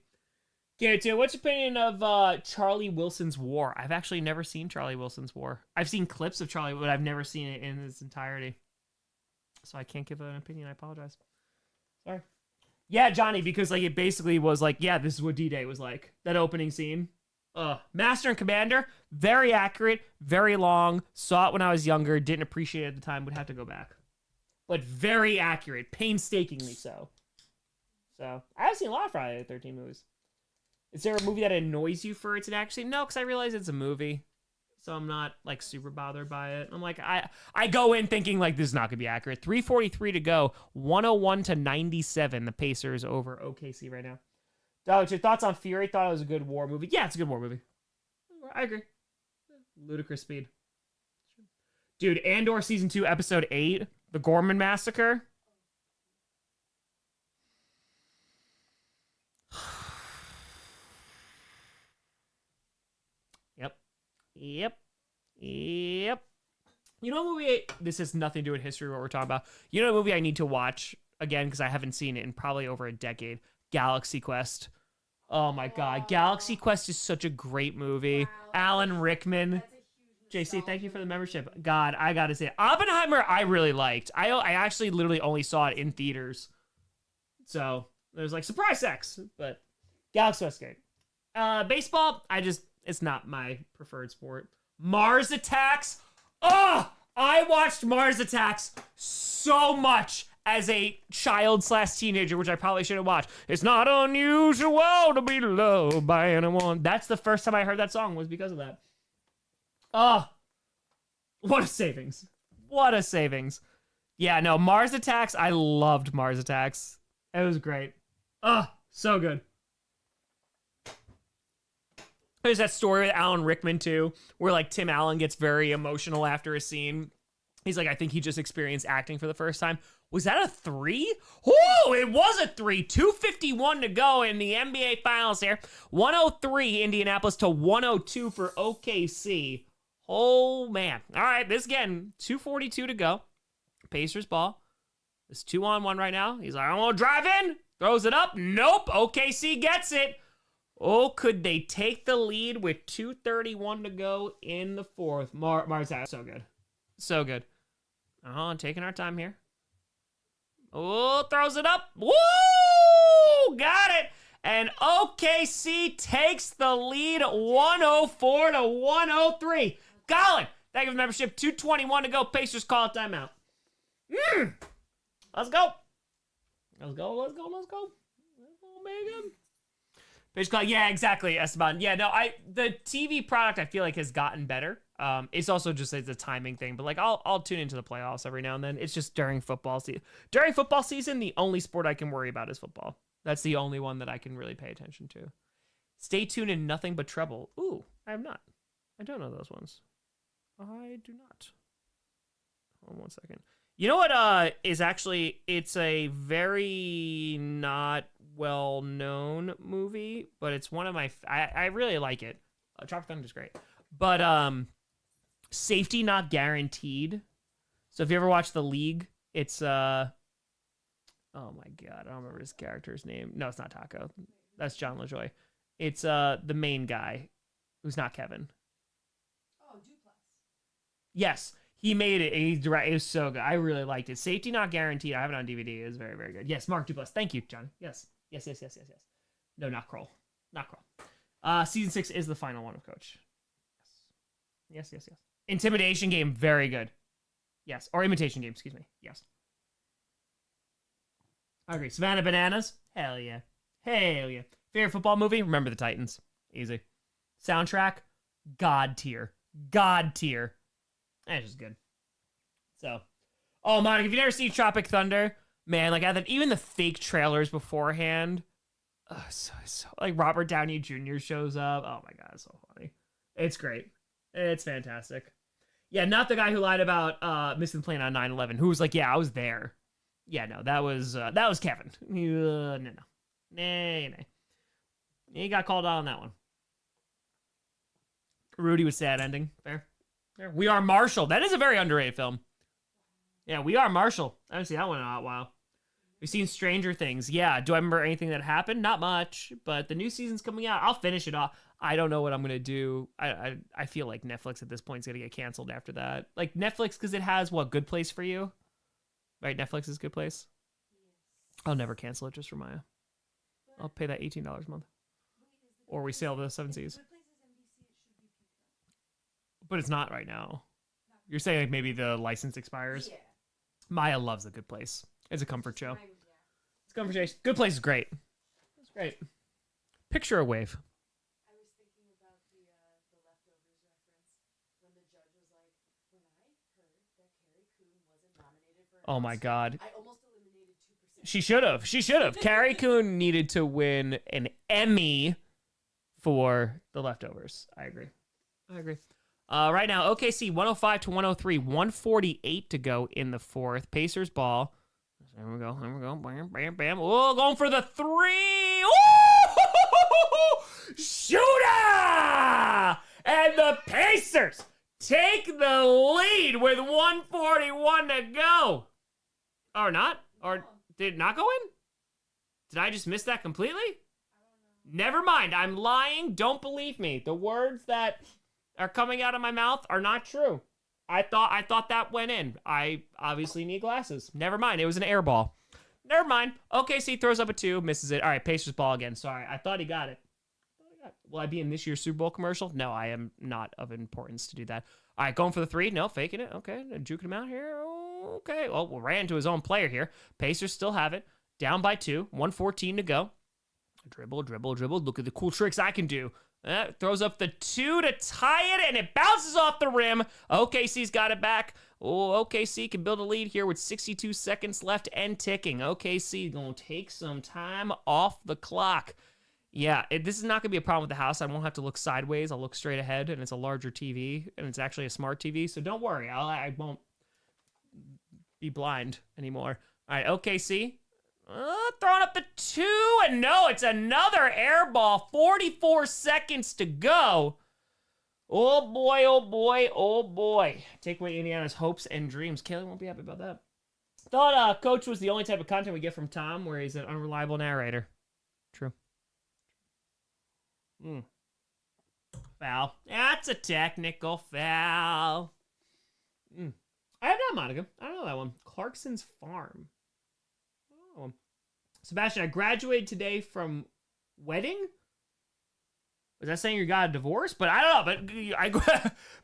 Okay, too. What's your opinion of Charlie Wilson's War? I've actually never seen Charlie Wilson's War. I've seen clips of Charlie, but I've never seen it in its entirety. So I can't give an opinion. I apologize. Sorry. Yeah, Johnny, because like it basically was like, yeah, this is what D-Day was like. That opening scene. Master and Commander, very accurate, very long. Saw it when I was younger, didn't appreciate it at the time, would have to go back. But very accurate, painstakingly so. So, I have seen a lot of Friday the 13th movies. Is there a movie that annoys you for its inaccuracy? No, because I realize it's a movie. So I'm not like super bothered by it. I'm like, I go in thinking like this is not going to be accurate. 3:43 to go, 101-97. The Pacers over OKC right now. Doug, your thoughts on Fury? Thought it was a good war movie. Yeah, it's a good war movie. I agree. Ludicrous speed. Dude, Andor Season 2, Episode 8, The Gorman Massacre. Yep. You know a movie, this has nothing to do with history, what we're talking about. You know a movie I need to watch, again, because I haven't seen it in probably over a decade. Galaxy Quest. Oh my god. Galaxy Quest is such a great movie. Wow. Alan Rickman. JC, thank you for the membership. God, I gotta say, Oppenheimer I really liked. I actually literally only saw it in theaters. So, it was like, surprise sex. But Galaxy Quest, great. Baseball, it's not my preferred sport. Mars Attacks. Oh, I watched Mars Attacks so much as a child/teenager, which I probably should have watched. It's not unusual to be loved by anyone. That's the first time I heard that song was because of that. Oh, what a savings. What a savings. Yeah, no, Mars Attacks. I loved Mars Attacks. It was great. Oh, so good. There's that story with Alan Rickman, too, where, like, Tim Allen gets very emotional after a scene. He's like, I think he just experienced acting for the first time. Was that a 3? Oh, it was a 3. 2:51 to go in the NBA Finals here. 103 Indianapolis to 102 for OKC. Oh, man. All right, this again, 2:42 to go. Pacers ball. It's 2-on-1 right now. He's like, I'm going to drive in. Throws it up. Nope. OKC gets it. Oh, could they take the lead with 2:31 to go in the fourth? Mars, so good. So good. Taking our time here. Oh, throws it up. Woo! Got it. And OKC takes the lead 104 to 103. Colin, thank you for the membership. 2:21 to go. Pacers call it timeout. Let's go. Let's go, Megan. Basically, yeah, exactly, Esteban. Yeah, no, the TV product I feel like has gotten better. It's also just it's a timing thing, but like I'll tune into the playoffs every now and then. It's just during football season. During football season, the only sport I can worry about is football. That's the only one that I can really pay attention to. Stay tuned in Nothing But Trouble. Ooh, I have not. I don't know those ones. I do not. Hold on one second. You know what is actually, it's a very not well-known movie, but it's one of my, I really like it. Tropic Thunder is great. But Safety Not Guaranteed. So if you ever watch The League, it's, oh my God, I don't remember his character's name. No, it's not Taco. That's John LaJoy. It's the main guy who's not Kevin. Oh, Duplex. Yes. He made it. It was so good. I really liked it. Safety Not Guaranteed. I have it on DVD. It was very, very good. Yes, Mark Duplass. Thank you, John. Yes. No, not Kroll. Season 6 is the final one of Coach. Yes. Intimidation Game. Very good. Yes. Or Imitation Game. Excuse me. Yes. I agree. Savannah Bananas. Hell yeah. Favorite football movie? Remember the Titans. Easy. Soundtrack? God tier. That's just good. So, oh, Monica, if you've never seen Tropic Thunder, man, like even the fake trailers beforehand, so like Robert Downey Jr. shows up. Oh my god, it's so funny. It's great. It's fantastic. Yeah, not the guy who lied about missing the plane on 9/11, who was like, yeah, I was there. Yeah, no, that was Kevin. No. He got called out on that one. Rudy was sad ending. Fair. We Are Marshall. That is a very underrated film. Yeah, We Are Marshall. I haven't seen that one in a while. We've seen Stranger Things. Yeah, do I remember anything that happened? Not much, but the new season's coming out. I'll finish it off. I don't know what I'm going to do. I feel like Netflix at this point is going to get canceled after that. Like Netflix, because it has, what, Good Place for You? Right, Netflix is Good Place? Yes. I'll never cancel it just for Maya. I'll pay that $18 a month. Or we sail the seven seas. But it's not right now. You're saying like maybe the license expires? Yeah. Maya loves The Good Place. It's a comfort show. It's a comfort show. Good Place is great. It's great. Picture a wave. I was thinking about the Leftovers reference when the judge was like, when I heard that Carrie Coon wasn't nominated for an Oh my god. I almost eliminated 2%. She should have. Carrie Coon needed to win an Emmy for The Leftovers. I agree. Right now, OKC 105-103, 148 to go in the fourth. Pacers ball. There we go. Bam, bam, bam. Oh, going for the three. Ooh! Shooter! And the Pacers take the lead with 141 to go. Or not? Or did it not go in? Did I just miss that completely? Never mind. I'm lying. Don't believe me. The words that are coming out of my mouth are not true. I thought that went in. I obviously need glasses. Never mind. It was an air ball. Never mind. OKC throws up a 2, misses it. All right, Pacers ball again. Sorry. I thought he got it. Will I be in this year's Super Bowl commercial? No, I am not of importance to do that. All right, going for the 3. No, faking it. Okay, juking him out here. Okay. Well, we ran into his own player here. Pacers still have it. Down by 2. 1:14 to go. Dribble. Look at the cool tricks I can do. Throws up the 2 to tie it, and it bounces off the rim. OKC's got it back. Oh, OKC can build a lead here with 62 seconds left and ticking. OKC going to take some time off the clock. Yeah, this is not going to be a problem with the house. I won't have to look sideways. I'll look straight ahead, and it's a larger TV, and it's actually a smart TV, so don't worry. I won't be blind anymore. All right, OKC. Throwing up the 2, and no, it's another air ball. 44 seconds to go. Oh boy. Take away Indiana's hopes and dreams. Kaylee won't be happy about that. Thought Coach was the only type of content we get from Tom, where he's an unreliable narrator. True. Foul. That's a technical foul. I have not, Monica. I don't know that one. Clarkson's Farm. Oh. Sebastian, I graduated today from wedding. Was that saying you got a divorce? But I don't know.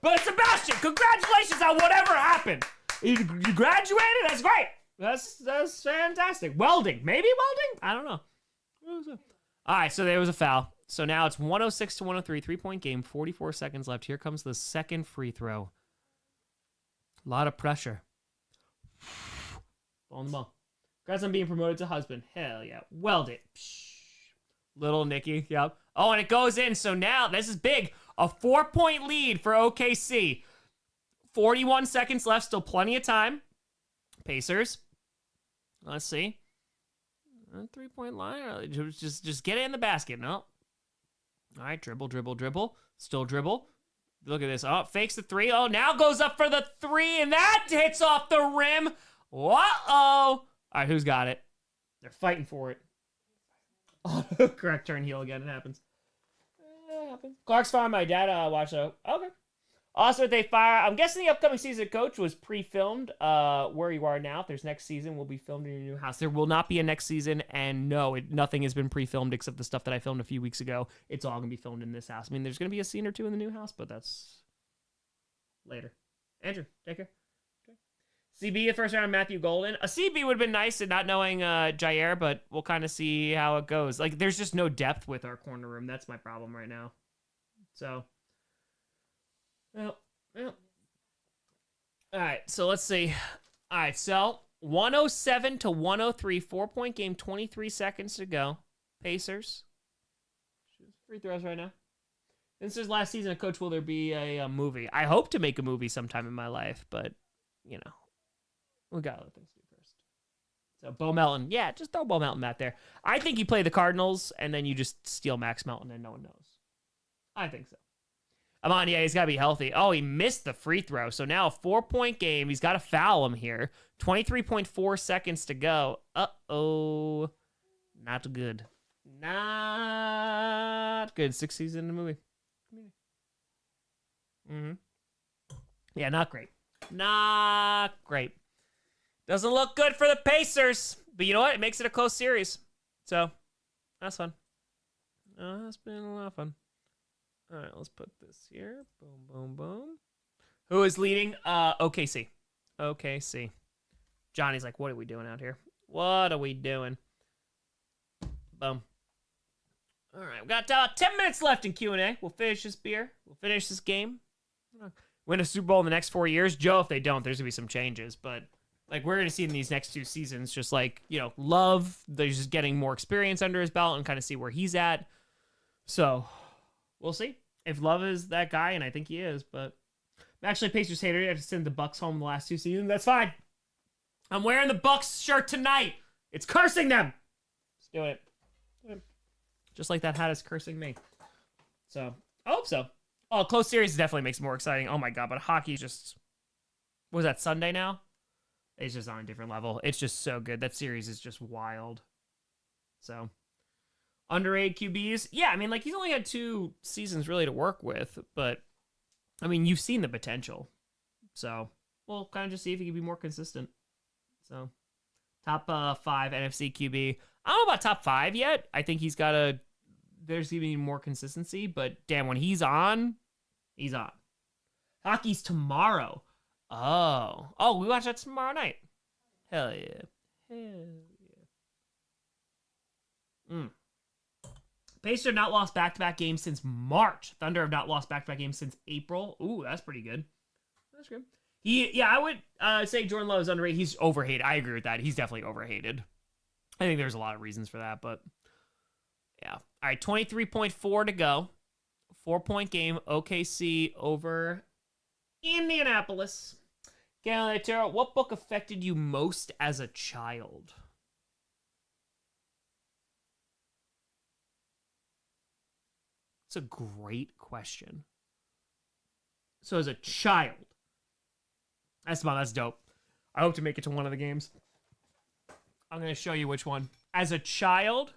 But Sebastian, congratulations on whatever happened. You graduated? That's great. That's fantastic. Welding. Maybe welding? I don't know. All right, so there was a foul. So now it's 106-103, 3-point game, 44 seconds left. Here comes the second free throw. A lot of pressure. Ball on the ball. Congrats on being promoted to husband. Hell yeah. Weld it. Little Nicky. Yep. Oh, and it goes in. So now, this is big. A 4-point lead for OKC. 41 seconds left. Still plenty of time. Pacers. Let's see. 3-point line. Just get it in the basket. No. All right. Dribble. Still dribble. Look at this. Oh, fakes the 3. Oh, now goes up for the 3. And that hits off the rim. Uh-oh. All right, who's got it? They're fighting for it. Oh, correct turn heel again. It happens. Clark's Farm. My dad watched it. Okay. Also, they fire. I'm guessing the upcoming season, Coach, was pre-filmed. Where you are now, if there's next season, will be filmed in your new house. There will not be a next season, and no, nothing has been pre-filmed except the stuff that I filmed a few weeks ago. It's all going to be filmed in this house. I mean, there's going to be a scene or 2 in the new house, but that's later. Andrew, take care. CB, the first round, Matthew Golden. A CB would have been nice, and not knowing Jair, but we'll kind of see how it goes. Like, there's just no depth with our corner room. That's my problem right now. So, well. All right, so let's see. All right, so 107 to 103, 4-point game, 23 seconds to go. Pacers. Free throws right now. This is last season of Coach, will there be a movie? I hope to make a movie sometime in my life, but, you know, we got other things to do first. So, Bo Melton. Yeah, just throw Bo Melton back there. I think you play the Cardinals, and then you just steal Max Melton, and no one knows. I think so. Amon, yeah, he's got to be healthy. Oh, he missed the free throw. So now a 4-point game. He's got to foul him here. 23.4 seconds to go. Uh-oh. Not good. Not good. 6 seasons in the movie. Mm-hmm. Yeah, not great. Not great. Doesn't look good for the Pacers. But you know what? It makes it a close series. So, that's fun. That's been a lot of fun. All right, let's put this here. Boom, boom, boom. Who is leading? OKC. OKC. Johnny's like, what are we doing out here? What are we doing? Boom. All right, we got 10 minutes left in Q&A. We'll finish this beer. We'll finish this game. Win a Super Bowl in the next 4 years. Joe, if they don't, there's going to be some changes. But, like, we're going to see in these next 2 seasons, just like, you know, Love, there's just getting more experience under his belt and kind of see where he's at. So, we'll see if Love is that guy, and I think he is. But I'm actually a Pacers hater. I have to send the Bucks home the last 2 seasons. That's fine. I'm wearing the Bucks shirt tonight. It's cursing them. Let's do it. Just like that hat is cursing me. So, I hope so. Oh, close series definitely makes it more exciting. Oh my god, but hockey just... Was that Sunday now? It's just on a different level. It's just so good. That series is just wild. So, underrated QBs. Yeah, I mean, like, he's only had 2 seasons really to work with. But, I mean, you've seen the potential. So, we'll kind of just see if he can be more consistent. So, top 5 NFC QB. I don't know about top 5 yet. I think he's got to... There's even more consistency, but damn, when he's on, he's on. Hockey's tomorrow. Oh, we watch that tomorrow night. Hell yeah. Pacers have not lost back-to-back games since March. Thunder have not lost back-to-back games since April. Ooh, that's pretty good. That's good. I would say Jordan Love is underrated. He's overhated. I agree with that. He's definitely overhated. I think there's a lot of reasons for that, but yeah. All right, 23.4 to go. 4-point game. OKC over Indianapolis. Tara, what book affected you most as a child? It's a great question. So as a child. That's dope. I hope to make it to one of the games. I'm going to show you which one. As a child...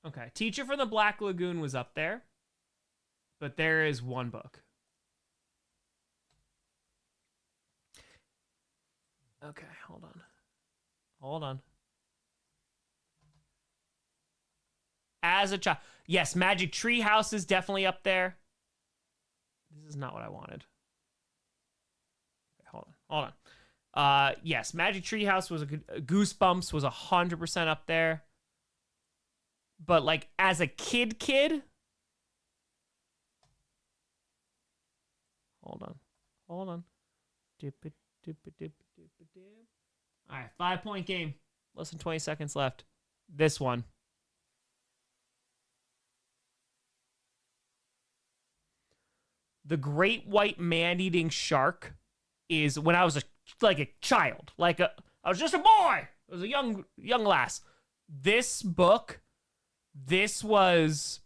Okay, Teacher from the Black Lagoon was up there, but there is one book. Okay, hold on. As a child, yes, Magic Tree House is definitely up there. This is not what I wanted. Okay, hold on. Yes, Magic Tree House was a good. Goosebumps was 100% up there. But, like, as a kid... Hold on. All right, 5-point game. Less than 20 seconds left. This one. The Great White Man-Eating Shark is when I was a child. I was just a boy. I was a young lass. This book... This was,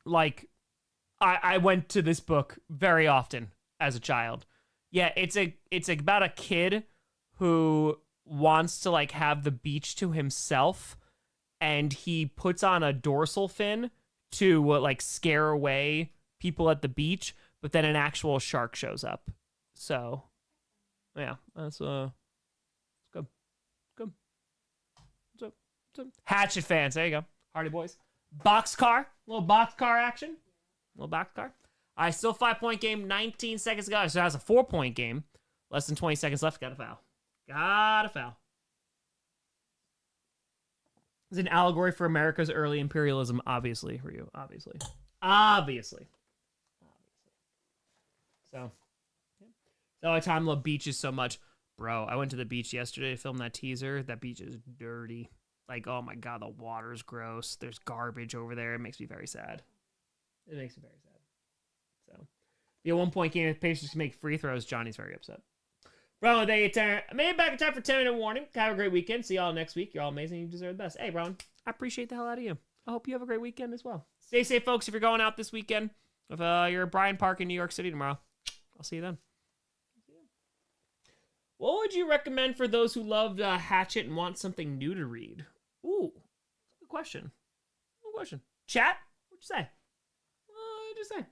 like, I went to this book very often as a child. Yeah, it's about a kid who wants to, like, have the beach to himself, and he puts on a dorsal fin to, like, scare away people at the beach, but then an actual shark shows up. So, yeah, that's, good. Hatchet fans, there you go. Hardy boys. Boxcar. Little boxcar action. Little boxcar. All right, still 5-point game. 19 seconds to go. So that's a 4-point game. Less than 20 seconds left. Got to foul. It's an allegory for America's early imperialism, obviously, for you. Obviously. So, oh, Tom love beaches so much. Bro, I went to the beach yesterday to film that teaser. That beach is dirty. Like, oh my God, the water's gross. There's garbage over there. It makes me very sad. It makes me very sad. So, the 1-point game, if Pacers can make free throws, Johnny's very upset. Bro, they made it back in time for 10-minute warning. Have a great weekend. See y'all next week. You're all amazing. You deserve the best. Hey, Bro, I appreciate the hell out of you. I hope you have a great weekend as well. Stay safe, folks, if you're going out this weekend. If you're at Bryant Park in New York City tomorrow, I'll see you then. What would you recommend for those who loved Hatchet and want something new to read? Ooh, good question. Good question. Chat, what'd you say? What'd you say?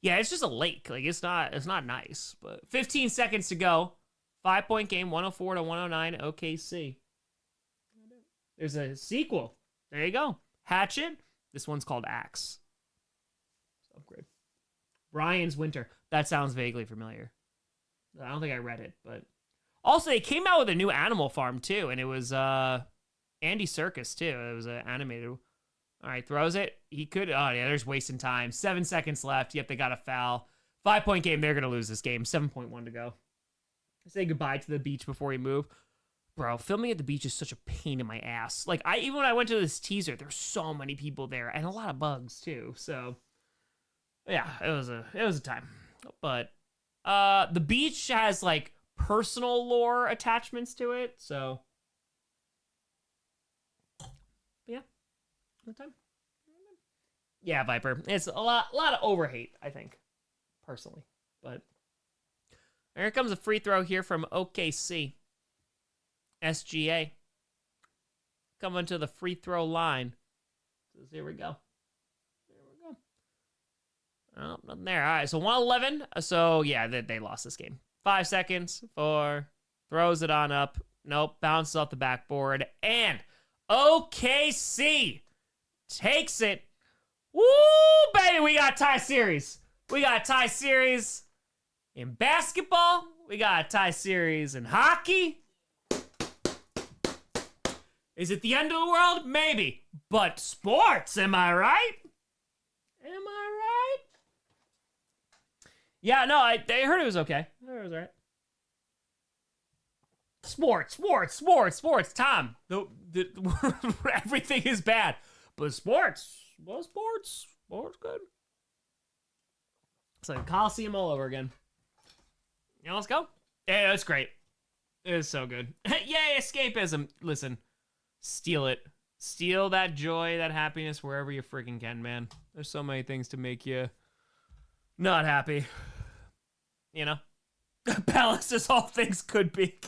Yeah, it's just a lake. Like, it's not nice. But 15 seconds to go. 5-point game, 104 to 109, OKC. There's a sequel. There you go. Hatchet. This one's called Axe. Upgrade. Brian's Winter. That sounds vaguely familiar. I don't think I read it, but also they came out with a new Animal Farm too, and it was Andy Serkis too. It was animated. All right, throws it. He could. Oh yeah, there's wasting time. 7 seconds left. Yep, they got a foul. 5-point game. They're gonna lose this game. 7.1 to go. Say goodbye to the beach before you move. Bro, filming at the beach is such a pain in my ass. Like even when I went to this teaser, there's so many people there and a lot of bugs too. So yeah, it was a time. But the beach has like personal lore attachments to it, so yeah, good time. Yeah, Viper. It's a lot of overhate, I think, personally. But here comes a free throw here from OKC. SGA coming to the free throw line. So here we go. Oh, nothing there. All right, so 111. So, yeah, they lost this game. 5 seconds. 4. Throws it on up. Nope. Bounces off the backboard. And OKC takes it. Woo, baby. We got a tie series. We got a tie series in basketball. We got a tie series in hockey. Is it the end of the world? Maybe. But sports, am I right? Am I right? Yeah, no, I heard it was okay. I heard it was all right. Sports. Tom, everything is bad. But sports good. It's like Coliseum all over again. Yeah, let's go. Yeah, it's great. It is so good. Yay, escapism. Listen, steal it. Steal that joy, that happiness wherever you freaking can, man. There's so many things to make you not happy. You know? Balance as all things could be.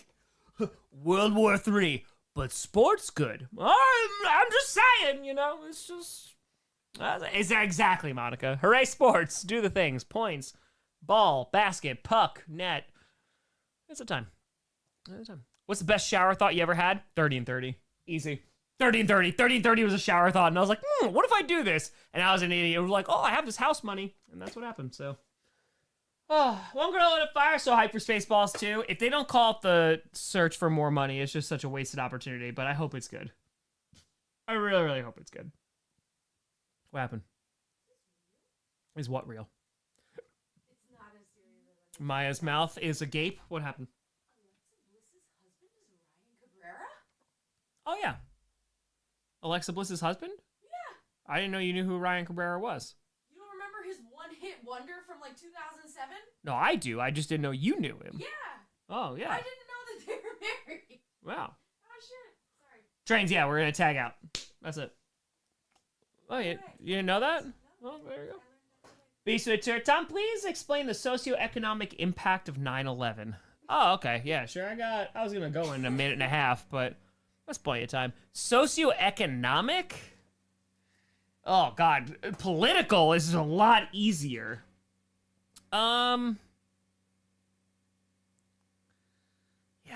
World War III, but sports good. I'm just saying, you know? It's just... Is that exactly, Monica? Hooray, sports. Do the things. Points. Ball. Basket. Puck. Net. It's a time. What's the best shower thought you ever had? 30 and 30. Easy. 30 and 30. 30 and 30 was a shower thought. And I was like, what if I do this? And I was an idiot. I was like, oh, I have this house money. And that's what happened, so... Oh, one girl in a fire, so hype for Spaceballs too. If they don't call it the search for more money, it's just such a wasted opportunity, but I hope it's good. I really, really hope it's good. What happened? Is what real? It's not as serious as Maya's mouth is agape. What happened? Alexa Bliss's husband is Ryan Cabrera? Oh, yeah. Alexa Bliss's husband? Yeah. I didn't know you knew who Ryan Cabrera was. You don't remember his one-hit wonder from like 2007? No, I do. I just didn't know you knew him. Yeah. Oh, yeah. I didn't know that they were married. Wow. Oh, shit. Sorry. Trains, yeah, we're going to tag out. That's it. Oh, you didn't know that? Oh, there you go. Beast Twitter. Tom, please explain the socioeconomic impact of 9/11. Oh, okay. Yeah, sure. I was going to go in a minute and a half, but that's plenty of time. Socioeconomic? Oh, God. Political is a lot easier. Yeah,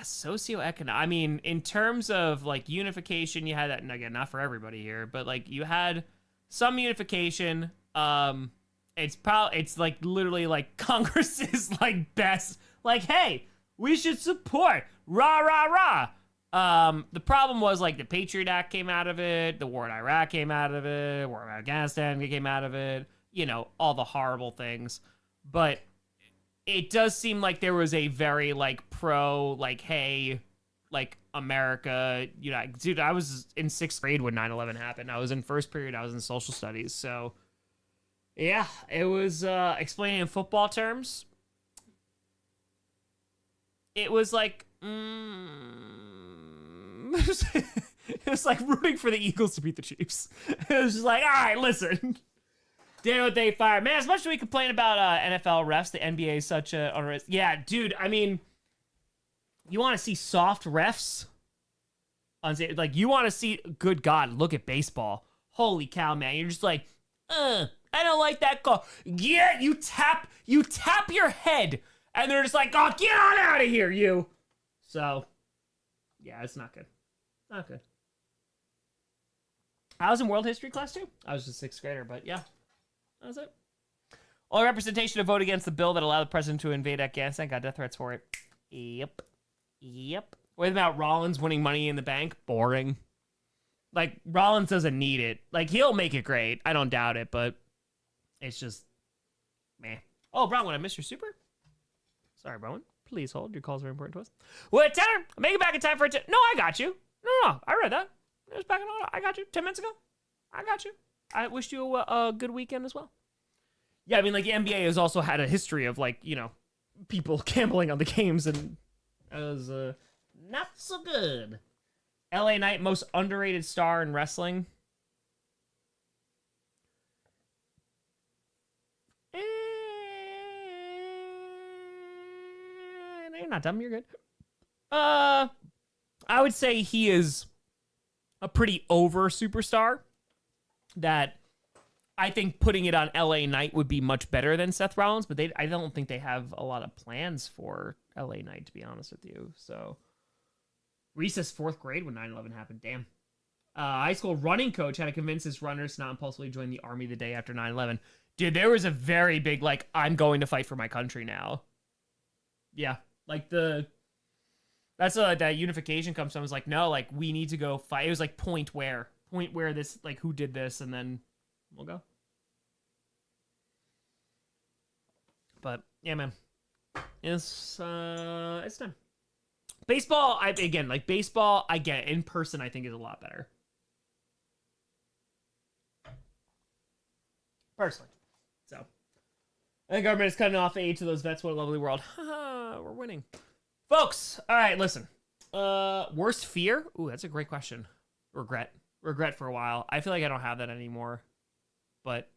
socioeconomic. I mean, in terms of, like, unification, you had that, and again, not for everybody here, but, like, you had some unification. It's like, literally, like, Congress's, like, best, like, hey, we should support, rah, rah, rah, The problem was like the Patriot Act came out of it, the war in Iraq came out of it, war in Afghanistan came out of it, you know, all the horrible things. But it does seem like there was a very like pro, like, hey, like America, you know, dude, I was in 6th grade when 9/11 happened. I was in first period, I was in social studies. So yeah, it was explaining in football terms. It was like, it was like rooting for the Eagles to beat the Chiefs. It was just like, all right, listen. Damn what they fired. Man, as much as we complain about NFL refs, the NBA is such a... Yeah, dude, I mean, you want to see soft refs? Like, you want to see... Good God, look at baseball. Holy cow, man. You're just like, I don't like that call. Yeah, you tap your head, and they're just like, oh, get on out of here, you. So, yeah, it's not good. Not good. I was in world history class, too. I was a 6th grader, but yeah. That was it. Only representation to vote against the bill that allowed the president to invade Afghanistan. Got death threats for it. Yep. What about Rollins winning Money in the Bank? Boring. Like, Rollins doesn't need it. Like, he'll make it great. I don't doubt it, but it's just, meh. Oh, Bronwyn, I missed your super? Sorry, Bronwyn. Please hold. Your call's very important to us. What, Tanner? Make it back in time for it. No, I got you. No. I read that. It was back in order. I got you 10 minutes ago. I got you. I wished you a good weekend as well. Yeah, I mean, like, the NBA has also had a history of, like, you know, people gambling on the games, and it was not so good. LA Knight, most underrated star in wrestling. No, you're not dumb. You're good. I would say he is a pretty over superstar that I think putting it on LA Knight would be much better than Seth Rollins, but I don't think they have a lot of plans for LA Knight, to be honest with you. So, recess 4th grade when 9/11 happened. Damn. High school running coach had to convince his runners to not impulsively join the army the day after 9/11. Dude, there was a very big, like, I'm going to fight for my country now. Yeah. Like, that's that unification comes from. It was like, no, like, we need to go fight. It was like point where this, like, who did this, and then we'll go. But yeah, man, it's time. Baseball, I get it. In person, I think is a lot better. Personally. So I think government is cutting off aid to those vets. What a lovely world. We're winning. Folks, all right, listen. Worst fear? Ooh, that's a great question. Regret for a while. I feel like I don't have that anymore. But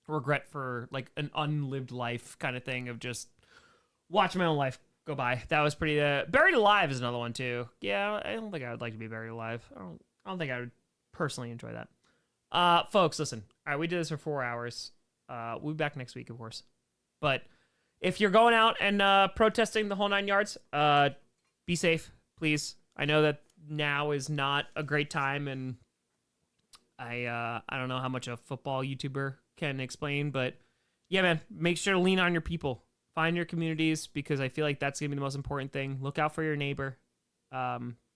regret for, like, an unlived life kind of thing of just watching my own life go by. That was pretty... Buried alive is another one, too. Yeah, I don't think I would like to be buried alive. I don't think I would personally enjoy that. Folks, listen. All right, we did this for 4 hours. We'll be back next week, of course. But if you're going out and protesting the whole 9 yards, be safe, please. I know that now is not a great time, and I don't know how much a football YouTuber can explain, but yeah, man, make sure to lean on your people. Find your communities, because I feel like that's going to be the most important thing. Look out for your neighbor,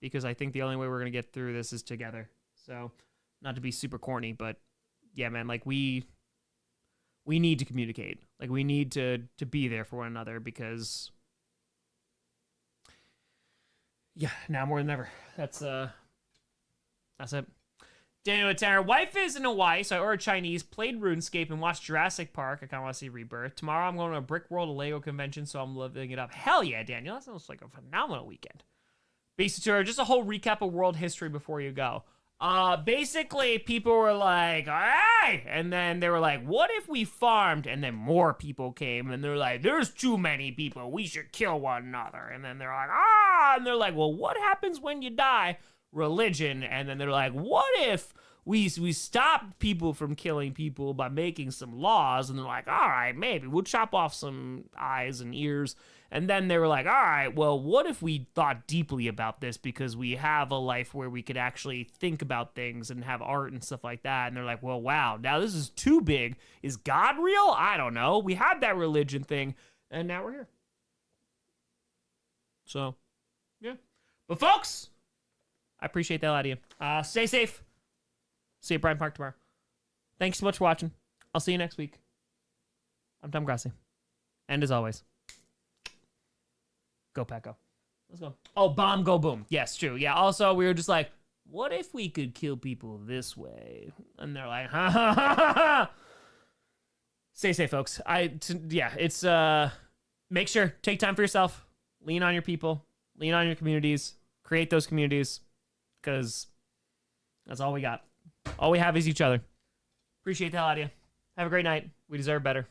because I think the only way we're going to get through this is together. So, not to be super corny, but yeah, man, like, we need to communicate. Like, we need to be there for one another, because yeah, now more than ever. That's it. Daniel Tanner, wife is in Hawaii, so I ordered Chinese, played RuneScape, and watched Jurassic Park. I kind of want to see Rebirth. Tomorrow I'm going to a Brick World, a Lego convention, so I'm living it up. Hell yeah, Daniel. That sounds like a phenomenal weekend. Basic tour, just a whole recap of world history before you go. Basically, people were like, hey! And then they were like, what if we farmed? And then more people came, and they're like, there's too many people. We should kill one another. And then they're like, and they're like, well, what happens when you die? Religion. And then they're like, what if we stopped people from killing people by making some laws? And they're like, all right, maybe we'll chop off some eyes and ears. And then they were like, all right, well, what if we thought deeply about this, because we have a life where we could actually think about things and have art and stuff like that? And they're like, well, wow, now this is too big. Is God real? I don't know. We had that religion thing, and now we're here. So, yeah. But folks, I appreciate the hell out of you. Stay safe. See you at Bryant Park tomorrow. Thanks so much for watching. I'll see you next week. I'm Tom Grossi. And as always, go Pack Go. Let's go. Oh, bomb, go boom. Yes, true. Yeah, also, we were just like, what if we could kill people this way? And they're like, ha ha ha ha ha. Stay safe, folks. It's, make sure, take time for yourself. Lean on your people. Lean on your communities. Create those communities. Because that's all we got. All we have is each other. Appreciate the hell out of you. Have a great night. We deserve better.